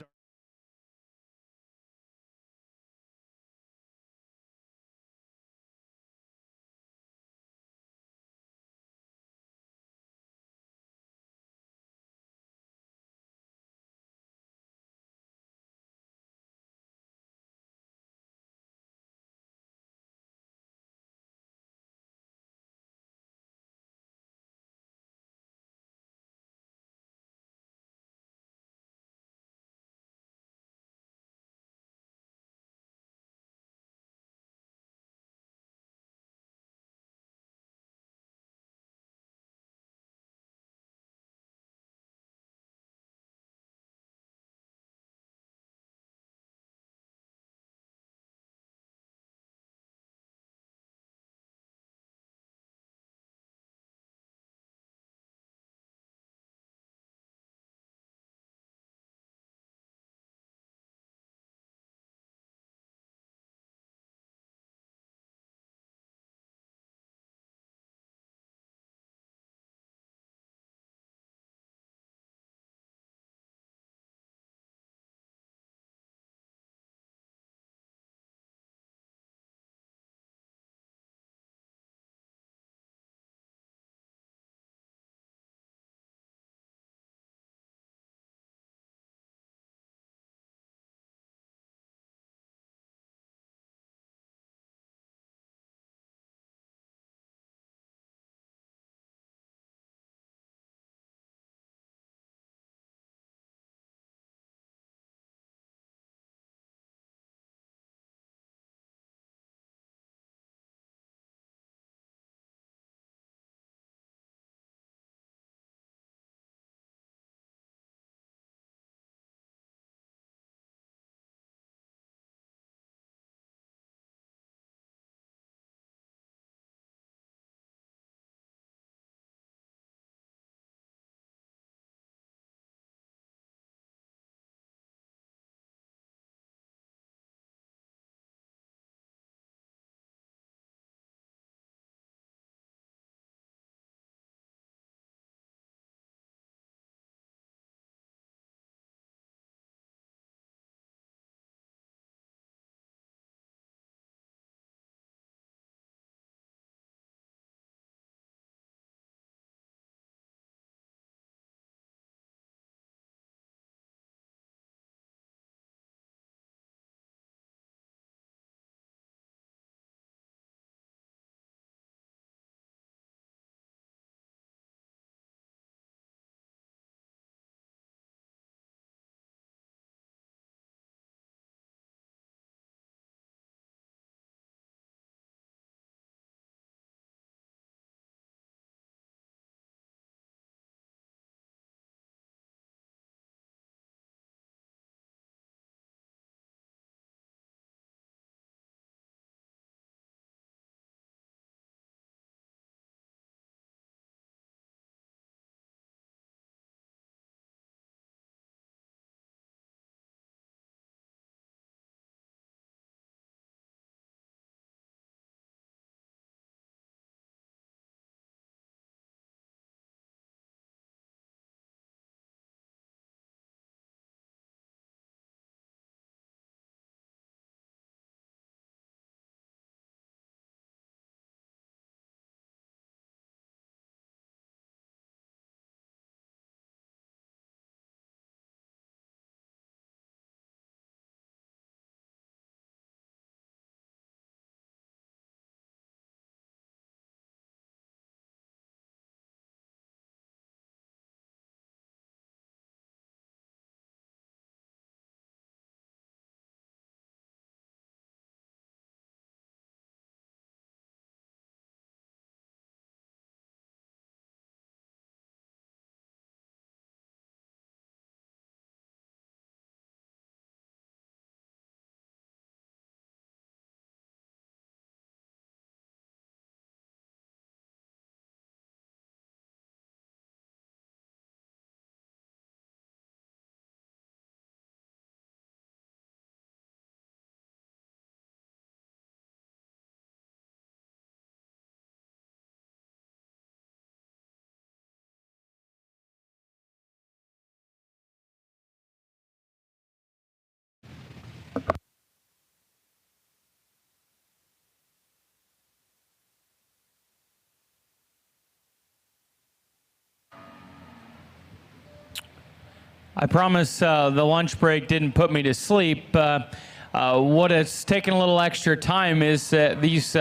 I promise the lunch break didn't put me to sleep. What has taken a little extra time is that these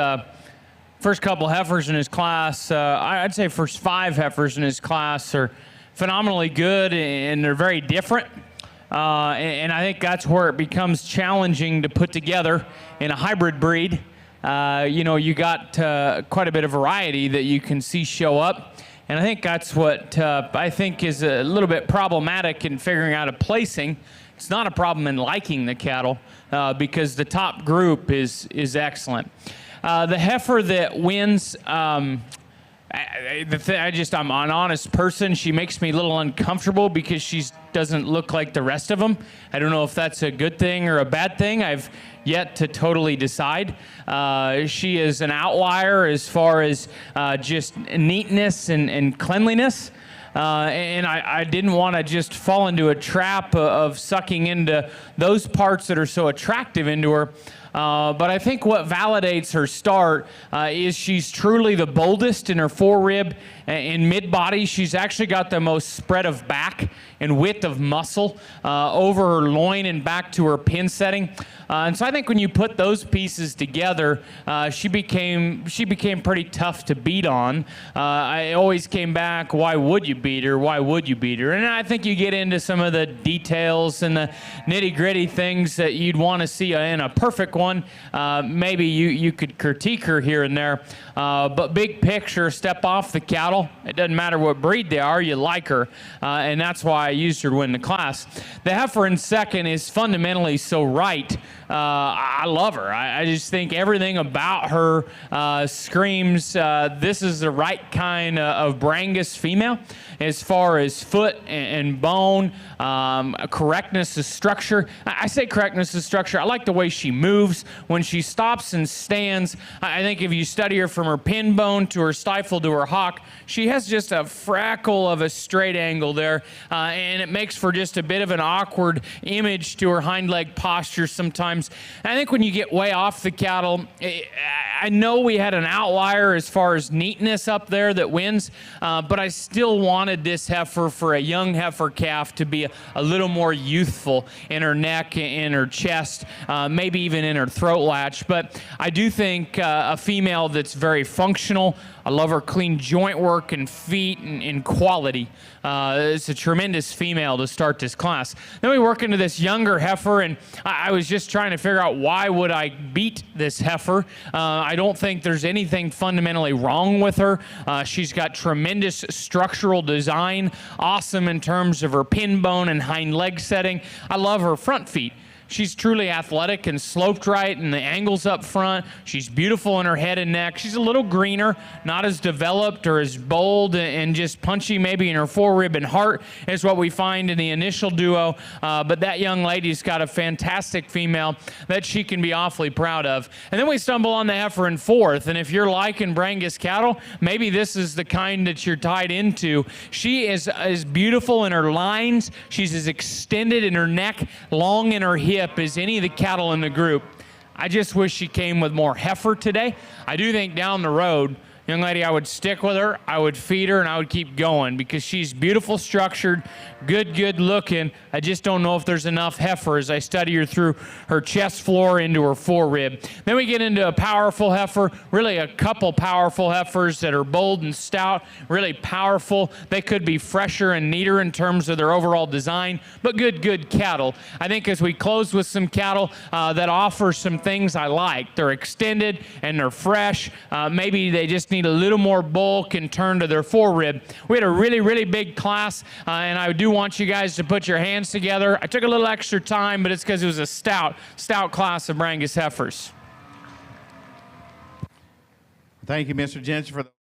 first couple heifers in his class, I'd say first 5 heifers in his class are phenomenally good, and they're very different. And I think that's where it becomes challenging to put together in a hybrid breed. You got quite a bit of variety that you can see show up. And I think that's what I think is a little bit problematic in figuring out a placing. It's not a problem in liking the cattle because the top group is excellent. The heifer that wins, I'm an honest person. She makes me a little uncomfortable because she doesn't look like the rest of them. I don't know if that's a good thing or a bad thing. I've yet to totally decide. She is an outlier as far as just neatness and cleanliness. And I didn't want to just fall into a trap of sucking into those parts that are so attractive into her. But I think what validates her start is she's truly the boldest in her forerib and mid-body. She's actually got the most spread of back and width of muscle over her loin and back to her pin setting. And so I think when you put those pieces together, she became pretty tough to beat on. I always came back, why would you beat her? Why would you beat her? And I think you get into some of the details and the nitty-gritty things that you'd want to see in a perfect one. Maybe you could critique her here and there. But big picture, step off the cattle. It doesn't matter what breed they are, you like her. And that's why I used her to win the class. The heifer in second is fundamentally so right. I love her. I just think everything about her screams this is the right kind of Brangus female as far as foot and bone, correctness of structure. I say correctness of structure. I like the way she moves. When she stops and stands, I think if you study her from her pin bone to her stifle to her hock, she has just a freckle of a straight angle there, and it makes for just a bit of an awkward image to her hind leg posture sometimes. And I think when you get way off the cattle, I know we had an outlier as far as neatness up there that wins, but I still wanted this heifer for a young heifer calf to be a little more youthful in her neck, in her chest, maybe even in her throat latch. But I do think a female that's very functional. I love her clean joint work and feet and quality. It's a tremendous female to start this class. Then we work into this younger heifer, and I was just trying to figure out why would I beat this heifer. I don't think there's anything fundamentally wrong with her. She's got tremendous structural design, awesome in terms of her pin bone and hind leg setting. I love her front feet. She's truly athletic and sloped right, and the angles up front. She's beautiful in her head and neck. She's a little greener, not as developed or as bold and just punchy maybe in her forerib and heart is what we find in the initial duo. But that young lady's got a fantastic female that she can be awfully proud of. And then we stumble on the heifer in fourth, and if you're liking Brangus cattle, maybe this is the kind that you're tied into. She is as beautiful in her lines. She's as extended in her neck, long in her hip as any of the cattle in the group. I just wish she came with more heifer today. I do think down the road, young lady, I would stick with her, I would feed her, and I would keep going because she's beautiful structured, good looking. I just don't know if there's enough heifer as I study her through her chest floor into her forerib. Then we get into a powerful heifer, really a couple powerful heifers that are bold and stout, really powerful. They could be fresher and neater in terms of their overall design, but good cattle. I think as we close with some cattle that offer some things I like. They're extended and they're fresh. Maybe they just need a little more bulk and turn to their forerib. We had a really big class, and I do want you guys to put your hands together. I took a little extra time, but it's because it was a stout class of Brangus heifers. Thank you, Mr. Jensen, for the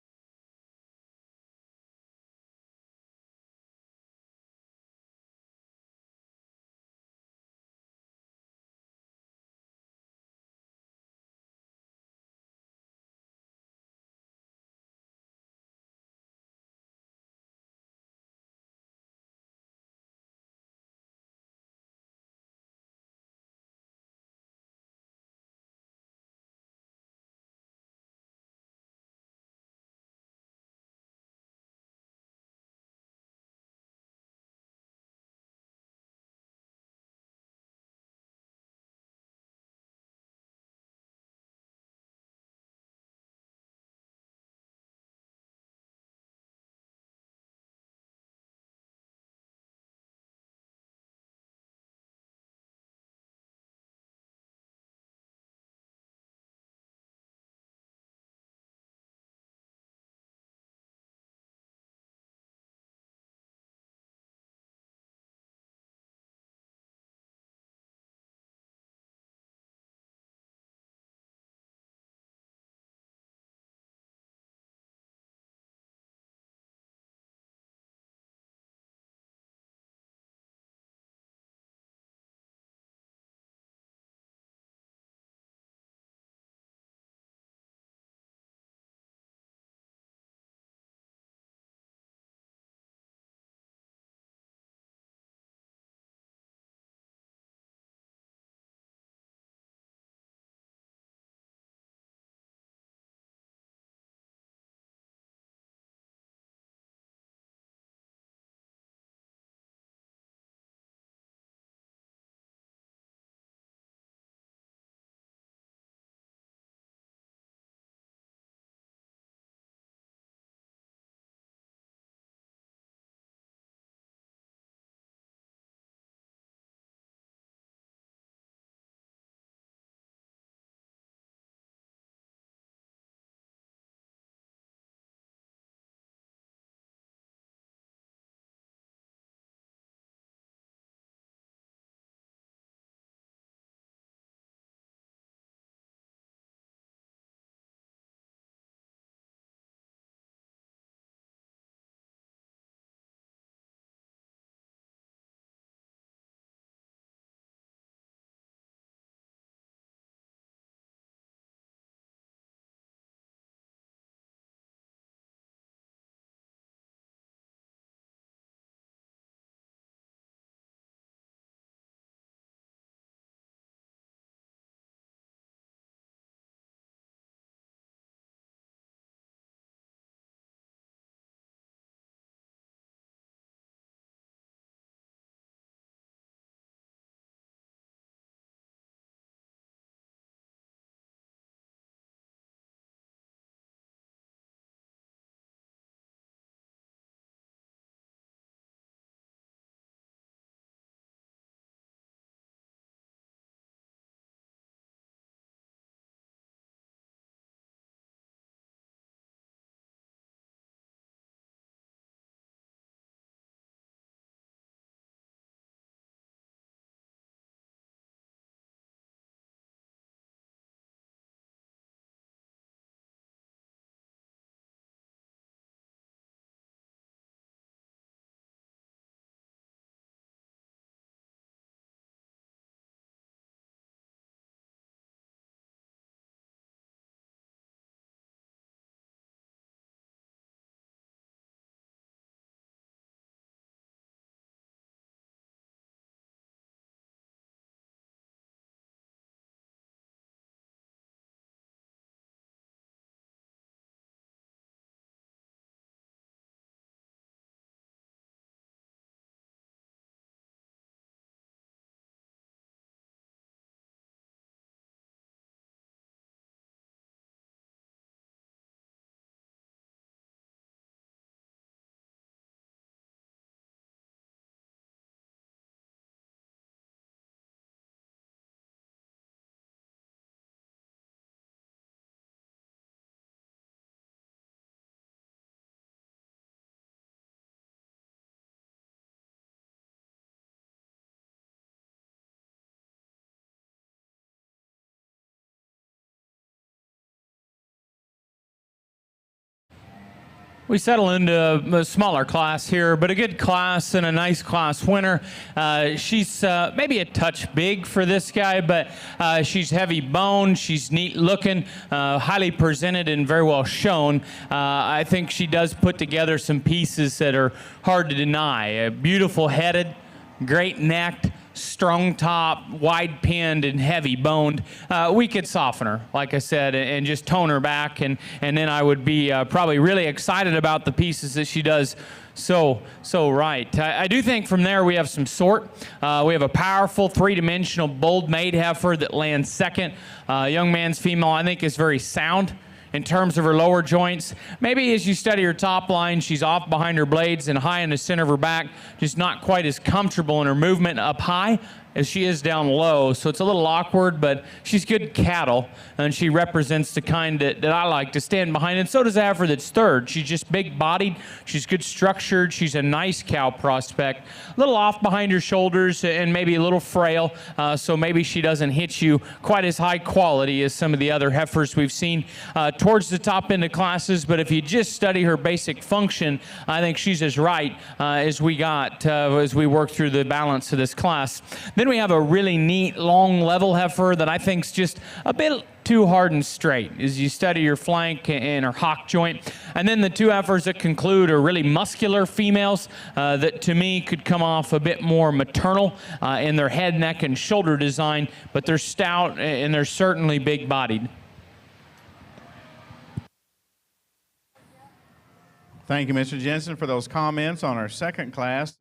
We settle into a smaller class here, but a good class and a nice class winner. She's maybe a touch big for this guy, but she's heavy boned, she's neat looking, highly presented and very well shown. I think she does put together some pieces that are hard to deny. Beautiful headed, great necked, strong top, wide pinned, and heavy boned. We could soften her, like I said, and just tone her back, and then I would be probably really excited about the pieces that she does so right. I do think from there we have some sort. We have a powerful, three-dimensional, bold-made heifer that lands second. Young man's female, I think, is very sound in terms of her lower joints. Maybe as you study her top line, she's off behind her blades and high in the center of her back, just not quite as comfortable in her movement up high as she is down low. So it's a little awkward, but she's good cattle, and she represents the kind that I like to stand behind. And so does the heifer that's third. She's just big-bodied. She's good structured. She's a nice cow prospect. A little off behind her shoulders and maybe a little frail, so maybe she doesn't hit you quite as high quality as some of the other heifers we've seen towards the top end of classes. But if you just study her basic function, I think she's as right as we got as we work through the balance of this class. Then we have a really neat, long, level heifer that I think's just a bit too hard and straight as you study her flank and her hock joint. And then the two heifers that conclude are really muscular females that to me could come off a bit more maternal in their head, neck, and shoulder design, but they're stout and they're certainly big-bodied. Thank you, Mr. Jensen, for those comments on our second class.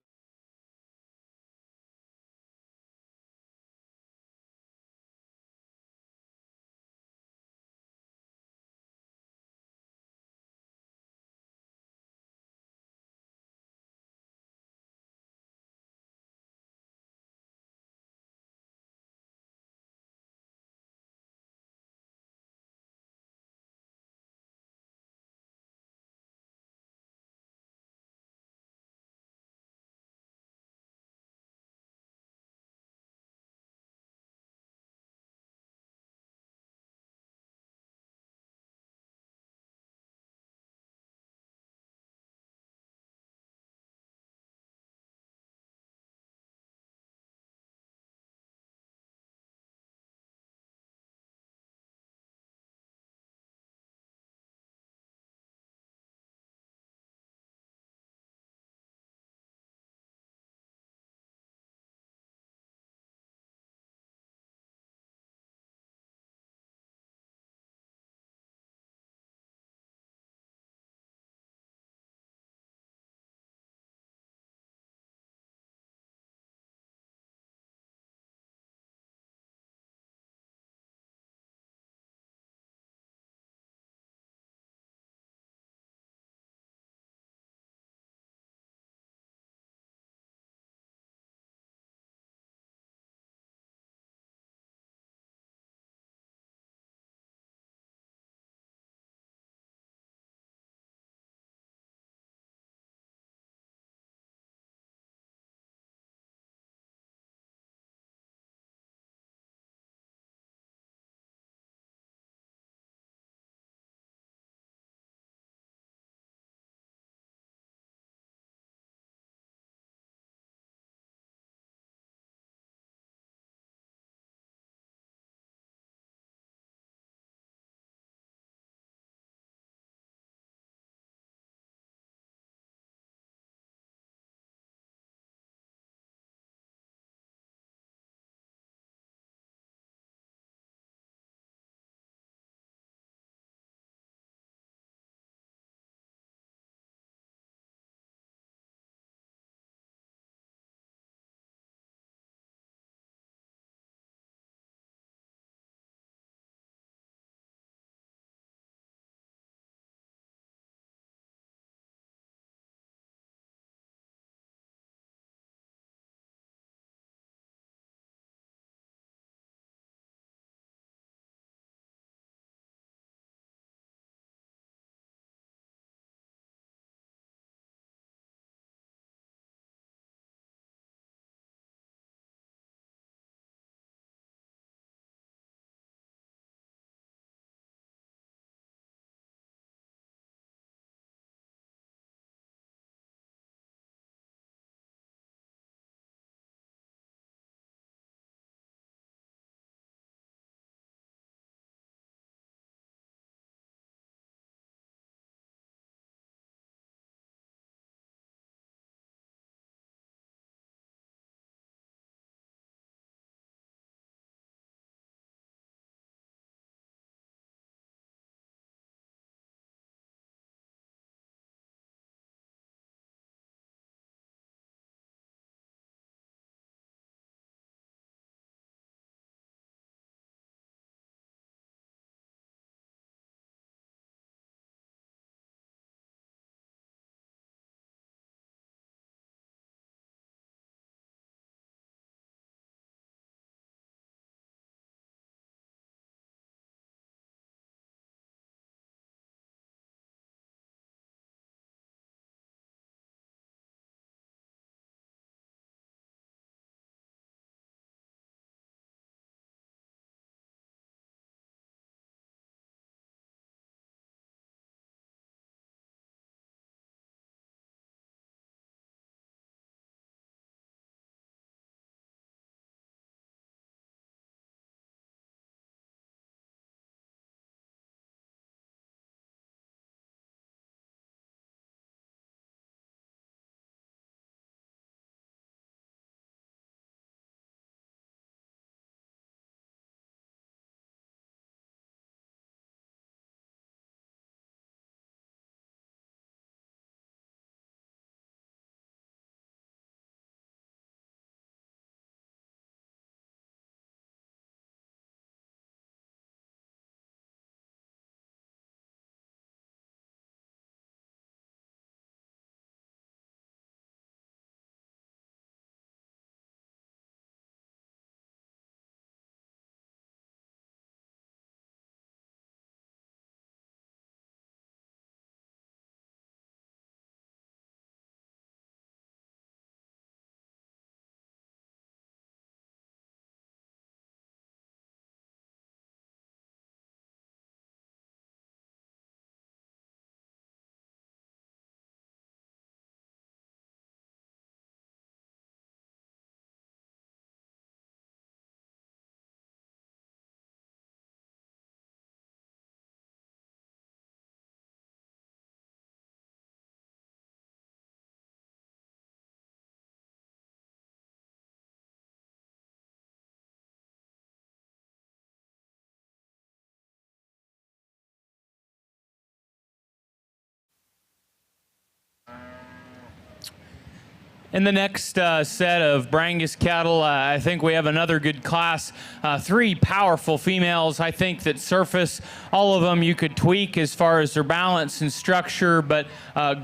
In the next set of Brangus cattle, I think we have another good class. 3 powerful females, I think, that surface. All of them you could tweak as far as their balance and structure, but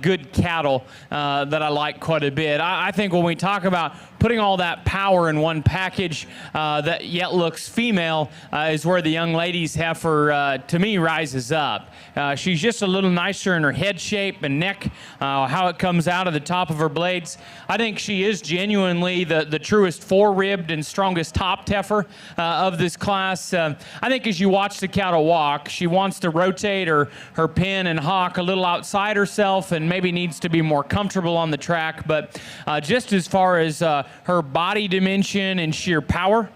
good cattle that I like quite a bit. I think when we talk about putting all that power in one package that yet looks female is where the young lady's heifer, to me, rises up. She's just a little nicer in her head shape and neck, how it comes out of the top of her blades. I think she is genuinely the truest four-ribbed and strongest top heifer of this class. I think as you watch the cattle walk, she wants to rotate her pin and hock a little outside herself and maybe needs to be more comfortable on the track. But just as far as her body dimension and sheer power,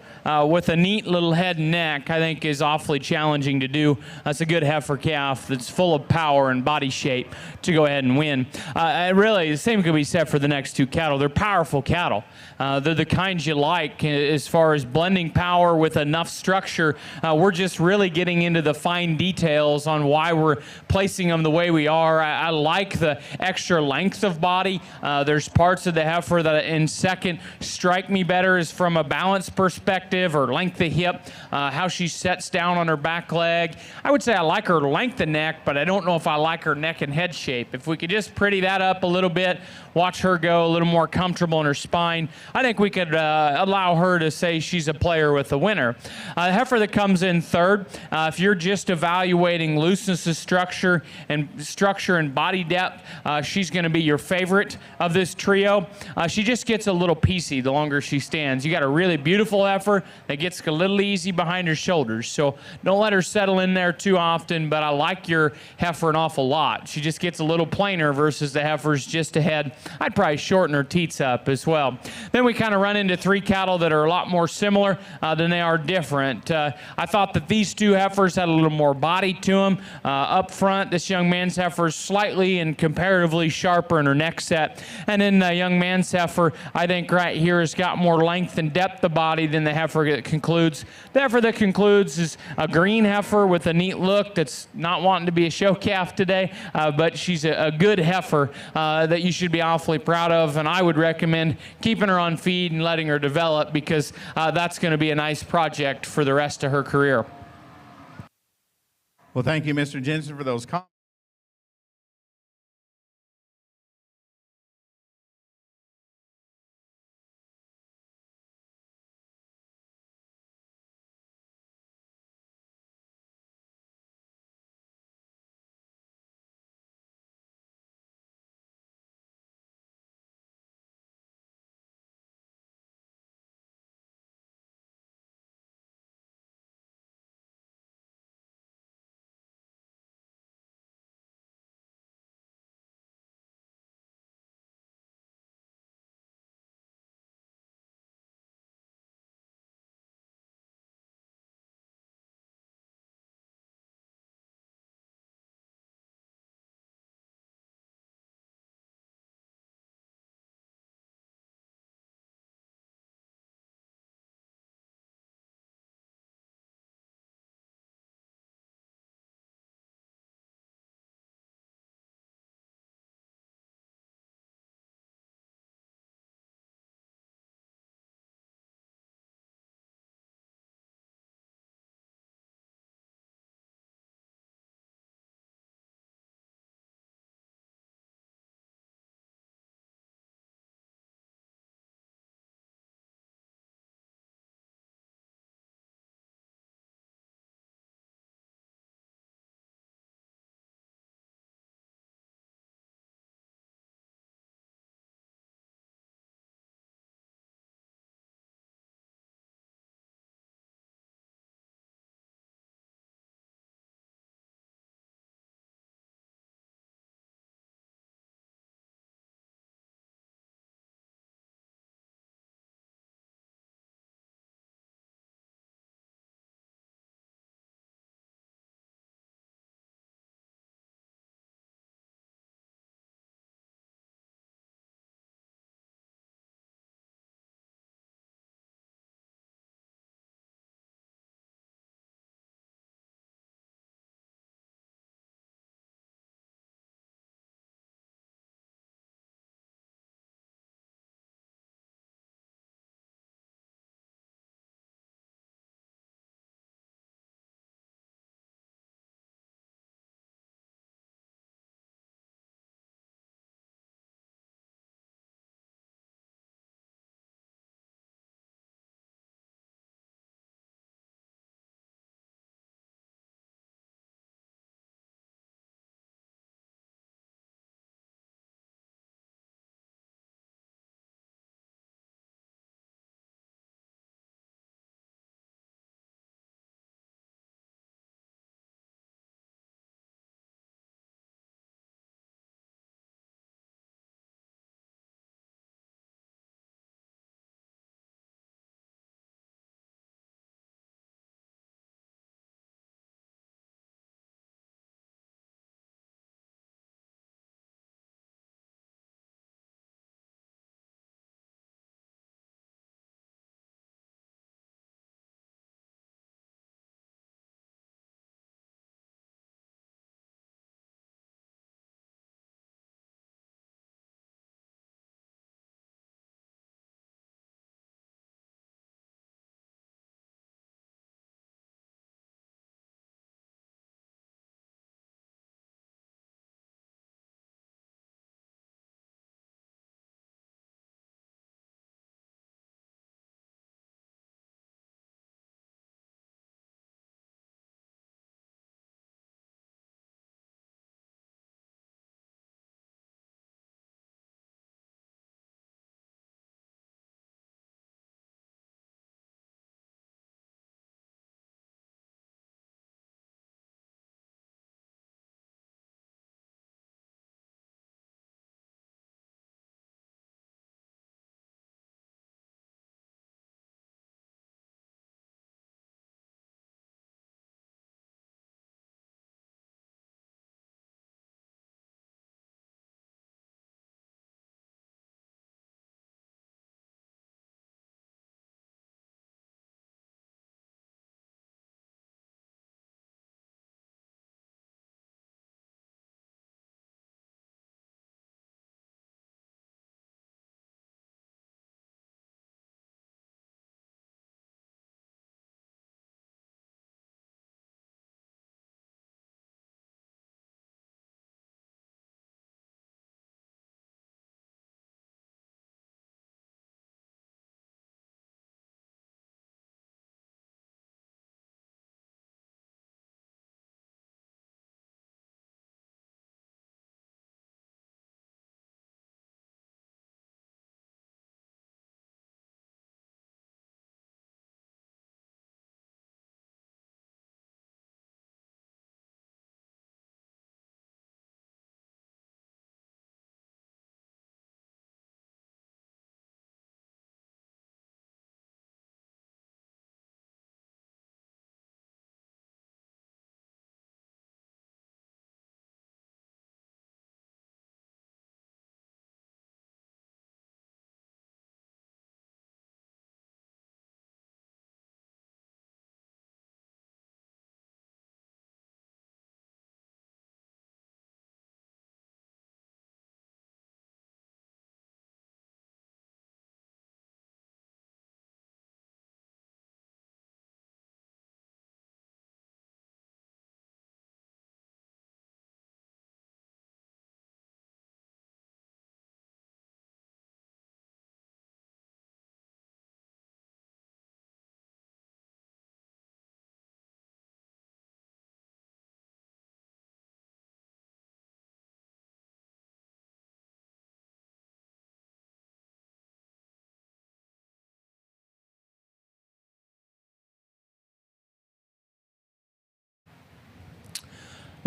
with a neat little head and neck, I think is awfully challenging to do. That's a good heifer calf that's full of power and body shape to go ahead and win. Really, the same could be said for the next 2 cattle. They're powerful cattle. They're the kinds you like as far as blending power with enough structure. We're just really getting into the fine details on why we're placing them the way we are. I like the extra length of body. There's parts of the heifer that in second strike me better is from a balance perspective or length of hip, how she sets down on her back leg. I would say I like her length of neck, but I don't know if I like her neck and head shape. If we could just pretty that up a little bit, watch her go a little more comfortable in her spine, I think we could allow her to say she's a player with the winner. The heifer that comes in third, if you're just evaluating looseness of structure and body depth, she's going to be your favorite of this trio. She just gets a little piecey the longer she stands. You got a really beautiful heifer that gets a little easy behind her shoulders, so don't let her settle in there too often, but I like your heifer an awful lot. She just gets a little plainer versus the heifers just ahead. I'd probably shorten her teats up as well. Then we kind of run into 3 cattle that are a lot more similar than they are different. I thought that these 2 heifers had a little more body to them. Up front, this young man's heifer is slightly and comparatively sharper in her neck set, and then the young man's heifer, I think right here, has got more length and depth of body than the heifer that concludes. The heifer that concludes is a green heifer with a neat look that's not wanting to be a show calf today, but she's a good heifer that you should be awfully proud of, and I would recommend keeping her on feed and letting her develop, because that's going to be a nice project for the rest of her career. Well, thank you, Mr. Jensen, for those comments.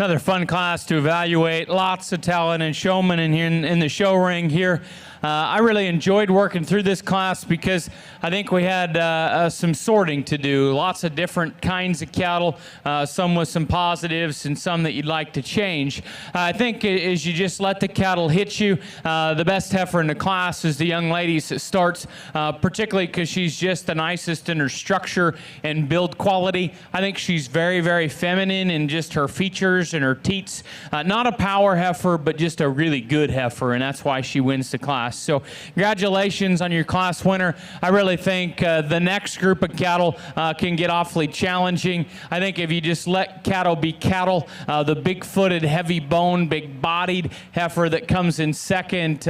Another fun class to evaluate. Lots of talent and showmen in the show ring here. I really enjoyed working through this class because I think we had some sorting to do. Lots of different kinds of cattle, some with some positives and some that you'd like to change. I think as you just let the cattle hit you, the best heifer in the class is the young lady that starts, particularly because she's just the nicest in her structure and build quality. I think she's very, very feminine in just her features and her teats. Not a power heifer, but just a really good heifer, and that's why she wins the class. So congratulations on your class winner. I really think the next group of cattle can get awfully challenging. I think if you just let cattle be cattle, the big-footed, heavy-boned, big-bodied heifer that comes in second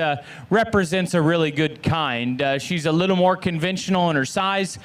represents a really good kind. She's a little more conventional in her size.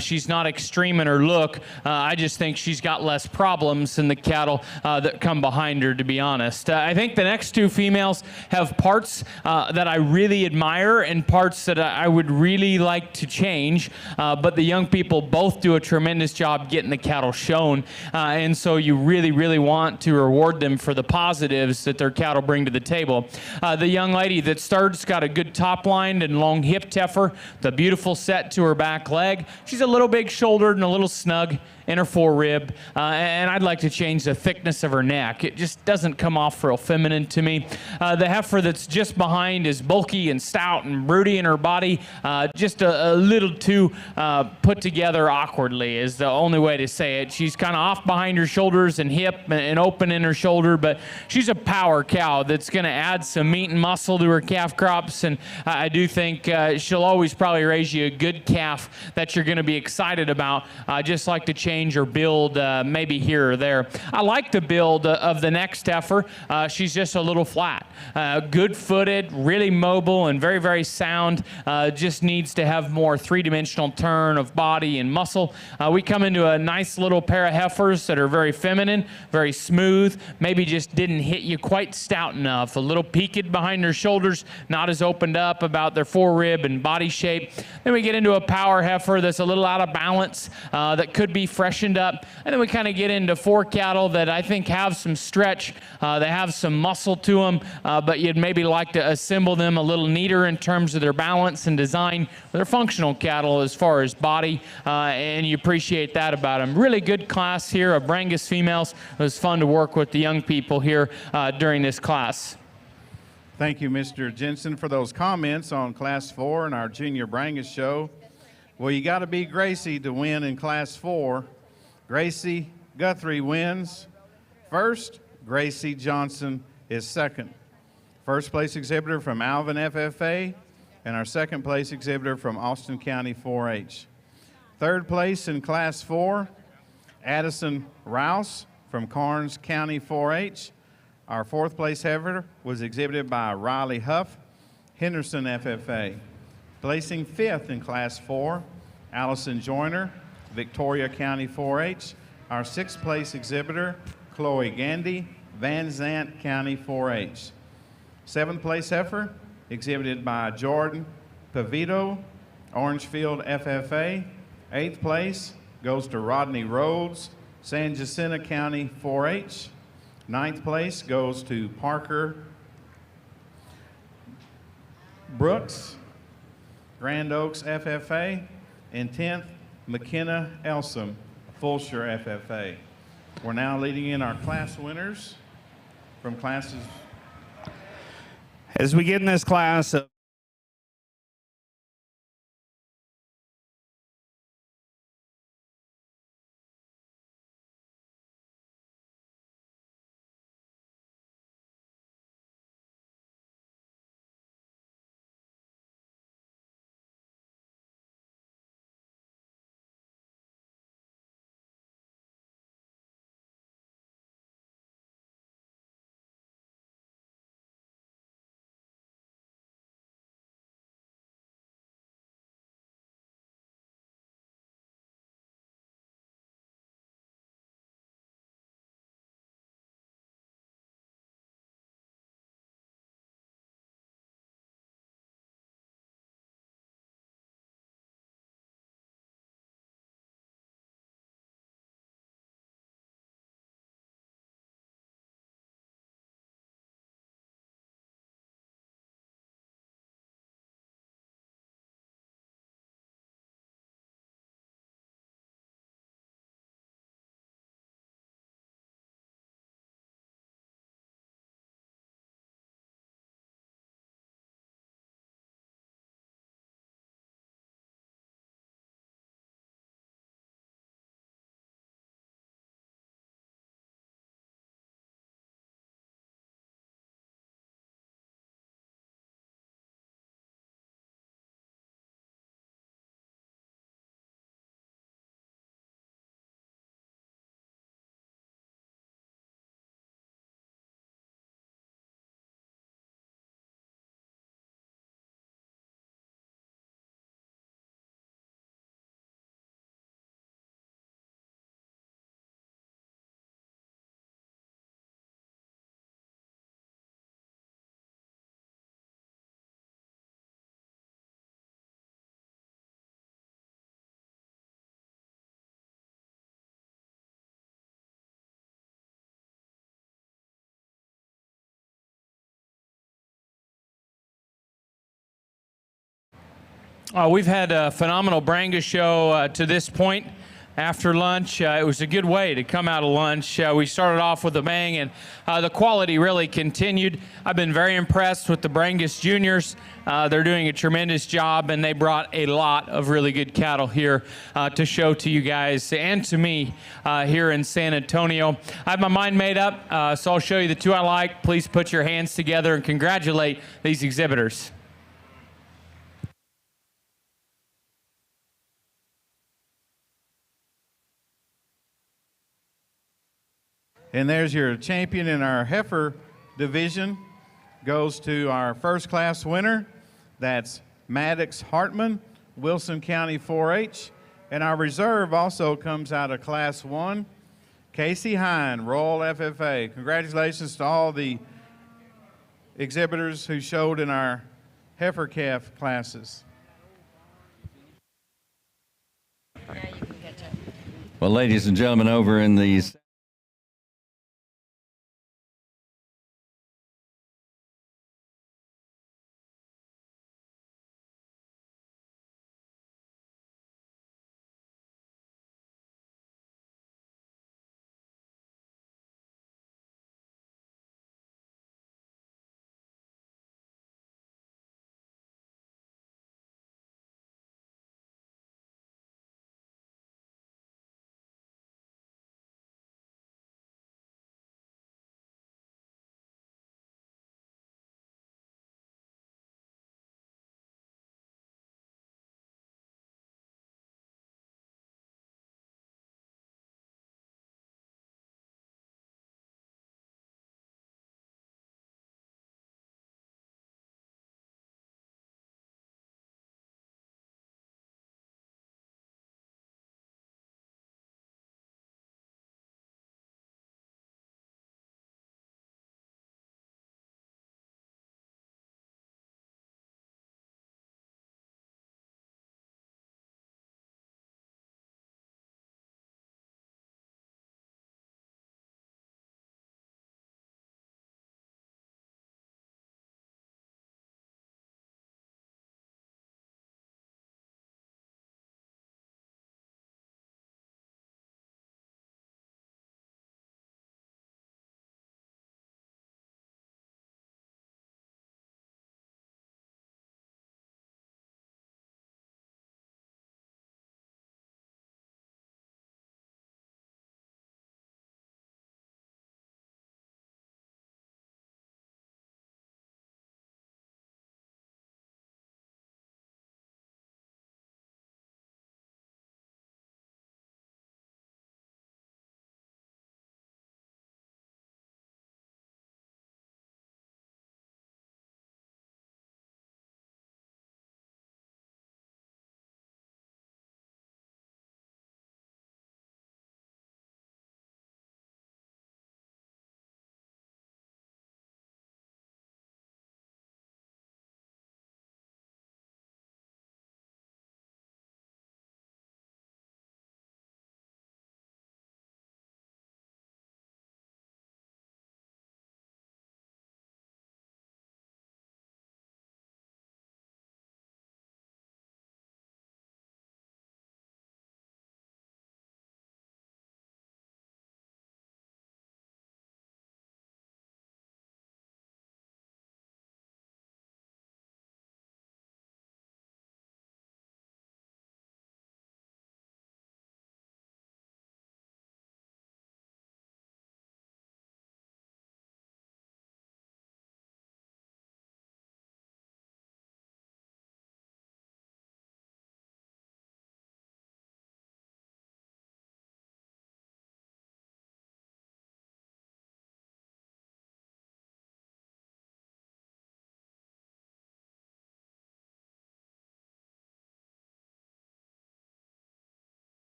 She's not extreme in her look. I just think she's got less problems than the cattle that come behind her, to be honest. I think the next two females have parts that I really admire and parts that I would really like to change, but the young people both do a tremendous job getting the cattle shown, and so you really, really want to reward them for the positives that their cattle bring to the table. The young lady that start's got a good top line and long hip heifer, the beautiful set to her back leg. She's a little big shouldered and a little snug in her forerib, and I'd like to change the thickness of her neck. It just doesn't come off real feminine to me. The heifer that's just behind is bulky and stout and broody in her body, just a little too put together awkwardly is the only way to say it. She's kind of off behind her shoulders and hip and open in her shoulder, but she's a power cow that's going to add some meat and muscle to her calf crops, and I do think she'll always probably raise you a good calf that you're going to be excited about. I just like to change or build maybe here or there. I like the build of the next heifer. She's just a little flat. Good-footed, really mobile, and very, very sound. Just needs to have more three-dimensional turn of body and muscle. We come into a nice little pair of heifers that are very feminine, very smooth, maybe just didn't hit you quite stout enough. A little peaked behind their shoulders, not as opened up about their forerib and body shape. Then we get into a power heifer that's a little out of balance, that could be freshened up. And then we kind of get into four cattle that I think have some stretch. They have some muscle to them, but you'd maybe like to assemble them a little neater in terms of their balance and design. They're functional cattle as far as body, and you appreciate that about them. Really good class here of Brangus females. It was fun to work with the young people here during this class. Thank you, Mr. Jensen, for those comments on Class 4 and our Junior Brangus show. Well, you got to be Gracie to win in Class 4. Gracie Guthrie wins first. Gracie Johnson is second. First place exhibitor from Alvin FFA, and our second place exhibitor from Austin County 4-H. Third place in Class 4, Addison Rouse from Karnes County 4-H. Our fourth place heifer was exhibited by Riley Huff, Henderson FFA. Placing fifth in Class 4, Allison Joyner, Victoria County 4-H. Our sixth place exhibitor, Chloe Gandy, Van Zant County 4-H. Seventh place heifer, exhibited by Jordan Pavito, Orangefield FFA. Eighth place goes to Rodney Rhodes, San Jacinto County 4-H. Ninth place goes to Parker Brooks, Grand Oaks FFA, and 10th, McKenna Elsom, Fulshire FFA. We're now leading in our class winners from classes. As we get in this class of We've had a phenomenal Brangus show to this point. After lunch, it was a good way to come out of lunch. We started off with a bang, and the quality really continued. I've been very impressed with the Brangus Juniors. They're doing a tremendous job, and they brought a lot of really good cattle here to show to you guys and to me here in San Antonio. I have my mind made up, so I'll show you the two I like. Please put your hands together and congratulate these exhibitors. And there's your champion in our heifer division. Goes to our first class winner. That's Maddox Hartman, Wilson County 4-H. And our reserve also comes out of Class 1, Casey Hine, Royal FFA. Congratulations to all the exhibitors who showed in our heifer calf classes. Now you can catch up. Well, ladies and gentlemen, over in the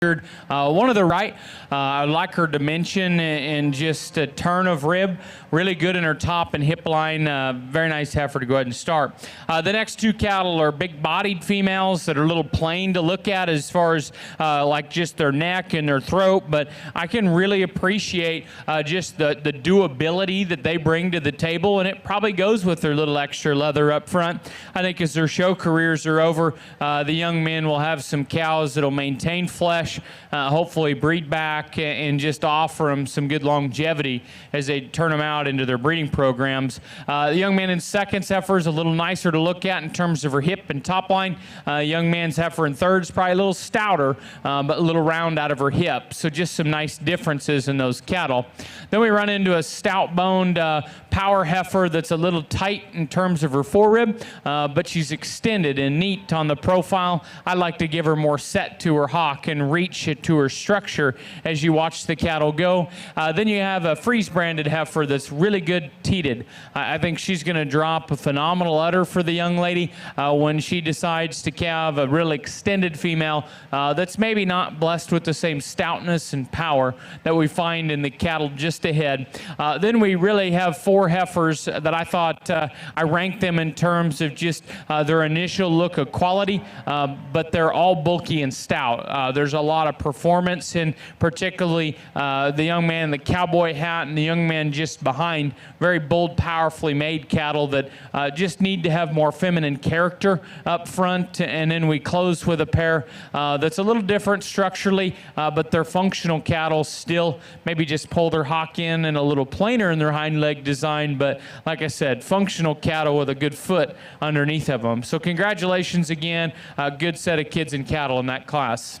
One of the right, I like her dimension and just a turn of rib, really good in her top and hip line. Very nice heifer to go ahead and start. The next two cattle are big-bodied females that are a little plain to look at as far as like just their neck and their throat, but I can really appreciate just the doability that they bring to the table, and it probably goes with their little extra leather up front. I think as their show careers are over, the young men will have some cows that'll maintain flesh, hopefully breed back, and just offer them some good longevity as they turn them out into their breeding programs. The young man in second's heifer is a little nicer to look at in terms of her hip and top line. Young man's heifer in third is probably a little stouter, but a little round out of her hip. So just some nice differences in those cattle. Then we run into a stout-boned power heifer that's a little tight in terms of her forerib, but she's extended and neat on the profile. I like to give her more set to her hock and reach it to her structure as you watch the cattle go. Then you have a freeze-branded heifer that's really good teated. I think she's going to drop a phenomenal udder for the young lady when she decides to calve a real extended female that's maybe not blessed with the same stoutness and power that we find in the cattle just ahead. Then we really have four heifers that I thought I ranked them in terms of just their initial look of quality, but they're all bulky and stout. There's a lot of performance, and particularly the young man in the cowboy hat and the young man just behind, very bold, powerfully made cattle that just need to have more feminine character up front. And then we close with a pair that's a little different structurally, but they're functional cattle still. Maybe just pull their hock in and a little plainer in their hind leg design, but like I said, functional cattle with a good foot underneath of them. So congratulations again, a good set of kids and cattle in that class.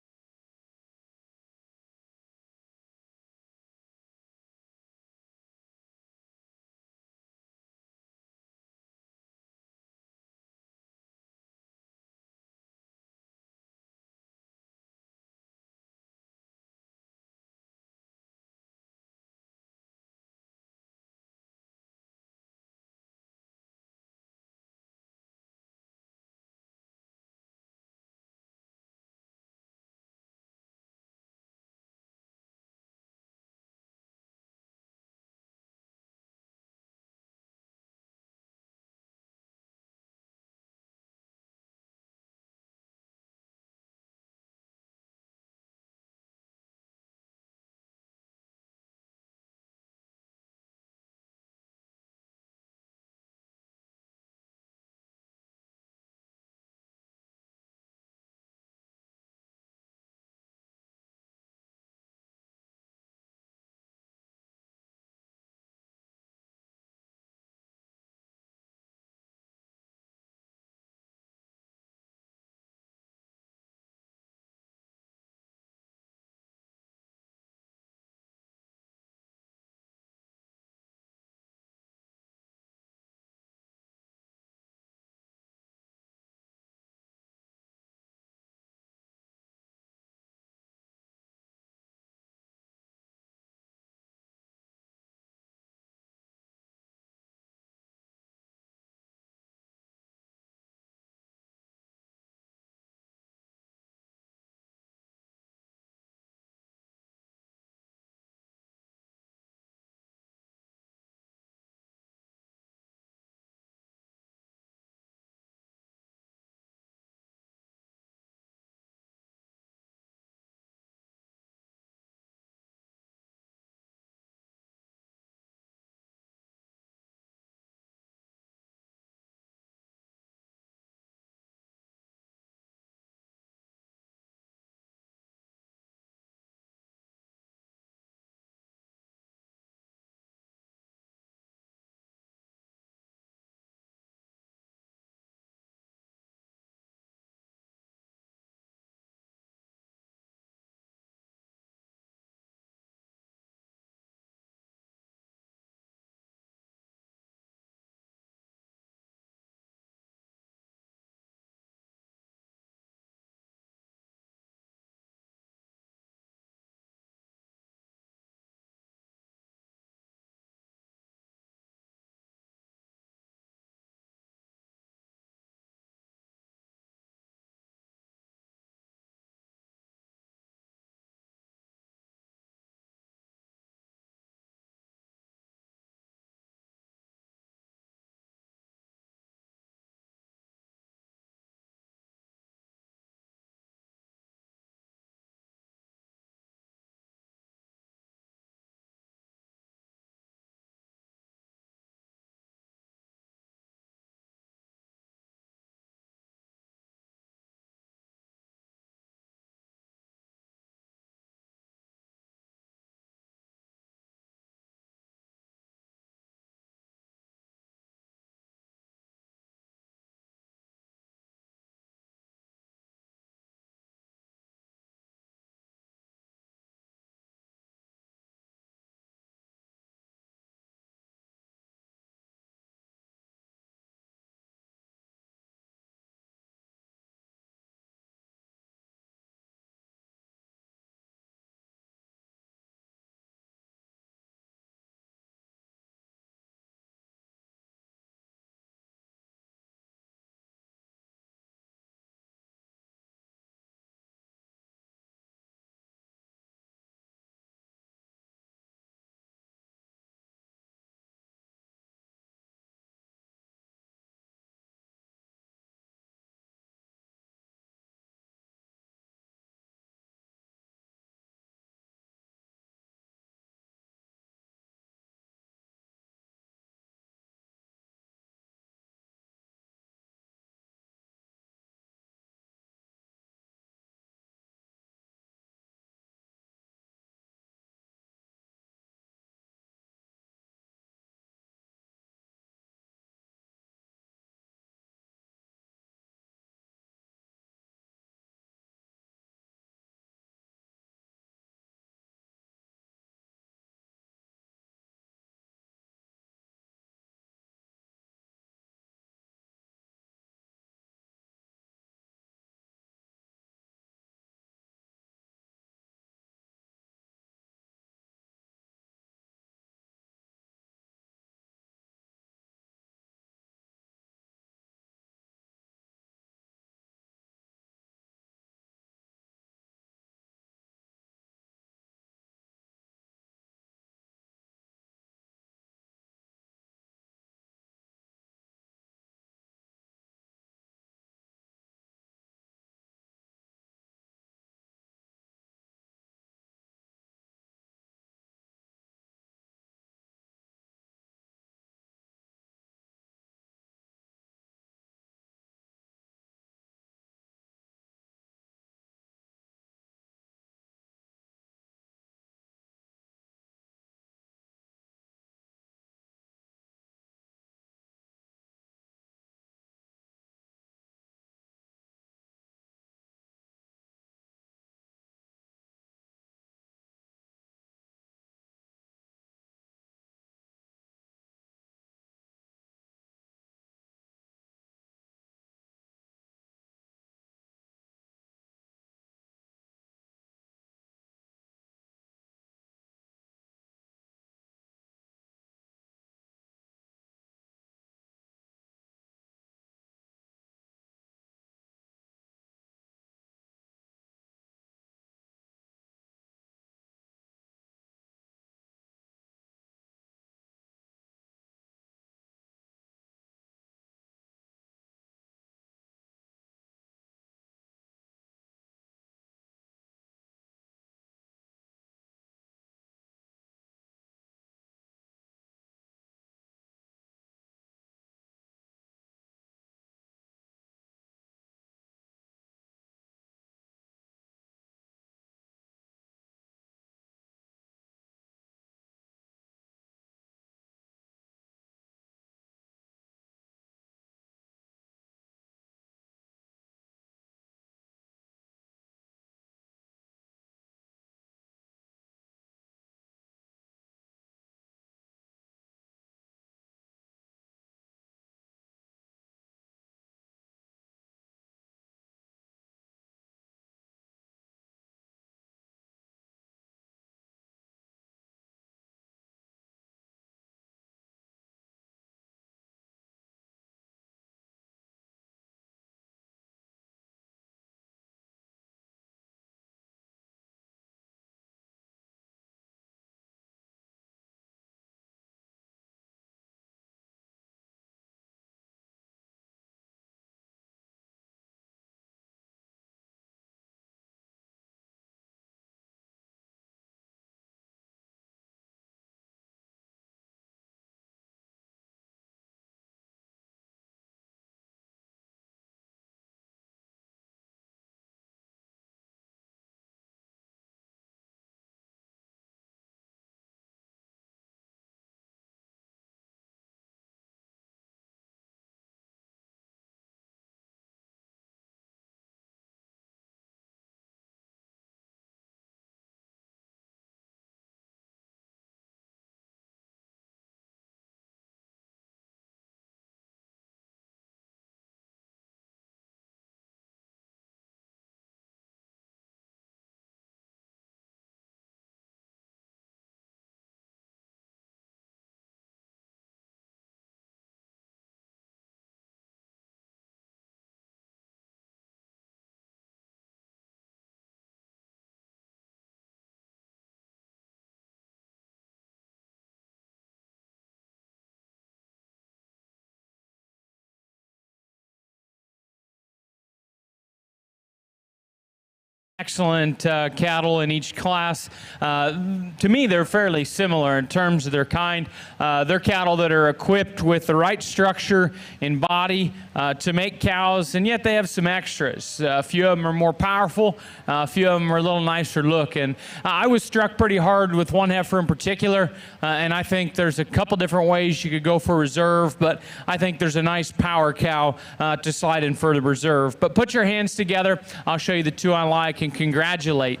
excellent cattle in each class. To me, they're fairly similar in terms of their kind. They're cattle that are equipped with the right structure and body to make cows, and yet they have some extras. A few of them are more powerful. A few of them are a little nicer looking. I was struck pretty hard with one heifer in particular, and I think there's a couple different ways you could go for reserve, but I think there's a nice power cow to slide in for the reserve. But put your hands together. I'll show you the two I like and congratulate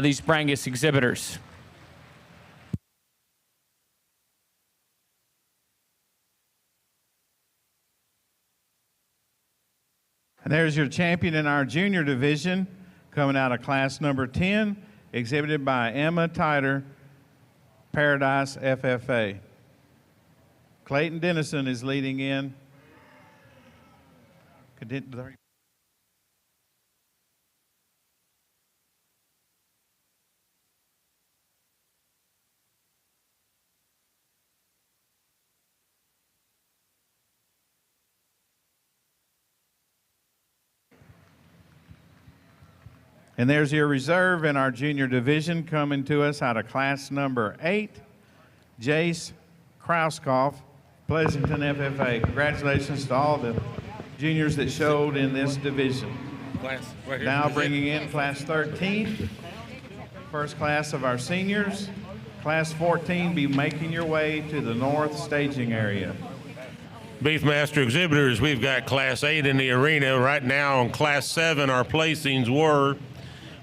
these Brangus exhibitors. And there's your champion in our junior division, coming out of class number 10, exhibited by Emma Titer, Paradise FFA. Clayton Dennison is leading in. And there's your reserve in our junior division, coming to us out of class number 8, Jace Krauskoff, Pleasanton FFA. Congratulations to all the juniors that showed in this division. Now bringing in class 13, first class of our seniors. Class 14, be making your way to the north staging area. Beefmaster exhibitors, we've got class 8 in the arena. Right now on class 7, our placings were: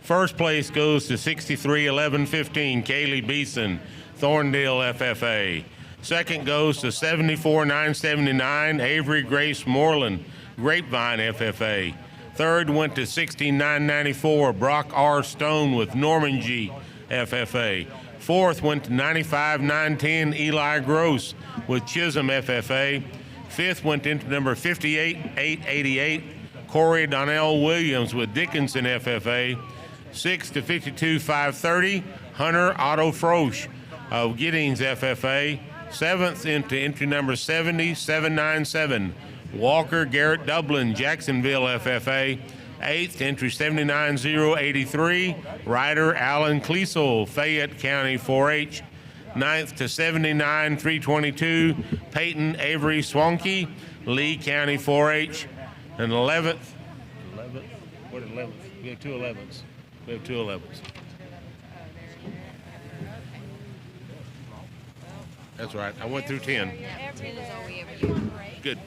first place goes to 63-11-15, Kaylee Beeson, Thorndale FFA. Second goes to 74-979, Avery Grace Moreland, Grapevine FFA. Third went to 69-94, Brock R. Stone with Norman G. FFA. Fourth went to 95-910, Eli Gross with Chisholm FFA. Fifth went into number 58-888, Corey Donnell Williams with Dickinson FFA. 6 to 52-530, Hunter Otto Frosch of Giddings FFA. 7th into entry number 70-797, Walker Garrett Dublin, Jacksonville FFA. 8th entry 79-083, Ryder Allen Cleasel, Fayette County 4-H. 9th to 79-322, Peyton Avery Swanky, Lee County 4-H. And 11th, what 11th? We have two 11s. We have two 11s. That's right. I went through 10. Good.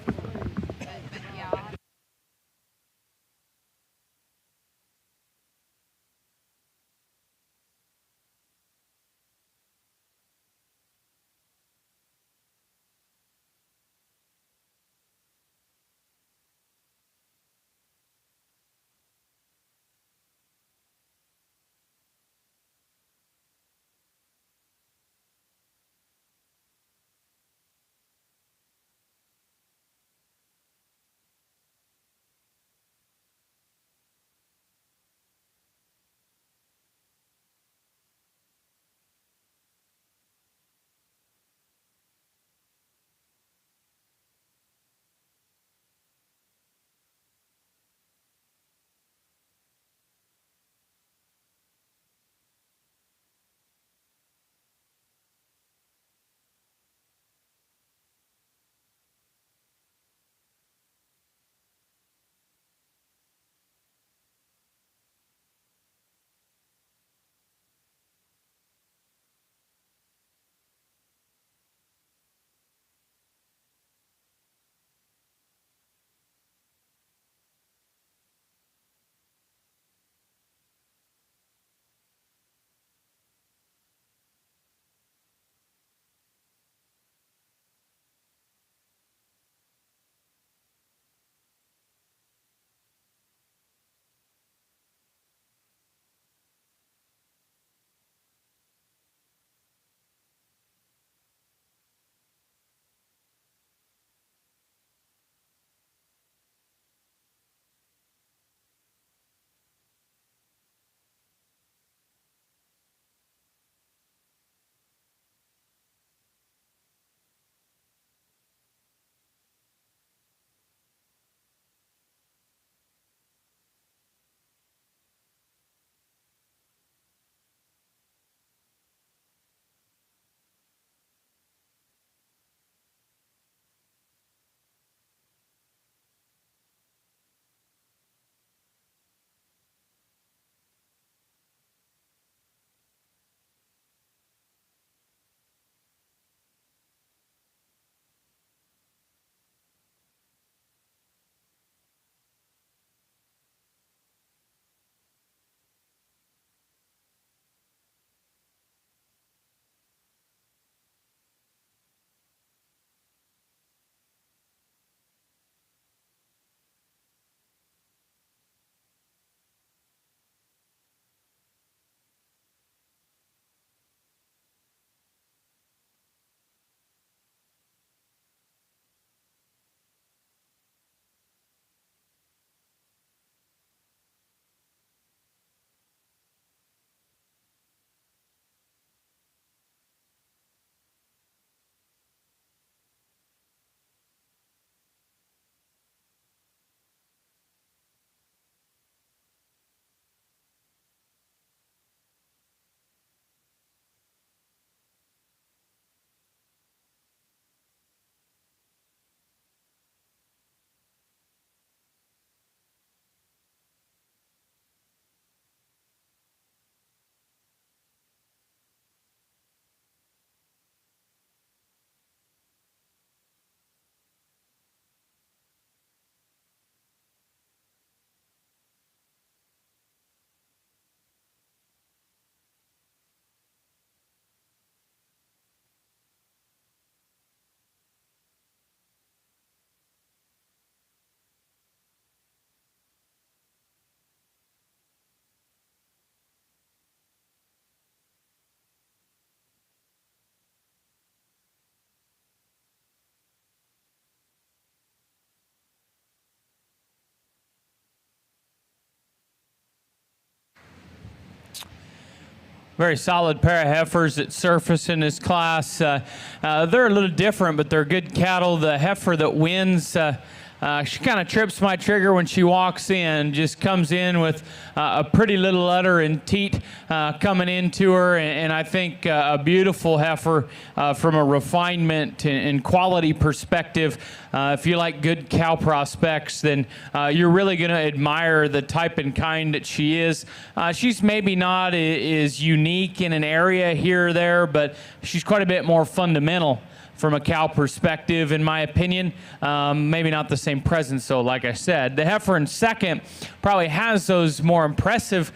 Very solid pair of heifers that surface in this class. They're a little different, but they're good cattle. The heifer that wins, she kind of trips my trigger when she walks in, just comes in with a pretty little udder and teat coming into her, and I think a beautiful heifer from a refinement and quality perspective. If you like good cow prospects, then you're really going to admire the type and kind that she is. She's maybe not as unique in an area here or there, but she's quite a bit more fundamental from a cow perspective, in my opinion. Maybe not the same presence, though, like I said. The heifer in second probably has those more impressive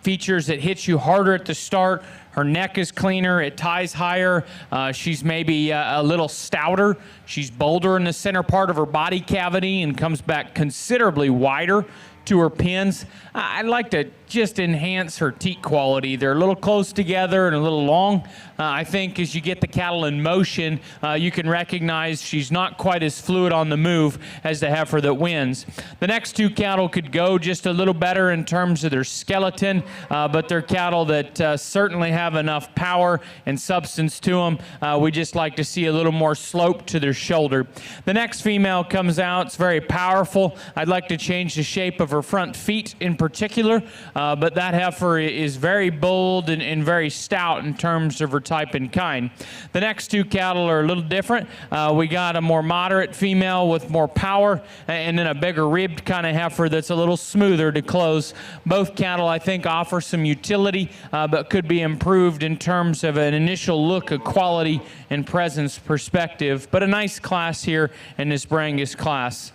features that hit you harder at the start. Her neck is cleaner, it ties higher. She's maybe a little stouter. She's bolder in the center part of her body cavity and comes back considerably wider to her pins. I'd like to just enhance her teat quality. They're a little close together and a little long. I think as you get the cattle in motion, you can recognize she's not quite as fluid on the move as the heifer that wins. The next two cattle could go just a little better in terms of their skeleton, but they're cattle that certainly have enough power and substance to them. We just like to see a little more slope to their shoulder. The next female comes out. It's very powerful. I'd like to change the shape of her front feet in particular, but that heifer is very bold and very stout in terms of her type and kind. The next two cattle are a little different. We got a more moderate female with more power, and then a bigger ribbed kind of heifer that's a little smoother to close. Both cattle, I think, offer some utility, but could be improved in terms of an initial look of quality and presence perspective. But a nice class here in this Brangus class.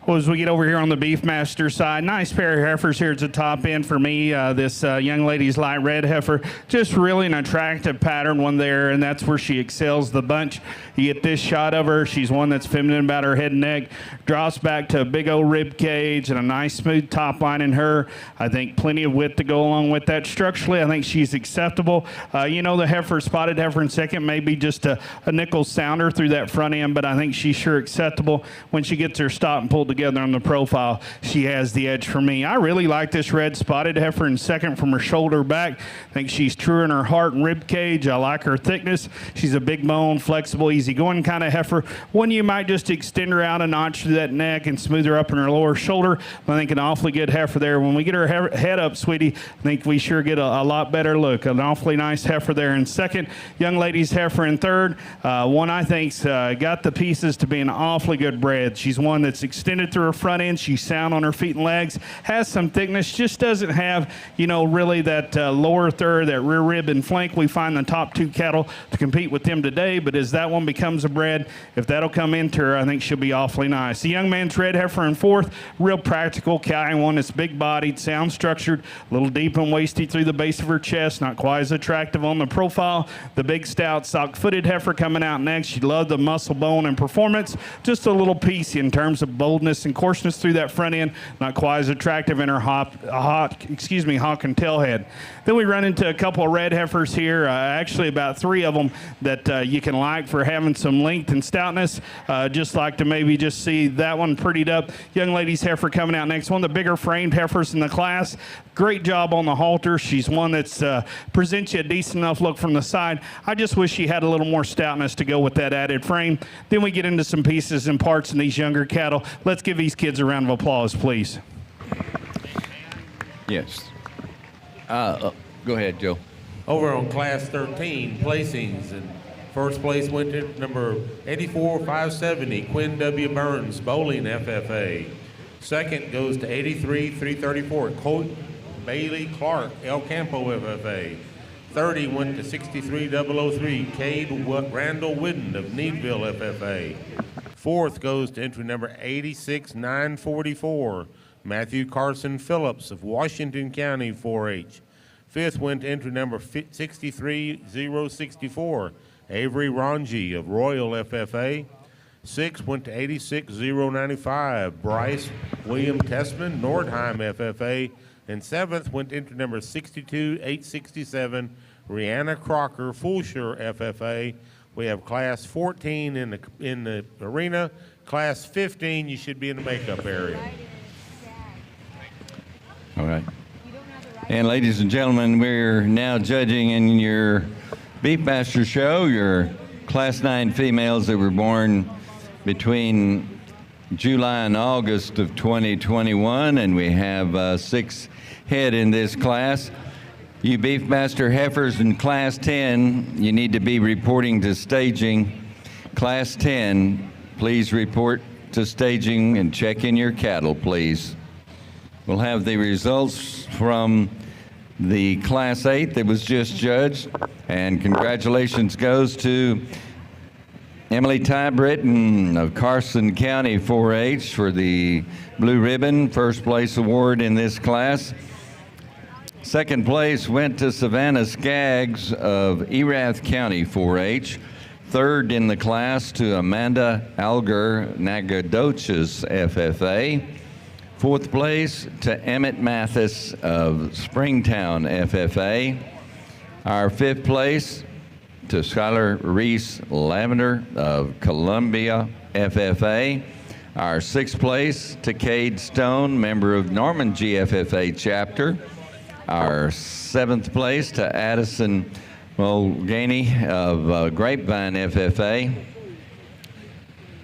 Well, as we get over here on the Beefmaster side, nice pair of heifers here at the top end for me. This young lady's light red heifer, just really an attractive pattern one there, and that's where she excels the bunch. You get this shot of her. She's one that's feminine about her head and neck, drops back to a big old rib cage and a nice smooth top line in her. I think plenty of width to go along with that. Structurally, I think she's acceptable. The heifer, spotted heifer in second, maybe just a nickel sounder through that front end, but I think she's sure acceptable. When she gets her stop and pulled together on the profile, she has the edge for me. I really like this red spotted heifer in second from her shoulder back. I think she's true in her heart and rib cage. I like her thickness. She's a big bone, flexible, easygoing kind of heifer. One you might just extend her out a notch through that neck and smooth her up in her lower shoulder. I think an awfully good heifer there. When we get her head up, sweetie, I think we sure get a lot better look. An awfully nice heifer there in second. Young lady's heifer in third. One I think's got the pieces to be an awfully good bred. She's one that's extended through her front end. She's sound on her feet and legs, has some thickness, just doesn't have, really that lower third, that rear rib and flank. We find the top two cattle to compete with them today, but as that one becomes a bred, if that'll come into her, I think she'll be awfully nice. The young man's red heifer in fourth, real practical cow, one that's big-bodied, sound structured, a little deep and waisty through the base of her chest, not quite as attractive on the profile. The big, stout, sock-footed heifer coming out next. She loved the muscle, bone, and performance. Just a little piece in terms of boldness and coarseness through that front end, not quite as attractive in her hawk and tail head. Then we run into a couple of red heifers here, actually about three of them that you can like for having some length and stoutness. Just like to maybe just see that one prettied up. Young lady's heifer coming out next, one of the bigger framed heifers in the class. Great job on the halter. She's one that's presents you a decent enough look from the side. I just wish she had a little more stoutness to go with that added frame. Then we get into some pieces and parts in these younger cattle. Let's give these kids a round of applause, please. Yes. Go ahead, Joe. Over on Class 13 placings, and first place went to number 84570, Quinn W. Burns, Bowling FFA. Second goes to 83334, Colt Bailey Clark, El Campo FFA. 30 went to 63003, Cade Randall Whidden of Needville FFA. Fourth goes to entry number 86944, Matthew Carson Phillips of Washington County 4-H. Fifth went to entry number 63064, Avery Ranji of Royal FFA. 6th went to 86,095. Bryce William Tessman, Nordheim FFA. And 7th went to entry number 62,867, Rihanna Crocker, Fulshire FFA. We have class 14 in the arena. Class 15, you should be in the makeup area. All right. And ladies and gentlemen, we're now judging in your Beefmaster show your Class 9 females that were born between July and August of 2021, and we have 6 head in this class. You Beefmaster heifers in Class 10, you need to be reporting to staging. Class 10, please report to staging and check in your cattle, please. We'll have the results from the Class 8 that was just judged, and congratulations goes to Emily Ty Britton of Carson County 4-H for the Blue Ribbon, first place award in this class. Second place went to Savannah Skaggs of Erath County 4-H. Third in the class to Amanda Alger, Nacogdoches FFA. Fourth place to Emmett Mathis of Springtown FFA. Our fifth place to Skylar Reese Lavender of Columbia FFA. Our sixth place to Cade Stone, member of Norman GFFA chapter. Our seventh place to Addison Mulganey of Grapevine FFA.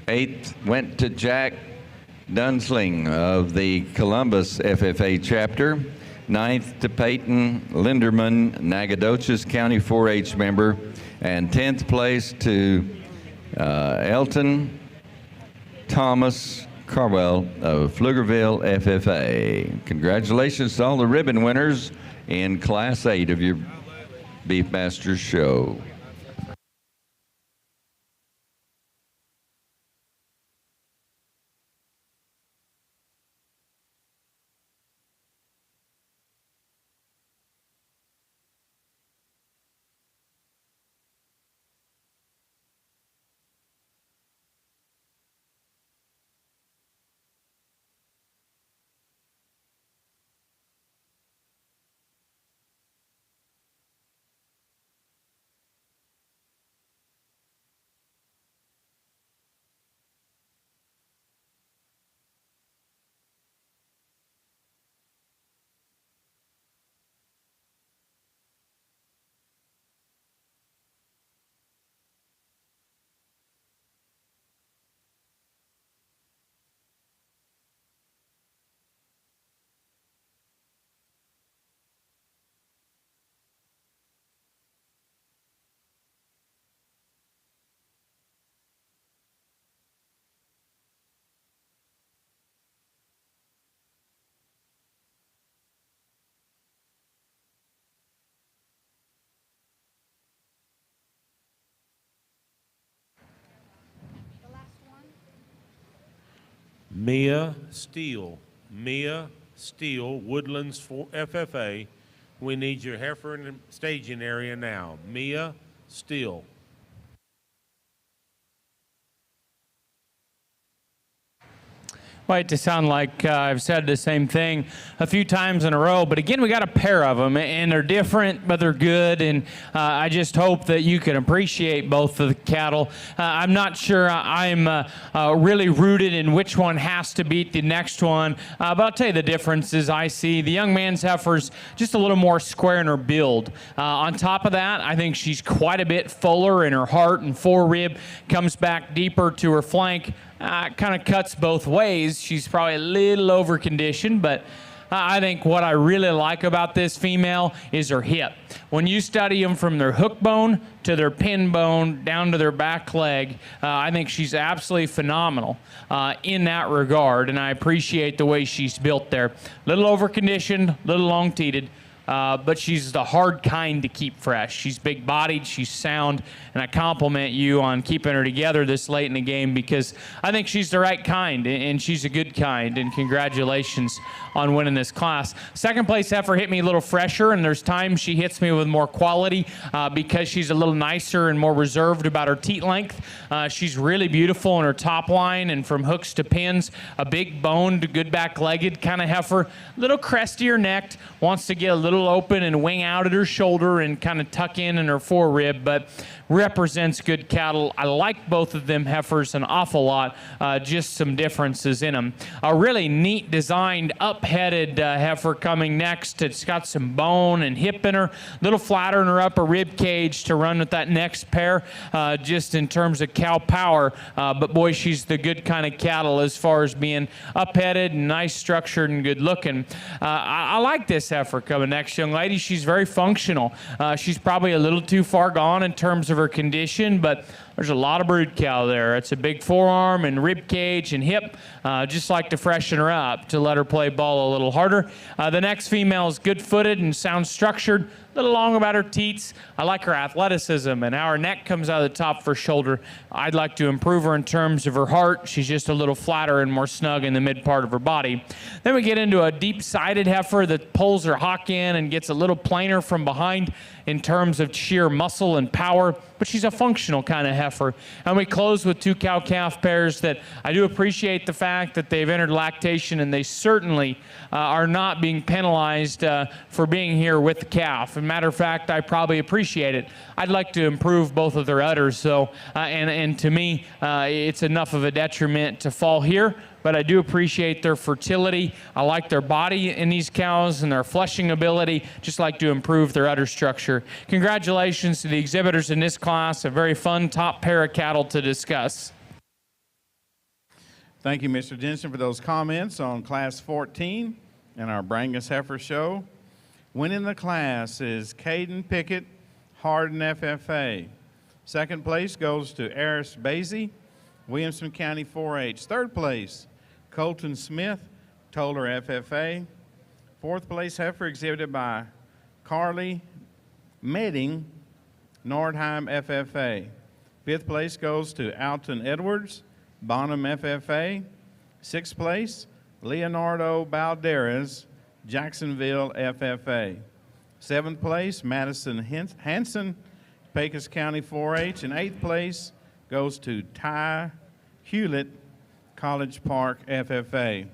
Eighth went to Jack Dunsling of the Columbus FFA chapter. Ninth to Peyton Linderman, Nacogdoches County 4-H member. And 10th place to Elton Thomas Carwell of Pflugerville FFA. Congratulations to all the ribbon winners in Class 8 of your Beefmaster show. Mia Steele, Woodlands for FFA. We need your heifer in the staging area now. Mia Steele. Might to sound like I've said the same thing a few times in a row, but again, we got a pair of them, and they're different, but they're good, and I just hope that you can appreciate both of the cattle. I'm not sure I'm really rooted in which one has to beat the next one, but I'll tell you the differences I see. The young man's heifer's just a little more square in her build. On top of that, I think she's quite a bit fuller in her heart and forerib, comes back deeper to her flank. Kind of cuts both ways. She's probably a little over-conditioned, but I think what I really like about this female is her hip. When you study them from their hook bone to their pin bone down to their back leg, I think she's absolutely phenomenal in that regard, and I appreciate the way she's built there. Little over-conditioned, little long-teated. but she's the hard kind to keep fresh. She's big-bodied, she's sound, and I compliment you on keeping her together this late in the game because I think she's the right kind, and she's a good kind, and congratulations on winning this class. Second place heifer hit me a little fresher, and there's times she hits me with more quality because she's a little nicer and more reserved about her teat length. She's really beautiful in her top line and from hooks to pins, a big boned, good back-legged kind of heifer, little crestier necked, wants to get a little open and wing out at her shoulder and kind of tuck in her forerib, but represents good cattle. I like both of them heifers an awful lot, just some differences in them. A really neat designed up-headed heifer coming next. It's got some bone and hip in her, little flatter in her upper rib cage to run with that next pair, just in terms of cow power, but boy, she's the good kind of cattle as far as being up-headed and nice structured and good looking. I like this heifer coming next, young lady. She's very functional. She's probably a little too far gone in terms of her condition, but there's a lot of brood cow there. It's a big forearm and rib cage and hip, just like to freshen her up to let her play ball a little harder. The next female is good-footed and sound structured, a little long about her teats. I like her athleticism and how her neck comes out of the top of her shoulder. I'd like to improve her in terms of her heart. She's just a little flatter and more snug in the mid part of her body. Then we get into a deep-sided heifer that pulls her hock in and gets a little plainer from behind in terms of sheer muscle and power, but she's a functional kind of heifer. And we close with two cow-calf pairs that I do appreciate the fact that they've entered lactation, and they certainly are not being penalized for being here with the calf. As a matter of fact, I probably appreciate it. I'd like to improve both of their udders, so, and to me, it's enough of a detriment to fall here, but I do appreciate their fertility. I like their body in these cows and their fleshing ability, just like to improve their udder structure. Congratulations to the exhibitors in this class, a very fun top pair of cattle to discuss. Thank you, Mr. Jensen, for those comments on Class 14 and our Brangus Heifer Show. Winning the class is Caden Pickett, Hardin FFA. Second place goes to Eris Basie, Williamson County 4-H. Third place, Colton Smith, Toller FFA. Fourth place heifer exhibited by Carly Medding, Nordheim FFA. Fifth place goes to Alton Edwards, Bonham FFA. Sixth place, Leonardo Balderas, Jacksonville FFA. Seventh place, Madison Hanson, Pecos County 4-H. And eighth place goes to Ty Hewlett, College Park FFA.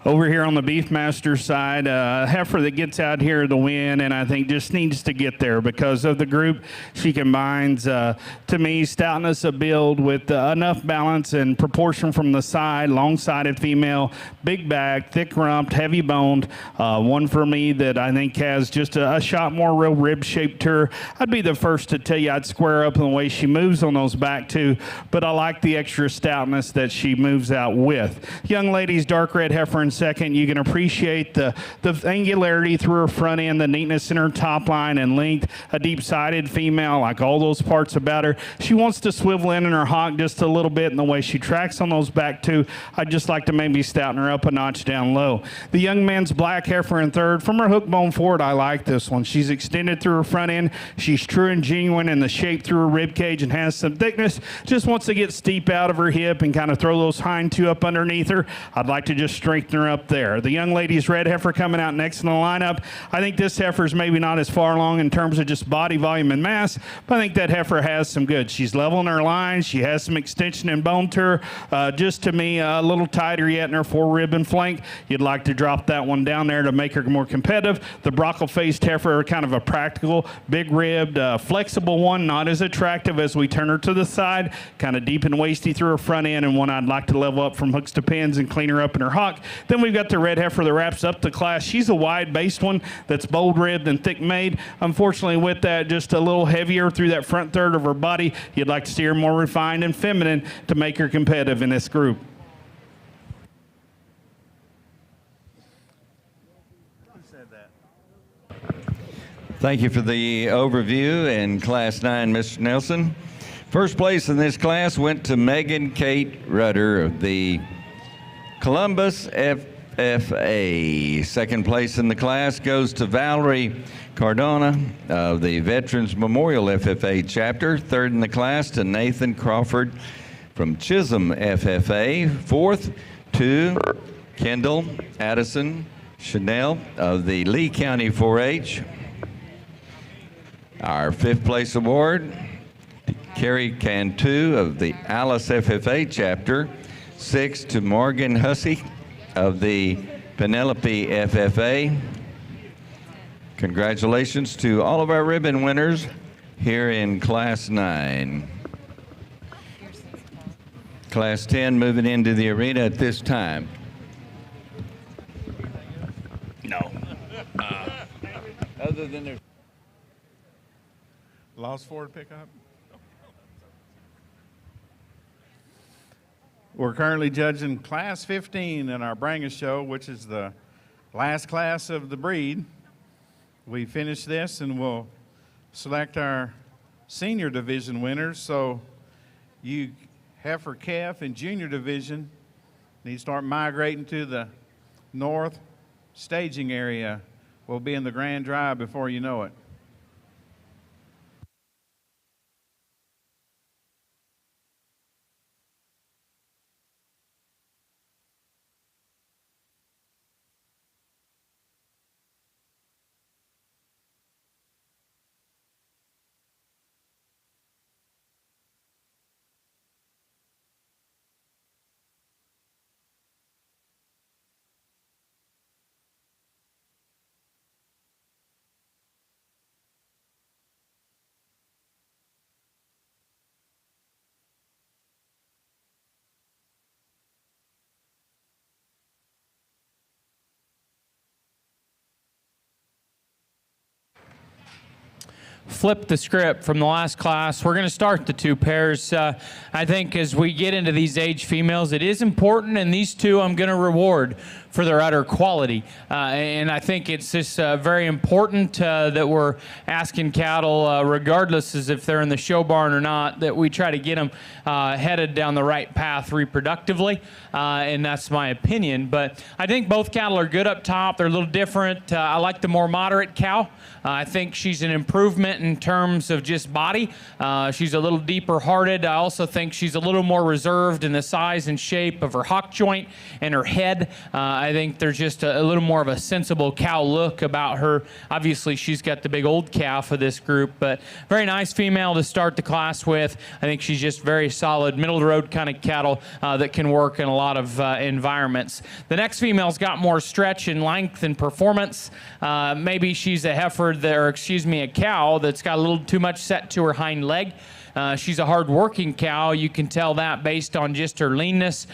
Over here on the Beefmaster side, a heifer that gets out here to win, and I think just needs to get there because of the group. She combines, to me, stoutness of build with enough balance and proportion from the side, long-sided female, big back, thick-rumped, heavy-boned. One for me that I think has just a shot more real rib-shaped to her. I'd be the first to tell you I'd square up in the way she moves on those back two, but I like the extra stoutness that she moves out with. Young ladies, dark red heifer in second. You can appreciate the angularity through her front end, the neatness in her top line and length. A deep-sided female, like all those parts about her. She wants to swivel in her hock just a little bit in the way she tracks on those back two. I'd just like to maybe stouten her up a notch down low. The young man's black heifer in third. From her hook bone forward, I like this one. She's extended through her front end. She's true and genuine in the shape through her rib cage and has some thickness. Just wants to get steep out of her hip and kind of throw those hind two up underneath her. I'd like to just strengthen her up there. The young lady's red heifer coming out next in the lineup. I think this heifer's maybe not as far along in terms of just body volume and mass, but I think that heifer has some good. She's leveling her lines. She has some extension and bone to her. Just to me, a little tighter yet in her forerib and flank. You'd like to drop that one down there to make her more competitive. The brockle-faced heifer, kind of a practical, big-ribbed, flexible one, not as attractive as we turn her to the side, kind of deep and waisty through her front end, and one I'd like to level up from hooks to pins and clean her up in her hock. Then we've got the red heifer that wraps up the class. She's a wide-based one that's bold-ribbed and thick-made. Unfortunately, with that, just a little heavier through that front third of her body. You'd like to see her more refined and feminine to make her competitive in this group. Thank you for the overview in Class 9, Mr. Nelson. First place in this class went to Megan Kate Rudder of the Columbus FFA. Second place in the class goes to Valerie Cardona of the Veterans Memorial FFA chapter. Third in the class to Nathan Crawford from Chisholm FFA. Fourth to Kendall Addison Chanel of the Lee County 4-H. Our fifth place award to Carrie Cantu of the Alice FFA chapter. Sixth to Morgan Hussey of the Penelope FFA. Congratulations to all of our ribbon winners here in Class 9. Class 10 moving into the arena at this time. No. Other than their Lost four to pick up. We're currently judging Class 15 in our Brangus show, which is the last class of the breed. We finish this and we'll select our senior division winners. So you heifer calf and junior division need to start migrating to the north staging area. We'll be in the Grand Drive before you know it. Flip the script from the last class. We're going to start the two pairs. I think as we get into these age females, it is important, and these two I'm going to reward for their udder quality. And I think it's just very important that we're asking cattle, regardless as if they're in the show barn or not, that we try to get them headed down the right path reproductively, and that's my opinion. But I think both cattle are good up top. They're a little different. I like the more moderate cow. I think she's an improvement in terms of just body. She's a little deeper hearted. I also think she's a little more reserved in the size and shape of her hock joint and her head. I think there's just a little more of a sensible cow look about her. Obviously, she's got the big old calf of this group, but very nice female to start the class with. I think she's just very solid, middle of the road kind of cattle that can work in a lot of environments. The next female's got more stretch and length and performance. Maybe she's a heifer, a cow that's got a little too much set to her hind leg. She's a hard-working cow. You can tell that based on just her leanness.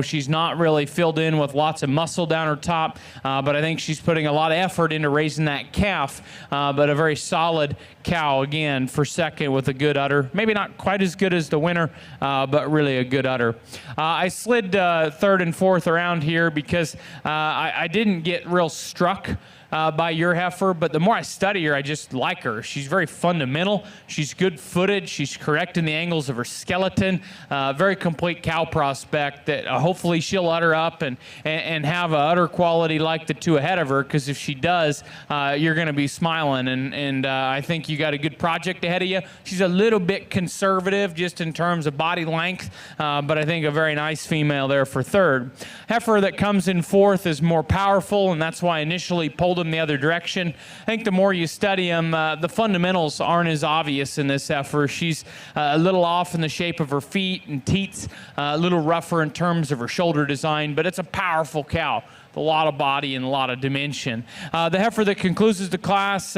She's not really filled in with lots of muscle down her top, but I think she's putting a lot of effort into raising that calf, but a very solid cow, again, for second with a good udder. Maybe not quite as good as the winner, but really a good udder. I slid third and fourth around here because I didn't get real struck by your heifer, but the more I study her, I just like her. She's very fundamental. She's good-footed. She's correct in the angles of her skeleton. Very complete cow prospect that hopefully she'll udder up and have a udder quality like the two ahead of her, because if she does, you're going to be smiling, and I think you got a good project ahead of you. She's a little bit conservative just in terms of body length, but I think a very nice female there for third. Heifer that comes in fourth is more powerful, and that's why I initially pulled them the other direction. I think the more you study them, the fundamentals aren't as obvious in this heifer. She's a little off in the shape of her feet and teats, a little rougher in terms of her shoulder design, but it's a powerful cow. A lot of body and a lot of dimension. The heifer that concludes the class,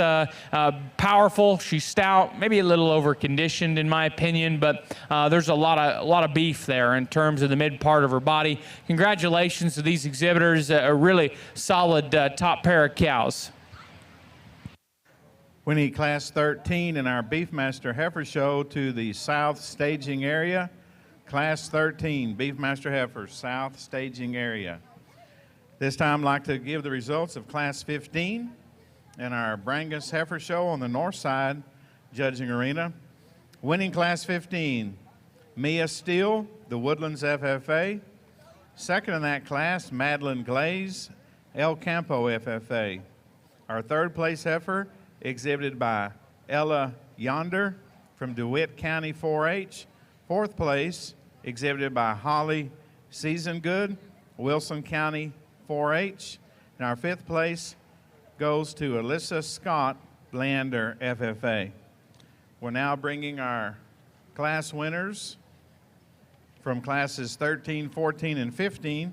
powerful, she's stout, maybe a little over-conditioned in my opinion, but there's a lot of beef there in terms of the mid part of her body. Congratulations to these exhibitors, a really solid top pair of cows. We need Class 13 in our Beefmaster heifer show to the south staging area. Class 13, Beefmaster heifer, south staging area. This time I'd like to give the results of Class 15 in our Brangus heifer show on the north side judging arena. Winning Class 15, Mia Steele, the Woodlands FFA. Second in that class, Madeline Glaze, El Campo FFA. Our third place heifer, exhibited by Ella Yonder from DeWitt County 4-H. Fourth place, exhibited by Holly Seasongood, Wilson County 4-H. And our fifth place goes to Alyssa Scott, Lander FFA. We're now bringing our class winners from classes 13, 14, and 15,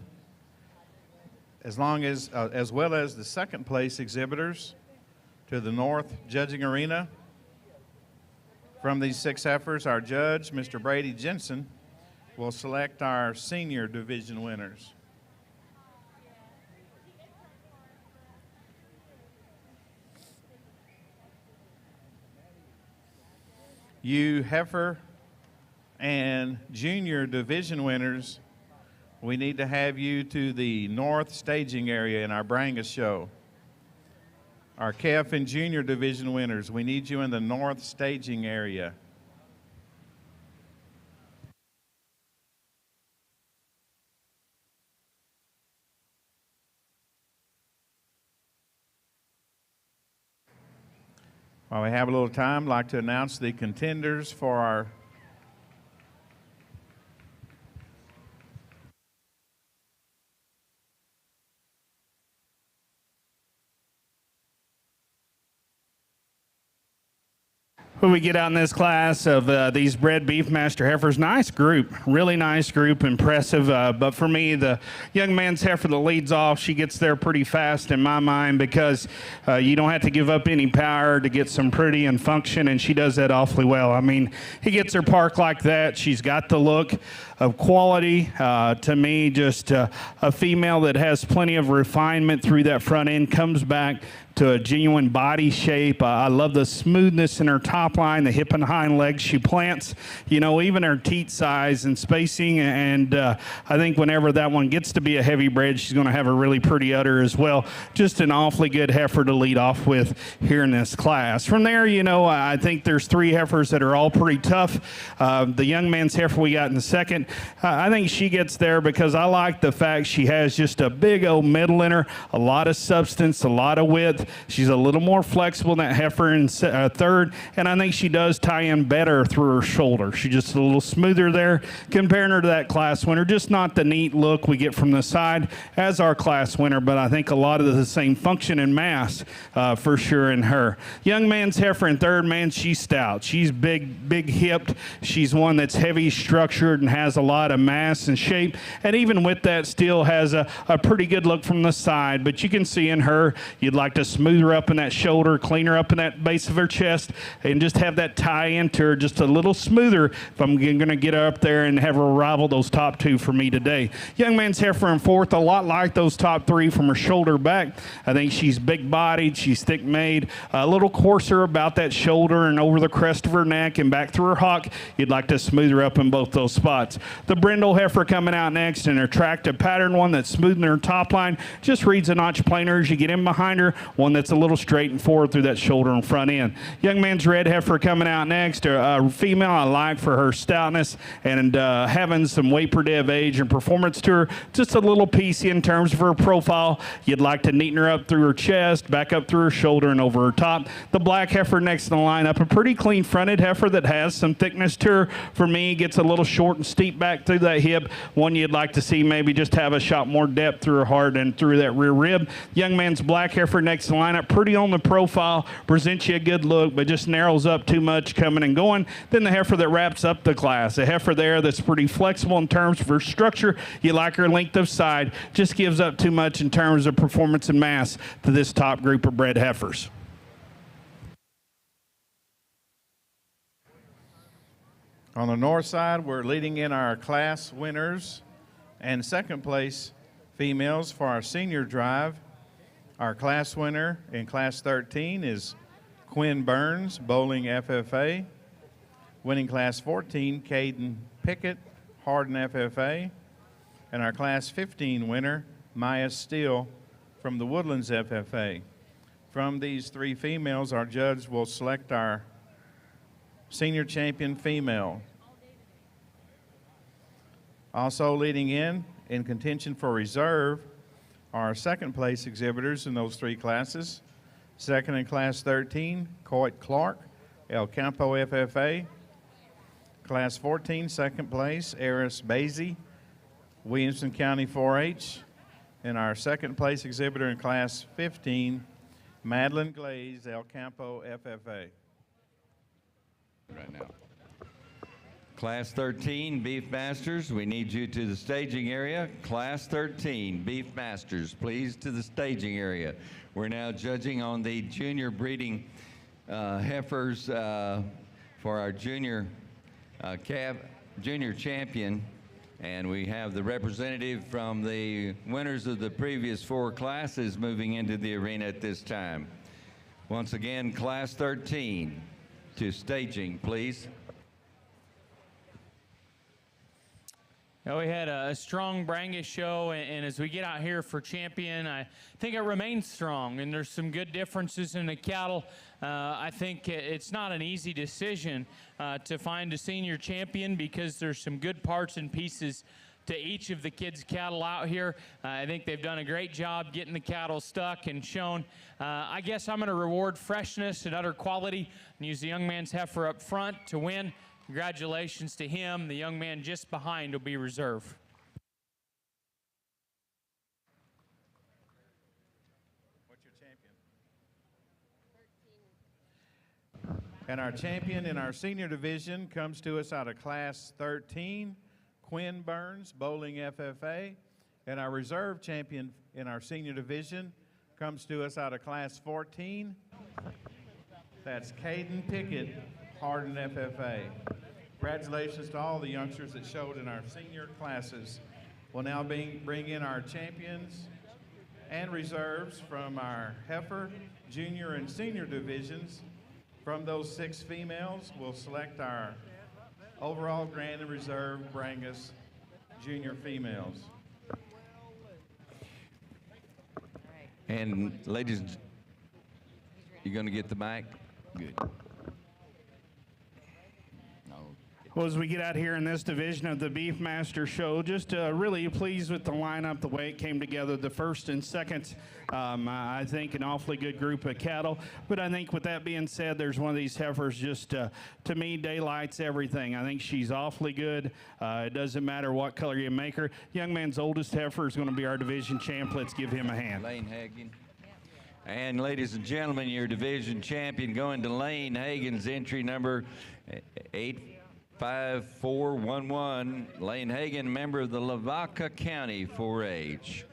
as well as the second place exhibitors to the north judging arena. From these 6 heifers, our judge, Mr. Brady Jensen, will select our senior division winners. You heifer and junior division winners, we need to have you to the north staging area in our Brangus show. Our calf and junior division winners, we need you in the north staging area. While we have a little time, I'd like to announce the contenders for our Who we get out in this class of these bred Beefmaster heifers. Nice group, really nice group, impressive. But for me, the young man's heifer that leads off, she gets there pretty fast in my mind because you don't have to give up any power to get some pretty and function, and she does that awfully well. I mean, he gets her parked like that. She's got the look of quality. To me, just a female that has plenty of refinement through that front end, comes back to a genuine body shape. I love the smoothness in her top line, the hip and hind legs she plants, you know, even her teat size and spacing. And I think whenever that one gets to be a heavy bred, she's going to have a really pretty udder as well. Just an awfully good heifer to lead off with here in this class. From there, you know, I think there's 3 heifers that are all pretty tough. The young man's heifer we got in the second, I think she gets there because I like the fact she has just a big old middle in her, a lot of substance, a lot of width. She's a little more flexible than that heifer in third, and I think she does tie in better through her shoulder. She's just a little smoother there, comparing her to that class winner. Just not the neat look we get from the side as our class winner, but I think a lot of the same function and mass for sure in her. Young man's heifer in third, man, she's stout. She's big hipped. She's one that's heavy structured and has a lot of mass and shape, and even with that still has a pretty good look from the side. But you can see in her, you'd like to smooth her up in that shoulder, clean her up in that base of her chest, and just have that tie into her just a little smoother if I'm going to get her up there and have her rival those top 2 for me today. Young man's heifer in fourth, a lot like those top 3 from her shoulder back. I think she's big-bodied, she's thick-made, a little coarser about that shoulder and over the crest of her neck and back through her hock. You'd like to smooth her up in both those spots. The brindle heifer coming out next, an attractive pattern one that's smooth in her top line, just reads a notch plainer as you get in behind her, one that's a little straight and forward through that shoulder and front end. Young man's red heifer coming out next, a female I like for her stoutness and having some weight per day of age and performance to her, just a little piecey in terms of her profile. You'd like to neaten her up through her chest, back up through her shoulder and over her top. The black heifer next in the lineup, a pretty clean fronted heifer that has some thickness to her. For me, gets a little short and steep back through that hip. One you'd like to see maybe just have a shot more depth through her heart and through that rear rib. Young man's black heifer next in the lineup, pretty on the profile, presents you a good look, but just narrows up too much coming and going. Then the heifer that wraps up the class, a heifer there that's pretty flexible in terms of her structure. You like her length of side, just gives up too much in terms of performance and mass to this top group of bred heifers. On the north side, we're leading in our class winners and second place females for our senior drive. Our class winner in class 13 is Quinn Burns, Bowling FFA. Winning class 14, Caden Pickett, Hardin FFA. And our class 15 winner, Maya Steele from the Woodlands FFA. From these 3 females, our judge will select our senior champion female. Also leading in In contention for reserve are second place exhibitors in those three classes. Second in Class 13, Coit Clark, El Campo FFA. Class 14, second place, Eris Basie, Williamson County 4-H. And our second place exhibitor in Class 15, Madeline Glaze, El Campo FFA. Right now. Class 13, Beefmasters, we need you to the staging area. Class 13, Beefmasters, please to the staging area. We're now judging on the junior breeding heifers for our junior junior champion, and we have the representative from the winners of the previous four classes moving into the arena at this time. Once again, Class 13 to staging, please. We had a strong Brangus show, and as we get out here for champion, I think it remains strong, and there's some good differences in the cattle. I think it's not an easy decision to find a senior champion because there's some good parts and pieces to each of the kids' cattle out here. I think they've done a great job getting the cattle stuck and shown. I guess I'm going to reward freshness and utter quality and use the young man's heifer up front to win. Congratulations to him. The young man just behind will be reserve. What's your champion? And our champion in our senior division comes to us out of Class 13, Quinn Burns, Bowling FFA. And our reserve champion in our senior division comes to us out of Class 14. That's Caden Pickett, Hardin FFA. Congratulations to all the youngsters that showed in our senior classes. We'll now bring in our champions and reserves from our heifer, junior, and senior divisions. From those 6 females, we'll select our overall grand and reserve Brangus junior females. And ladies, you going to get the mic? Good. Well, as we get out here in this division of the Beefmaster show, just really pleased with the lineup, the way it came together. The first and second, I think, an awfully good group of cattle. But I think with that being said, there's one of these heifers just, to me, daylights everything. I think she's awfully good. It doesn't matter what color you make her. Young man's oldest heifer is going to be our division champ. Let's give him a hand. Lane Hagen. And ladies and gentlemen, your division champion going to Lane Hagen's entry number 85411. Lane Hagen, member of the Lavaca County 4-H.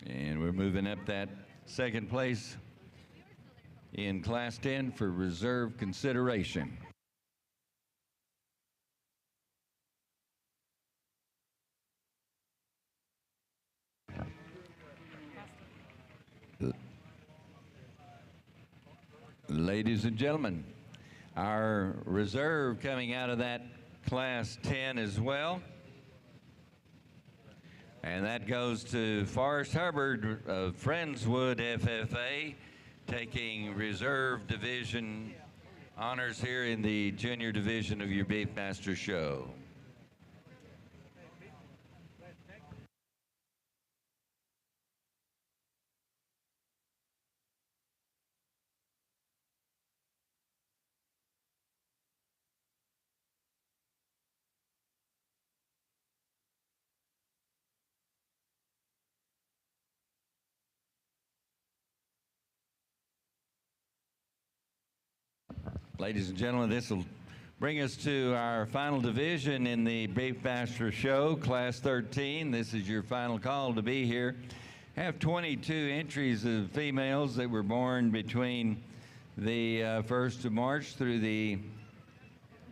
And we're moving up that second place in Class 10 for reserve consideration. Ladies and gentlemen, our reserve coming out of that Class 10 as well. And that goes to Forrest Hubbard of Friendswood FFA, taking reserve division honors here in the junior division of your Beefmaster show. Ladies and gentlemen, this will bring us to our final division in the Beefmaster show, Class 13. This is your final call to be here. Have 22 entries of females that were born between the 1st of March through the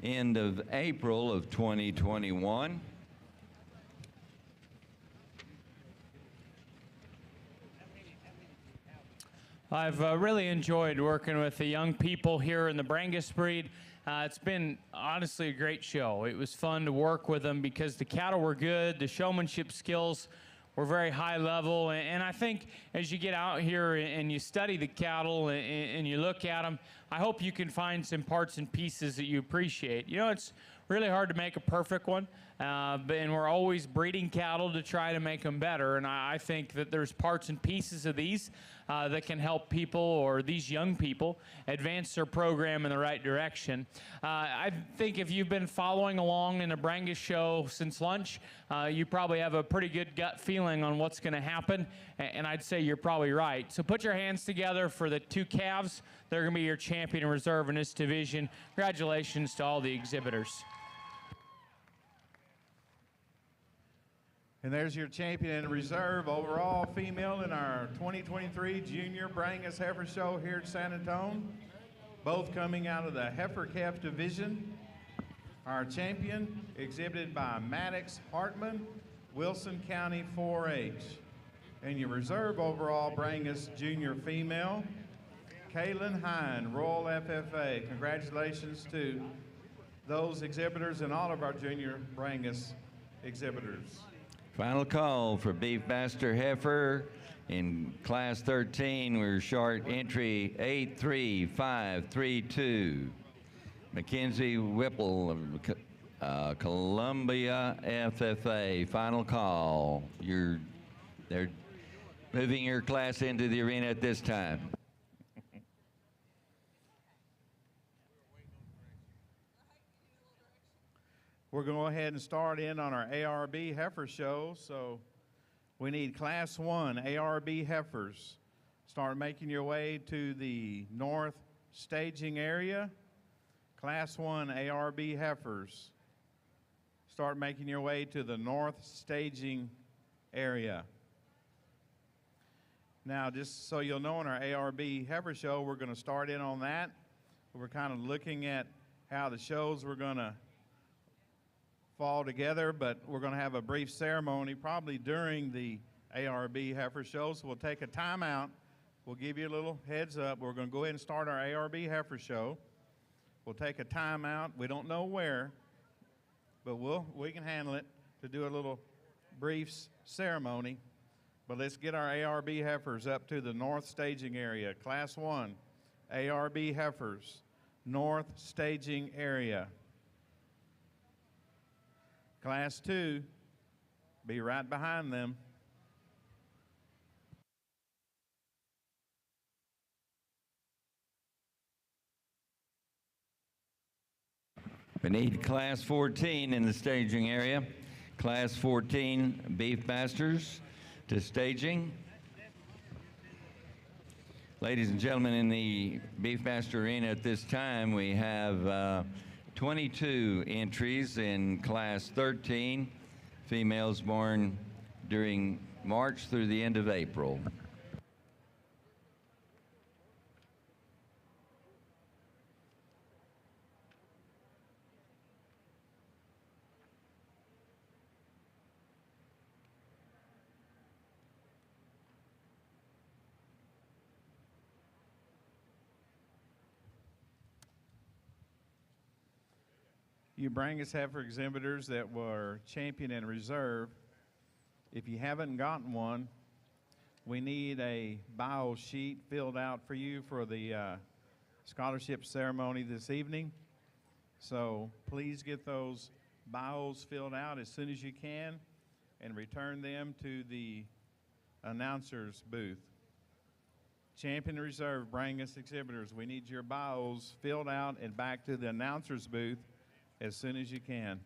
end of April of 2021. I've really enjoyed working with the young people here in the Brangus breed. It's been honestly a great show. It was fun to work with them because the cattle were good, the showmanship skills we're very high level. And I think as you get out here and you study the cattle and you look at them, I hope you can find some parts and pieces that you appreciate. You know, it's really hard to make a perfect one, and we're always breeding cattle to try to make them better. And I think that there's parts and pieces of these that can help people, or these young people, advance their program in the right direction. I think if you've been following along in a Brangus show since lunch, you probably have a pretty good gut feeling on what's going to happen, and I'd say you're probably right. So put your hands together for the two calves. They're going to be your champion and reserve in this division. Congratulations to all the exhibitors. And there's your champion and reserve overall female in our 2023 Junior Brangus Heifer Show here at San Antonio. Both coming out of the Heifer Calf division. Our champion exhibited by Maddox Hartman, Wilson County 4-H. And your reserve overall Brangus Junior female, Kaylin Hine, Royal FFA. Congratulations to those exhibitors and all of our Junior Brangus exhibitors. Final call for Beefmaster Heifer in Class 13. We're short entry 83532. Mackenzie Whipple of Columbia FFA. Final call. They're moving your class into the arena at this time. We're going to go ahead and start in on our ARB heifer show. So we need Class 1 ARB heifers. Start making your way to the north staging area. Class 1 ARB heifers. Start making your way to the north staging area. Now, just so you'll know, in our ARB heifer show, we're going to start in on that. We're kind of looking at how the shows we're going to fall together, but we're going to have a brief ceremony probably during the ARB heifer show. So we'll take a timeout. We'll give you a little heads up. We're going to go ahead and start our ARB heifer show. We'll take a timeout. We don't know where, but we can handle it to do a little brief ceremony. But let's get our ARB heifers up to the north staging area. Class 1 ARB heifers, north staging area. Class 2, be right behind them. We need Class 14 in the staging area. Class 14 Beefmasters to staging. Ladies and gentlemen, in the Beefmaster Arena at this time, we have 22 entries in Class 13, females born during March through the end of April. You Brangus heifer exhibitors that were champion and reserve, if you haven't gotten one, we need a bio sheet filled out for you for the scholarship ceremony this evening. So please get those bios filled out as soon as you can and return them to the announcer's booth. Champion and reserve Brangus exhibitors, we need your bios filled out and back to the announcer's booth as soon as you can.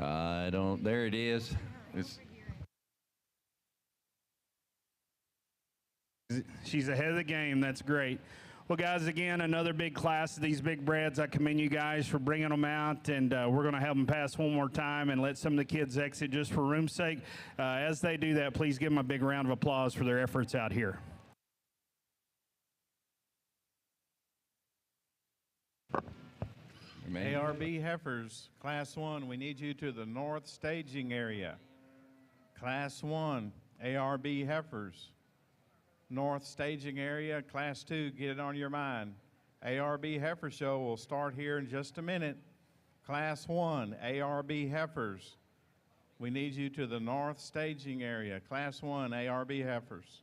I don't, there it is. She's ahead of the game. That's great. Well, guys, again, another big class of these big breds. I commend you guys for bringing them out, and we're going to have them pass one more time and let some of the kids exit just for room's sake. As they do that, please give them a big round of applause for their efforts out here. ARB Heifers, Class 1, we need you to the north staging area. Class 1, ARB Heifers. North staging area, Class 2, get it on your mind. ARB Heifer Show will start here in just a minute. Class 1, ARB Heifers. We need you to the north staging area. Class 1, ARB Heifers.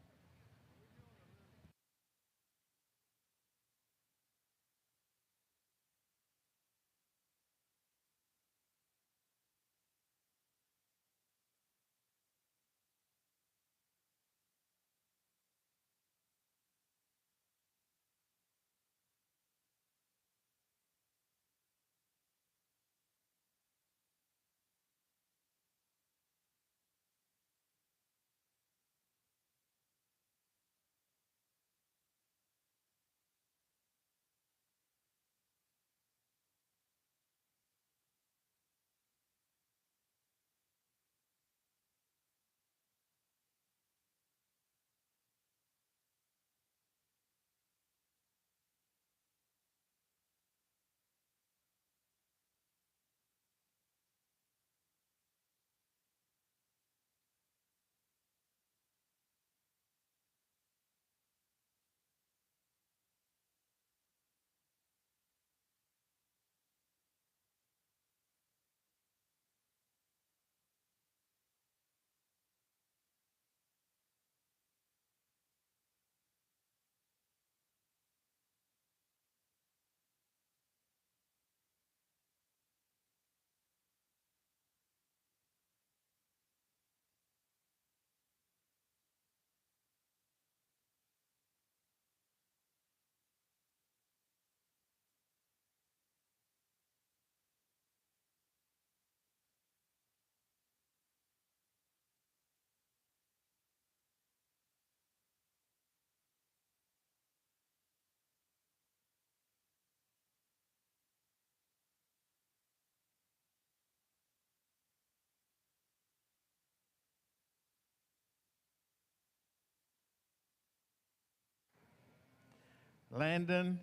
Landon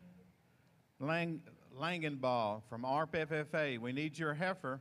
Langenbaugh from ARP FFA. We need your heifer.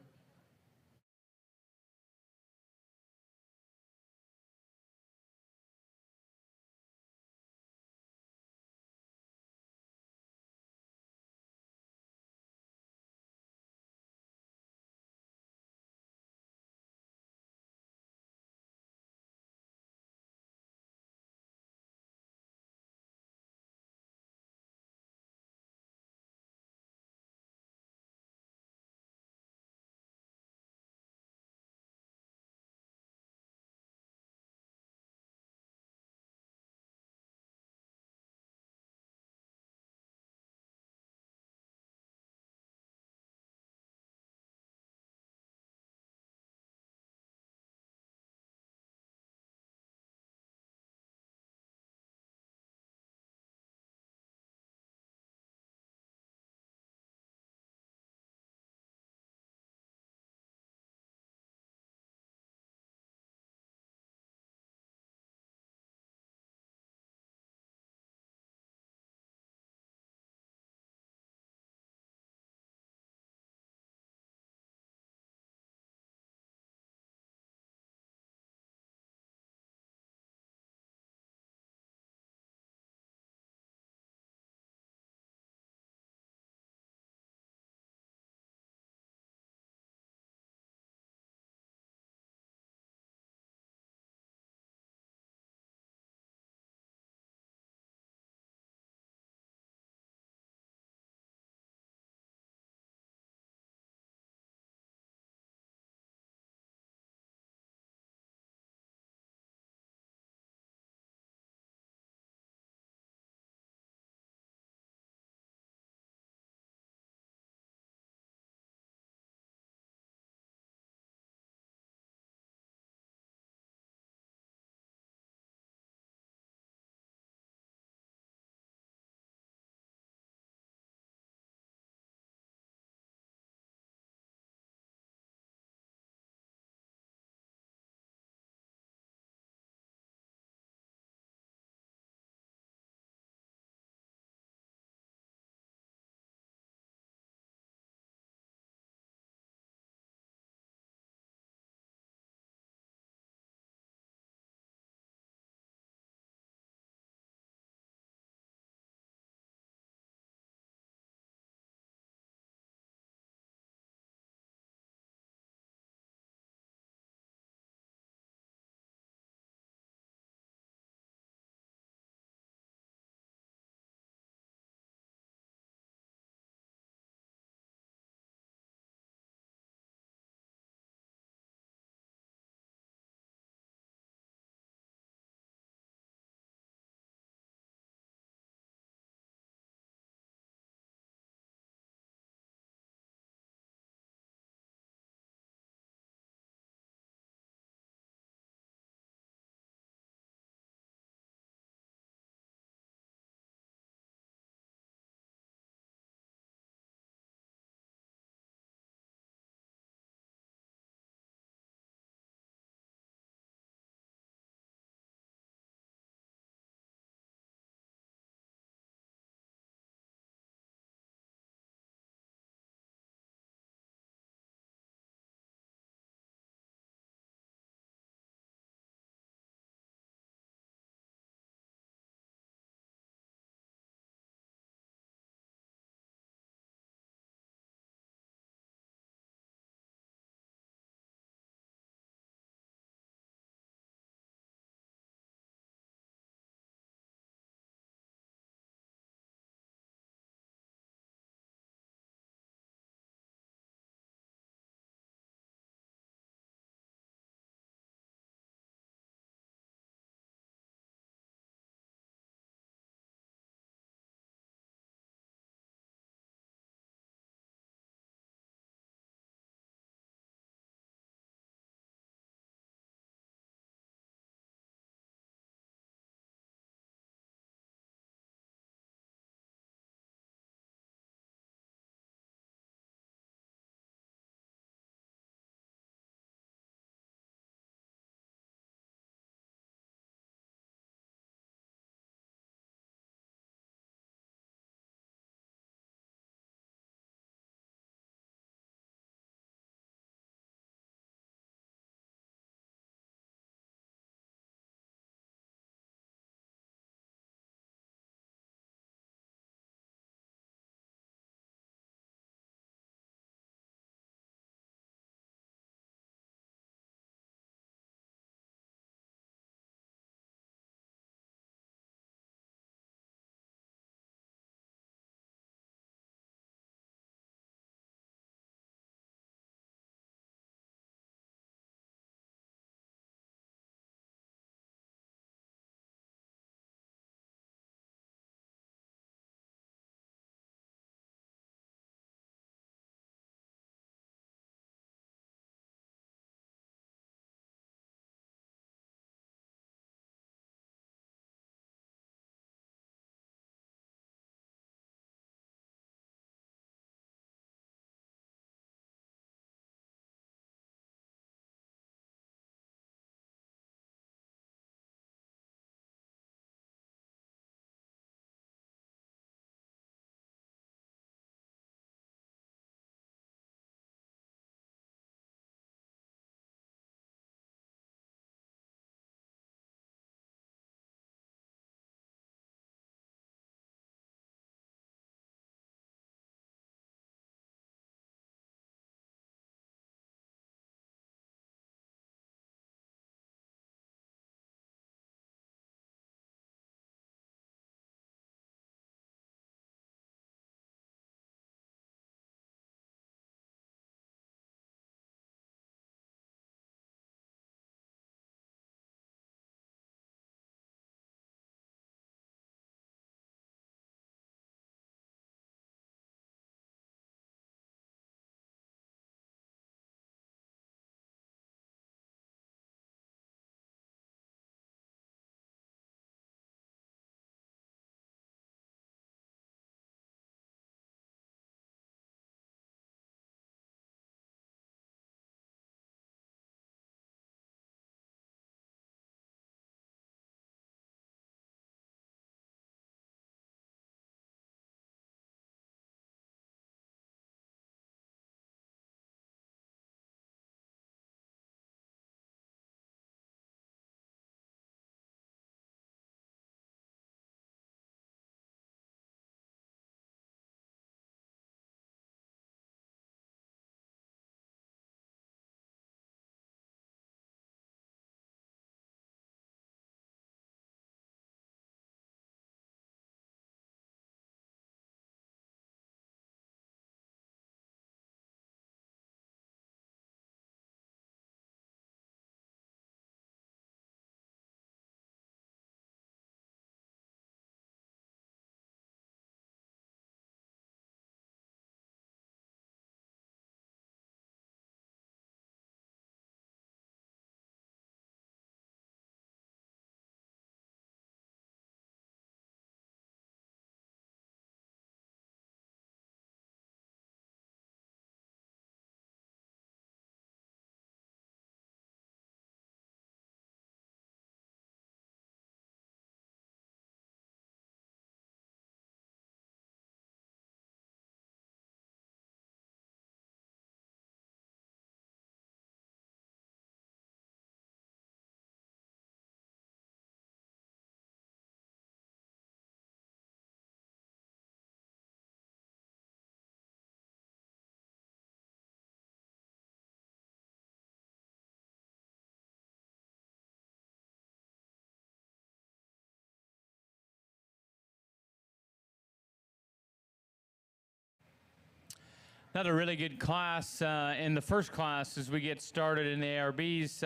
Another really good class in the first class as we get started in the ARBs.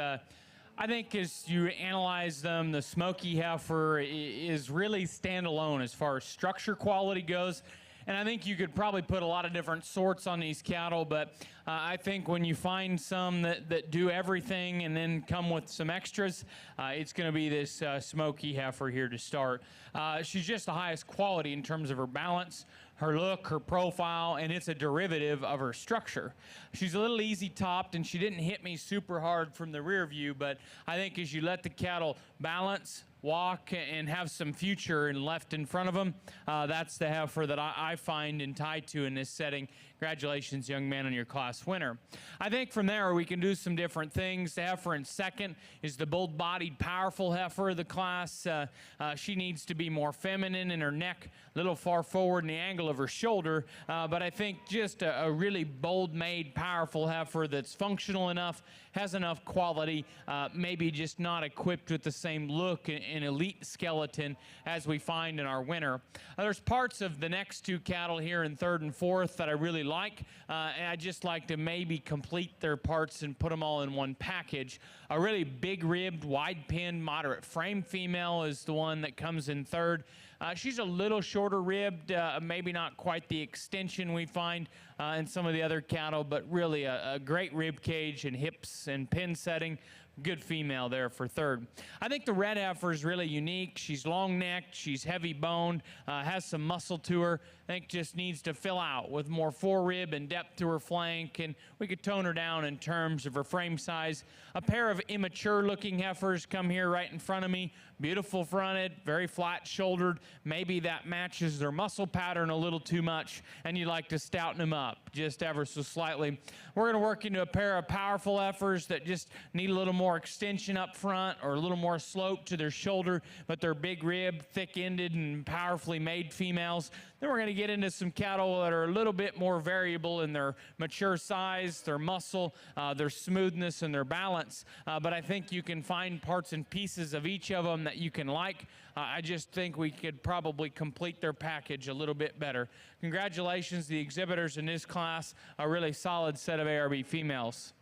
I think as you analyze them, the Smoky Heifer is really standalone as far as structure quality goes. And I think you could probably put a lot of different sorts on these cattle, but I think when you find some that do everything and then come with some extras, it's going to be this Smoky Heifer here to start. She's just the highest quality in terms of her balance, her look, her profile, and it's a derivative of her structure. She's a little easy topped, and she didn't hit me super hard from the rear view, but I think as you let the cattle balance, walk, and have some future and left in front of them, that's the heifer that I find and tie to in this setting. Congratulations, young man, on your class winner. I think from there we can do some different things. The heifer in second is the bull-bodied, powerful heifer of the class. She needs to be more feminine in her neck, a little far forward in the angle of her shoulder, but I think just a really bold-made, powerful heifer that's functional enough, has enough quality, maybe just not equipped with the same look and elite skeleton as we find in our winner. There's parts of the next two cattle here in third and fourth that I really like, and I just like to maybe complete their parts and put them all in one package. A really big-ribbed, wide-pinned, moderate frame female is the one that comes in third. She's a little shorter ribbed, maybe not quite the extension we find in some of the other cattle, but really a great rib cage and hips and pin setting. Good female there for third. I think the red heifer is really unique. She's long-necked, she's heavy-boned, has some muscle to her. I think just needs to fill out with more forerib and depth to her flank, and we could tone her down in terms of her frame size. A pair of immature-looking heifers come here right in front of me. Beautiful fronted, very flat-shouldered. Maybe that matches their muscle pattern a little too much, and you'd like to stouten them up just ever so slightly. We're going to work into a pair of powerful heifers that just need a little more extension up front or a little more slope to their shoulder, but they're big rib, thick-ended, and powerfully made females. Then we're going to get into some cattle that are a little bit more variable in their mature size, their muscle, their smoothness, and their balance. But I think you can find parts and pieces of each of them that you can like. I just think we could probably complete their package a little bit better. Congratulations to the exhibitors in this class, a really solid set of ARB females.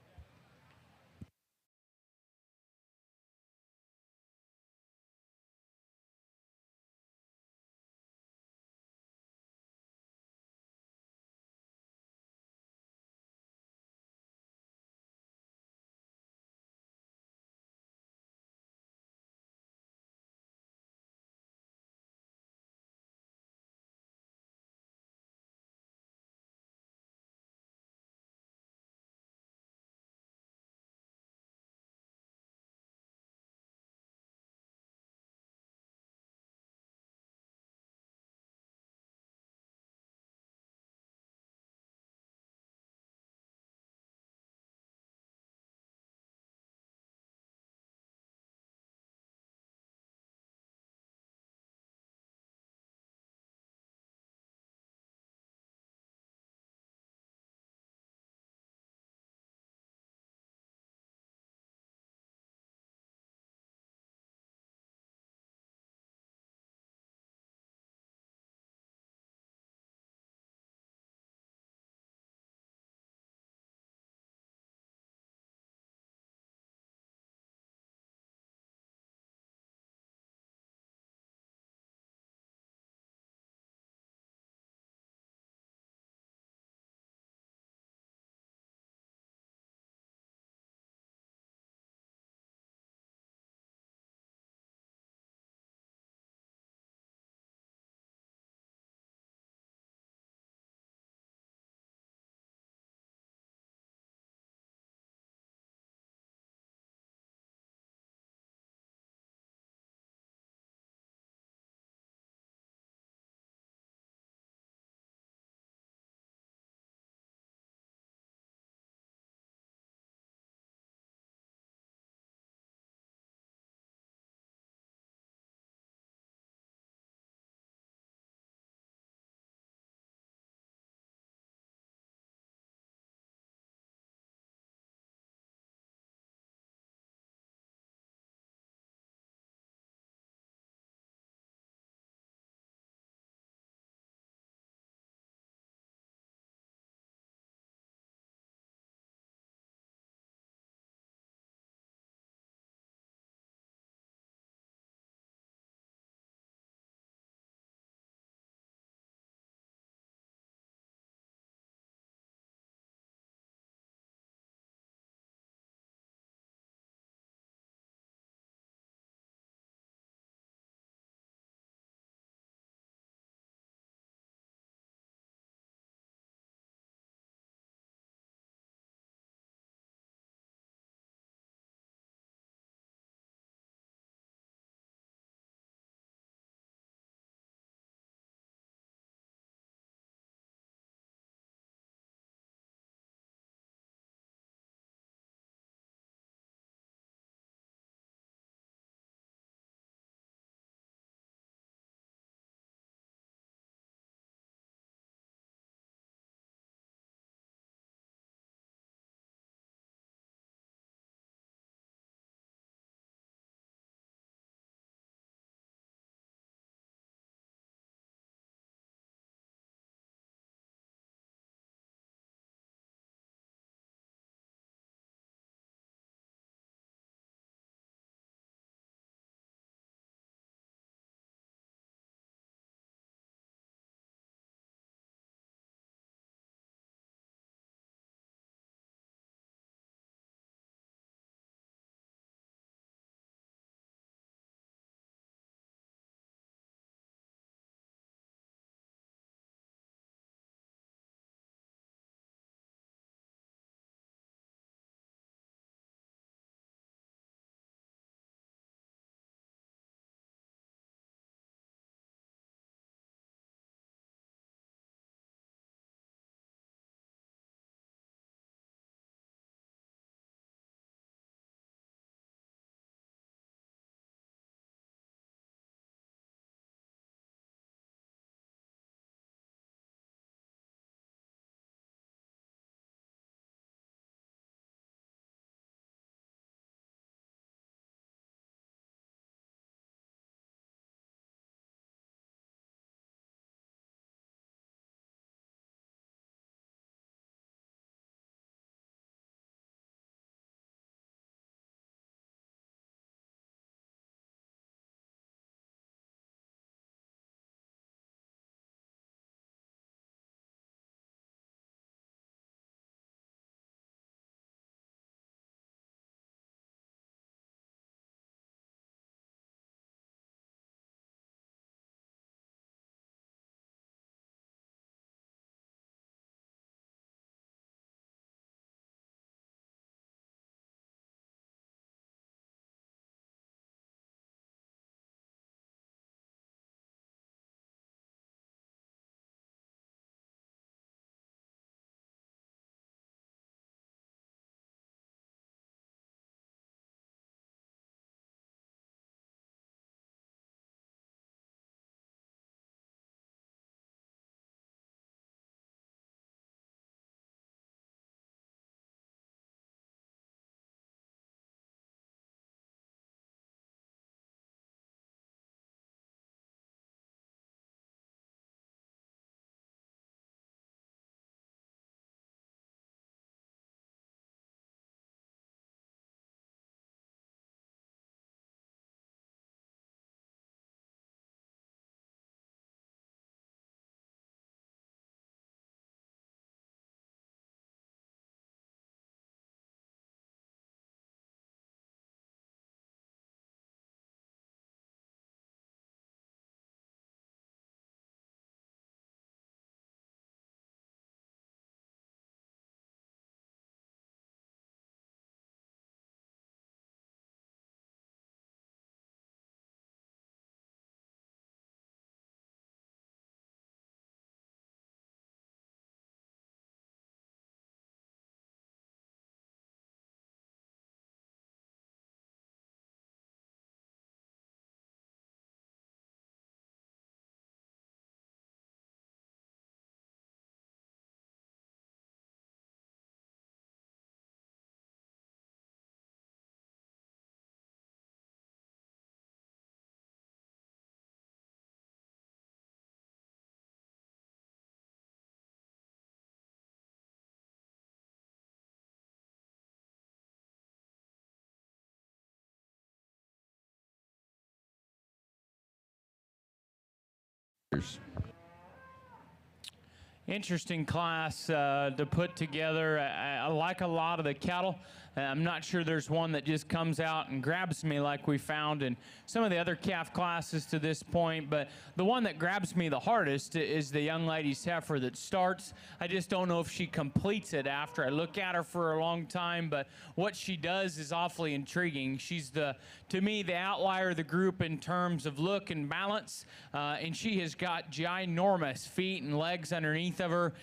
Interesting class to put together. I like a lot of the cattle. I'm not sure there's one that just comes out and grabs me like we found in some of the other calf classes to this point, but the one that grabs me the hardest is the young lady's heifer that starts. I just don't know if she completes it after I look at her for a long time, but what she does is awfully intriguing. She's, to me, the outlier of the group in terms of look and balance, and she has got ginormous feet and legs underneath of her.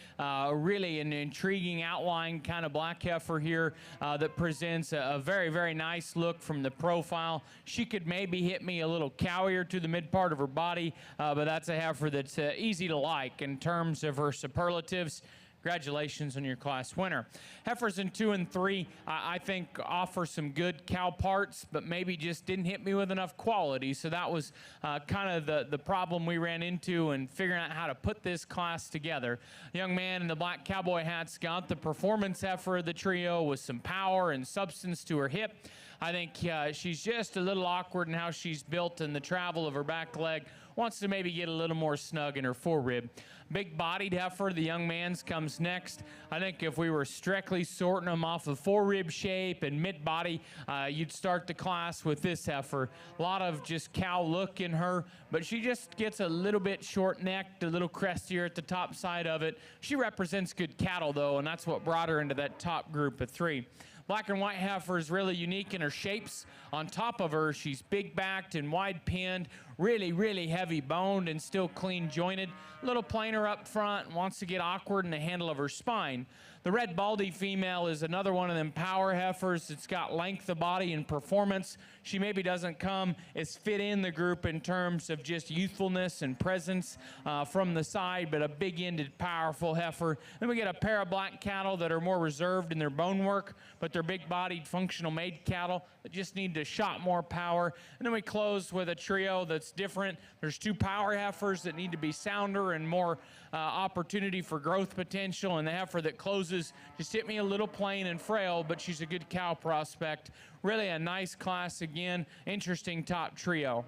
Really an intriguing outline kind of black heifer here that presents a very, very nice look from the profile. She could maybe hit me a little cowier to the mid part of her body, but that's a heifer that's easy to like in terms of her superlatives. Congratulations on your class winner. Heifers in 2 and 3, I think offer some good cow parts, but maybe just didn't hit me with enough quality. So that was kind of the problem we ran into in figuring out how to put this class together. The young man in the black cowboy hat's got the performance heifer of the trio with some power and substance to her hip. I think she's just a little awkward in how she's built in the travel of her back leg. Wants to maybe get a little more snug in her forerib. Big-bodied heifer, the young man's comes next. I think if we were strictly sorting them off of forerib shape and mid-body, you'd start the class with this heifer. A lot of just cow look in her, but she just gets a little bit short-necked, a little crestier at the top side of it. She represents good cattle, though, and that's what brought her into that top group of 3. Black and white heifer is really unique in her shapes. On top of her, she's big-backed and wide-pinned, really, really heavy-boned and still clean-jointed. A little plainer up front and wants to get awkward in the handle of her spine. The red baldy female is another one of them power heifers. It's got length of body and performance. She maybe doesn't come as fit in the group in terms of just youthfulness and presence from the side, but a big-ended, powerful heifer. Then we get a pair of black cattle that are more reserved in their bone work, but they're big-bodied, functional made cattle that just need a shot more power. And then we close with a trio that's different. There's 2 power heifers that need to be sounder and more opportunity for growth potential, and the heifer that closes just hit me a little plain and frail, but she's a good cow prospect. Really a nice class again. Interesting top trio.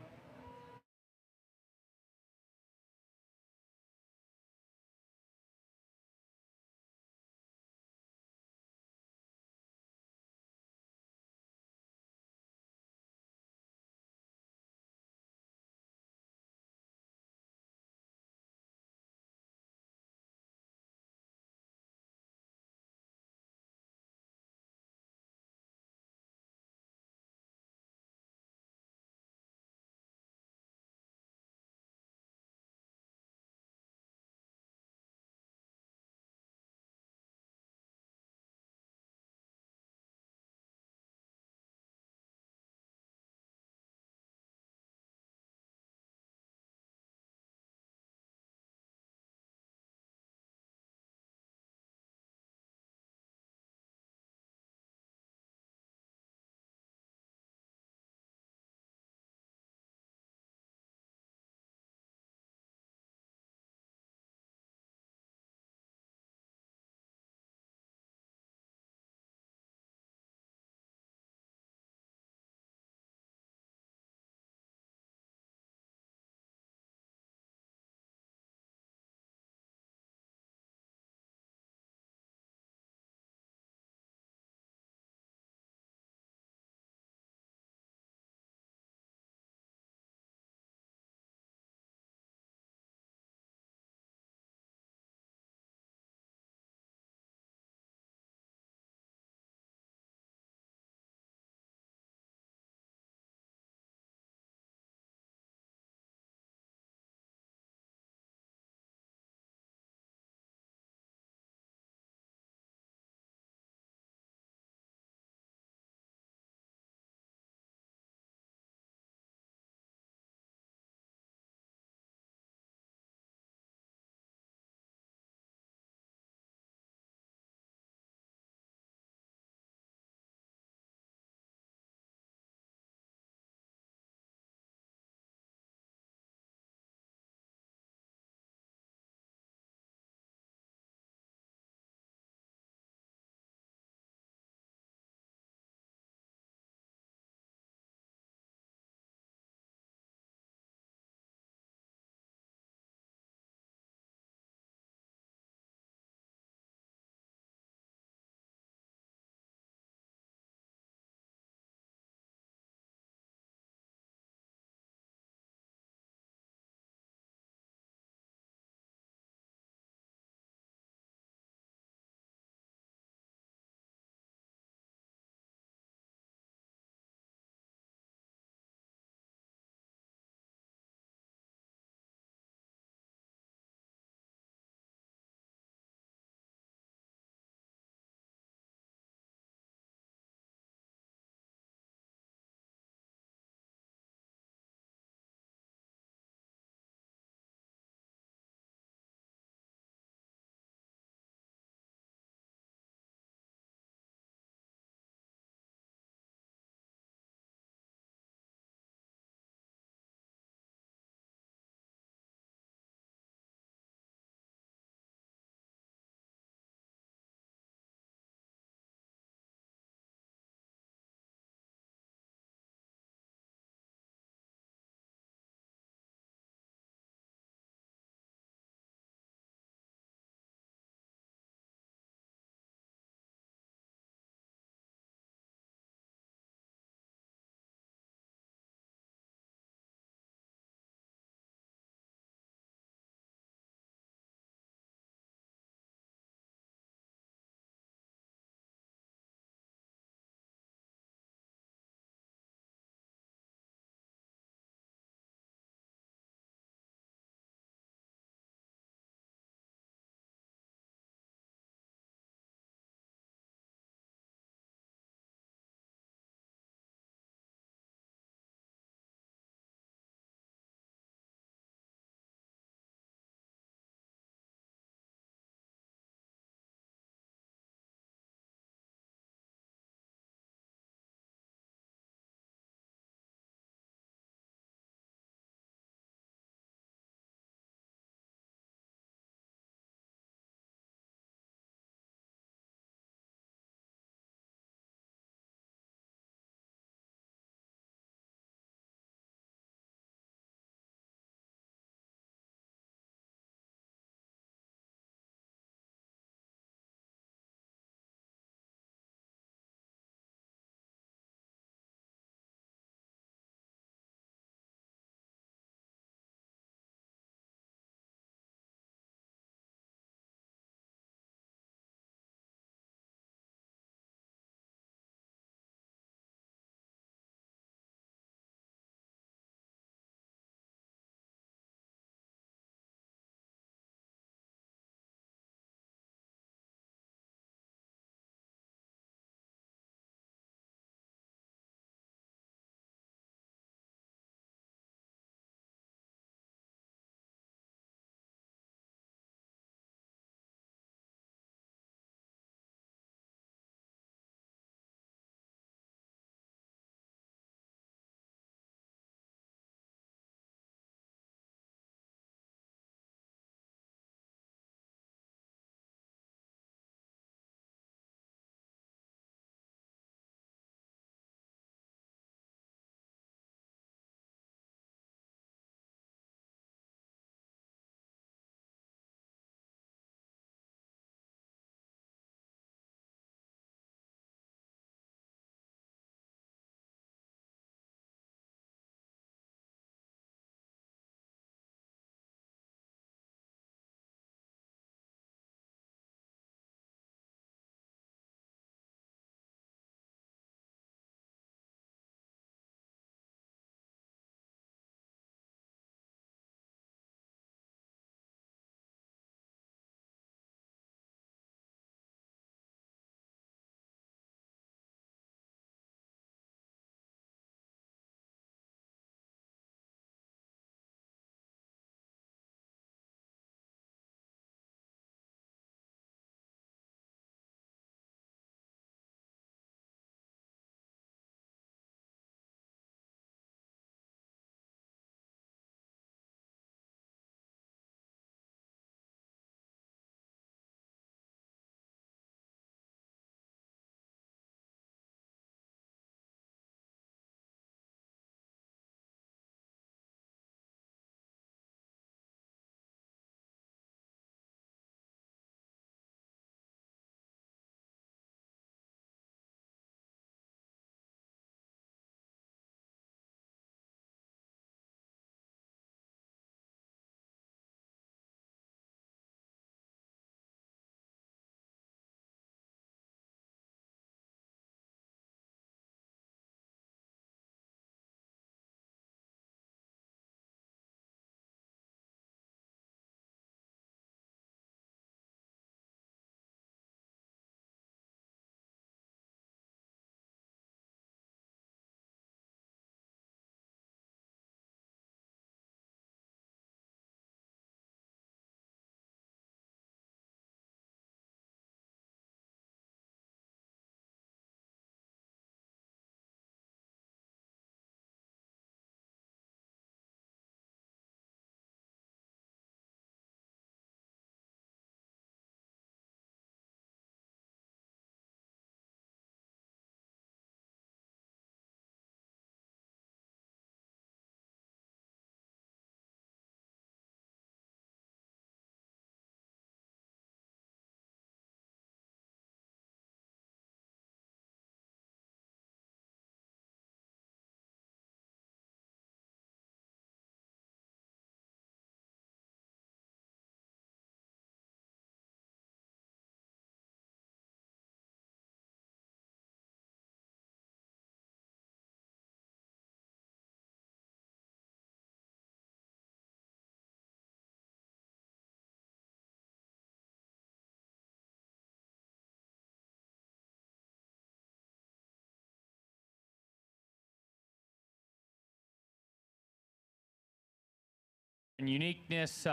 and uniqueness.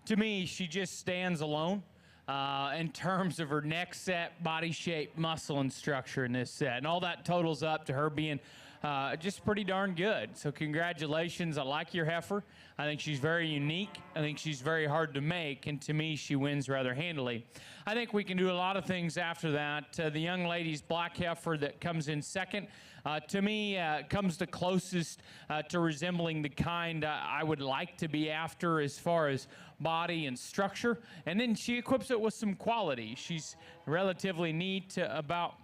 To me, she just stands alone in terms of her neck set, body shape, muscle, and structure in this set. And all that totals up to her being just pretty darn good. So congratulations. I like your heifer. I think she's very unique. I think she's very hard to make. And to me, she wins rather handily. I think we can do a lot of things after that. The young lady's black heifer that comes in second, to me, comes the closest to resembling the kind I would like to be after as far as body and structure. And then she equips it with some quality. She's relatively neat about.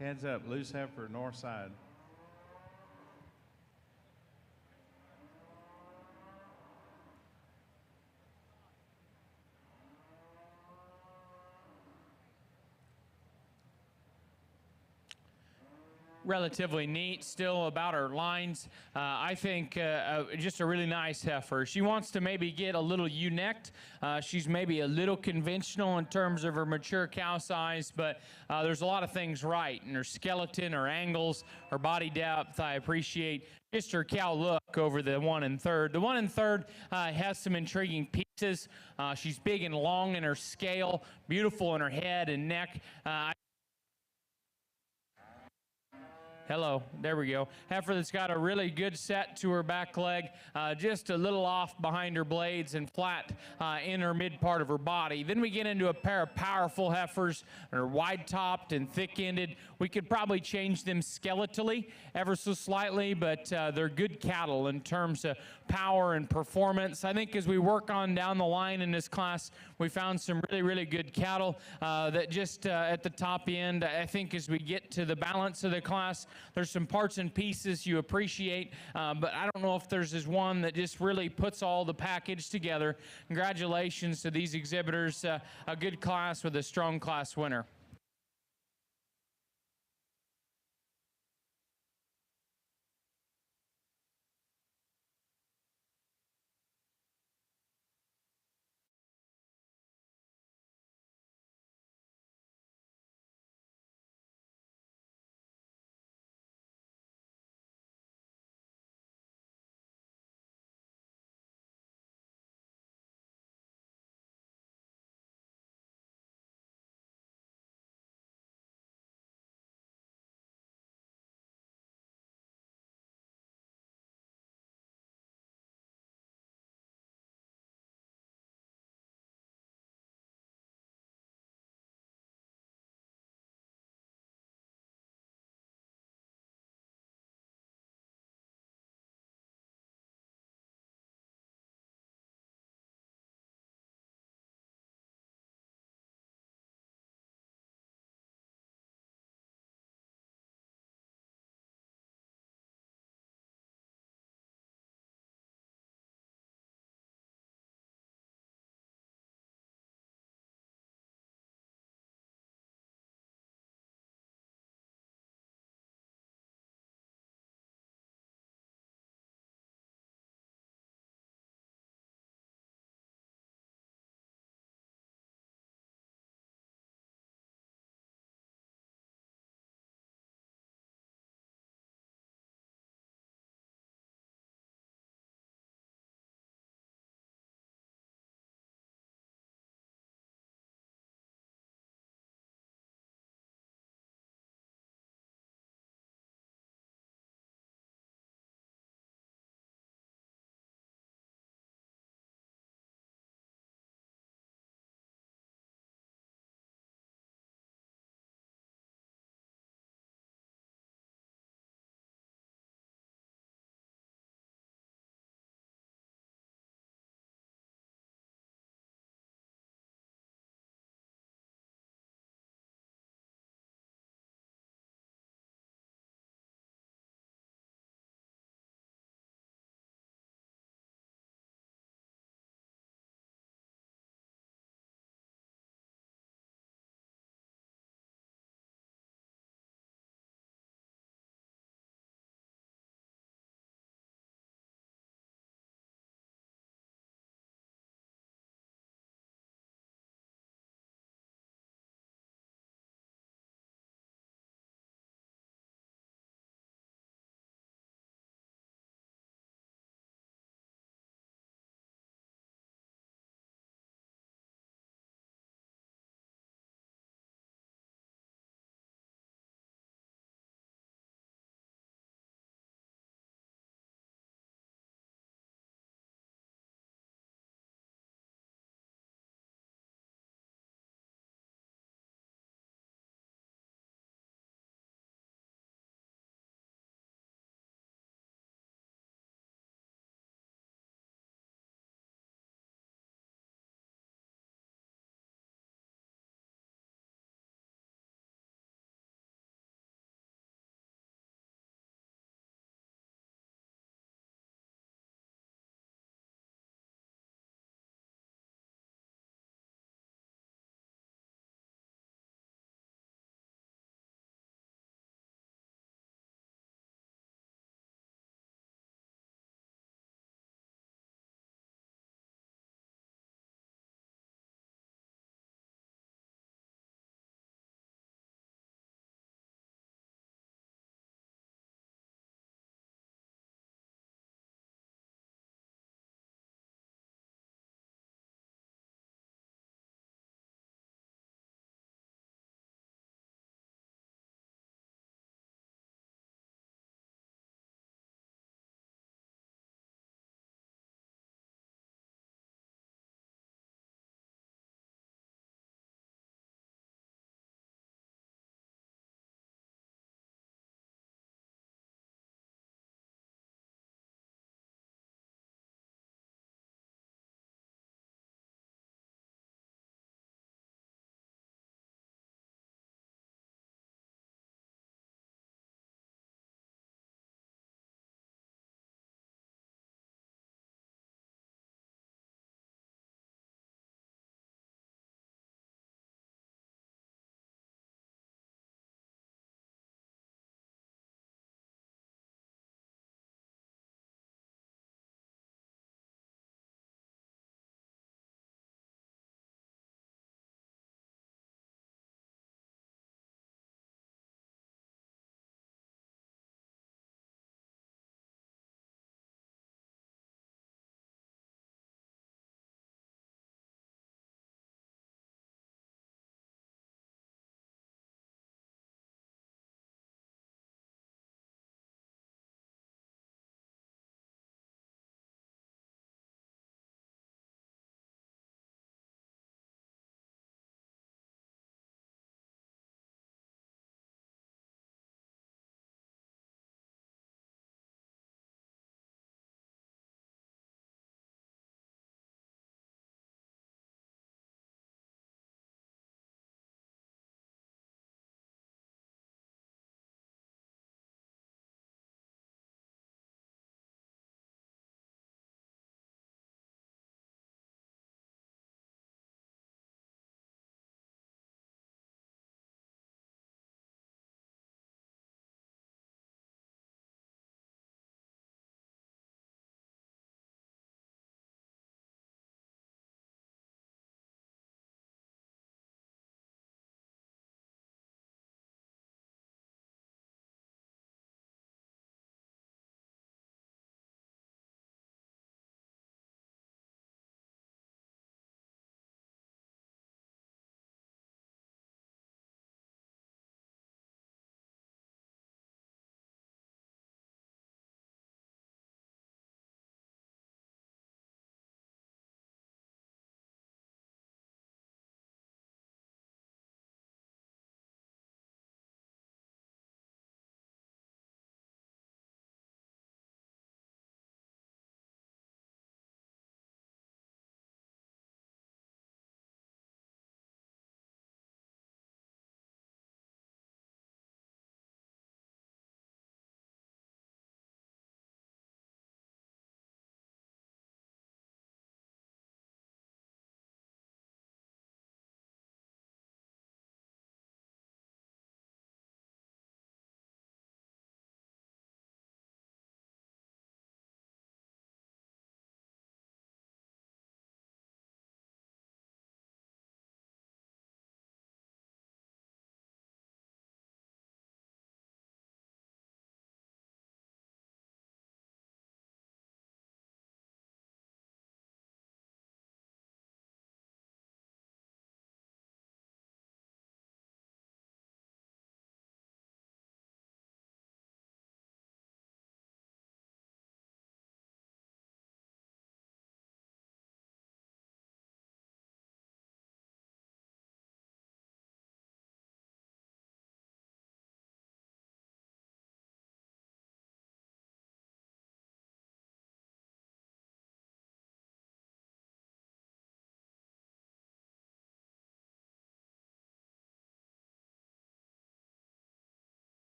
Heads up, loose heifer, north side. Relatively neat still about her lines. I think just a really nice heifer. She wants to maybe get a little ewe-necked. She's maybe a little conventional in terms of her mature cow size, but there's a lot of things right in her skeleton, her angles, her body depth. I appreciate just her cow look over the 1 1/3. The 1 1/3 has some intriguing pieces. She's big and long in her scale, beautiful in her head and neck. Hello, there we go. Heifer that's got a really good set to her back leg, just a little off behind her blades and flat in her mid part of her body. Then we get into a pair of powerful heifers that are wide-topped and thick-ended. We could probably change them skeletally ever so slightly, but they're good cattle in terms of power and performance. I think as we work on down the line in this class, we found some really, really good cattle that just at the top end, I think as we get to the balance of the class, there's some parts and pieces you appreciate, but I don't know if there's one that just really puts all the package together. Congratulations to these exhibitors. A good class with a strong class winner.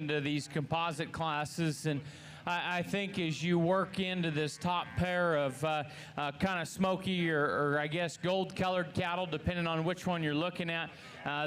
into these composite classes, and I think as you work into this top pair of kind of smoky or I guess gold-colored cattle, depending on which one you're looking at,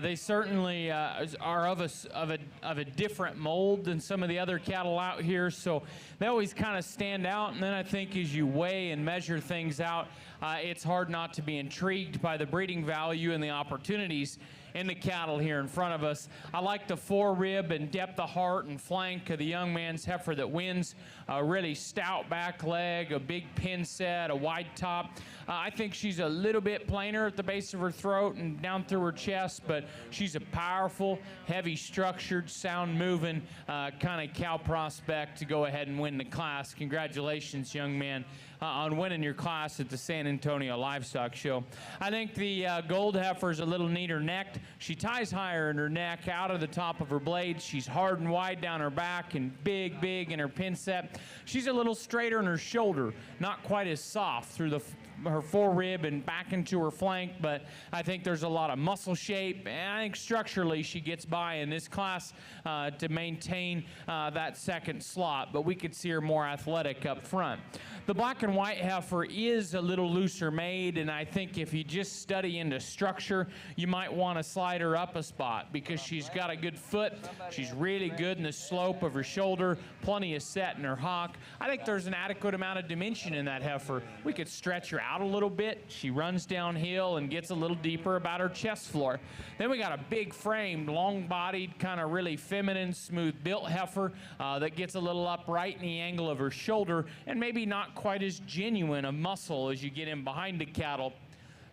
they certainly are of a different mold than some of the other cattle out here. So they always kind of stand out. And then I think as you weigh and measure things out, it's hard not to be intrigued by the breeding value and the opportunities in the cattle here in front of us. I like the forerib and depth of heart and flank of the young man's heifer that wins. A really stout back leg, a big pin set, a wide top. I think she's a little bit plainer at the base of her throat and down through her chest, but she's a powerful, heavy structured, sound moving kind of cow prospect to go ahead and win the class. Congratulations, young man, on winning your class at the San Antonio Livestock Show. I think the gold heifer is a little neater necked. She ties higher in her neck, out of the top of her blades. She's hard and wide down her back and big in her pin set. She's a little straighter in her shoulder, not quite as soft through her forerib and back into her flank, but I think there's a lot of muscle shape, and I think structurally she gets by in this class to maintain that second slot, but we could see her more athletic up front. The black and white heifer is a little looser made, and I think if you just study into structure, you might want to slide her up a spot because she's got a good foot. She's really good in the slope of her shoulder, plenty of set in her hock. I think there's an adequate amount of dimension in that heifer. We could stretch her out a little bit. She runs downhill and gets a little deeper about her chest floor. Then we got a big framed, long-bodied, kind of really feminine, smooth-built heifer that gets a little upright in the angle of her shoulder and maybe not quite as genuine a muscle as you get in behind the cattle.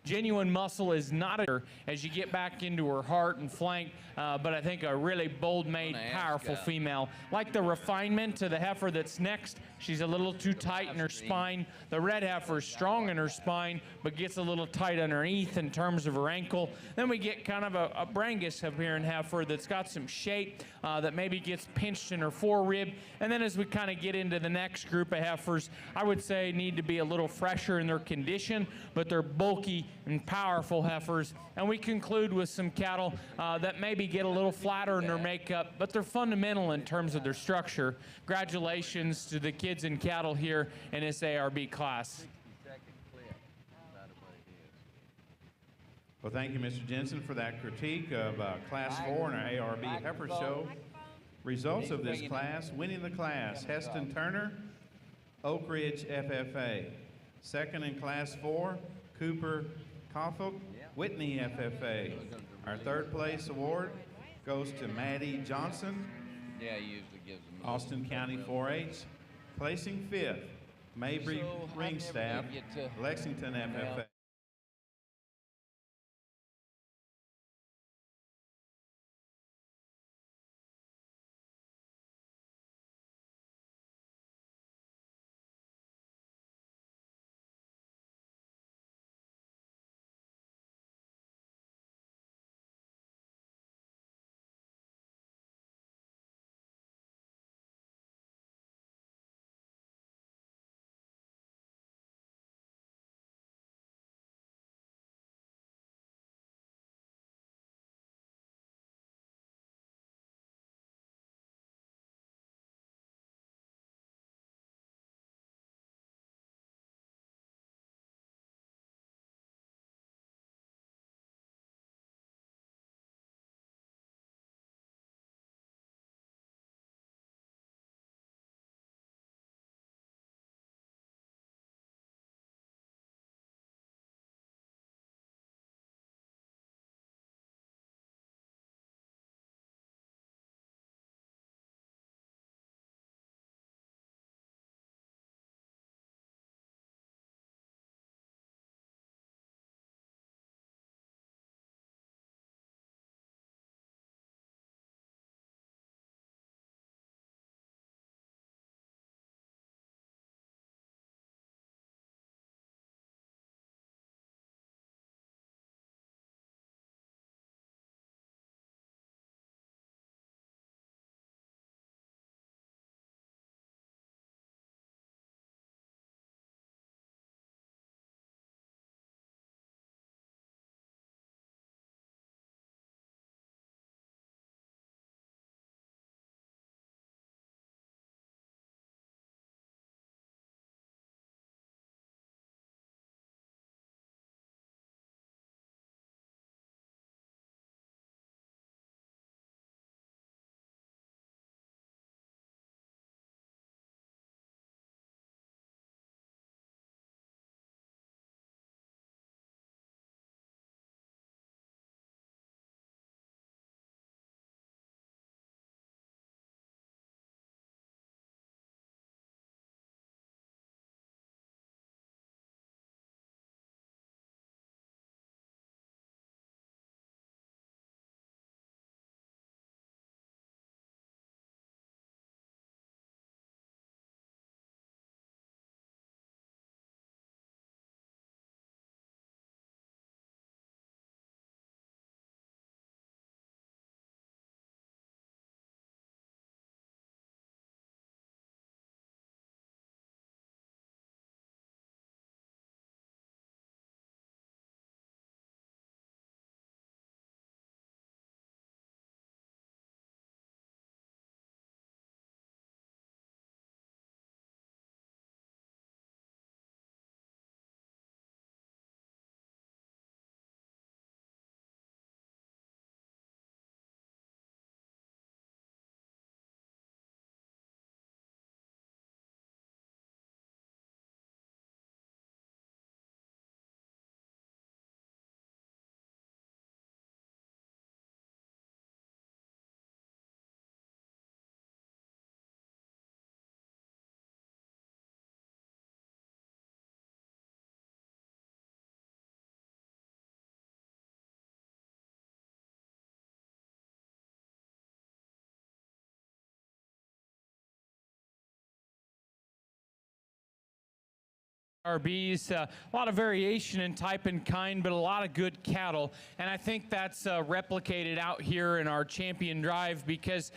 Genuine muscle is not as you get back into her heart and flank, but I think a really bold-made, powerful female. Like the refinement to the heifer that's next, she's a little too tight in her spine. The red heifer is strong in her spine, but gets a little tight underneath in terms of her ankle. Then we get kind of a Brangus appearing heifer that's got some shape that maybe gets pinched in her forerib. And then as we kind of get into the next group of heifers, I would say need to be a little fresher in their condition, but they're bulky and powerful heifers. And we conclude with some cattle that maybe get a little flatter in their makeup, but they're fundamental in terms of their structure. Congratulations to the kids and cattle here in this ARB class. Well, thank you, Mr. Jensen, for that critique of Class 4 in our ARB Heifer Show. Results of this class: winning the class, Heston Turner, Oak Ridge FFA. Second in Class 4, Cooper Koffelk, Whitney FFA. Our third place award goes to Maddie Johnson, Yeah, he usually gives them. Austin County 4-H. Placing fifth, Mabry Ringstaff, Lexington FFA. RBs, a lot of variation in type and kind, but a lot of good cattle. And I think that's replicated out here in our Champion Drive because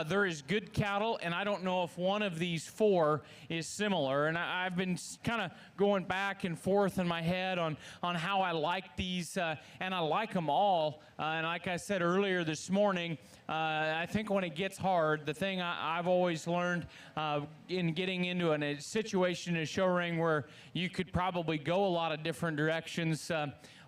there is good cattle, and I don't know if one of these four is similar. And I've been kind of going back and forth in my head on how I like these, and I like them all. And like I said earlier this morning, I think when it gets hard, the thing I've always learned in getting into a situation in a show ring where you could probably go a lot of different directions.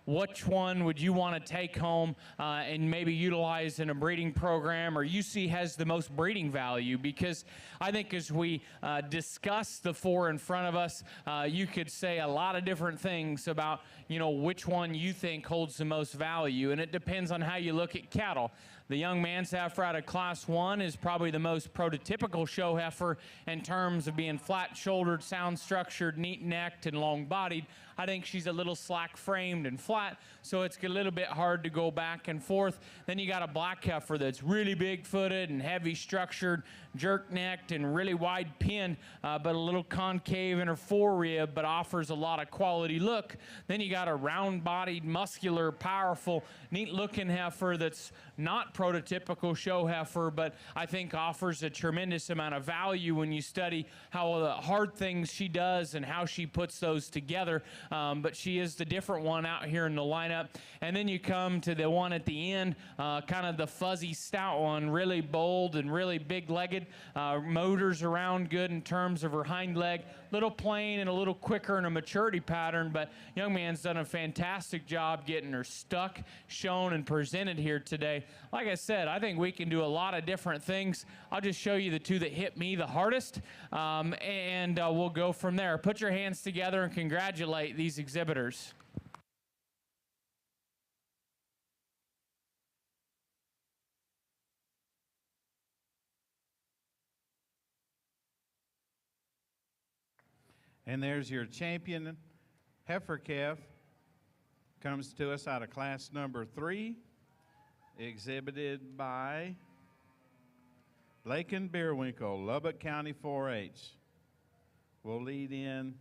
Which one would you want to take home and maybe utilize in a breeding program, or you see has the most breeding value? Because I think as we discuss the four in front of us, you could say a lot of different things about, which one you think holds the most value, and it depends on how you look at cattle. The young man's heifer out of Class 1 is probably the most prototypical show heifer in terms of being flat-shouldered, sound-structured, neat-necked, and long-bodied. I think she's a little slack-framed and flat, so it's a little bit hard to go back and forth. Then you got a black heifer that's really big-footed and heavy-structured, jerk-necked, and really wide-pinned, but a little concave in her forerib, but offers a lot of quality look. Then you got a round-bodied, muscular, powerful, neat-looking heifer that's not prototypical show heifer, but I think offers a tremendous amount of value when you study how the hard things she does and how she puts those together. But she is the different one out here in the lineup. And then you come to the one at the end, kind of the fuzzy stout one, really bold and really big-legged. Motors around good in terms of her hind leg. Little plain and a little quicker in a maturity pattern, but young man's done a fantastic job getting her stuck, shown, and presented here today. Like I said, I think we can do a lot of different things. I'll just show you the two that hit me the hardest, and we'll go from there. Put your hands together and congratulate these exhibitors. And there's your champion heifer calf. Comes to us out of class number 3, exhibited by Lake and Beerwinkle, Lubbock County 4-H. We'll lead in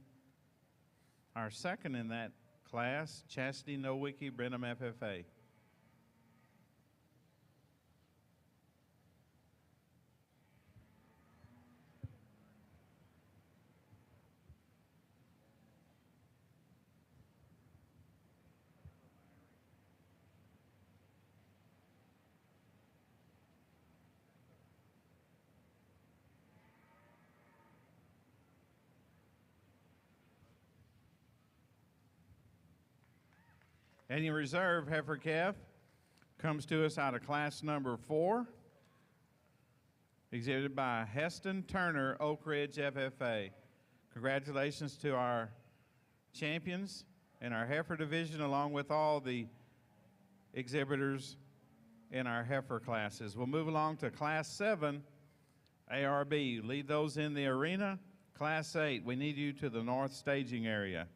our second in that class, Chastity Nowicki, Brenham FFA. And your reserve heifer calf comes to us out of class number 4, exhibited by Heston Turner, Oak Ridge FFA. Congratulations to our champions in our heifer division, along with all the exhibitors in our heifer classes. We'll move along to class 7, ARB. Lead those in the arena. Class 8, we need you to the north staging area.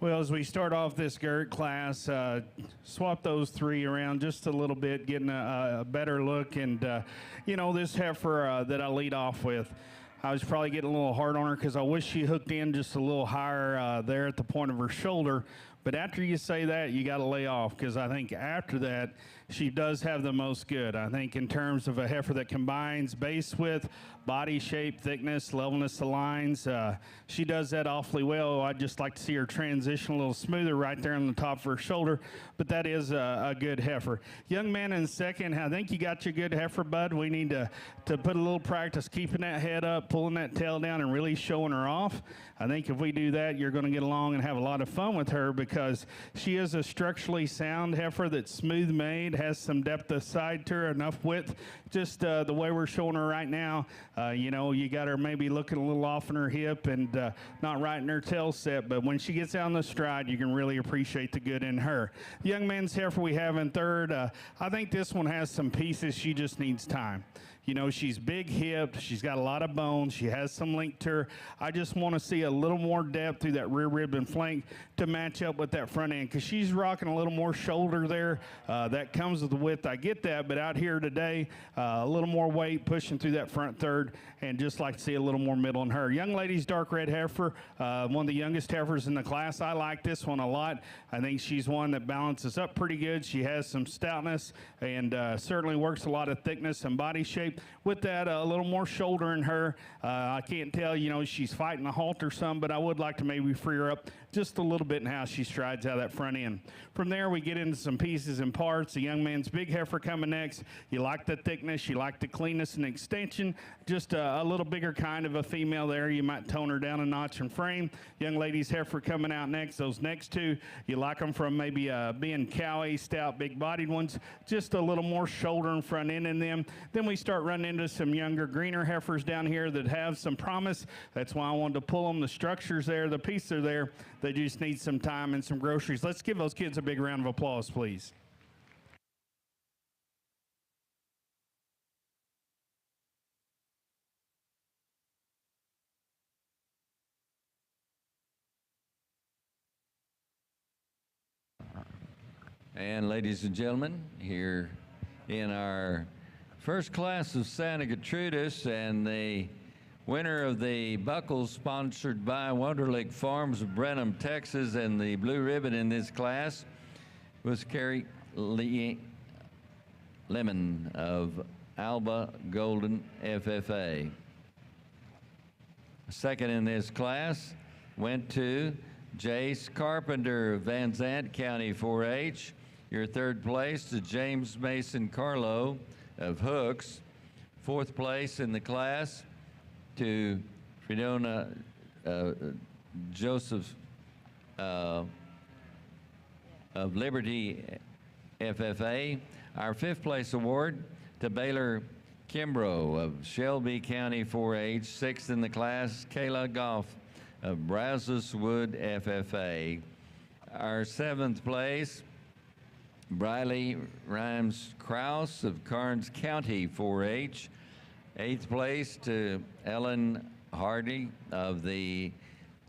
Well, as we start off this Gert class, swap those three around just a little bit, getting a better look. And, this heifer that I lead off with, I was probably getting a little hard on her because I wish she hooked in just a little higher there at the point of her shoulder. But after you say that, you got to lay off, because I think after that, she does have the most good. I think in terms of a heifer that combines base width, body shape, thickness, levelness of lines, she does that awfully well. I'd just like to see her transition a little smoother right there on the top of her shoulder, but that is a good heifer. Young man in second, I think you got your good heifer, bud. We need to put a little practice keeping that head up, pulling that tail down, and really showing her off. I think if we do that, you're going to get along and have a lot of fun with her, because she is a structurally sound heifer that's smooth made, has some depth of side to her, enough width. Just the way we're showing her right now, you got her maybe looking a little off in her hip and not right in her tail set, but when she gets down the stride, you can really appreciate the good in her. The young man's heifer we have in third, I think this one has some pieces. She just needs time. She's big hipped. She's got a lot of bones. She has some length to her. I just want to see a little more depth through that rear rib and flank to match up with that front end, because she's rocking a little more shoulder there. That comes with the width. I get that, but out here today, a little more weight pushing through that front third, and just like to see a little more middle in her. Young lady's dark red heifer, one of the youngest heifers in the class. I like this one a lot. I think she's one that balances up pretty good. She has some stoutness and certainly works a lot of thickness and body shape. With that, a little more shoulder in her. I can't tell, she's fighting a halter some, but I would like to maybe free her up just a little bit in how she strides out of that front end. From there, we get into some pieces and parts. The young man's big heifer coming next. You like the thickness, you like the cleanness and extension. Just a little bigger kind of a female there. You might tone her down a notch in frame. Young lady's heifer coming out next. Those next two, you like them from maybe being cowy, stout, big-bodied ones. Just a little more shoulder and front end in them. Then we start running into some younger, greener heifers down here that have some promise. That's why I wanted to pull them. The structure's there, the pieces are there. They just need some time and some groceries. Let's give those kids a big round of applause, please. And ladies and gentlemen, here in our first class of Santa Gertrudis, and the winner of the buckle sponsored by Wonderlick Farms of Brenham, Texas, and the blue ribbon in this class was Carrie Lemon of Alba Golden FFA. Second in this class went to Jace Carpenter of Van Zant County 4-H. Your third place to James Mason Carlo of Hooks. Fourth place in the class to Fredona Joseph of Liberty FFA. Our fifth place award to Baylor Kimbrough of Shelby County 4-H. Sixth in the class, Kayla Goff of Brazos Wood FFA. Our seventh place, Briley Rhymes Krause of Karnes County 4-H. Eighth place to Ellen Hardy of the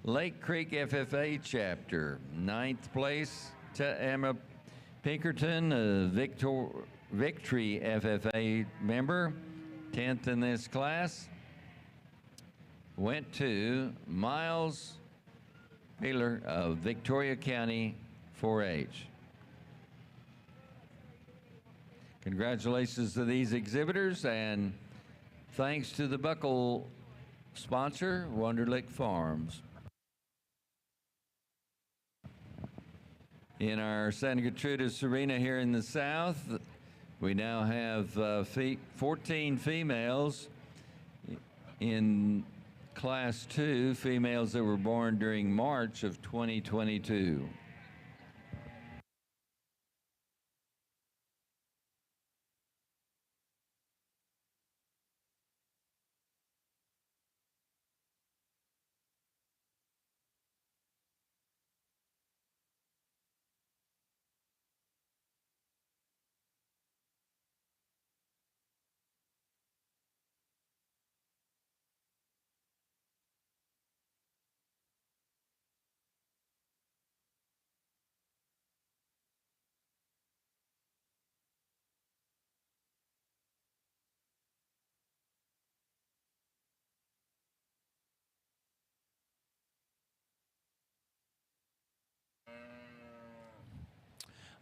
Lake Creek FFA chapter. Ninth place to Emma Pinkerton, a Victory FFA member. 10th in this class went to Miles Wheeler of Victoria County 4-H. Congratulations to these exhibitors, and thanks to the buckle sponsor, Wonderlick Farms. In our Santa Gertrudis Arena here in the south, we now have 14 females in Class 2, females that were born during March of 2022.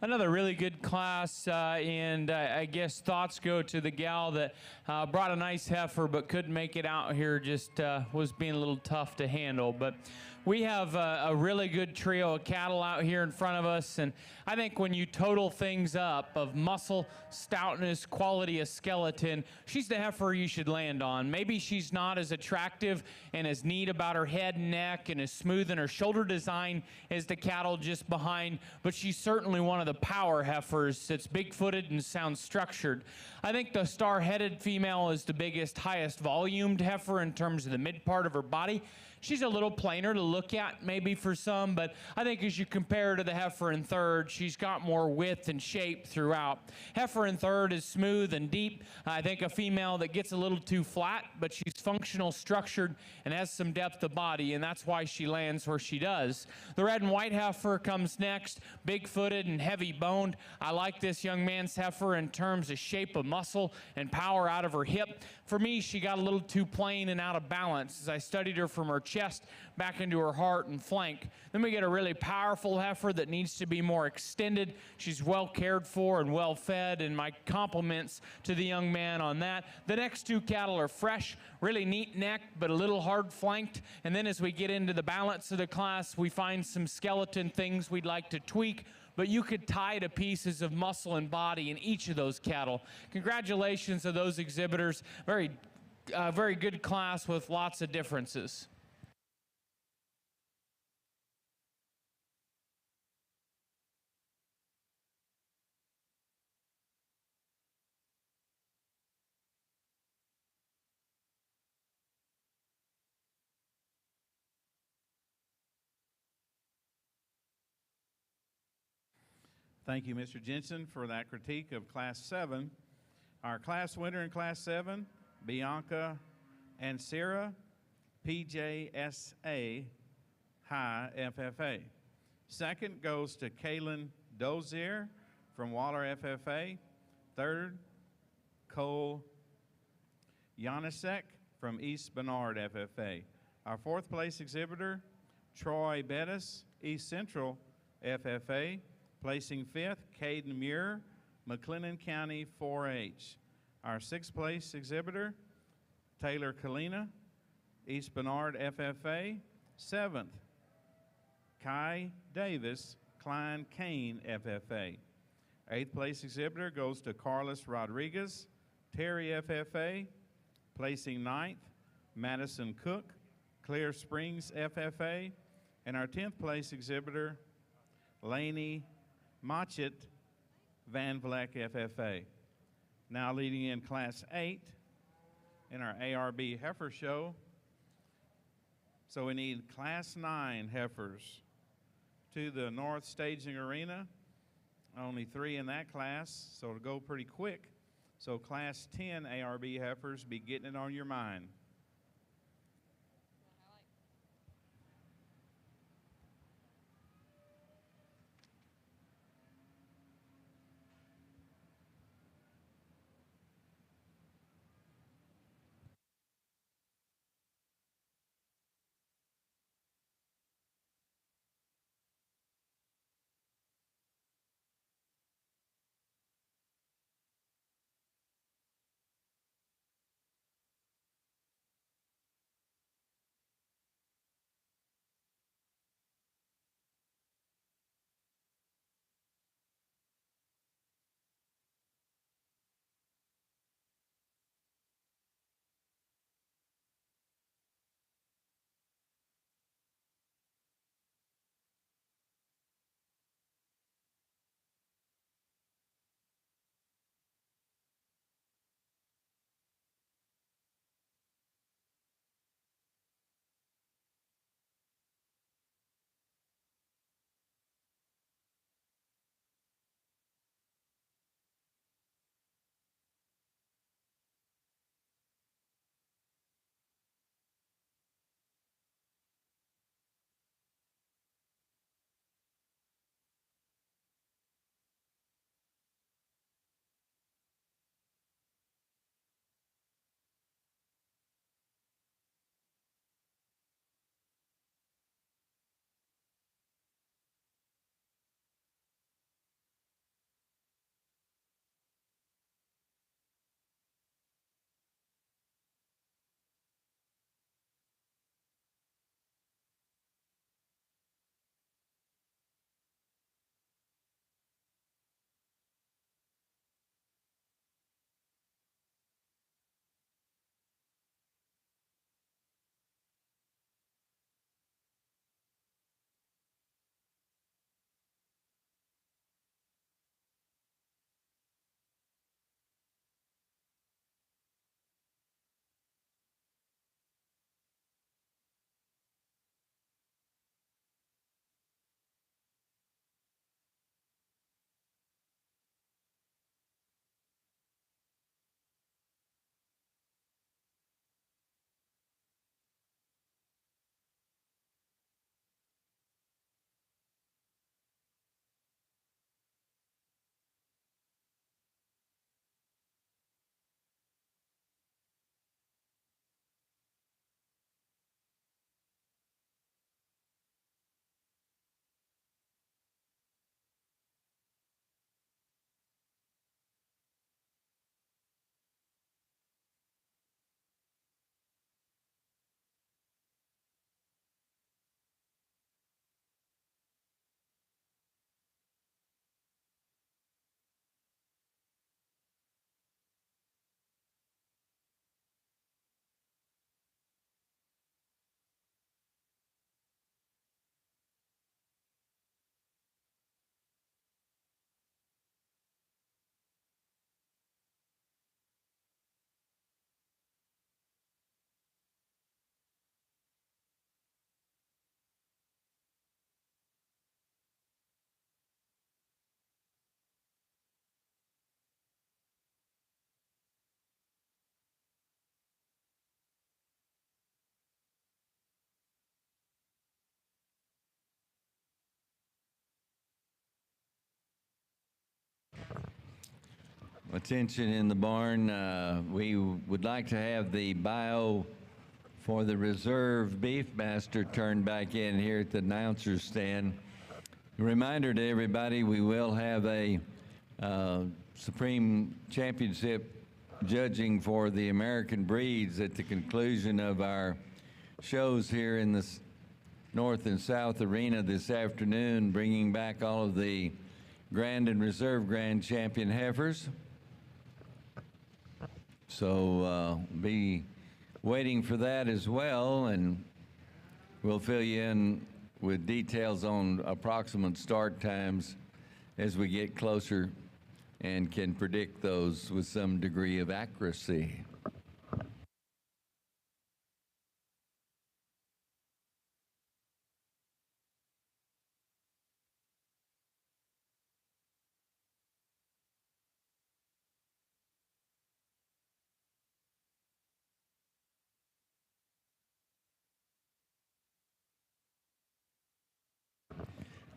another really good class, and I guess thoughts go to the gal that brought a nice heifer but couldn't make it out here, just was being a little tough to handle. But we have a really good trio of cattle out here in front of us, and I think when you total things up of muscle, stoutness, quality of skeleton, she's the heifer you should land on. Maybe she's not as attractive and as neat about her head and neck and as smooth in her shoulder design as the cattle just behind, but she's certainly one of the power heifers that's big-footed and sound structured. I think the star-headed female is the biggest, highest volumed heifer in terms of the mid part of her body. She's a little plainer to look at maybe for some, but I think as you compare her to the heifer in third, she's got more width and shape throughout. Heifer in third is smooth and deep. I think a female that gets a little too flat, but she's functional, structured, and has some depth of body, and that's why she lands where she does. The red and white heifer comes next, big-footed and heavy-boned. I like this young man's heifer in terms of shape of muscle and power out of her hip. For me, she got a little too plain and out of balance as I studied her from her chest back into her heart and flank. Then we get a really powerful heifer that needs to be more extended. She's well cared for and well fed, and my compliments to the young man on that. The next two cattle are fresh, really neat neck, but a little hard flanked. And then as we get into the balance of the class, we find some skeleton things we'd like to tweak, but you could tie to pieces of muscle and body in each of those cattle. Congratulations to those exhibitors. Very good class with lots of differences. Thank you, Mr. Jensen, for that critique of Class 7. Our class winner in Class 7, Bianca and Sarah, PJSA High FFA. Second goes to Kaylin Dozier from Waller FFA. Third, Cole Janasek from East Bernard FFA. Our fourth place exhibitor, Troy Bettis, East Central FFA. Placing fifth, Caden Muir, McLennan County 4-H. Our sixth place exhibitor, Taylor Kalina, East Bernard FFA. Seventh, Kai Davis, Klein Kane FFA. Eighth place exhibitor goes to Carlos Rodriguez, Terry FFA. Placing ninth, Madison Cook, Clear Springs FFA. And our 10th place exhibitor, Laney Machit, Van Vleck FFA. Now leading in Class 8 in our ARB heifer show. So we need Class 9 heifers to the North Staging Arena. Only 3 in that class, so it'll go pretty quick. So Class 10 ARB heifers, be getting it on your mind. Attention in the barn. We would like to have the bio for the reserve Beefmaster turned back in here at the announcer's stand. A reminder to everybody, we will have a Supreme Championship judging for the American breeds at the conclusion of our shows here in the North and South Arena this afternoon, bringing back all of the Grand and Reserve Grand Champion heifers. So be waiting for that as well, and we'll fill you in with details on approximate start times as we get closer and can predict those with some degree of accuracy.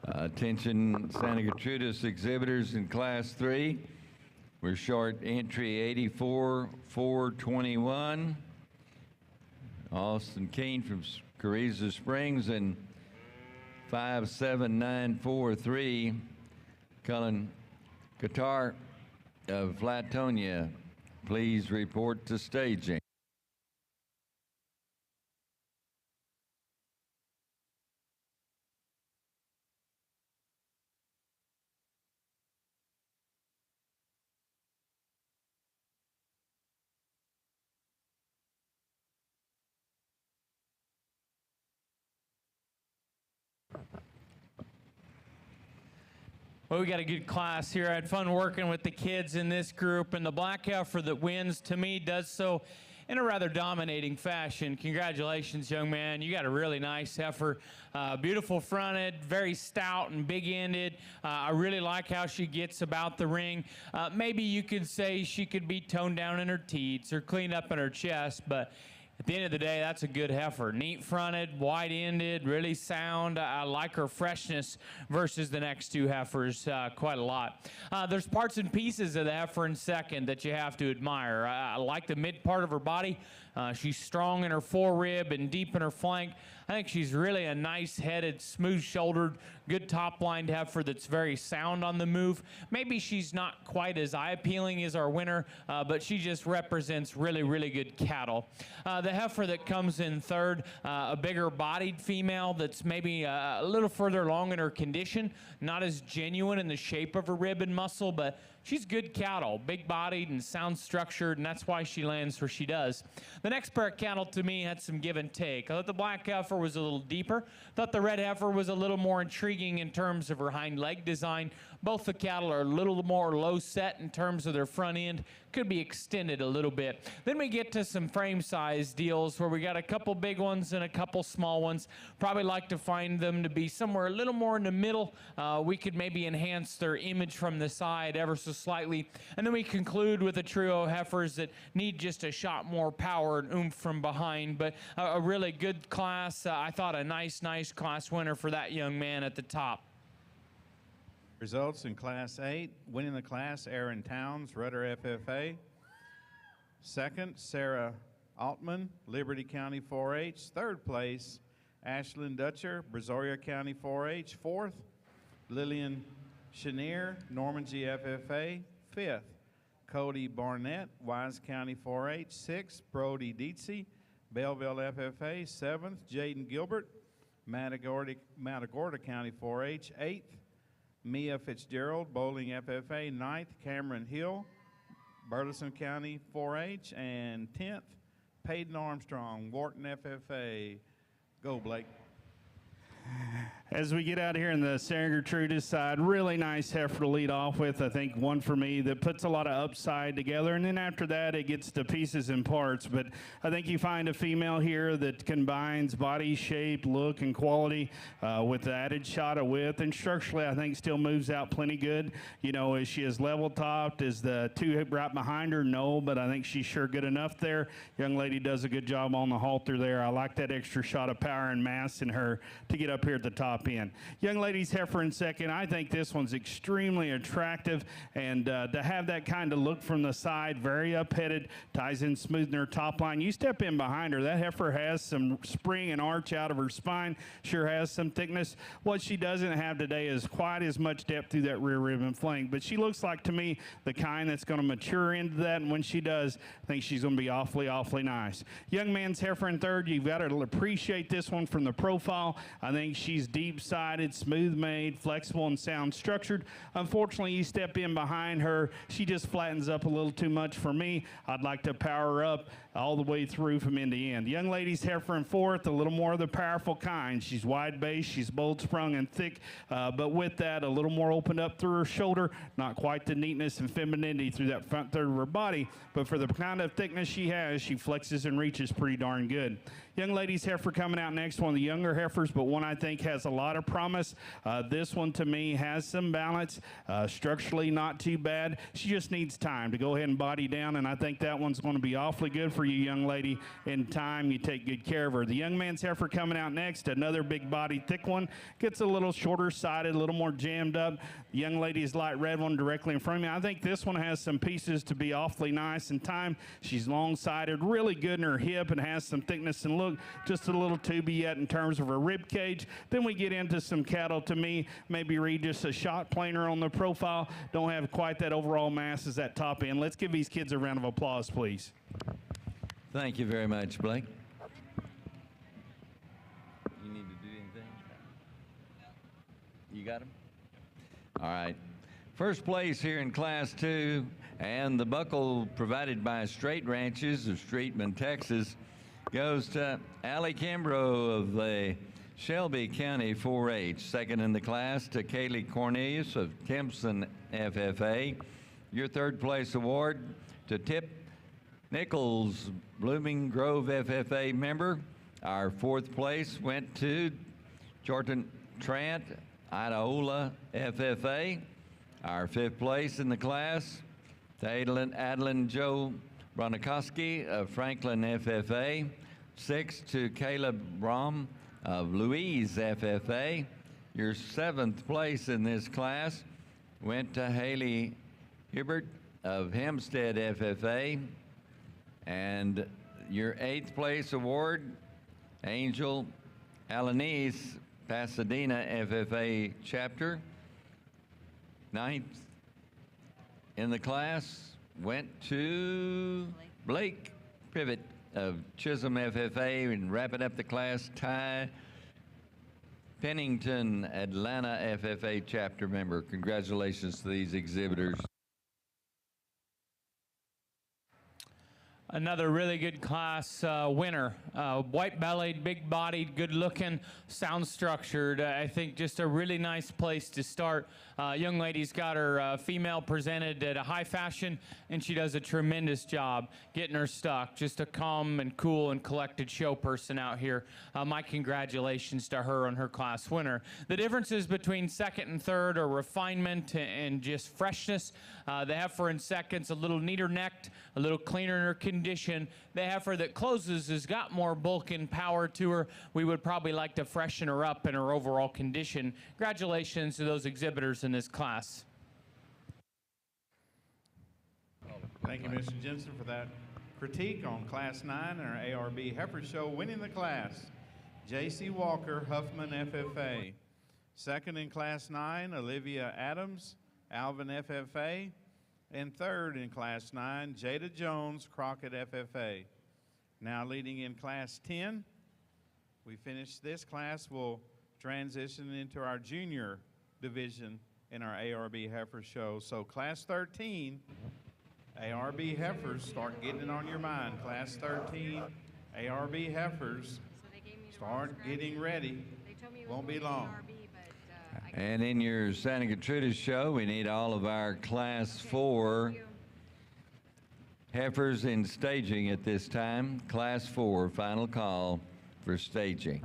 Attention Santa Gertrudis exhibitors in Class 3. We're short entry 84-421. Austin Keene from Carrizo Springs and 57943. Cullen Qatar of Flatonia. Please report to staging. Well, we got a good class here. I had fun working with the kids in this group, and the black heifer that wins, to me, does so in a rather dominating fashion. Congratulations, young man. You got a really nice heifer. Beautiful fronted, very stout and big-ended. I really like how she gets about the ring. Maybe you could say she could be toned down in her teats or cleaned up in her chest, but at the end of the day, that's a good heifer. Neat fronted, wide-ended, really sound. I like her freshness versus the next two heifers quite a lot. There's parts and pieces of the heifer in second that you have to admire. I like the mid part of her body. She's strong in her forerib and deep in her flank. I think she's really a nice-headed, smooth-shouldered, good top-lined heifer that's very sound on the move. Maybe she's not quite as eye-appealing as our winner, but she just represents really, really good cattle. The heifer that comes in third, a bigger bodied female that's maybe a little further along in her condition, not as genuine in the shape of her rib and muscle, but she's good cattle, big bodied and sound structured, and that's why she lands where she does. The next pair of cattle to me had some give and take. I thought the black heifer was a little deeper. I thought the red heifer was a little more intriguing in terms of her hind leg design. Both the cattle are a little more low set in terms of their front end. Could be extended a little bit. Then we get to some frame size deals where we got a couple big ones and a couple small ones. Probably like to find them to be somewhere a little more in the middle. We could maybe enhance their image from the side ever so slightly. And then we conclude with a trio of heifers that need just a shot more power and oomph from behind. But a really good class. I thought a nice class winner for that young man at the top. Results in Class 8, winning the class, Aaron Towns, Rudder FFA. Second, Sarah Altman, Liberty County 4-H. Third place, Ashlyn Dutcher, Brazoria County 4-H. Fourth, Lillian Chenier, Normandy FFA. Fifth, Cody Barnett, Wise County 4-H. Sixth, Brody Dietze, Belleville FFA. Seventh, Jaden Gilbert, Matagorda County 4-H. Eighth, Mia Fitzgerald, Bowling FFA. Ninth, Cameron Hill, Burleson County 4-H. And 10th, Peyton Armstrong, Wharton FFA. Go, Blake. As we get out here in the Santa Gertrudis side, really nice heifer to lead off with. I think one for me that puts a lot of upside together, and then after that it gets to pieces and parts. But I think you find a female here that combines body shape, look, and quality with the added shot of width, and structurally I think still moves out plenty good. You know, is she as level topped as the two right behind her? No, but I think she's sure good enough there. Young lady does a good job on the halter there. I like that extra shot of power and mass in her to get up here at the top top end. Young lady's heifer in second. I think this one's extremely attractive, and to have that kind of look from the side, very up-headed, ties in smooth in her top line. You step in behind her, that heifer has some spring and arch out of her spine, sure has some thickness. What she doesn't have today is quite as much depth through that rear rib and flank, but she looks like to me the kind that's going to mature into that, and when she does, I think she's going to be awfully, awfully nice. Young man's heifer in third. You've got to appreciate this one from the profile. I think she's deep-sided, smooth-made, flexible, and sound structured. Unfortunately, you step in behind her, she just flattens up a little too much for me. I'd like to power her up all the way through from end to end. The young lady's heifer in fourth, a little more of the powerful kind. She's wide-based, she's bold-sprung and thick, but with that, a little more opened up through her shoulder. Not quite the neatness and femininity through that front third of her body, but for the kind of thickness she has, she flexes and reaches pretty darn good. Young lady's heifer coming out next, one of the younger heifers, but one I think has a lot of promise. This one to me has some balance, structurally not too bad. She just needs time to go ahead and body down, and I think that one's going to be awfully good for you, young lady. In time, you take good care of her. The young man's heifer coming out next, another big body, thick one, gets a little shorter sided, a little more jammed up. The young lady's light red one directly in front of me. I think this one has some pieces to be awfully nice in time. She's long-sided, really good in her hip, and has some thickness and look, just a little tubey yet in terms of her rib cage. Then we get into some cattle, to me, maybe read just a shot planer on the profile. Don't have quite that overall mass as that top end. Let's give these kids a round of applause, please. Thank you very much, Blake. You need to do anything? You got them? All right. First place here in Class 2, and the buckle provided by Straight Ranches of Streetman, Texas, goes to Allie Kimbrough of the Shelby County 4-H. Second in the class to Kaylee Cornelius of Timpson FFA. Your third place award to Tip Nichols, Blooming Grove FFA member. Our fourth place went to Jordan Trant, Idahola FFA. Our fifth place in the class to Adeline Joe Bronikowski of Franklin FFA. Sixth to Caleb Brom of Louise FFA. Your seventh place in this class went to Haley Hibbert of Hempstead FFA. And your eighth place award, Angel Alanis, Pasadena FFA chapter. Ninth in the class went to Blake Privet of Chisholm FFA, and wrapping up the class, Ty Pennington, Atlanta FFA chapter member. Congratulations to these exhibitors. Another really good class winner. White-bellied, big-bodied, good-looking, sound-structured. I think just a really nice place to start. Young lady's got her female presented at a high fashion, and she does a tremendous job getting her stuck. Just a calm and cool and collected show person out here. My congratulations to her on her class winner. The differences between second and third are refinement and just freshness. The heifer in second's a little neater necked, a little cleaner in her condition. The heifer that closes has got more bulk and power to her. We would probably like to freshen her up in her overall condition. Congratulations to those exhibitors in this class. Thank you, Mr. Jensen, for that critique on Class 9 and our ARB Heifer Show. Winning the class, J.C. Walker, Huffman FFA. Second in Class 9, Olivia Adams, Alvin FFA. And third in Class 9, Jada Jones, Crockett FFA. Now leading in Class 10, we finish this class, we'll transition into our junior division in our ARB Heifer Show. So Class 13, ARB Heifers, start getting it on your mind. Class 13, ARB Heifers, start getting ready. Won't be long. And in your Santa Gertrudis show, we need all of our Class 4 heifers in staging at this time. Class 4, final call for staging.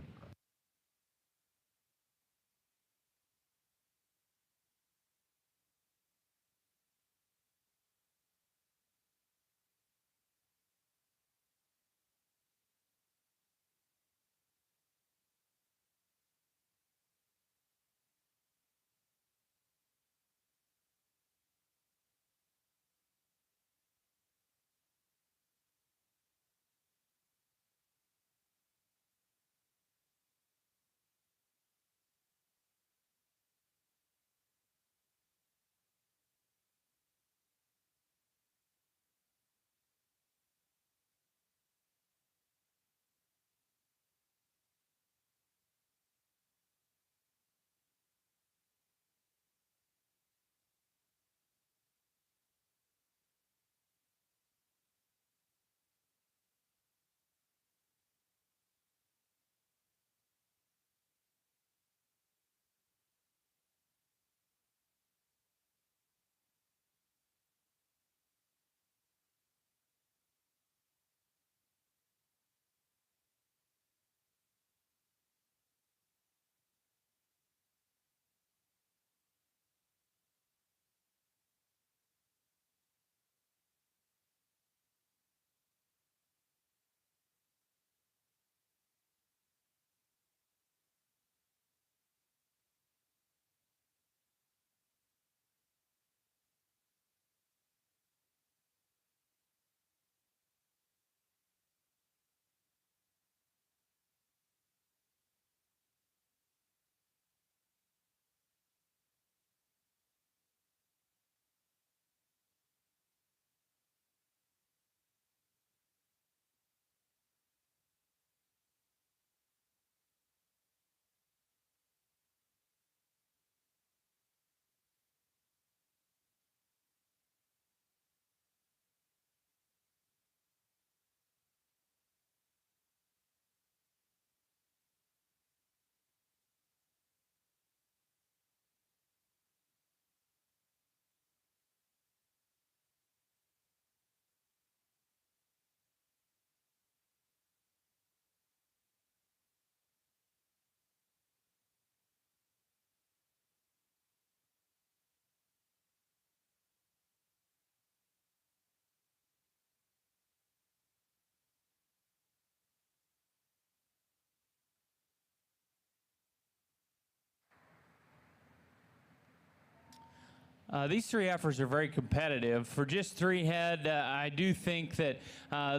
These three heifers are very competitive. For just three head, I do think that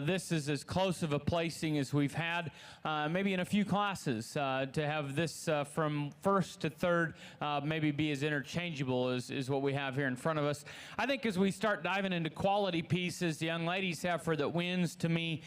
this is as close of a placing as we've had, maybe in a few classes. To have this from first to third maybe be as interchangeable as what we have here in front of us. I think as we start diving into quality pieces, the young lady's heifer that wins, to me,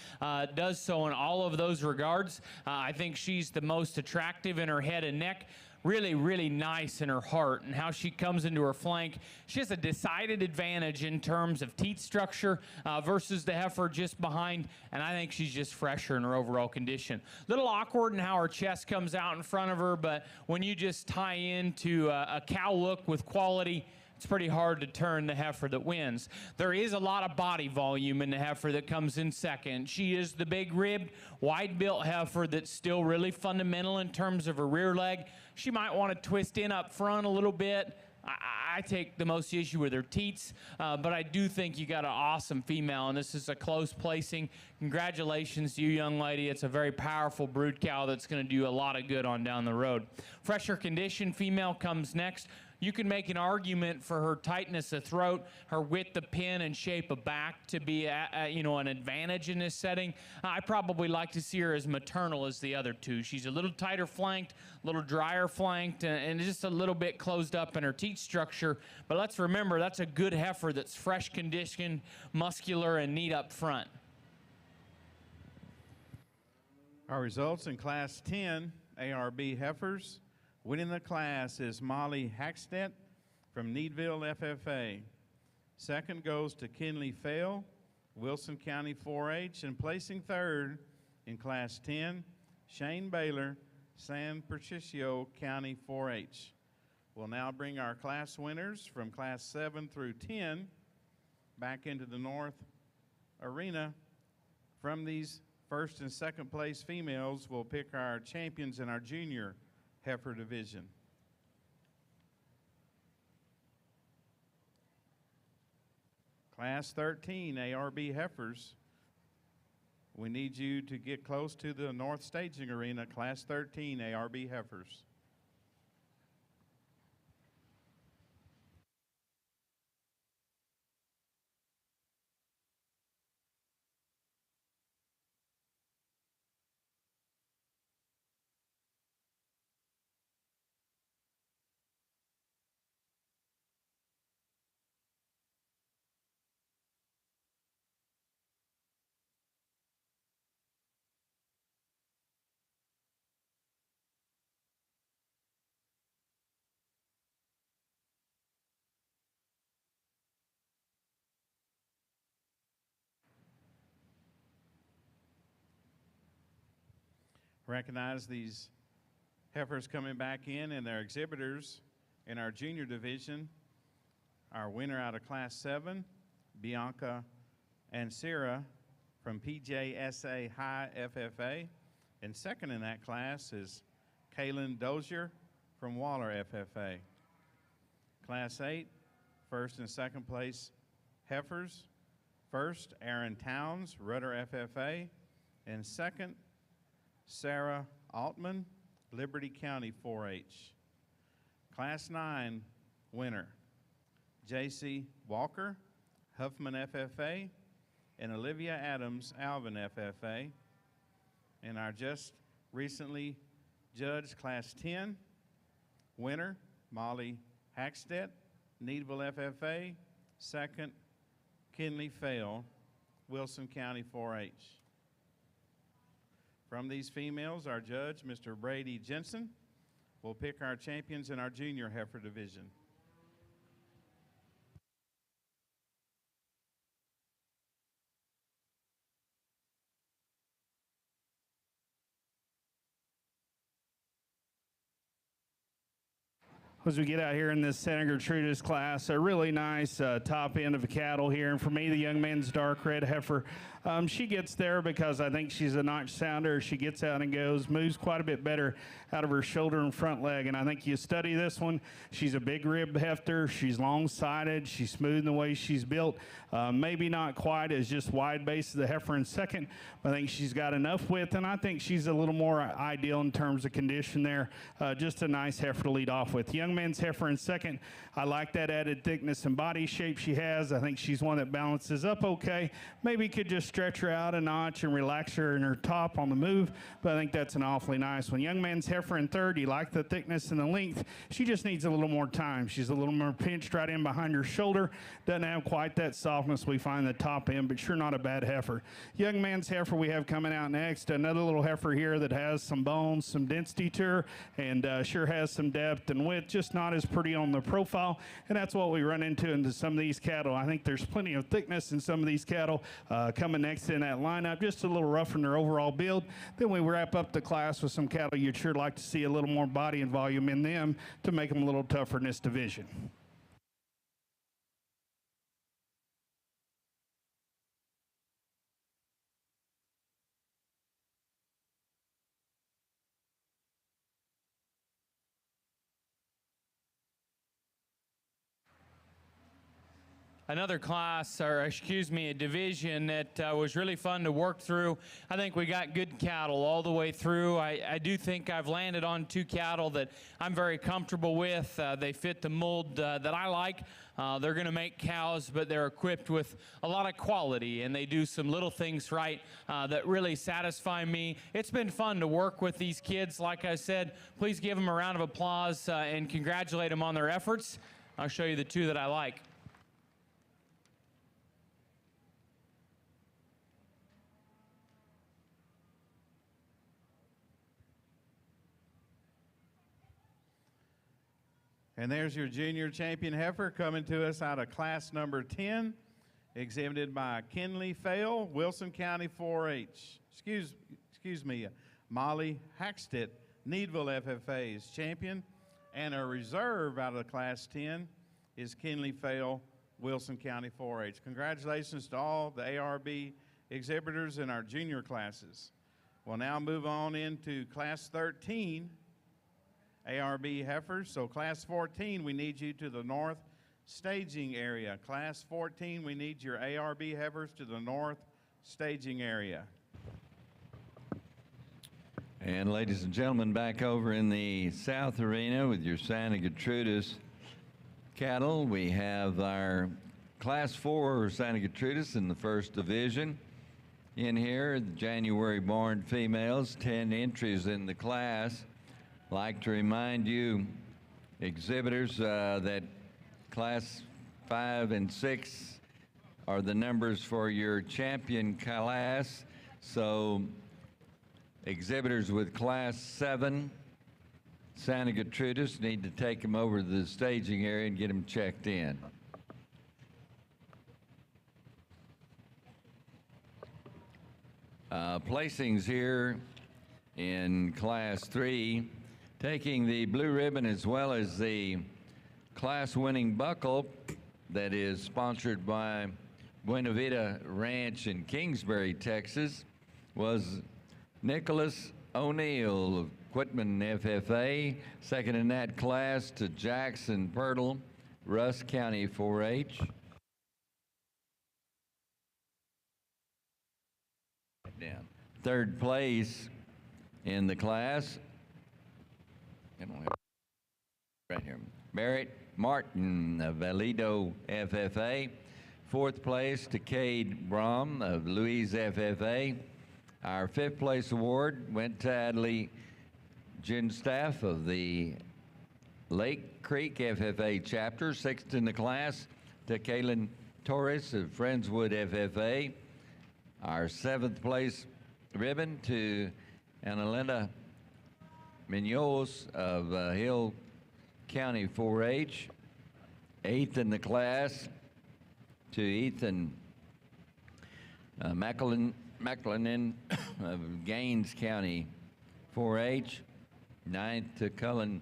does so in all of those regards. I think she's the most attractive in her head and neck. Really, really nice in her heart, and how she comes into her flank. She has a decided advantage in terms of teat structure versus the heifer just behind, and I think she's just fresher in her overall condition. Little awkward in how her chest comes out in front of her, but when you just tie into a cow look with quality, it's pretty hard to turn the heifer that wins. There is a lot of body volume in the heifer that comes in second. She is the big-ribbed, wide-built heifer that's still really fundamental in terms of her rear leg. She might want to twist in up front a little bit. I take the most issue with her teats, but I do think you got an awesome female, and this is a close placing. Congratulations to you, young lady. It's a very powerful brood cow that's going to do a lot of good on down the road. Fresher condition female comes next. You can make an argument for her tightness of throat, her width of pin, and shape of back to be an advantage in this setting. I probably like to see her as maternal as the other two. She's a little tighter flanked, a little drier flanked, and just a little bit closed up in her teat structure. But let's remember, that's a good heifer that's fresh conditioned, muscular, and neat up front. Our results in Class 10 ARB heifers. Winning the class is Molly Hackstedt from Needville FFA. Second goes to Kinley Fail, Wilson County 4-H, and placing third in Class 10, Shane Baylor, San Patricio County 4-H. We'll now bring our class winners from Class 7 through 10 back into the North Arena. From these first and second place females, we'll pick our champions in our junior heifer division. Class 13 ARB heifers, we need you to get close to the North Staging Arena. Class 13 ARB heifers. Recognize these heifers coming back in and their exhibitors in our junior division. Our winner out of Class 7, Bianca Ansira from PJSA High FFA. And second in that class is Kaylin Dozier from Waller FFA. Class 8, first and second place heifers. First, Aaron Towns, Rudder FFA. And second, Sarah Altman, Liberty County 4-H. Class 9 winner, J.C. Walker, Huffman FFA, and Olivia Adams, Alvin FFA. And our just recently judged Class 10 winner, Molly Hackstedt, Needville FFA. Second, Kinley Fail, Wilson County 4-H. From these females, our judge, Mr. Brady Jensen, will pick our champions in our junior heifer division. As we get out here in this Santa Gertrudis class, a really nice top end of a cattle here. And for me, the young man's dark red heifer, she gets there because I think she's a notch sounder. She gets out and goes, moves quite a bit better out of her shoulder and front leg. And I think you study this one, she's a big rib hefter. She's long-sided. She's smooth in the way she's built. Maybe not quite as just wide base as the heifer in second, but I think she's got enough width. And I think she's a little more ideal in terms of condition there. Just a nice heifer to lead off with. Young young man's heifer in second. I like that added thickness and body shape she has. I think she's one that balances up okay. Maybe could just stretch her out a notch and relax her in her top on the move, but I think that's an awfully nice one. Young man's heifer in third. You like the thickness and the length. She just needs a little more time. She's a little more pinched right in behind her shoulder. Doesn't have quite that softness we find the top end, but sure not a bad heifer. Young man's heifer we have coming out next. Another little heifer here that has some bones, some density to her, and sure has some depth and width, just not as pretty on the profile, and that's what we run into some of these cattle. I think there's plenty of thickness in some of these cattle coming next in that lineup, just a little rough in their overall build. Then we wrap up the class with some cattle you'd sure like to see a little more body and volume in them to make them a little tougher in this division. Another class, or excuse me, a division that was really fun to work through. I think we got good cattle all the way through. I do think I've landed on 2 cattle that I'm very comfortable with. They fit the mold that I like. They're going to make cows, but they're equipped with a lot of quality, and they do some little things right that really satisfy me. It's been fun to work with these kids. Like I said, please give them a round of applause and congratulate them on their efforts. I'll show you the 2 that I like. And there's your junior champion heifer coming to us out of class number 10, exhibited by Kinley Fale, Wilson County 4-H. Excuse me, Molly Hackstedt, Needville FFA's champion. And a reserve out of the class 10 is Kinley Fale, Wilson County 4-H. Congratulations to all the ARB exhibitors in our junior classes. We'll now move on into class 13. ARB heifers. So class 14, we need you to the north staging area. Class 14, we need your ARB heifers to the north staging area. And ladies and gentlemen, back over in the south arena with your Santa Gertrudis cattle, we have our class 4 Santa Gertrudis in the first division. In here, the January born females, 10 entries in the class. Like to remind you, exhibitors, that class 5 and 6 are the numbers for your champion class. So exhibitors with class 7 Santa Gertrudis need to take them over to the staging area and get them checked in. Placings here in class 3. Taking the blue ribbon as well as the class-winning buckle that is sponsored by Buena Vida Ranch in Kingsbury, Texas, was Nicholas O'Neill of Quitman FFA. Second in that class to Jackson Pirtle, Russ County 4-H. Down. Third place in the class, right here, Barrett Martin of Valido FFA. Fourth place to Cade Brom of Louise FFA. Our fifth place award went to Adley Ginstaff of the Lake Creek FFA chapter. Sixth in the class to Kaylin Torres of Friendswood FFA. Our seventh place ribbon to Annalena Munoz of Hill County 4-H. Eighth in the class to Ethan McLennan of Gaines County 4-H. Ninth to Cullen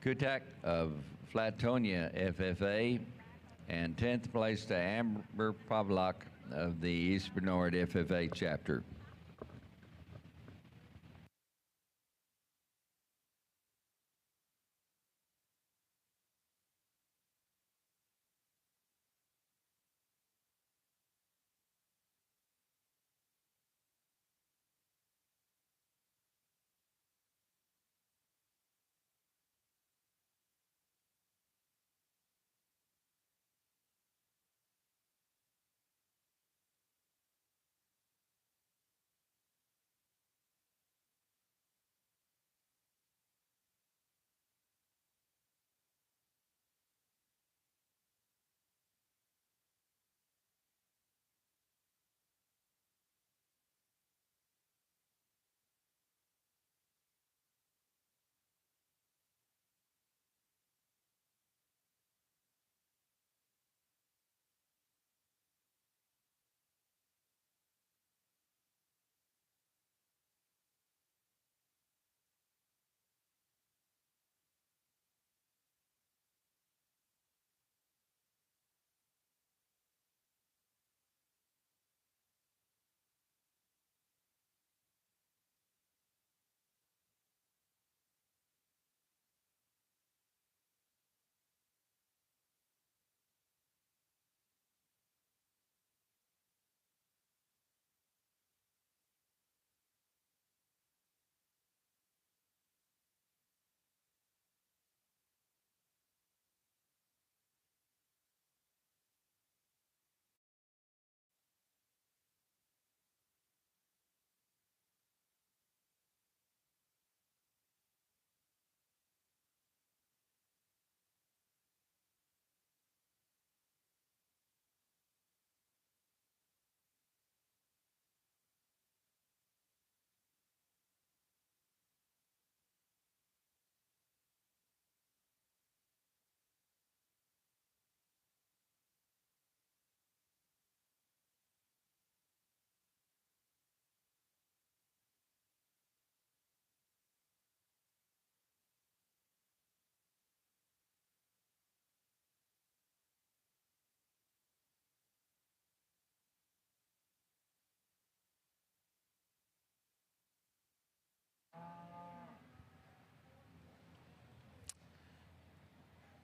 Kutak of Flatonia FFA. And 10th place to Amber Pavlak of the East Bernard FFA chapter.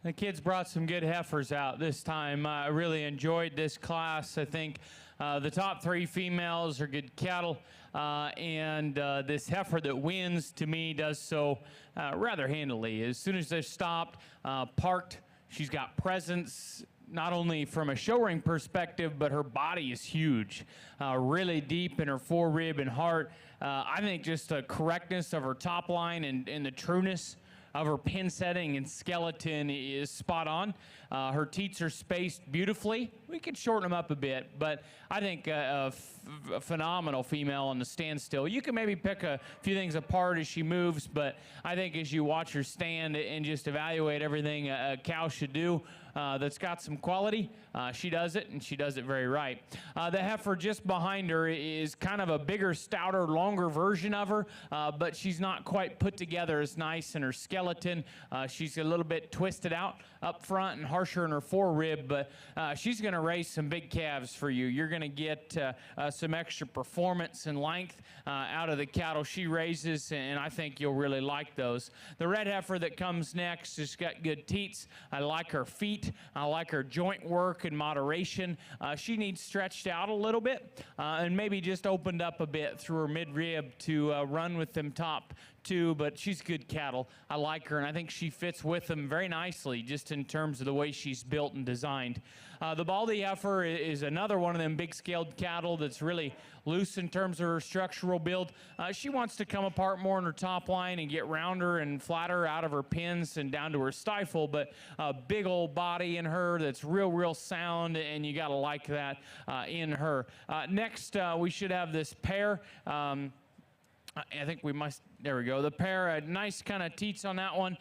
The kids brought some good heifers out this time. I really enjoyed this class. I think the top 3 females are good cattle, and this heifer that wins, to me, does so rather handily. As soon as they're stopped, parked, she's got presence, not only from a show ring perspective, but her body is huge, really deep in her forerib and heart. I think just the correctness of her top line and the trueness of her pin setting and skeleton is spot on. Her teats are spaced beautifully. We could shorten them up a bit, but I think a phenomenal female on the standstill. You can maybe pick a few things apart as she moves, but I think as you watch her stand and just evaluate everything a cow should do that's got some quality, she does it, and she does it very right. The heifer just behind her is kind of a bigger, stouter, longer version of her, but she's not quite put together as nice in her skeleton. She's a little bit twisted out up front and harsher in her forerib, but she's going to raise some big calves for you. You're going to get some extra performance and length out of the cattle she raises, and I think you'll really like those. The red heifer that comes next has got good teats. I like her feet. I like her joint work and moderation. She needs stretched out a little bit and maybe just opened up a bit through her midrib to run with them top 2, but she's good cattle. I like her, and I think she fits with them very nicely just in terms of the way she's built and designed. The Baldy heifer is another one of them big-scaled cattle that's really loose in terms of her structural build. She wants to come apart more in her top line and get rounder and flatter out of her pins and down to her stifle, but a big old body in her that's real sound, and you got to like that in her. Next, we should have this pair. I think we must, there we go. The pair, nice kind of teats on that one.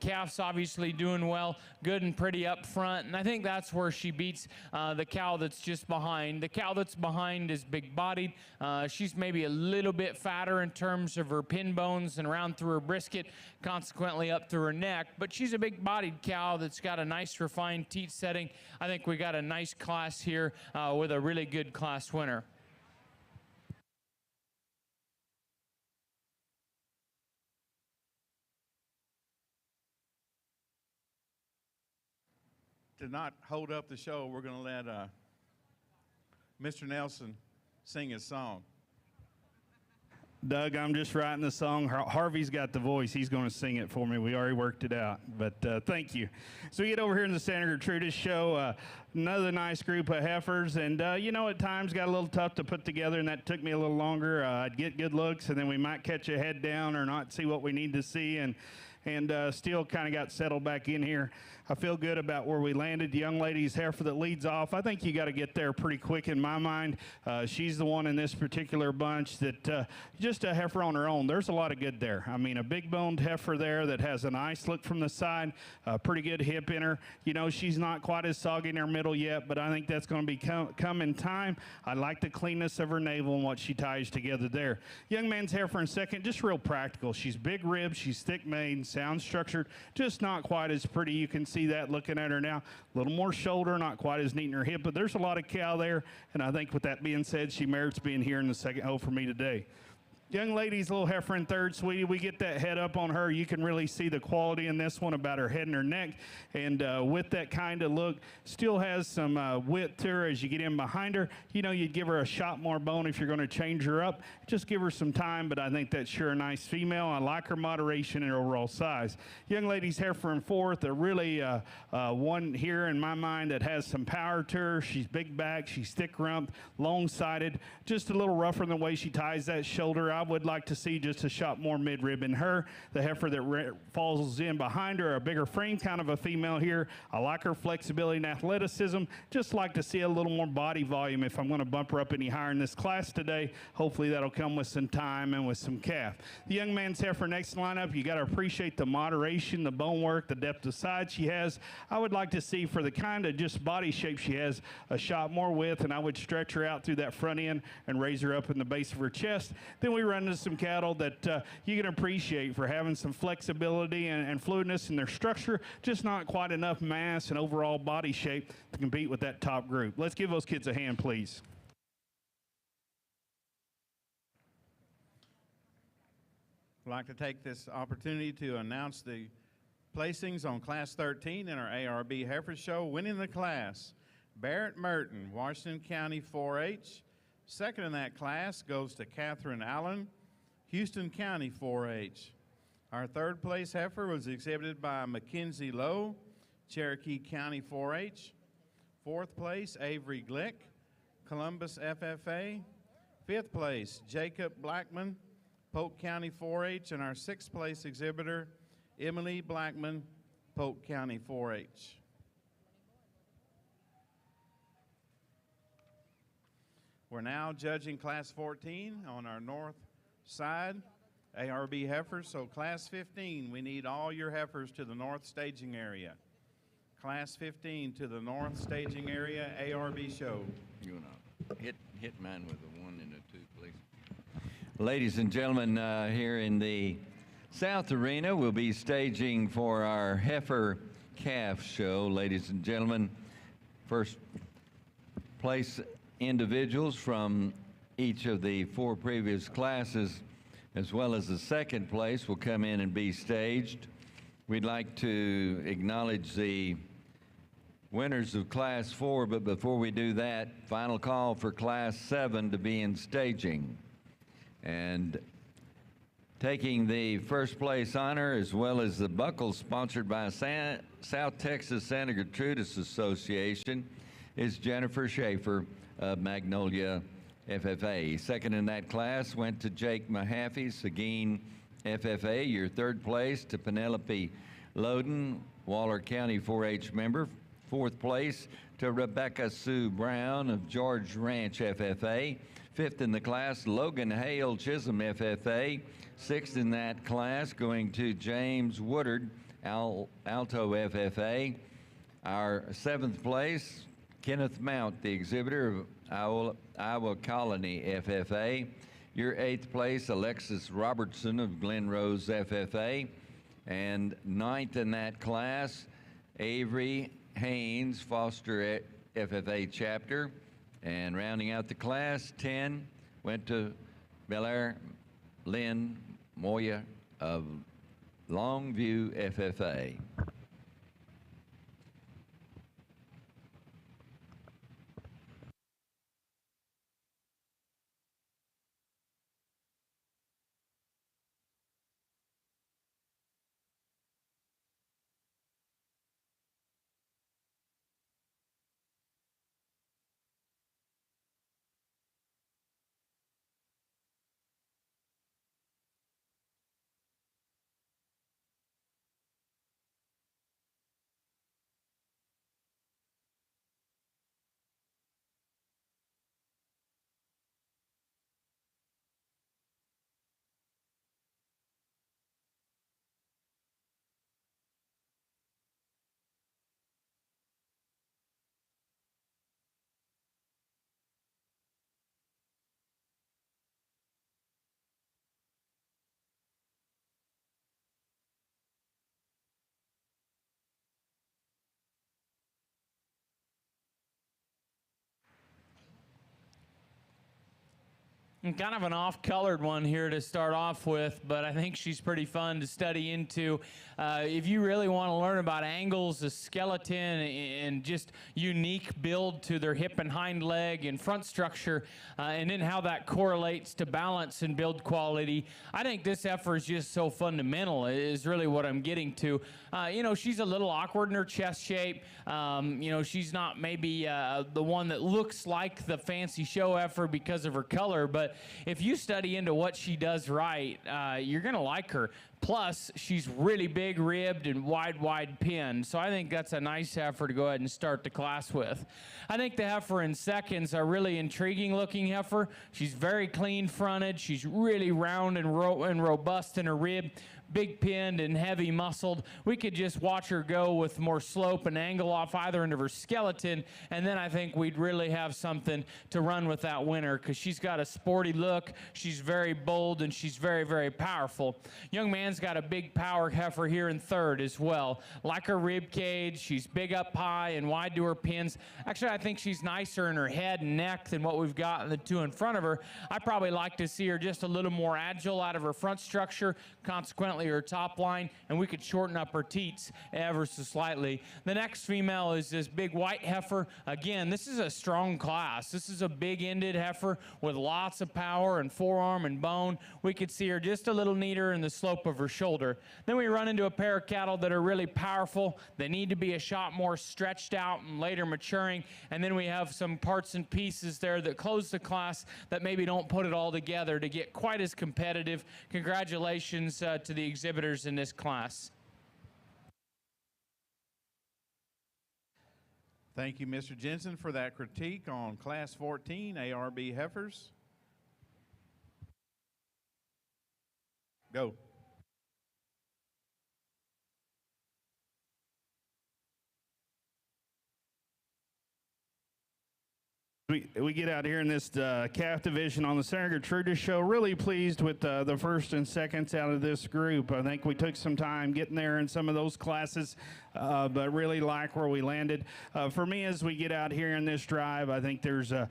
Calf's obviously doing well, good and pretty up front. And I think that's where she beats the cow that's just behind. The cow that's behind is big bodied. She's maybe a little bit fatter in terms of her pin bones and around through her brisket, consequently up through her neck. But she's a big bodied cow that's got a nice refined teat setting. I think we got a nice class here with a really good class winner. To not hold up the show, we're going to let Mr. Nelson sing his song. Doug, I'm just writing the song. Harvey's got the voice. He's going to sing it for me. We already worked it out, but thank you. So we get over here in the Santa Gertrudis show, another nice group of heifers, and at times got a little tough to put together, and that took me a little longer. I'd get good looks, and then we might catch a head down or not see what we need to see, and still kind of got settled back in here. I feel good about where we landed. The young lady's heifer that leads off, I think you got to get there pretty quick in my mind. She's the one in this particular bunch that just a heifer on her own. There's a lot of good there. I mean, a big-boned heifer there that has a nice look from the side, a pretty good hip in her. She's not quite as soggy in her middle yet, but I think that's going to be come in time. I like the cleanness of her navel and what she ties together there. Young man's heifer in second, just real practical. She's big ribbed, she's thick-made, sound structured, just not quite as pretty. You can see that looking at her now. A little more shoulder, not quite as neat in her hip, but there's a lot of cow there, and I think with that being said, she merits being here in the second hole for me today. Young lady's little heifer in third, sweetie. We get that head up on her. You can really see the quality in this one about her head and her neck. And with that kind of look, still has some width to her as you get in behind her. You'd give her a shot more bone if you're going to change her up. Just give her some time, but I think that's sure a nice female. I like her moderation and her overall size. Young lady's heifer in fourth, a really one here in my mind that has some power to her. She's big back, she's thick rump, long-sided, just a little rougher in the way she ties that shoulder. I would like to see just a shot more midrib in her. The heifer that falls in behind her, a bigger frame kind of a female here. I like her flexibility and athleticism. Just like to see a little more body volume if I'm going to bump her up any higher in this class today. Hopefully that'll come with some time and with some calf. The young man's heifer next lineup, you got to appreciate the moderation, the bone work, the depth of side she has. I would like to see for the kind of just body shape she has, a shot more width, and I would stretch her out through that front end and raise her up in the base of her chest. Then we run into some cattle that you can appreciate for having some flexibility and fluidness in their structure, just not quite enough mass and overall body shape to compete with that top group. Let's give those kids a hand, please. I'd like to take this opportunity to announce the placings on Class 13 in our ARB Heifer Show. Winning the class, Barrett Merton, Washington County 4-H. Second in that class goes to Catherine Allen, Houston County 4-H. Our third place heifer was exhibited by Mackenzie Lowe, Cherokee County 4-H. Fourth place, Avery Glick, Columbus FFA. Fifth place, Jacob Blackman, Polk County 4-H. And our sixth place exhibitor, Emily Blackman, Polk County 4-H. We're now judging Class 14 on our north side, ARB heifers. So Class 15, we need all your heifers to the north staging area. Class 15 to the north staging area, ARB show. You want to hit mine with a 1 and a 2, please. Ladies and gentlemen, here in the South Arena, we'll be staging for our heifer calf show. Ladies and gentlemen, first place individuals from each of the 4 previous classes, as well as the second place, will come in and be staged. We'd like to acknowledge the winners of Class 4, but before we do that, final call for Class 7 to be in staging. And taking the first place honor, as well as the buckle sponsored by South Texas Santa Gertrudis Association, is Jennifer Schaefer of Magnolia FFA. Second in that class went to Jake Mahaffey, Seguin FFA. Your third place to Penelope Loden, Waller County 4-H member. Fourth place to Rebecca Sue Brown of George Ranch FFA. Fifth in the class, Logan Hale, Chisholm FFA. Sixth in that class going to James Woodard, Alto FFA. Our seventh place, Kenneth Mount, the exhibitor of Iowa Colony FFA. Your eighth place, Alexis Robertson of Glen Rose FFA. And ninth in that class, Avery Haynes, Foster FFA chapter. And rounding out the class, 10 went to Belair Lynn Moya of Longview FFA. And kind of an off-colored one here to start off with, but I think she's pretty fun to study into. If you really want to learn about angles, the skeleton, and just unique build to their hip and hind leg and front structure, and then how that correlates to balance and build quality, I think this heifer is just so fundamental, is really what I'm getting to. You know, she's a little awkward in her chest shape. You know, she's not maybe the one that looks like the fancy show heifer because of her color, but if you study into what she does right, you're going to like her. Plus, she's really big ribbed and wide pinned. So I think that's a nice heifer to go ahead and start the class with. I think the heifer in seconds are really intriguing looking heifer. She's very clean fronted. She's really round and robust in her rib, big pinned and heavy muscled. We could just watch her go with more slope and angle off either end of her skeleton, and then I think we'd really have something to run with that winner, because she's got a sporty look, she's very bold, and she's very powerful. Young man's got a big power heifer here in third as well. Like her rib cage, she's big up high and wide to her pins. Actually, I think she's nicer in her head and neck than what we've got in the two in front of her. I probably like to see her just a little more agile out of her front structure, consequently slightly her top line, and we could shorten up her teats ever so slightly. The next female is this big white heifer. Again, this is a strong class. This is a big-ended heifer with lots of power and forearm and bone. We could see her just a little neater in the slope of her shoulder. Then we run into a pair of cattle that are really powerful. They need to be a shot more stretched out and later maturing. And then we have some parts and pieces there that close the class that maybe don't put it all together to get quite as competitive. Congratulations to the exhibitors in this class. Thank you, Mr. Jensen, for that critique on Class 14 ARB heifers. Go. We get out here in this calf division on the Senator Gertrudis show. Really pleased with the first and seconds out of this group. I think we took some time getting there in some of those classes, but really like where we landed. For me, as we get out here in this drive, I think there's a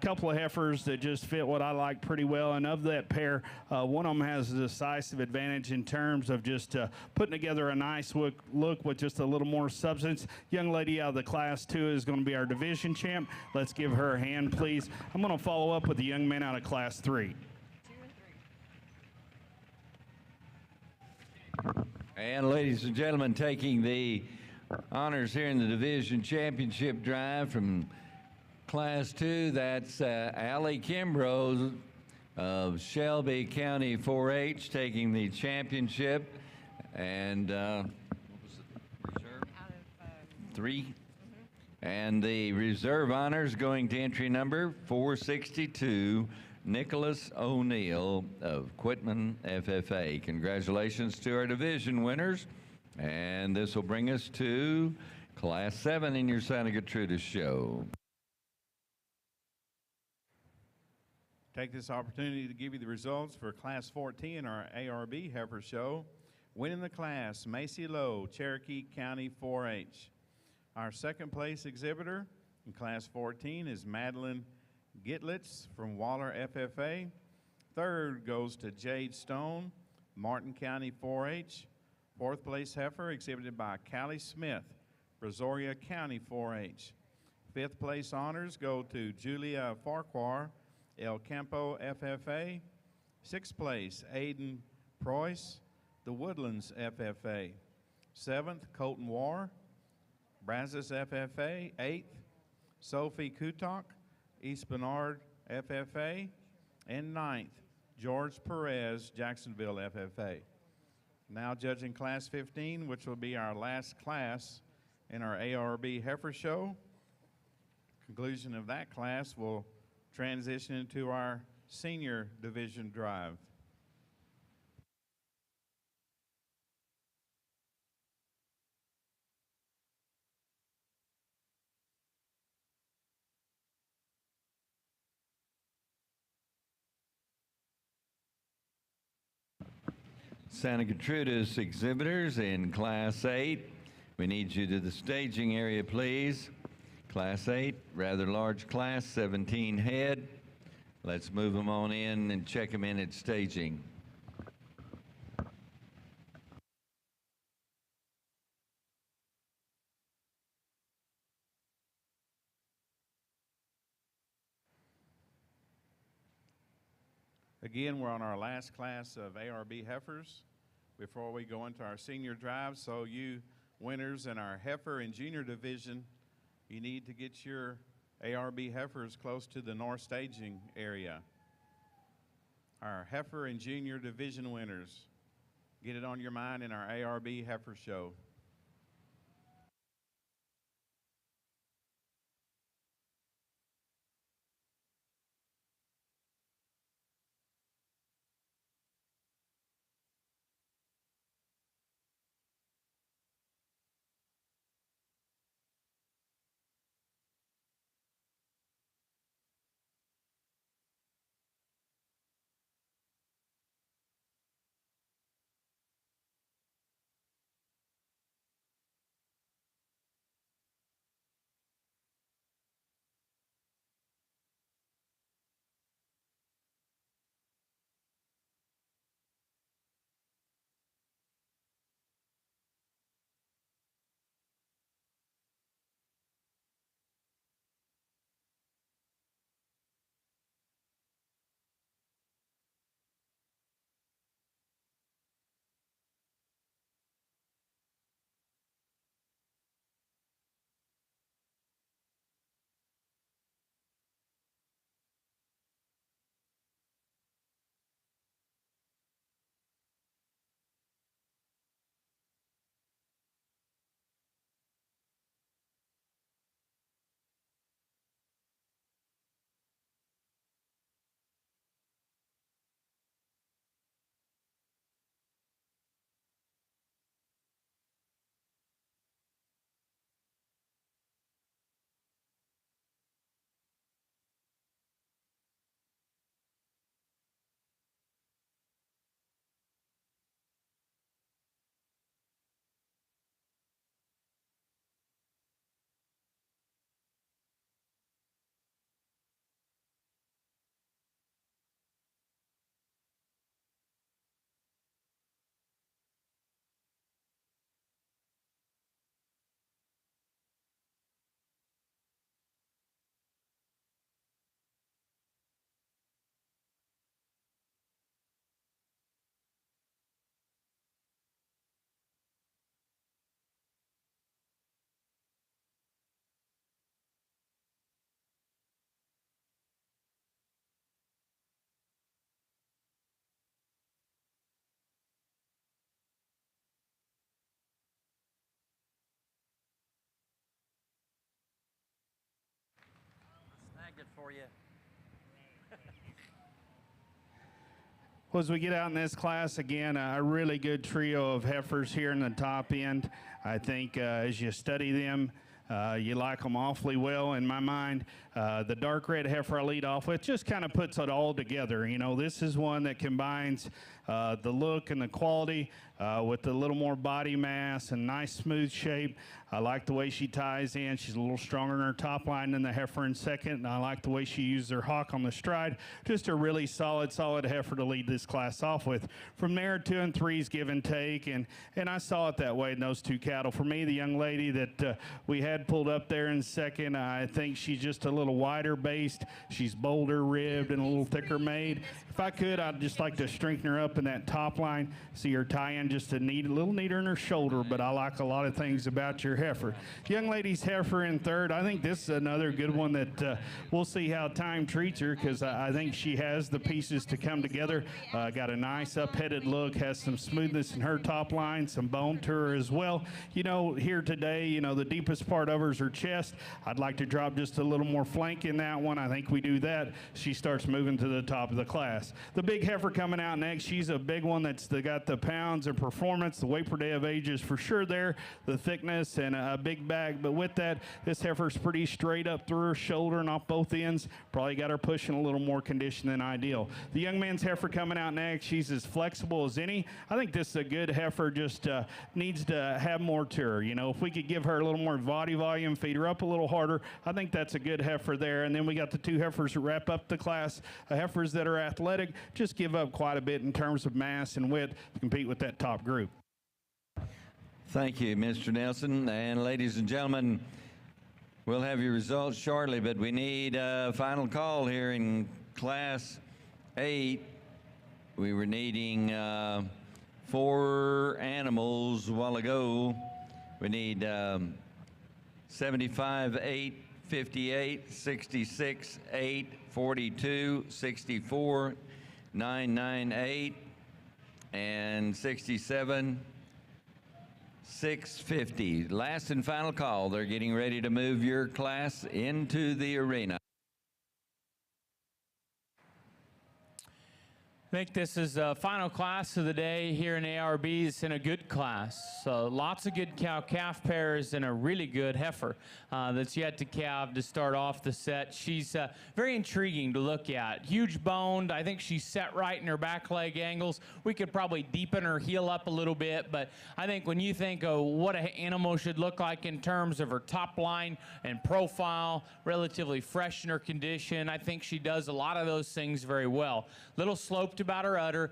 couple of heifers that just fit what I like pretty well. And of that pair, one of them has a decisive advantage in terms of just putting together a nice look with just a little more substance. Young lady out of the Class 2 is going to be our division champ. Let's give her a hand, please. I'm going to follow up with the young man out of Class 3. 2 and 3. And ladies and gentlemen, taking the honors here in the division championship drive from Class 2, that's Allie Kimbrough of Shelby County 4-H taking the championship. And what was it, reserve? Out of 3. And the reserve honors going to entry number 462, Nicholas O'Neill of Quitman FFA. Congratulations to our division winners. And this will bring us to Class 7 in your Santa Gertrudis show. Take this opportunity to give you the results for Class 14, our ARB heifer show. Winning the class, Macy Lowe, Cherokee County 4-H. Our second place exhibitor in Class 14 is Madeline Gitlitz from Waller FFA. Third goes to Jade Stone, Martin County 4-H. Fourth place heifer exhibited by Callie Smith, Brazoria County 4-H. Fifth place honors go to Julia Farquhar, El Campo FFA. Sixth place, Aiden Preuss, The Woodlands FFA. Seventh, Colton War, Brangus FFA. Eighth, Sophie Kutok, East Bernard FFA. And ninth, George Perez, Jacksonville FFA. Now judging Class 15, which will be our last class in our ARB heifer show. Conclusion of that class will transition into our senior division drive. Santa Gertrudis exhibitors in Class 8. We need you to the staging area, please. Class 8, rather large class, 17 head. Let's move them on in and check them in at staging. Again, we're on our last class of ARB heifers before we go into our senior drive. So you winners in our heifer and junior division, you need to get your ARB heifers close to the north staging area. Our heifer and junior division winners, get it on your mind in our ARB heifer show. good for you. Well, as we get out in this class, again, a really good trio of heifers here in the top end. I think as you study them, you like them awfully well in my mind. The dark red heifer I lead off with just kind of puts it all together. You know, this is one that combines the look and the quality with a little more body mass and nice smooth shape. I like the way she ties in. She's a little stronger in her top line than the heifer in second. And I like the way she uses her hock on the stride. Just a really solid heifer to lead this class off with. From there, 2 and 3's give and take. And I saw it that way in those two cattle. For me, the young lady that we had pulled up there in second, I think she's just a little wider based. She's bolder ribbed and a little thicker made. If I could, I'd just like to strengthen her up in that top line. See her tie in just a little neater in her shoulder, but I like a lot of things about your heifer. Young lady's heifer in third. I think this is another good one that we'll see how time treats her, because I think she has the pieces to come together. Got a nice up-headed look, has some smoothness in her top line, some bone to her as well. You know, here today, you know, the deepest part of her is her chest. I'd like to drop just a little more flank in that one. I think we do that. She starts moving to the top of the class. The big heifer coming out next, she's a big one that's got the pounds of performance. The weight per day of age is for sure there, the thickness and a big bag. But with that, this heifer's pretty straight up through her shoulder and off both ends. Probably got her pushing a little more condition than ideal. The young man's heifer coming out next, she's as flexible as any. I think this is a good heifer, just needs to have more to her. You know, if we could give her a little more body volume, feed her up a little harder, I think that's a good heifer there. And then we got the two heifers that wrap up the class. Heifers that are athletic just give up quite a bit in terms of mass and width to compete with that top group. Thank you, Mr. Nelson. And ladies and gentlemen, we'll have your results shortly, but we need a final call here in Class 8. We were needing 4 animals a while ago. We need 75, 8, 58, 66, 8, 42, 64, 998, and 67, 650. Last and final call. They're getting ready to move your class into the arena. I think this is the final class of the day here in ARB. It's in a good class. So lots of good cow-calf pairs and a really good heifer that's yet to calve to start off the set. She's very intriguing to look at. Huge boned. I think she's set right in her back leg angles. We could probably deepen her heel up a little bit, but I think when you think of what an animal should look like in terms of her top line and profile, relatively fresh in her condition, I think she does a lot of those things very well. Little sloped about her udder,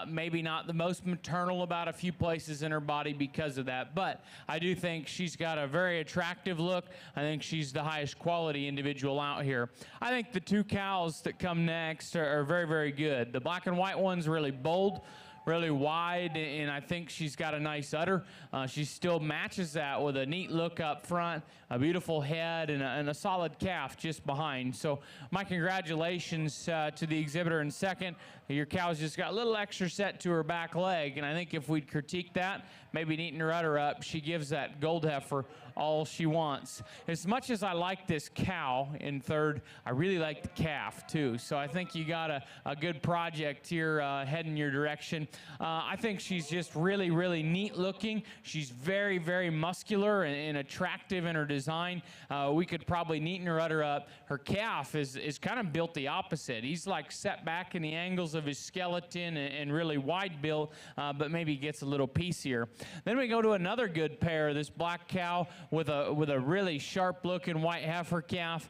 maybe not the most maternal about a few places in her body because of that, but I do think she's got a very attractive look. I think she's the highest quality individual out here. I think the two cows that come next are very, very good. The black and white one's really bold, really wide, and I think she's got a nice udder. She still matches that with a neat look up front, a beautiful head, and a solid calf just behind. So my congratulations to the exhibitor in second. Your cow's just got a little extra set to her back leg, and I think if we'd critique that, maybe neaten her udder up, she gives that gold heifer all she wants. As much as I like this cow in third, I really like the calf too. So I think you got a good project here heading your direction. I think she's just really, really neat looking. She's very, very muscular and attractive in her design. We could probably neaten her udder up. Her calf is kind of built the opposite. He's like set back in the angles of his skeleton and really wide built, but maybe gets a little piecier. Then we go to another good pair, this black cow with a really sharp looking white heifer calf,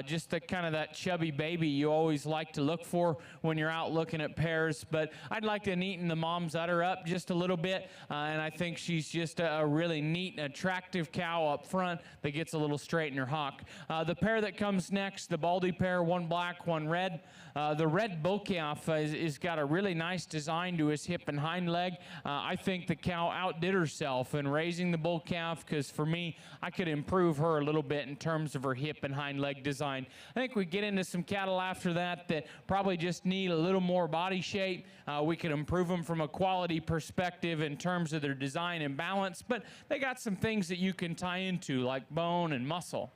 just the kind of that chubby baby you always like to look for when you're out looking at pairs. But I'd like to neaten the mom's udder up just a little bit, and I think she's just a really neat and attractive cow up front that gets a little straight in her hock. The pair that comes next, the baldy pair, one black, one red. The red bull calf is got a really nice design to his hip and hind leg. I think the cow outdid herself in raising the bull calf, because for me, I could improve her a little bit in terms of her hip and hind leg design. I think we get into some cattle after that probably just need a little more body shape. We could improve them from a quality perspective in terms of their design and balance, but they got some things that you can tie into like bone and muscle.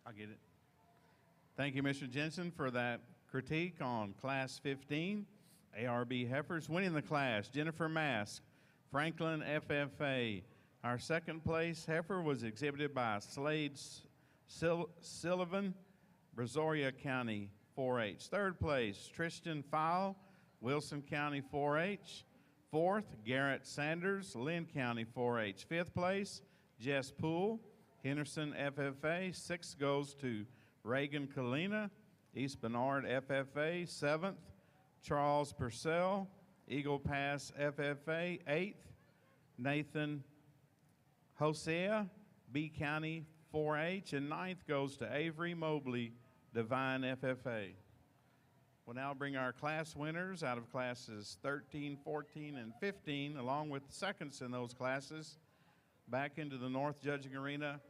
I'll get it. Thank you, Mr. Jensen, for that critique on Class 15. ARB Heifers winning the class, Jennifer Mask, Franklin FFA. Our second place heifer was exhibited by Slade Sullivan, Brazoria County 4-H. Third place, Tristan Fowle, Wilson County 4-H. Fourth, Garrett Sanders, Lynn County 4-H. Fifth place, Jess Poole, Henderson FFA. Sixth goes to Reagan Kalina, East Bernard FFA. Seventh, Charles Purcell, Eagle Pass FFA. Eighth, Nathan Hosea, B County 4-H. And ninth goes to Avery Mobley, Divine FFA. We'll now bring our class winners out of classes 13, 14, and 15, along with seconds in those classes, back into the North Judging Arena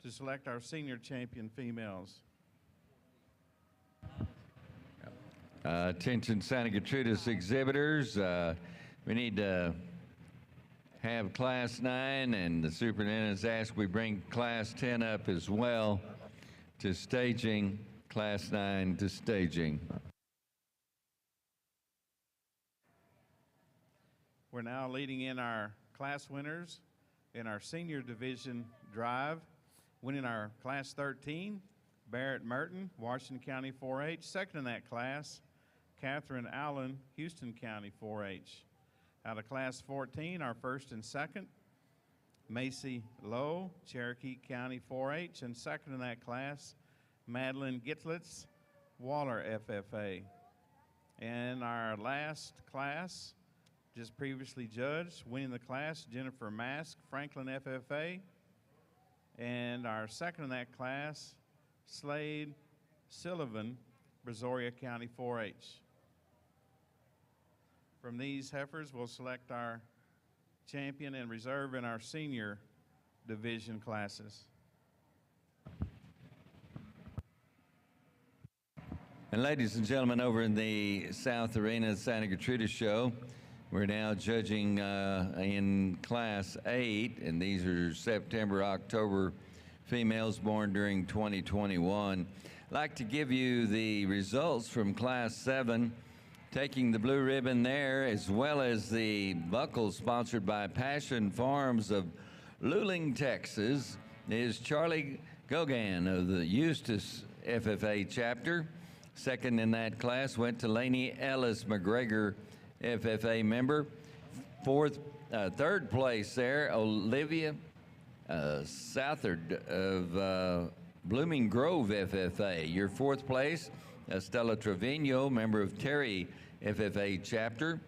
to select our senior champion females. Attention Santa Gertrudis exhibitors, we need to have Class 9, and the superintendent's asked we bring Class 10 up as well to staging, Class 9 to staging. We're now leading in our class winners in our senior division drive. Winning our Class 13, Barrett Merton, Washington County 4-H. Second in that class, Catherine Allen, Houston County 4-H. Out of Class 14, our first and second, Macy Lowe, Cherokee County 4-H. And second in that class, Madeline Gitlitz, Waller FFA. And our last class, just previously judged, winning the class, Jennifer Mask, Franklin FFA. And our second in that class, Slade Sullivan, Brazoria County 4-H. From these heifers, we'll select our champion and reserve in our senior division classes. And ladies and gentlemen, over in the South Arena Santa Gertrudis show, we're now judging in Class 8, and these are September, October females born during 2021. I'd like to give you the results from Class 7. Taking the blue ribbon there, as well as the buckle sponsored by Passion Farms of Luling, Texas, is Charlie Gogan of the Eustis FFA chapter. Second in that class went to Laney Ellis McGregor, FFA member. Third place there, Olivia Southard of Blooming Grove FFA. Your fourth place, Estella Trevino, member of Terry FFA chapter.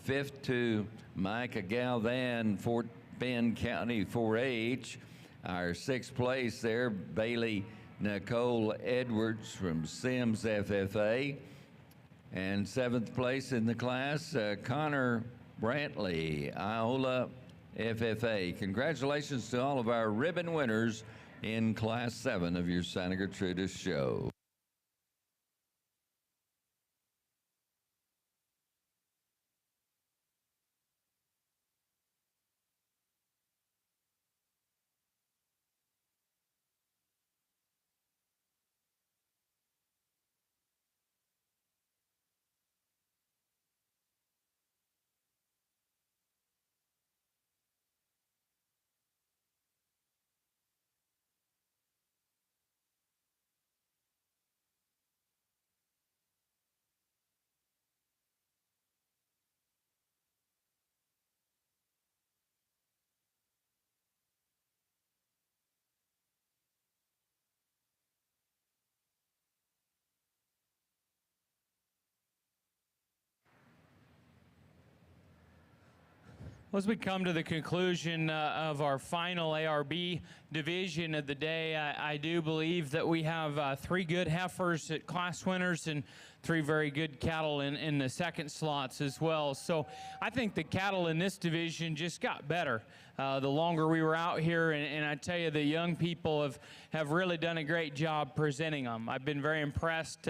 Fifth to Micah Galvan, Fort Bend County 4-H. Our sixth place there, Bailey Nicole Edwards from Sims FFA. And seventh place in the class, Connor Brantley, Iola FFA. Congratulations to all of our ribbon winners in Class 7 of your Santa Gertrudis show. Well, as we come to the conclusion of our final ARB division of the day, I do believe that we have three good heifers at class winners and three very good cattle in the second slots as well. So I think the cattle in this division just got better the longer we were out here, and I tell you, the young people have really done a great job presenting them. I've been very impressed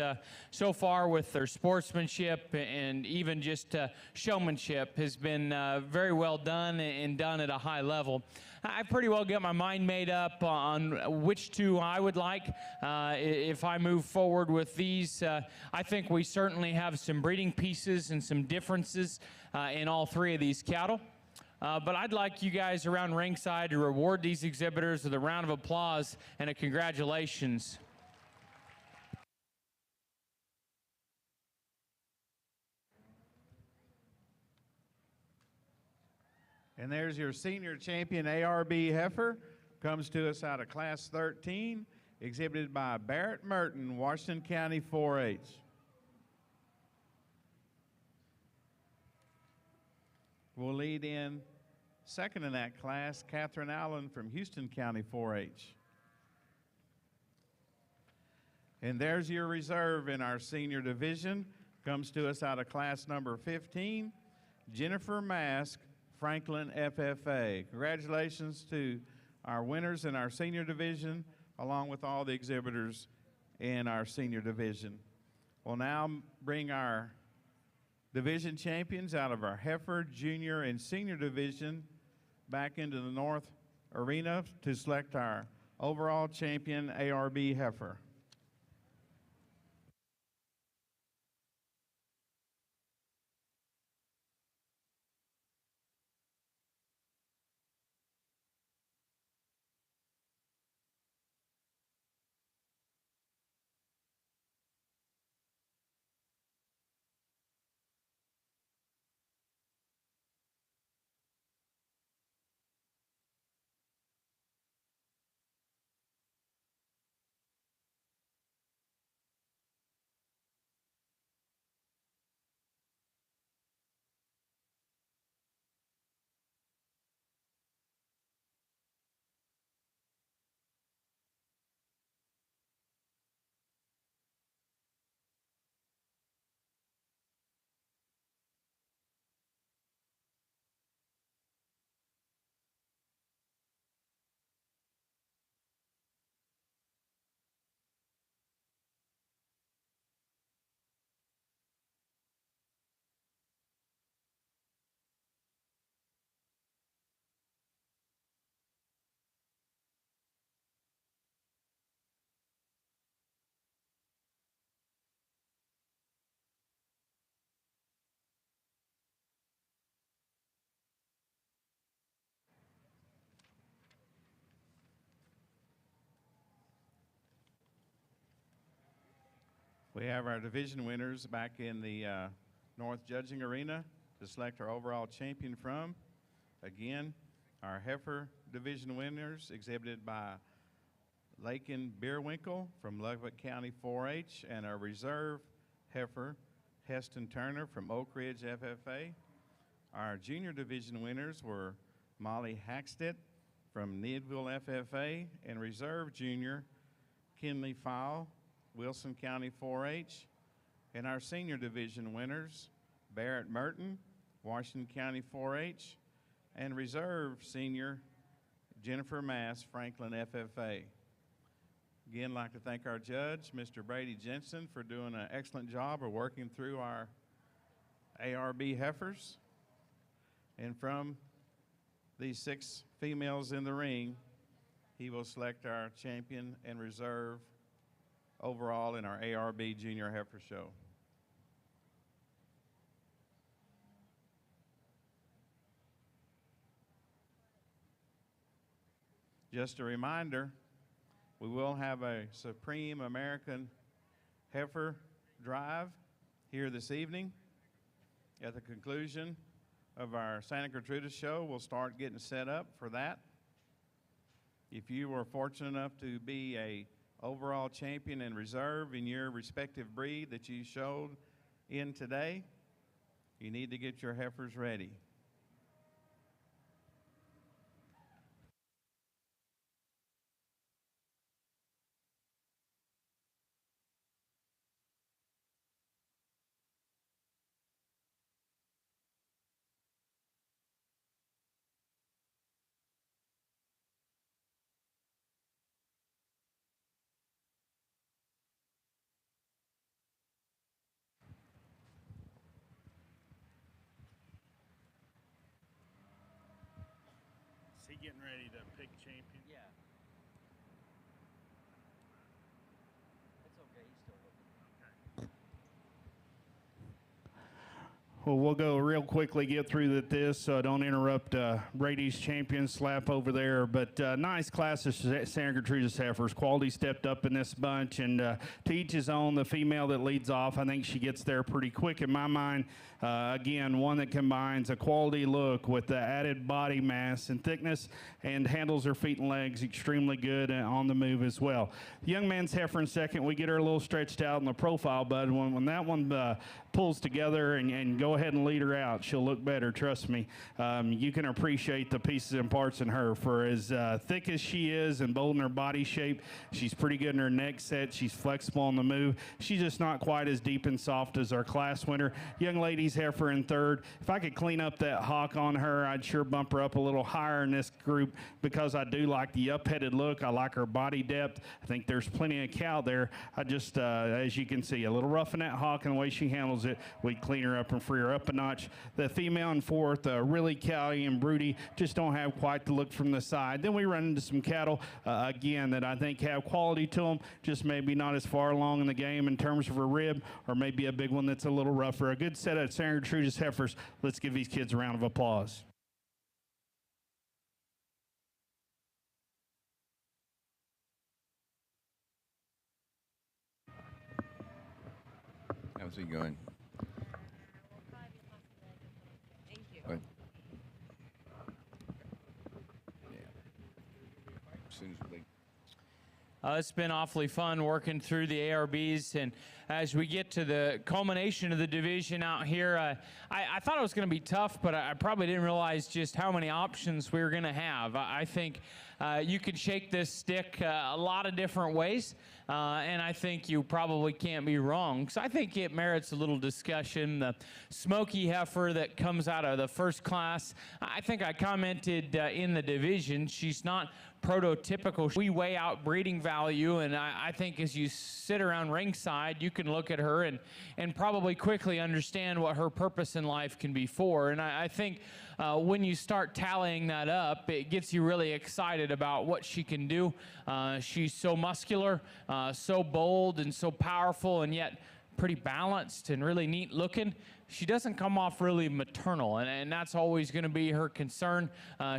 so far with their sportsmanship, and even just showmanship has been very well done and done at a high level. I pretty well got my mind made up on which two I would like if I move forward with these. I think we certainly have some breeding pieces and some differences in all three of these cattle. But I'd like you guys around ringside to reward these exhibitors with a round of applause and a congratulations. And there's your senior champion ARB heifer. Comes to us out of Class 13, exhibited by Barrett Merton, Washington County 4-H. We'll lead in second in that class, Catherine Allen from Houston County 4-H. And there's your reserve in our senior division. Comes to us out of class number 15, Jennifer Mask, Franklin FFA. Congratulations to our winners in our senior division, along with all the exhibitors in our senior division. We'll now bring our division champions out of our heifer, junior, and senior division back into the north arena to select our overall champion ARB heifer. We have our division winners back in the North Judging Arena to select our overall champion from. Again, our heifer division winners exhibited by Lakin Bierwinkle from Lubbock County 4-H, and our reserve heifer, Heston Turner from Oak Ridge FFA. Our junior division winners were Molly Hackstedt from Needville FFA, and reserve junior, Kinley Fowle, Wilson County 4-H. And our senior division winners, Barrett Merton, Washington County 4-H, and reserve senior, Jennifer Mass, Franklin FFA. Again, I'd like to thank our judge, Mr. Brady Jensen, for doing an excellent job of working through our ARB heifers. And from these 6 females in the ring, he will select our champion and reserve overall in our ARB Junior Heifer Show. Just a reminder, we will have a Supreme American Heifer Drive here this evening. At the conclusion of our Santa Gertrudis show, we'll start getting set up for that. If you were fortunate enough to be a overall champion and reserve in your respective breed that you showed in today, you need to get your heifers ready. getting ready to pick champion. Yeah. It's okay. He's still looking. Well, we'll go real quickly, get through this, so don't interrupt Brady's champion slap over there. But nice class of Santa Gertrudis heifers. Quality stepped up in this bunch, and to each his own. The female that leads off, I think she gets there pretty quick in my mind. Again, one that combines a quality look with the added body mass and thickness, and handles her feet and legs extremely good on the move as well. The young man's heifer in second. We get her a little stretched out in the profile, bud. When that one pulls together and go ahead and lead her out, she'll look better, trust me. You can appreciate the pieces and parts in her. For as thick as she is and bold in her body shape, she's pretty good in her neck set. She's flexible on the move. She's just not quite as deep and soft as our class winner. Young lady's heifer in third. If I could clean up that hock on her, I'd sure bump her up a little higher in this group, because I do like the up-headed look. I like her body depth. I think there's plenty of cow there. I just, as you can see, a little rough in that hock and the way she handles it, we'd clean her up and free her up a notch. The female in fourth, really cowy and broody, just don't have quite the look from the side. Then we run into some cattle, again, that I think have quality to them, just maybe not as far along in the game in terms of a rib, or maybe a big one that's a little rougher. A good set of Santa Gertrudis heifers. Let's give these kids a round of applause. How's he going? Thank you. What? Yeah. As soon as we It's been awfully fun working through the ARBs, and as we get to the culmination of the division out here, I thought it was going to be tough, but I probably didn't realize just how many options we were going to have. I think you can shake this stick a lot of different ways, and I think you probably can't be wrong. So I think it merits a little discussion. The smoky heifer that comes out of the first class, I think I commented in the division, she's not prototypical. We weigh out breeding value, and I think as you sit around ringside, you can look at her and probably quickly understand what her purpose in life can be for. And I think when you start tallying that up, it gets you really excited about what she can do. She's so muscular, so bold, and so powerful, and yet pretty balanced and really neat looking. She doesn't come off really maternal, and that's always going to be her concern.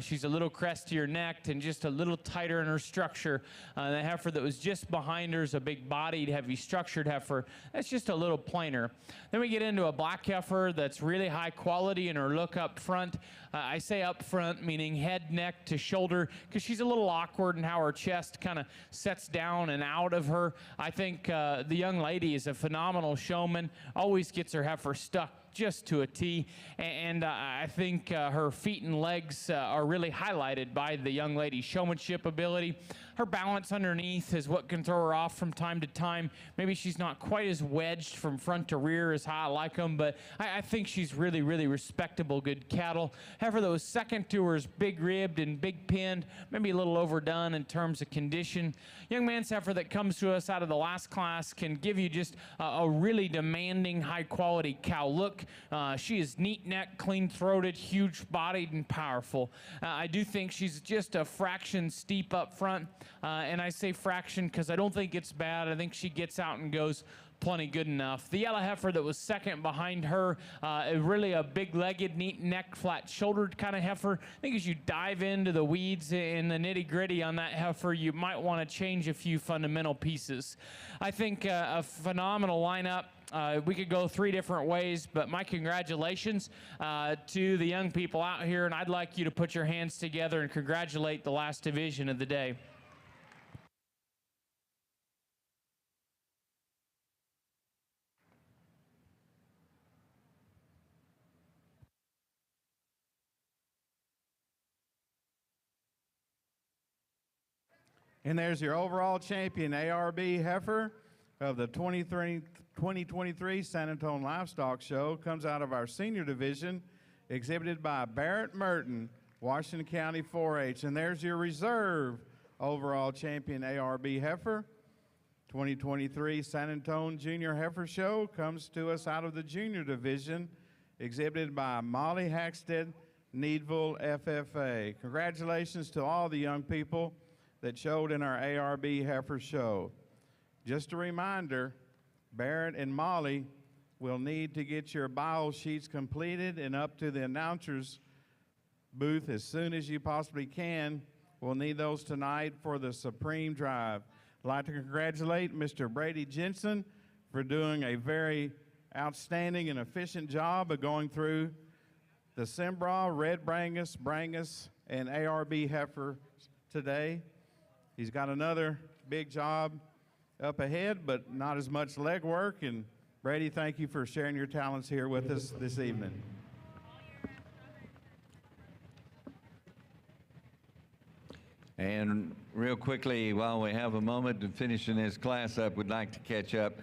She's a little crestier necked and just a little tighter in her structure. The heifer that was just behind her is a big-bodied, heavy-structured heifer. That's just a little plainer. Then we get into a black heifer that's really high quality in her look up front. I say up front, meaning head, neck to shoulder, because she's a little awkward in how her chest kind of sets down and out of her. I think the young lady is a phenomenal showman, always gets her heifer stuck just to a T, and I think her feet and legs are really highlighted by the young lady's showmanship ability. Her balance underneath is what can throw her off from time to time. Maybe she's not quite as wedged from front to rear as how I like them, but I think she's really, really respectable, good cattle. Heifer that was second to her is big-ribbed and big-pinned, maybe a little overdone in terms of condition. Young man's heifer that comes to us out of the last class can give you just a really demanding, high-quality cow look. She is neat-necked, clean-throated, huge-bodied, and powerful. I do think she's just a fraction steep up front, and I say fraction because I don't think it's bad. I think she gets out and goes plenty good enough. The yellow heifer that was second behind her, really a big-legged, neat-necked, flat-shouldered kind of heifer. I think as you dive into the weeds and the nitty-gritty on that heifer, you might want to change a few fundamental pieces. I think a phenomenal lineup. We could go three different ways, but my congratulations to the young people out here, and I'd like you to put your hands together and congratulate the last division of the day. And there's your overall champion, ARB heifer of the 2023 San Antonio Livestock Show. Comes out of our senior division, exhibited by Barrett Merton, Washington County 4-H. And there's your reserve overall champion, ARB heifer. 2023 San Antonio Junior Heifer Show comes to us out of the junior division, exhibited by Molly Hackstead, Needville FFA. Congratulations to all the young people that showed in our ARB Heifer Show. Just a reminder, Barrett and Molly will need to get your bio sheets completed and up to the announcer's booth as soon as you possibly can. We'll need those tonight for the Supreme Drive. I'd like to congratulate Mr. Brady Jensen for doing a very outstanding and efficient job of going through the Sembra, Red Brangus, and ARB heifer today. He's got another big job up ahead, but not as much leg work. And Brady, thank you for sharing your talents here with us this evening. And real quickly, while we have a moment to finishing this class up, we'd like to catch up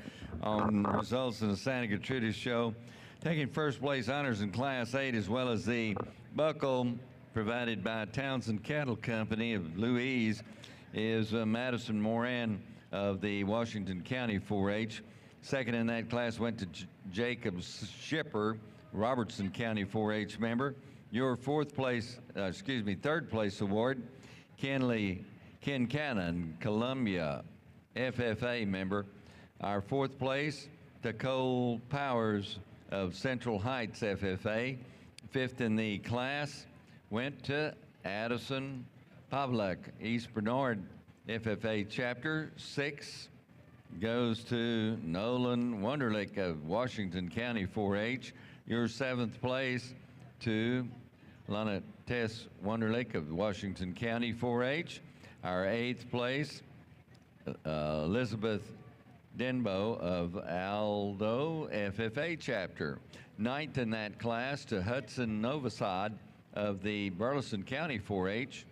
on results of the Santa Gertrudis show. Taking first place honors in Class 8, as well as the buckle provided by Townsend Cattle Company of Louise, is Madison Moran of the Washington County 4-H. Second in that class went to Jacob Shipper, Robertson County 4-H member. Your third place award, Ken Cannon, Columbia FFA member. Our fourth place, Nicole Powers of Central Heights FFA. Fifth in the class went to Addison Pavlik, East Bernard FFA chapter. Six goes to Nolan Wunderlich of Washington County 4-H. Your seventh place to Lana Tess Wunderlich of Washington County 4-H. Our eighth place, Elizabeth Denbo of Aldo FFA chapter. Ninth in that class to Hudson Novosad of the Burleson County 4-H.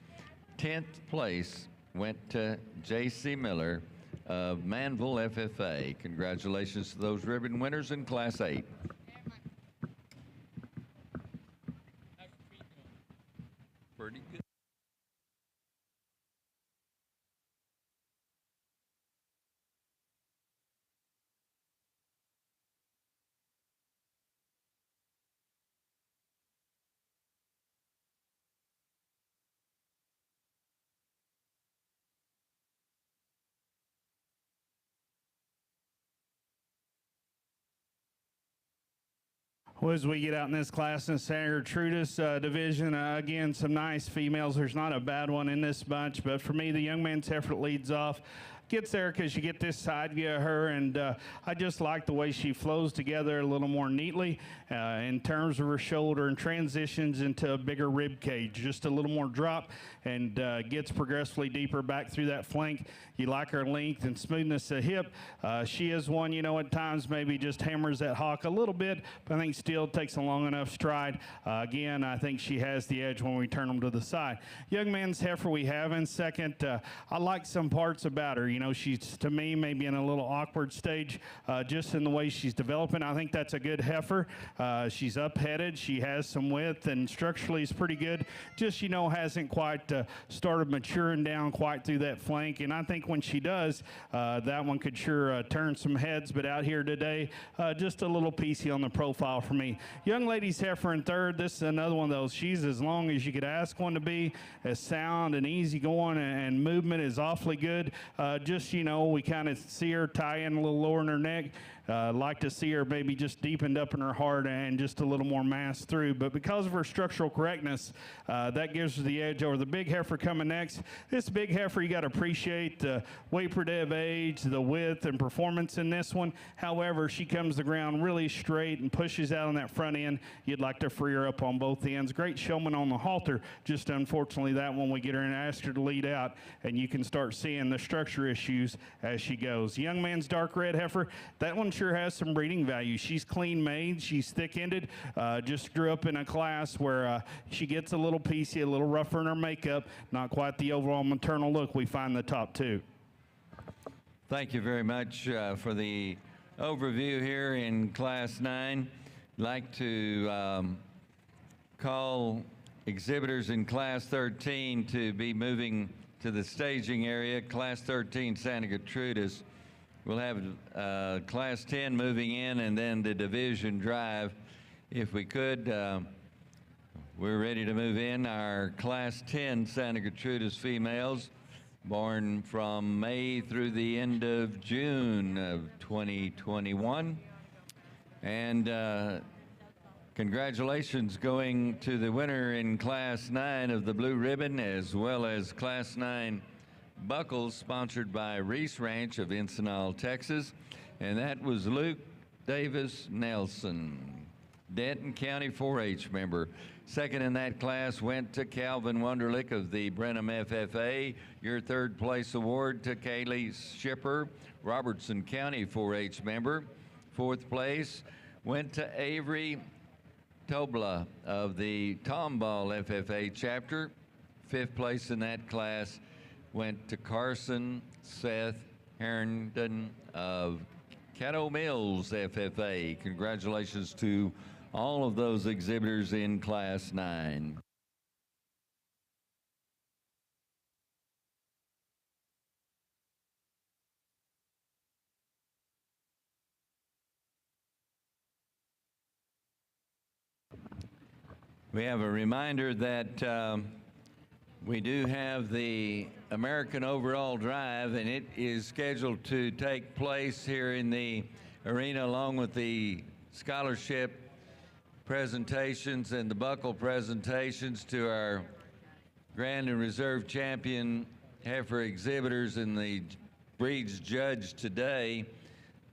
10th place went to J.C. Miller of Manville FFA. Congratulations to those ribbon winners in Class 8. Pretty good. Well, as we get out in this class in Santa Gertrudis division, again, some nice females. There's not a bad one in this bunch, but for me, the young man's heifer leads off. Gets there because you get this side view of her, and I just like the way she flows together a little more neatly in terms of her shoulder and transitions into a bigger rib cage, just a little more drop, and gets progressively deeper back through that flank. You like her length and smoothness of hip. She is one, at times maybe just hammers that hawk a little bit, but I think still takes a long enough stride. Again, I think she has the edge when we turn them to the side. Young man's heifer we have in second. I like some parts about her. She's, to me, maybe in a little awkward stage just in the way she's developing. I think that's a good heifer. She's up-headed. She has some width, and structurally is pretty good. Just, hasn't quite started maturing down quite through that flank. And I think when she does, that one could sure turn some heads. But out here today, just a little piecey on the profile for me. Young lady's heifer in third. This is another one of those. She's as long as you could ask one to be, as sound and easy going, and movement is awfully good. We kind of see her tie in a little lower in her neck. Like to see her maybe just deepened up in her heart and just a little more mass through. But because of her structural correctness, that gives her the edge over the big heifer coming next. This big heifer, you got to appreciate the weight per day of age, the width and performance in this one. However, she comes to the ground really straight and pushes out on that front end. You'd like to free her up on both ends. Great showman on the halter. Just unfortunately, that one we get her and ask her to lead out, and you can start seeing the structure issues as she goes. Young man's dark red heifer, that one sure has some breeding value. She's clean made, she's thick-ended, just grew up in a class where she gets a little piecey, a little rougher in her makeup, not quite the overall maternal look we find in the top two. Thank you very much for the overview here in Class 9. I'd like to call exhibitors in Class 13 to be moving to the staging area. Class 13, Santa Gertrudis. We'll have Class 10 moving in, and then the division drive. If we could, We're ready to move in our Class 10 Santa Gertrudis females, born from May through the end of June of 2021. And congratulations going to the winner in Class 9 of the Blue Ribbon, as well as Class 9 buckles sponsored by Reese Ranch of Encinal, Texas. And that was Luke Davis Nelson, Denton County 4-H member. Second in that class went to Calvin Wunderlich of the Brenham FFA. Your third place award to Kaylee Shipper, Robertson County 4-H member. Fourth place went to Avery Tobla of the Tomball FFA chapter. Fifth place in that class went to Carson Seth Herndon of Caddo Mills FFA. Congratulations to all of those exhibitors in Class 9. We have a reminder that we do have the American Overall Drive, and it is scheduled to take place here in the arena along with the scholarship presentations and the buckle presentations to our Grand and Reserve Champion heifer exhibitors and the breeds judged today.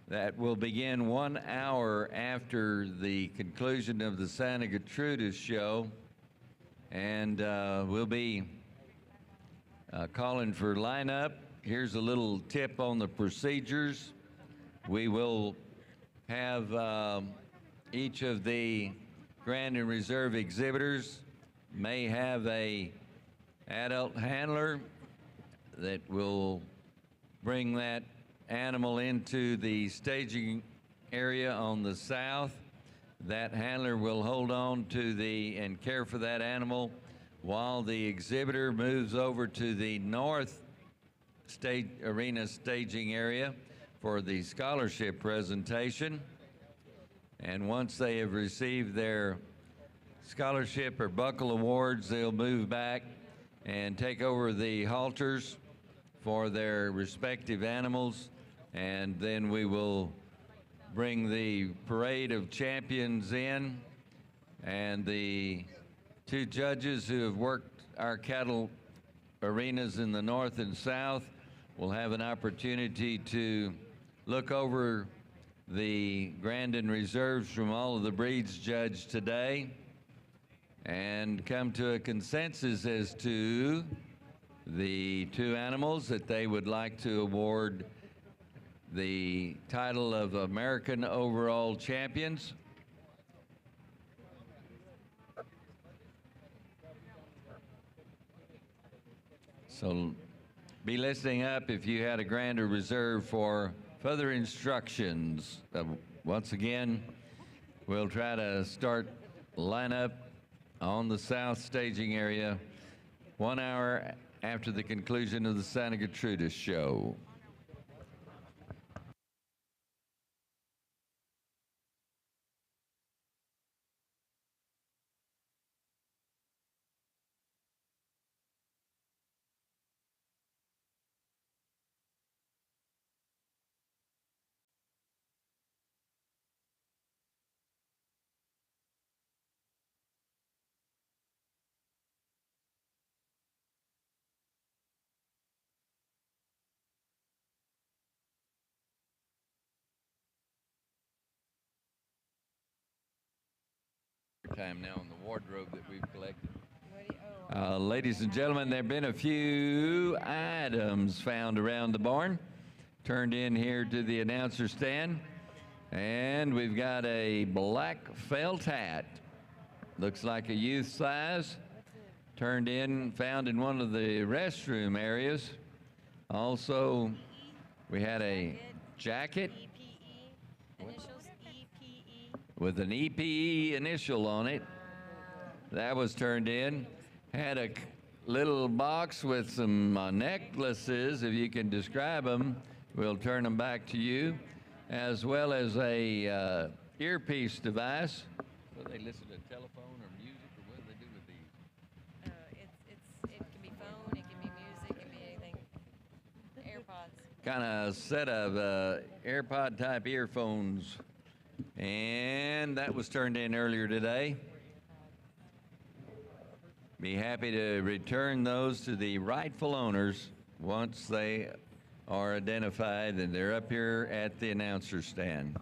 That will begin 1 hour after the conclusion of the Santa Gertrudis show. And we'll be calling for lineup. Here's a little tip on the procedures. We will have each of the Grand and Reserve exhibitors may have a adult handler that will bring that animal into the staging area on the south. That handler will hold on to and care for that animal while the exhibitor moves over to the north arena staging area for the scholarship presentation. And once they have received their scholarship or buckle awards, they'll move back and take over the halters for their respective animals. And then we will bring the parade of champions in, and the two judges who have worked our cattle arenas in the north and south will have an opportunity to look over the Grand and Reserves from all of the breeds judged today and come to a consensus as to the two animals that they would like to award the title of American Overall Champions. So be listening up if you had a Grand or Reserve for further instructions. Once again, we'll try to start lineup on the south staging area 1 hour after the conclusion of the Santa Gertrudis show. Time now on the wardrobe that we've collected. Ladies and gentlemen, there have been a few items found around the barn, turned in here to the announcer stand, and we've got a black felt hat. Looks like a youth size, found in one of the restroom areas. Also, we had a jacket. Initials EPE. With an EPE initial on it. That was turned in. Had a little box with some necklaces, if you can describe them. We'll turn them back to you, as well as a earpiece device. So they listen to telephone or music, or what do they do with kind of set of AirPod type earphones, and that was turned in earlier today. Be happy to return those to the rightful owners once they are identified and they're up here at the announcer stand.